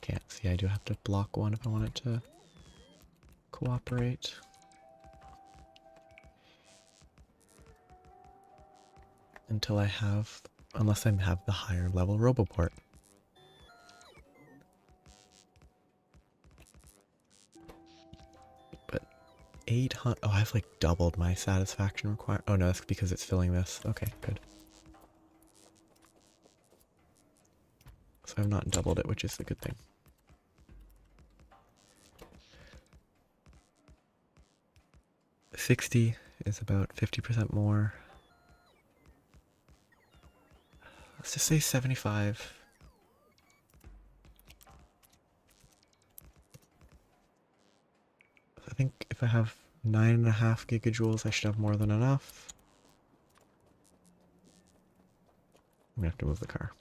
Can't see, I do have to block one if I want it to cooperate. Until I have, unless I have the higher level Roboport. But 800, oh, I've like doubled my satisfaction requirement. Oh no, that's because it's filling this. Okay, good. So I've not doubled it, which is a good thing. $60 is about 50% more. Let's just say 75. I think if I have 9.5 gigajoules, I should have more than enough. I'm gonna have to move the car.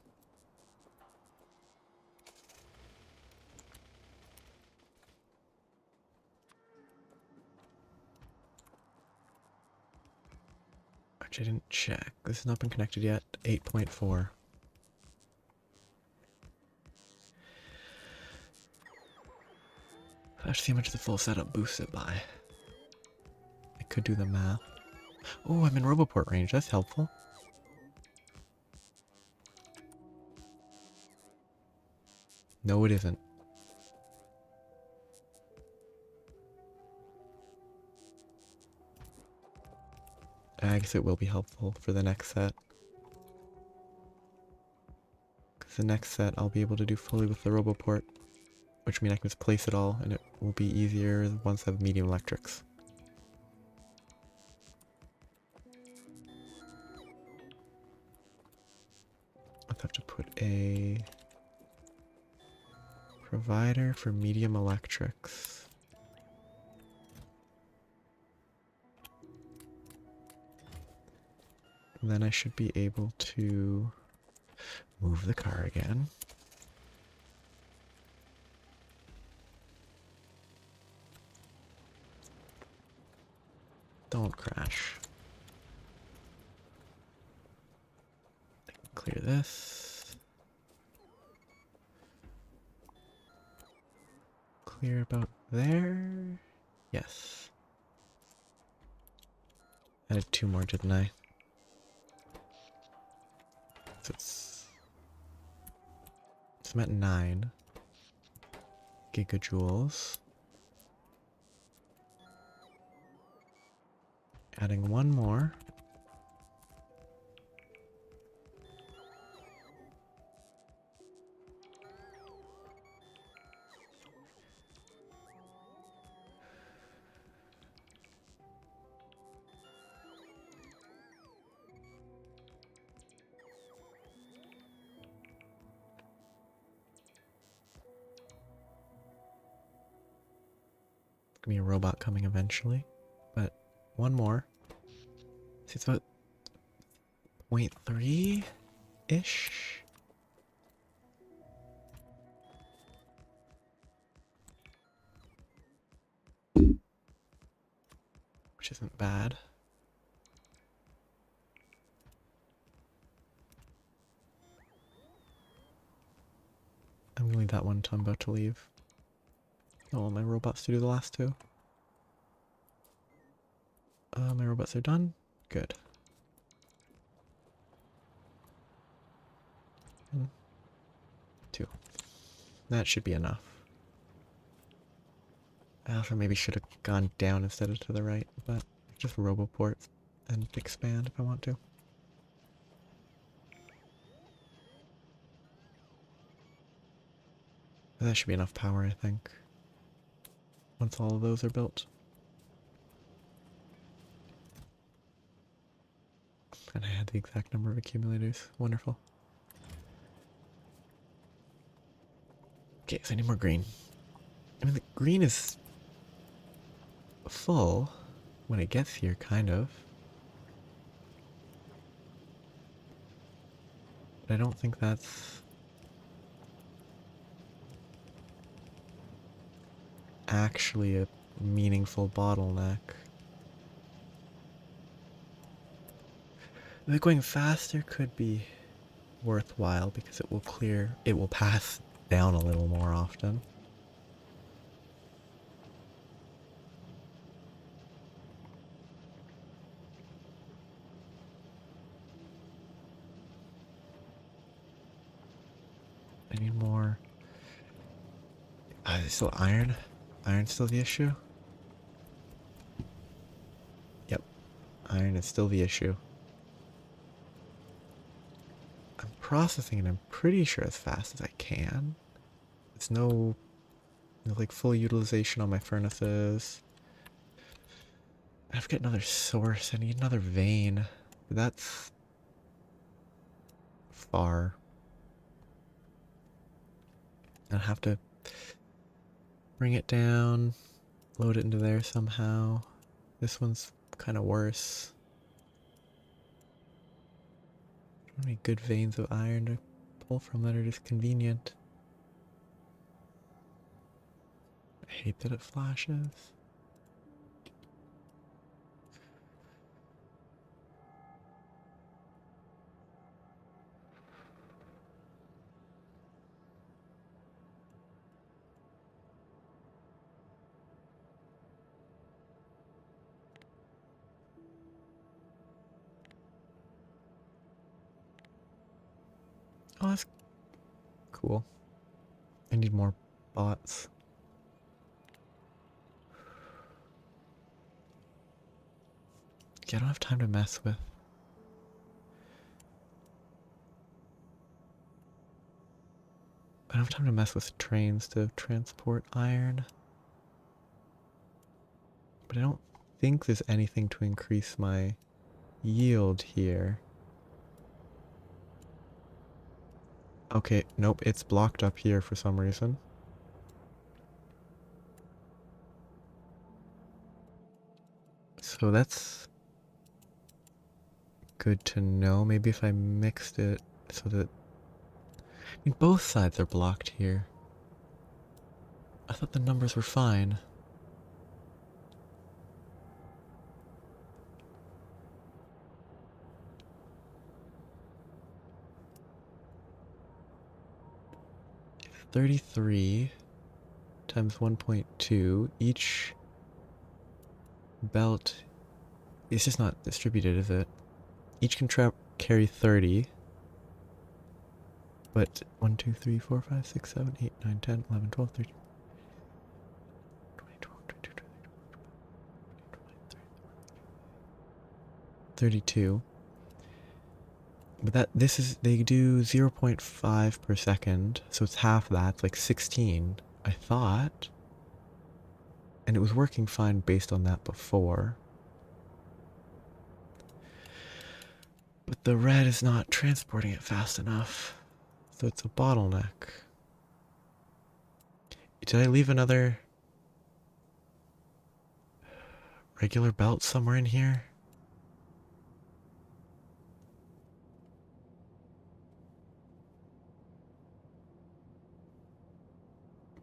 Which I didn't check. This has not been connected yet. 8.4. Let's see how much the full setup boosts it by. I could do the math. Oh, I'm in Roboport range. That's helpful. No, it isn't. I guess it will be helpful for the next set. Because the next set I'll be able to do fully with the Roboport. Which means I can just place it all and it will be easier once I have medium electrics. Let's have to put a provider for medium electrics. And then I should be able to move the car again. Don't crash. Clear this. Clear about there. Yes. I did 2 more, didn't I? So I'm at 9 gigajoules. Adding 1 more. Gonna be a robot coming eventually, but 1 more. See, it's about 0.3-ish. Which isn't bad. I'm gonna leave that one until I'm about to leave. I want my robots to do the last 2. My robots are done. Good. 1, 2. That should be enough. I also maybe should have gone down instead of to the right, but just Roboport and expand if I want to. But that should be enough power, I think. Once all of those are built. And I had the exact number of accumulators. Wonderful. Okay, so I need more green. I mean, the green is full, when it gets here, kind of. But I don't think that's actually a meaningful bottleneck. Like going faster could be worthwhile because it will pass down a little more often. I need more. Is it still iron? Iron's still the issue? Yep, iron is still the issue. I'm processing it, I'm pretty sure as fast as I can. There's no like full utilization on my furnaces. I've got another source. I need another vein. That's far. I'll have to bring it down, load it into there somehow. This one's kind of worse. How many good veins of iron to pull from that are just convenient? I hate that it flashes. Oh, that's cool. I need more bots. Yeah, I don't have time to mess with. I don't have time to mess with trains to transport iron. But I don't think there's anything to increase my yield here. Okay, nope, it's blocked up here for some reason. So that's good to know. Maybe if I mixed it so that... I mean, both sides are blocked here. I thought the numbers were fine. $33 times 1.2. Each belt is just not distributed, is it? Each can carry 30. But 1, 2, 3, 4, 5, 6, 7, 8, 9, 10, 11, 12, 13, 20, 21, 22, 32. But they do 0.5 per second, so it's half that, it's like 16, I thought. And it was working fine based on that before. But the red is not transporting it fast enough. So it's a bottleneck. Did I leave another regular belt somewhere in here?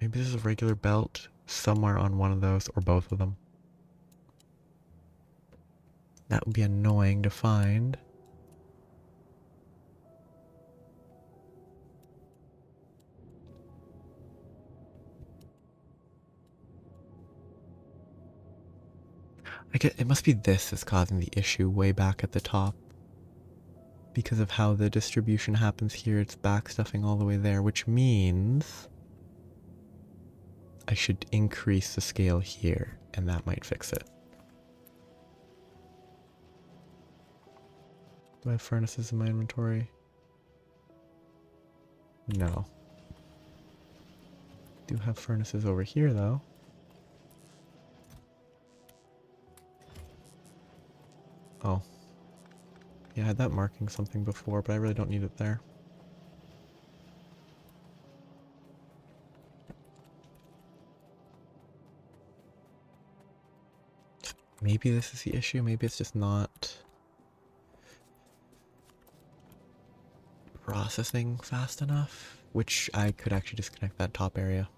Maybe there's a regular belt somewhere on one of those, or both of them. That would be annoying to find. It must be this that's causing the issue way back at the top. Because of how the distribution happens here, it's backstuffing all the way there, which means I should increase the scale here, and that might fix it. Do I have furnaces in my inventory? No. Do have furnaces over here, though. Oh. Yeah, I had that marking something before, but I really don't need it there. Maybe this is the issue. Maybe it's just not processing fast enough, which I could actually disconnect that top area.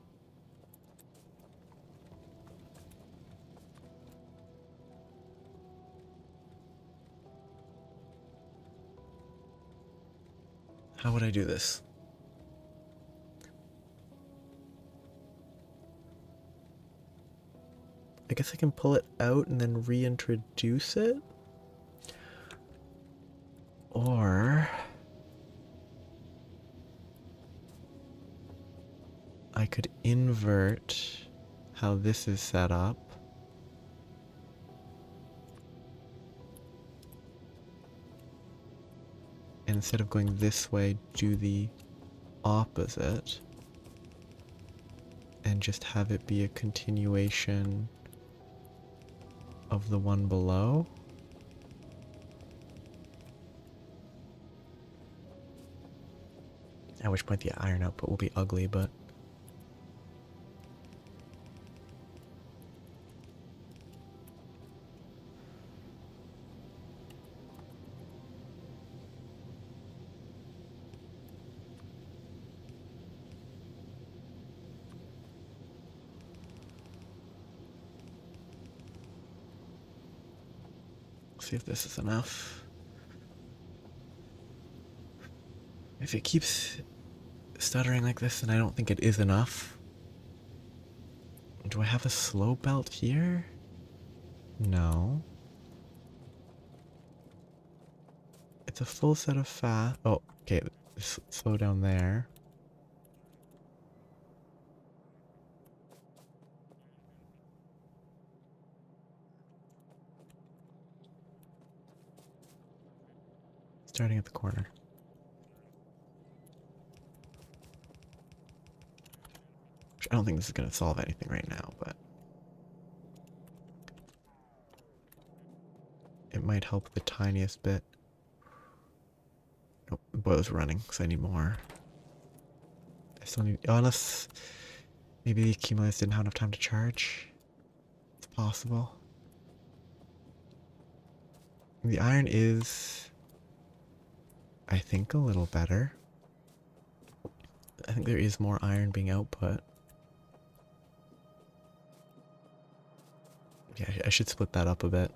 How would I do this? I guess I can pull it out and then reintroduce it? Or I could invert how this is set up. And instead of going this way, do the opposite. And just have it be a continuation of the one below. At which point the iron output will be ugly, but see if this is enough. If it keeps stuttering like this, then I don't think it is enough. Do I have a slow belt here? No. It's a full set of fast. Oh, okay. Slow down there. Starting at the corner. Which I don't think this is going to solve anything right now, but it might help the tiniest bit. Oh, the boiler's running, so I need more. I still need, unless maybe the accumulators didn't have enough time to charge. It's possible. The iron is, I think, a little better. I think there is more iron being output. Yeah, I should split that up a bit.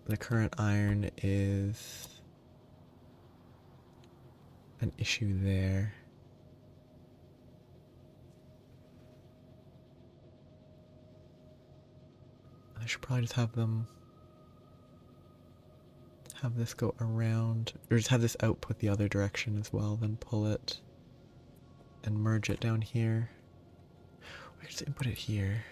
The current iron is an issue there. I should probably just have them have this go around, or just have this output the other direction as well, then pull it and merge it down here. Or just input it here.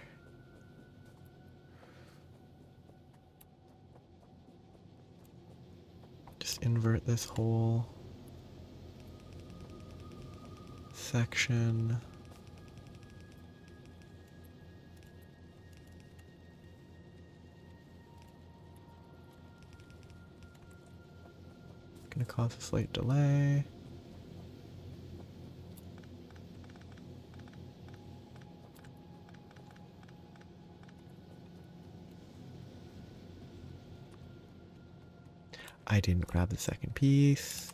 Just invert this whole section. Gonna cause a slight delay. I didn't grab the second piece.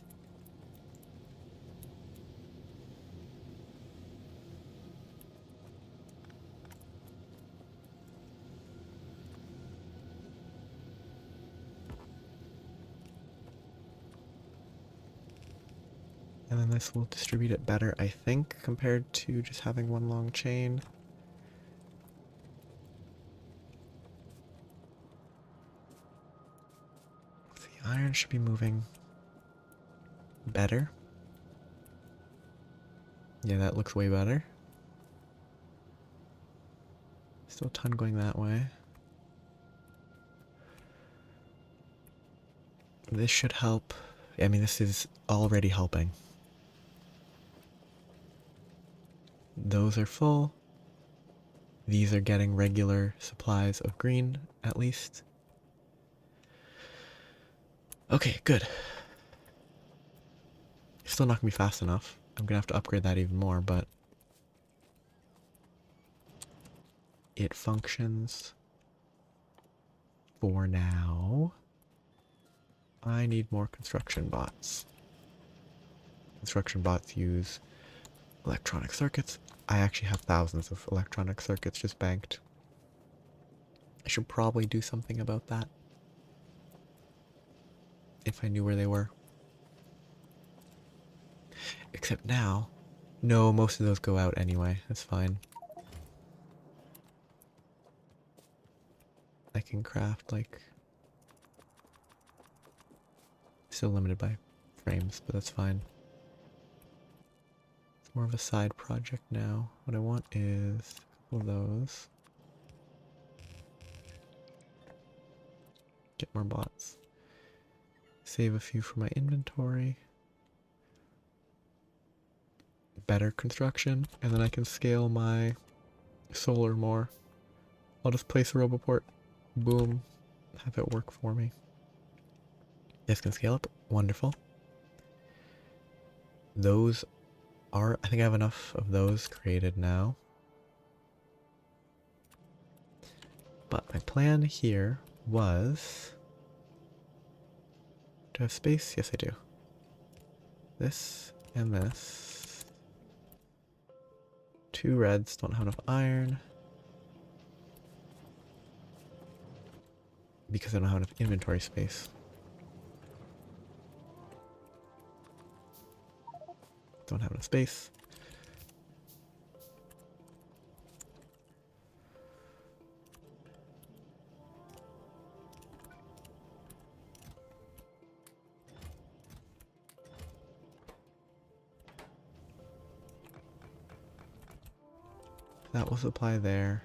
And then this will distribute it better, I think, compared to just having one long chain. The iron should be moving better. Yeah, that looks way better. Still a ton going that way. This should help. I mean, this is already helping. Those are full. These are getting regular supplies of green, at least. Okay, good. Still not gonna be fast enough. I'm gonna have to upgrade that even more, but it functions. for now, I need more construction bots. Construction bots use electronic circuits. I actually have thousands of electronic circuits just banked. I should probably do something about that. If I knew where they were. Except now, no, most of those go out anyway. That's fine. I can craft, like... Still limited by frames, but that's fine. It's more of a side project now. What I want is a couple of those. Get more bots. Save a few for my inventory. Better construction, and then I can scale my solar more. I'll just place a roboport. Boom. Have it work for me. This can scale up. Wonderful. Those are... I think I have enough of those created now. But my plan here was... Do I have space? Yes, I do. This and this. 2 reds. Don't have enough iron. Because I don't have enough inventory space. Don't have enough space. That will supply there.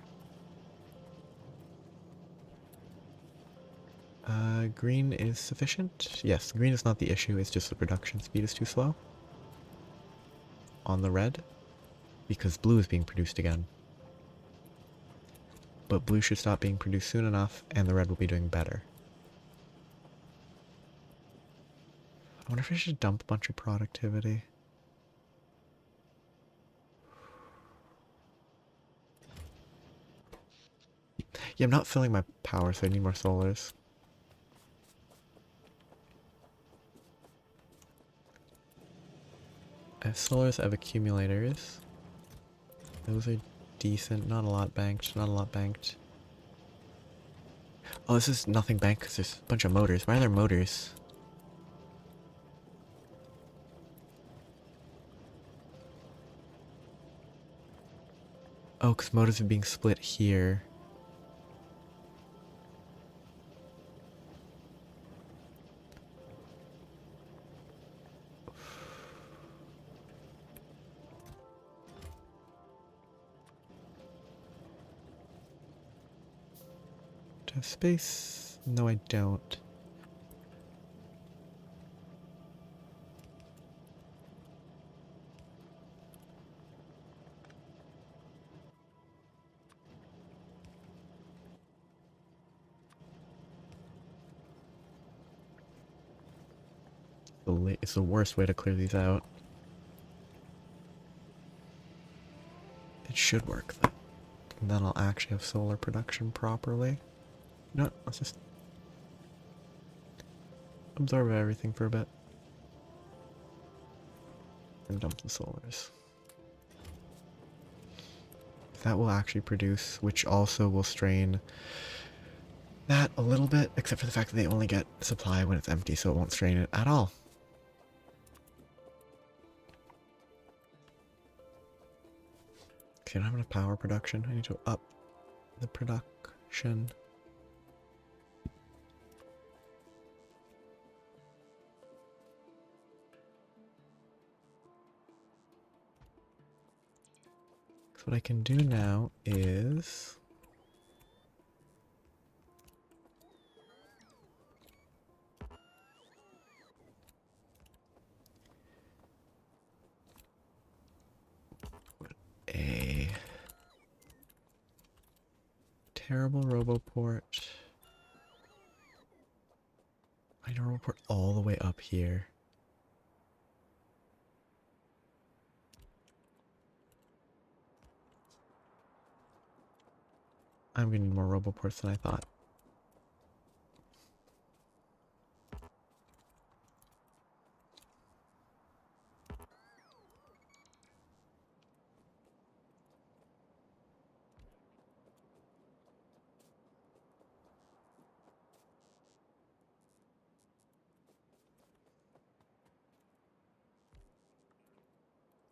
Green is sufficient? Yes, green is not the issue, it's just the production speed is too slow. On the red, because blue is being produced again. But blue should stop being produced soon enough, and the red will be doing better. I wonder if I should dump a bunch of productivity. Yeah, I'm not filling my power, so I need more solars. I have solars, I have accumulators. Those are decent, not a lot banked, not a lot banked. Oh, this is nothing banked because there's a bunch of motors. Why are there motors? Oh, because motors are being split here. Do I have space? No, I don't. It's the worst way to clear these out. It should work though. And then I'll actually have solar production properly. No, let's just absorb everything for a bit. And dump the solars. That will actually produce, which also will strain that a little bit, except for the fact that they only get supply when it's empty, so it won't strain it at all. Okay, I don't have enough power production. I need to up the production. So what I can do now is... a terrible roboport. I need a roboport all the way up here. I'm gonna need more roboports than I thought.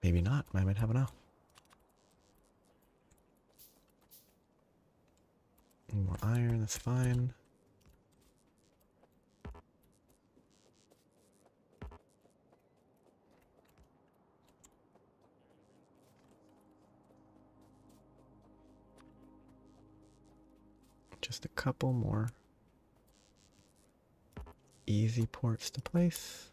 Maybe not. I might have enough. More iron, that's fine. Just a couple more easy ports to place.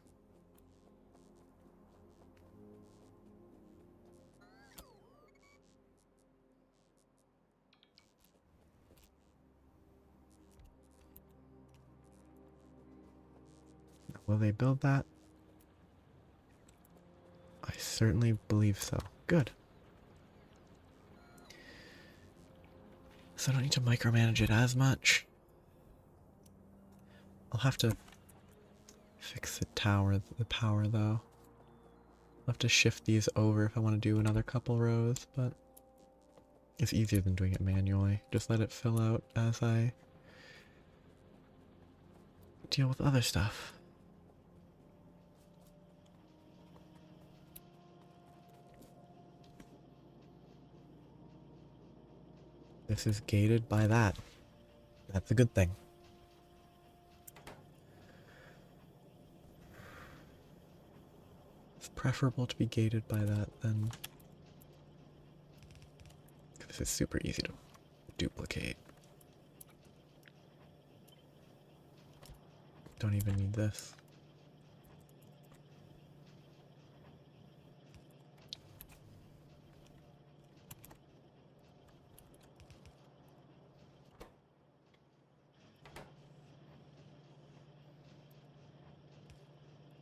Will they build that? I certainly believe so. Good. So I don't need to micromanage it as much. I'll have to fix the power though. I'll have to shift these over if I want to do another couple rows, but it's easier than doing it manually. Just let it fill out as I deal with other stuff. This is gated by that. That's a good thing. It's preferable to be gated by that than... This is super easy to duplicate. Don't even need this.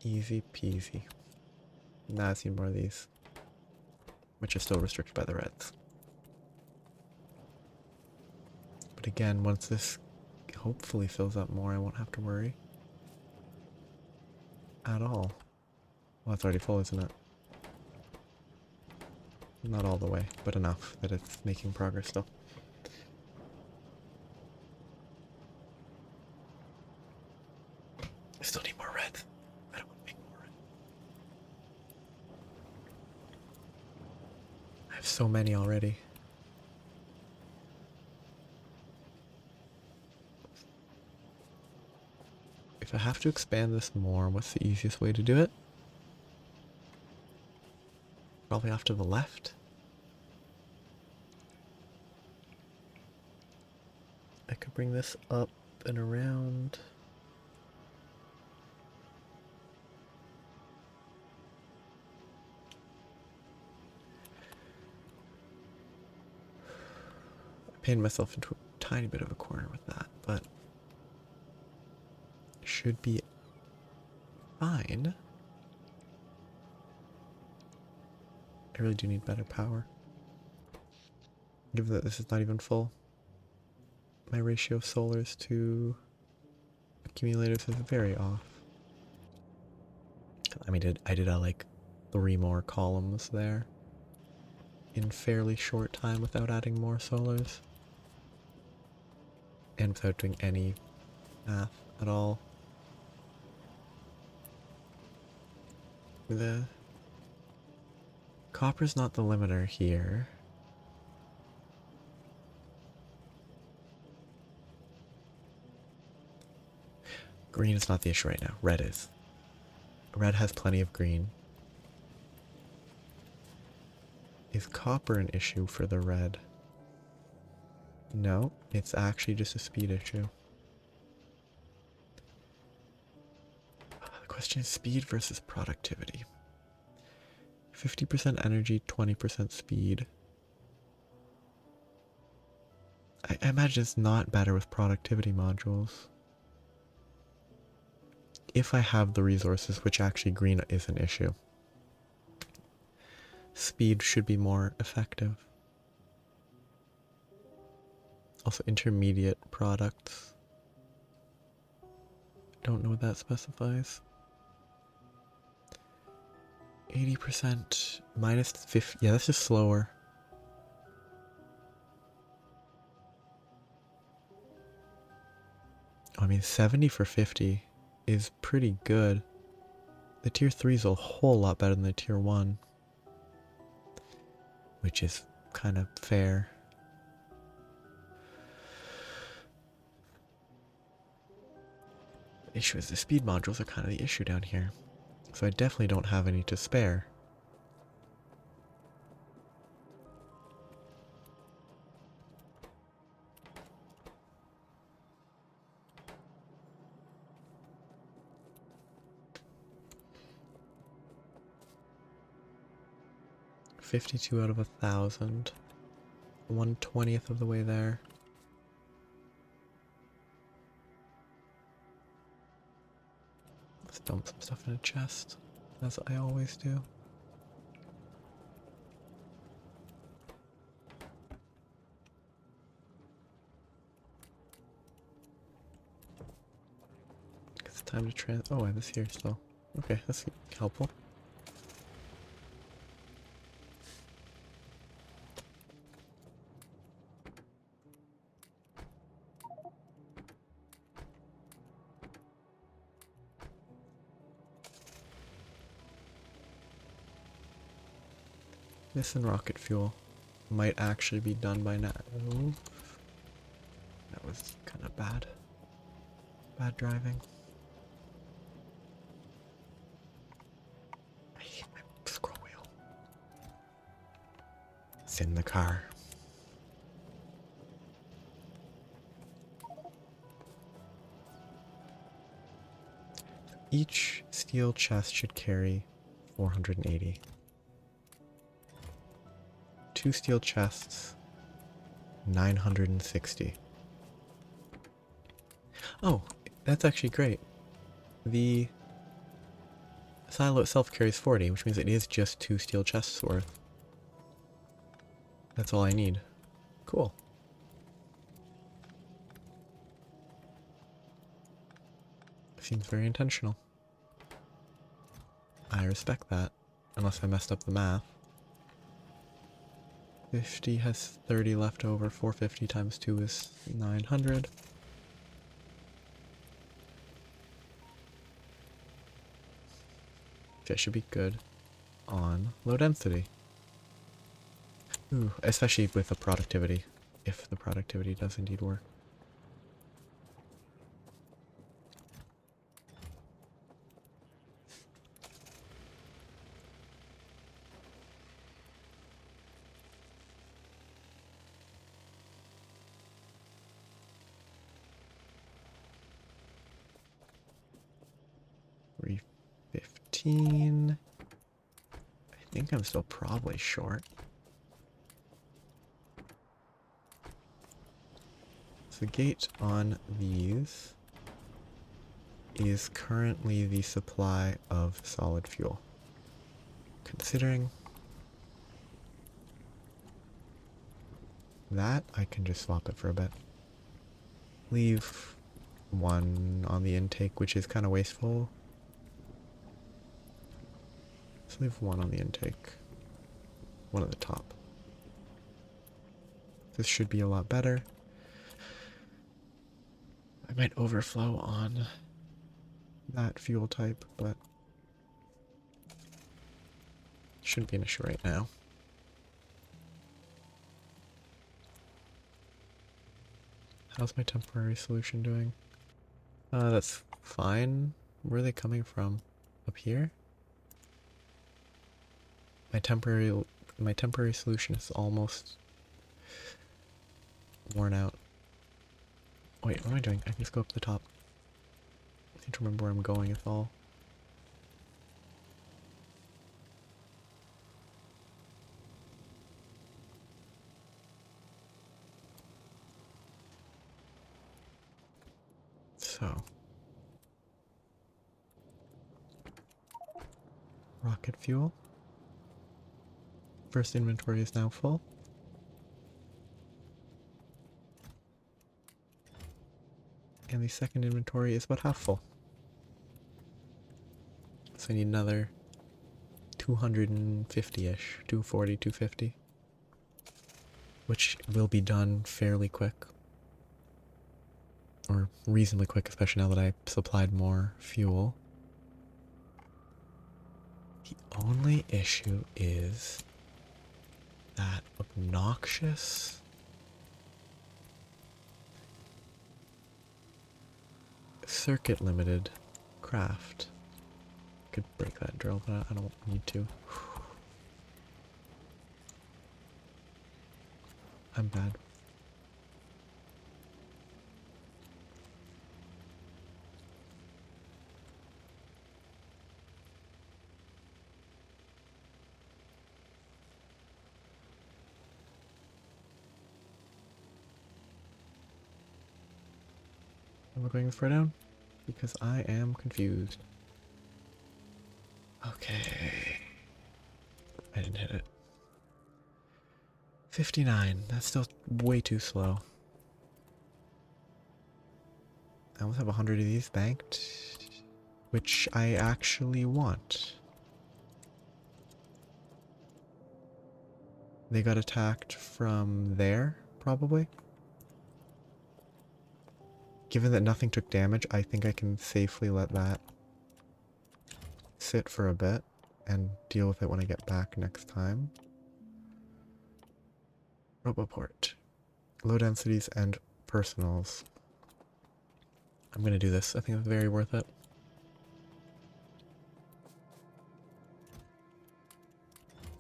Easy peasy. Now I see more of these, which are still restricted by the reds. But again, once this hopefully fills up more, I won't have to worry at all. Well, it's already full, isn't it? Not all the way, but enough that it's making progress still. I still need more red. I don't want to make more red. I have so many already. If I have to expand this more, what's the easiest way to do it? Probably off to the left. I could bring this up and around. I painted myself into a tiny bit of a corner with that, but should be fine. I really do need better power. Given that this is not even full. My ratio of solars to accumulators is very off. I mean, I did like 3 more columns there in fairly short time without adding more solars. And without doing any math at all. The copper's not the limiter here. Green is not the issue right now. Red is. Red has plenty of green. Is copper an issue for the red? No, it's actually just a speed issue. The question is speed versus productivity. 50% energy, 20% speed. I imagine it's not better with productivity modules. If I have the resources, which actually green is an issue. Speed should be more effective. Also intermediate products. Don't know what that specifies. 80% minus 50. Yeah, that's just slower. I mean, 70 for 50 is pretty good. The tier 3 is a whole lot better than the tier 1. which is kind of fair. The issue is the speed modules are kind of the issue down here. So I definitely don't have any to spare. $52 out of 1,000. 1/20th of the way there. Let's dump some stuff in a chest, as I always do. It's time to oh, I have this here still. Okay, that's helpful. This and rocket fuel might actually be done by now. That was kind of bad. Bad driving. I hate my scroll wheel. It's in the car. Each steel chest should carry 480. 2 steel chests, 960. Oh, that's actually great. The silo itself carries 40, which means it is just 2 steel chests worth. That's all I need. Cool. Seems very intentional. I respect that, unless I messed up the math. 50 has 30 left over. 450 times 2 is 900. That should be good on low density. Ooh, especially with the productivity, if the productivity does indeed work. I think I'm still probably short. So the gate on these is currently the supply of solid fuel. Considering that, I can just swap it for a bit. Leave one on the intake, which is kind of wasteful. Let's leave one on the intake. One at the top. This should be a lot better. I might overflow on that fuel type, but shouldn't be an issue right now. How's my temporary solution doing? That's fine. Where are they coming from? Up here? My temporary solution is almost worn out. Wait, what am I doing? I can just go up to the top. I need to remember where I'm going, if all. So. Rocket fuel. First inventory is now full. And the second inventory is about half full. So I need another 250-ish, 240, 250. Which will be done fairly quick. Or reasonably quick, especially now that I supplied more fuel. The only issue is that obnoxious? Circuit limited craft. Could break that drill, but I don't need to. I'm bad. And we're going this far down because I am confused. Okay. I didn't hit it. 59. That's still way too slow. I almost have 100 of these banked, which I actually want. They got attacked from there, probably. Given that nothing took damage, I think I can safely let that sit for a bit and deal with it when I get back next time. Roboport. Low densities and personals. I'm gonna do this. I think it's very worth it.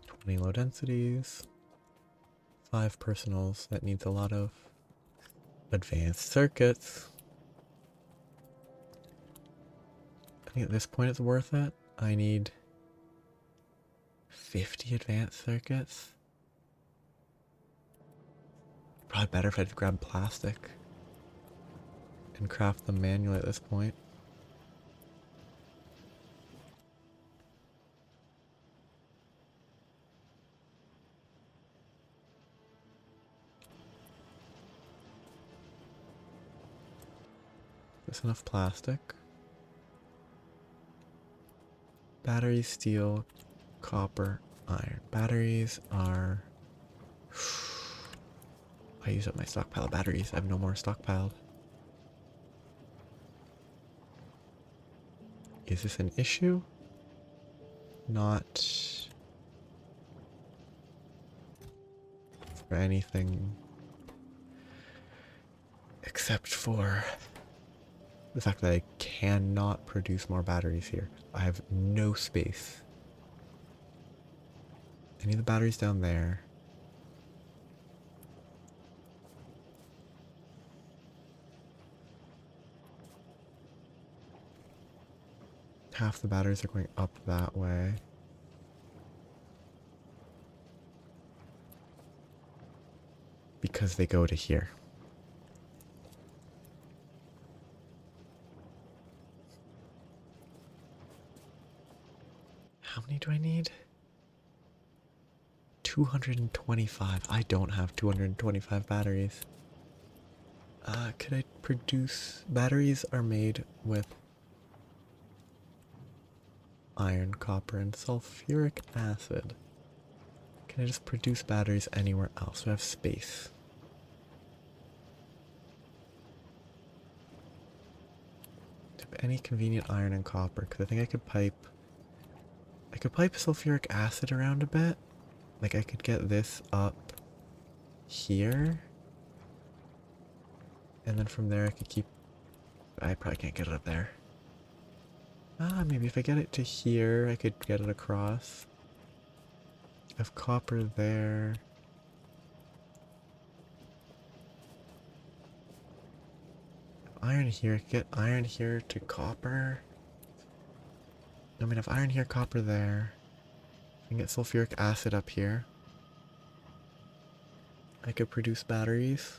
Twenty low densities. 5 personals. That needs a lot of advanced circuits. I think at this point it's worth it. I need 50 advanced circuits. Probably better if I'd grab plastic and craft them manually at this point. There's enough plastic. Battery, steel, copper, iron. Batteries are... I used up my stockpile of batteries. I have no more stockpiled. Is this an issue? Not for anything except for the fact that I cannot produce more batteries here. I have no space. I need the batteries down there. Half the batteries are going up that way. Because they go to here. How many do I need? 225. I don't have 225 batteries. Could I produce... Batteries are made with iron, copper, and sulfuric acid. Can I just produce batteries anywhere else? Do I have space? Do I have any convenient iron and copper? Because I think I could pipe sulfuric acid around a bit. Like I could get this up here. And then from there I could keep... I probably can't get it up there. Maybe if I get it to here, I could get it across. I have copper there. Iron here, I could get iron here to copper. I mean, I have iron here, copper there. I can get sulfuric acid up here. I could produce batteries.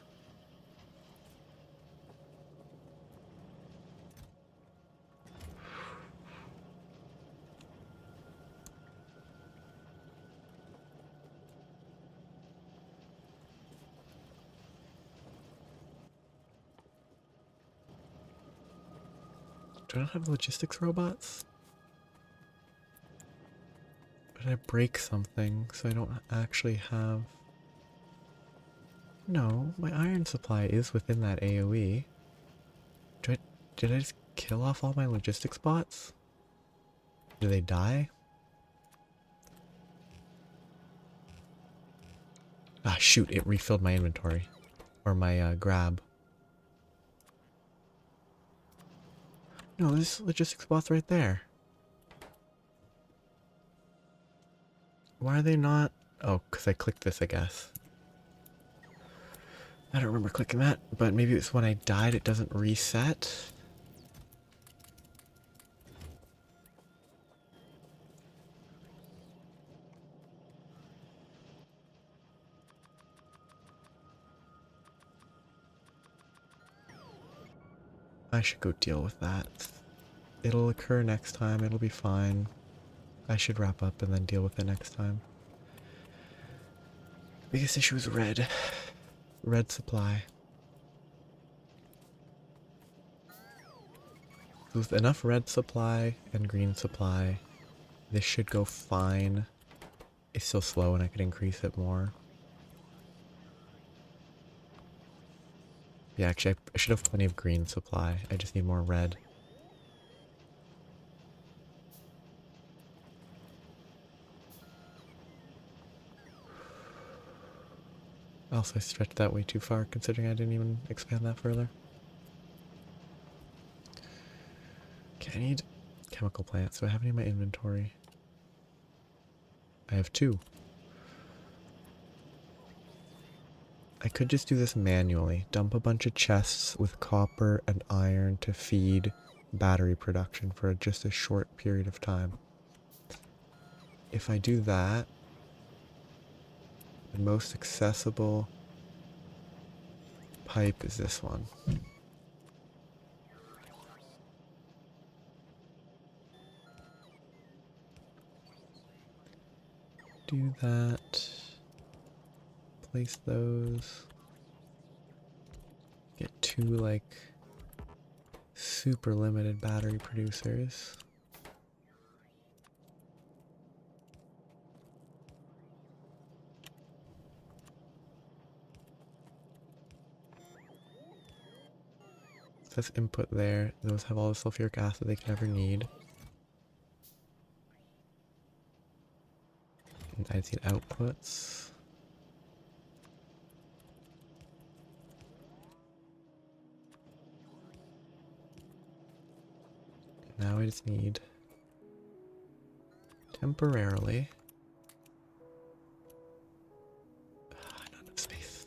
Do I not have logistics robots? Or did I break something so I don't actually have... No, my iron supply is within that AoE. Did I just kill off all my logistics bots? Do they die? Ah, shoot, it refilled my inventory. Or my grab. No, there's logistics spots right there. Why are they not? Oh, because I clicked this, I guess. I don't remember clicking that, but maybe it's when I died it doesn't reset. I should go deal with that. It'll occur next time, it'll be fine. I should wrap up and then deal with it next time. Biggest issue is red. Red supply. With enough red supply and green supply, this should go fine. It's still slow and I could increase it more. Yeah, actually I should have plenty of green supply. I just need more red. Also, I stretched that way too far considering I didn't even expand that further. Okay, I need chemical plants. Do I have any in my inventory? I have 2. I could just do this manually. Dump a bunch of chests with copper and iron to feed battery production for just a short period of time. If I do that, the most accessible pipe is this one. Do that. Place those. Get 2 like super limited battery producers. This input there, those have all the sulfuric acid they can ever need. And I need outputs. Now I just need temporarily. Not enough space.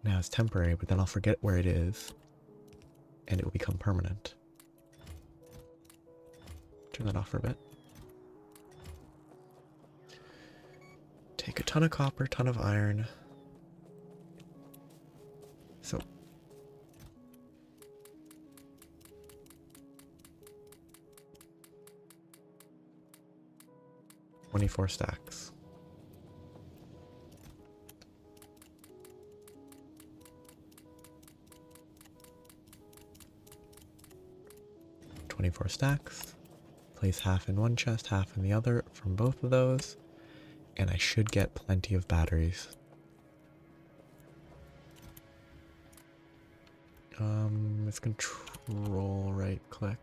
Now it's temporary, but then I'll forget where it is. And it will become permanent. Turn that off for a bit. Take a ton of copper, ton of iron. So 24 stacks. Stacks. Place half in one chest, half in the other from both of those, and I should get plenty of batteries. Let's control right click.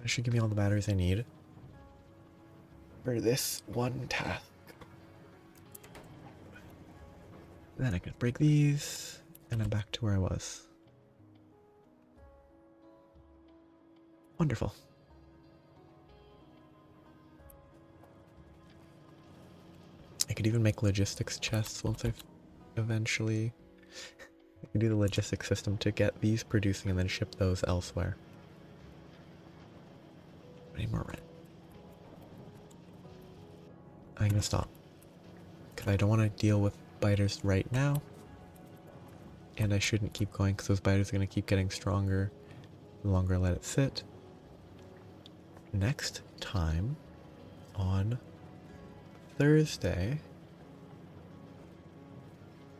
That should give me all the batteries I need for this one task. Then I can break these, and I'm back to where I was. Wonderful. I could even make logistics chests once I've eventually... I can do the logistics system to get these producing and then ship those elsewhere. I need more red. I'm gonna stop. Because I don't want to deal with biters right now. And I shouldn't keep going because those biters are going to keep getting stronger the longer I let it sit. Next time, on Thursday,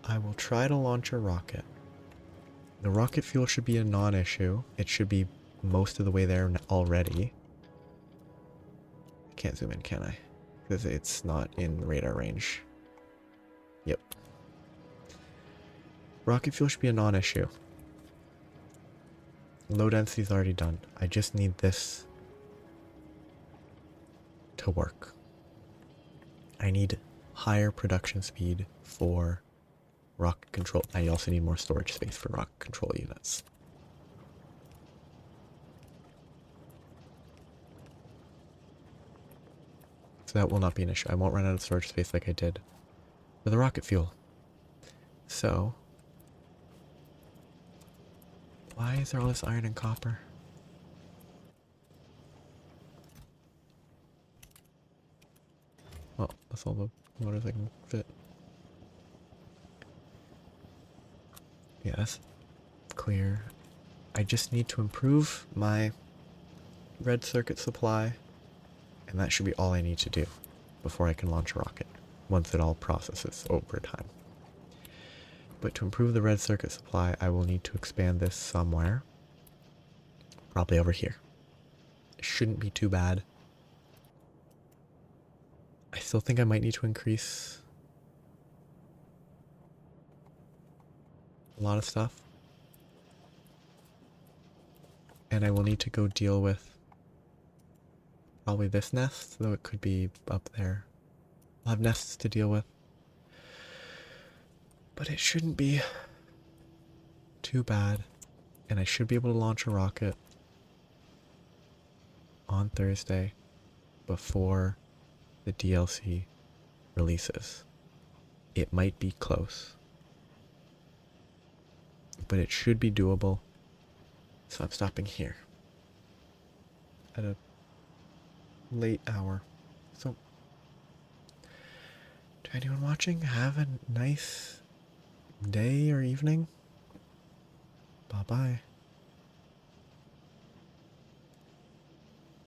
I will try to launch a rocket. The rocket fuel should be a non-issue. It should be most of the way there already. I can't zoom in, can I? Because it's not in radar range. Yep. Rocket fuel should be a non-issue. Low density is already done. I just need this to work. I need higher production speed for rocket control. I also need more storage space for rocket control units. So that will not be an issue. I won't run out of storage space like I did for the rocket fuel. So, why is there all this iron and copper? Well, that's all the motors I can fit. Yeah, that's clear. I just need to improve my red circuit supply, and that should be all I need to do before I can launch a rocket, once it all processes over time. But to improve the red circuit supply, I will need to expand this somewhere. Probably over here. It shouldn't be too bad. I still think I might need to increase a lot of stuff. And I will need to go deal with probably this nest, though it could be up there. I'll have nests to deal with. But it shouldn't be too bad. And I should be able to launch a rocket on Thursday before the DLC releases. It might be close, but it should be doable. So I'm stopping here at a late hour. So to anyone watching, have a nice day or evening. Bye bye.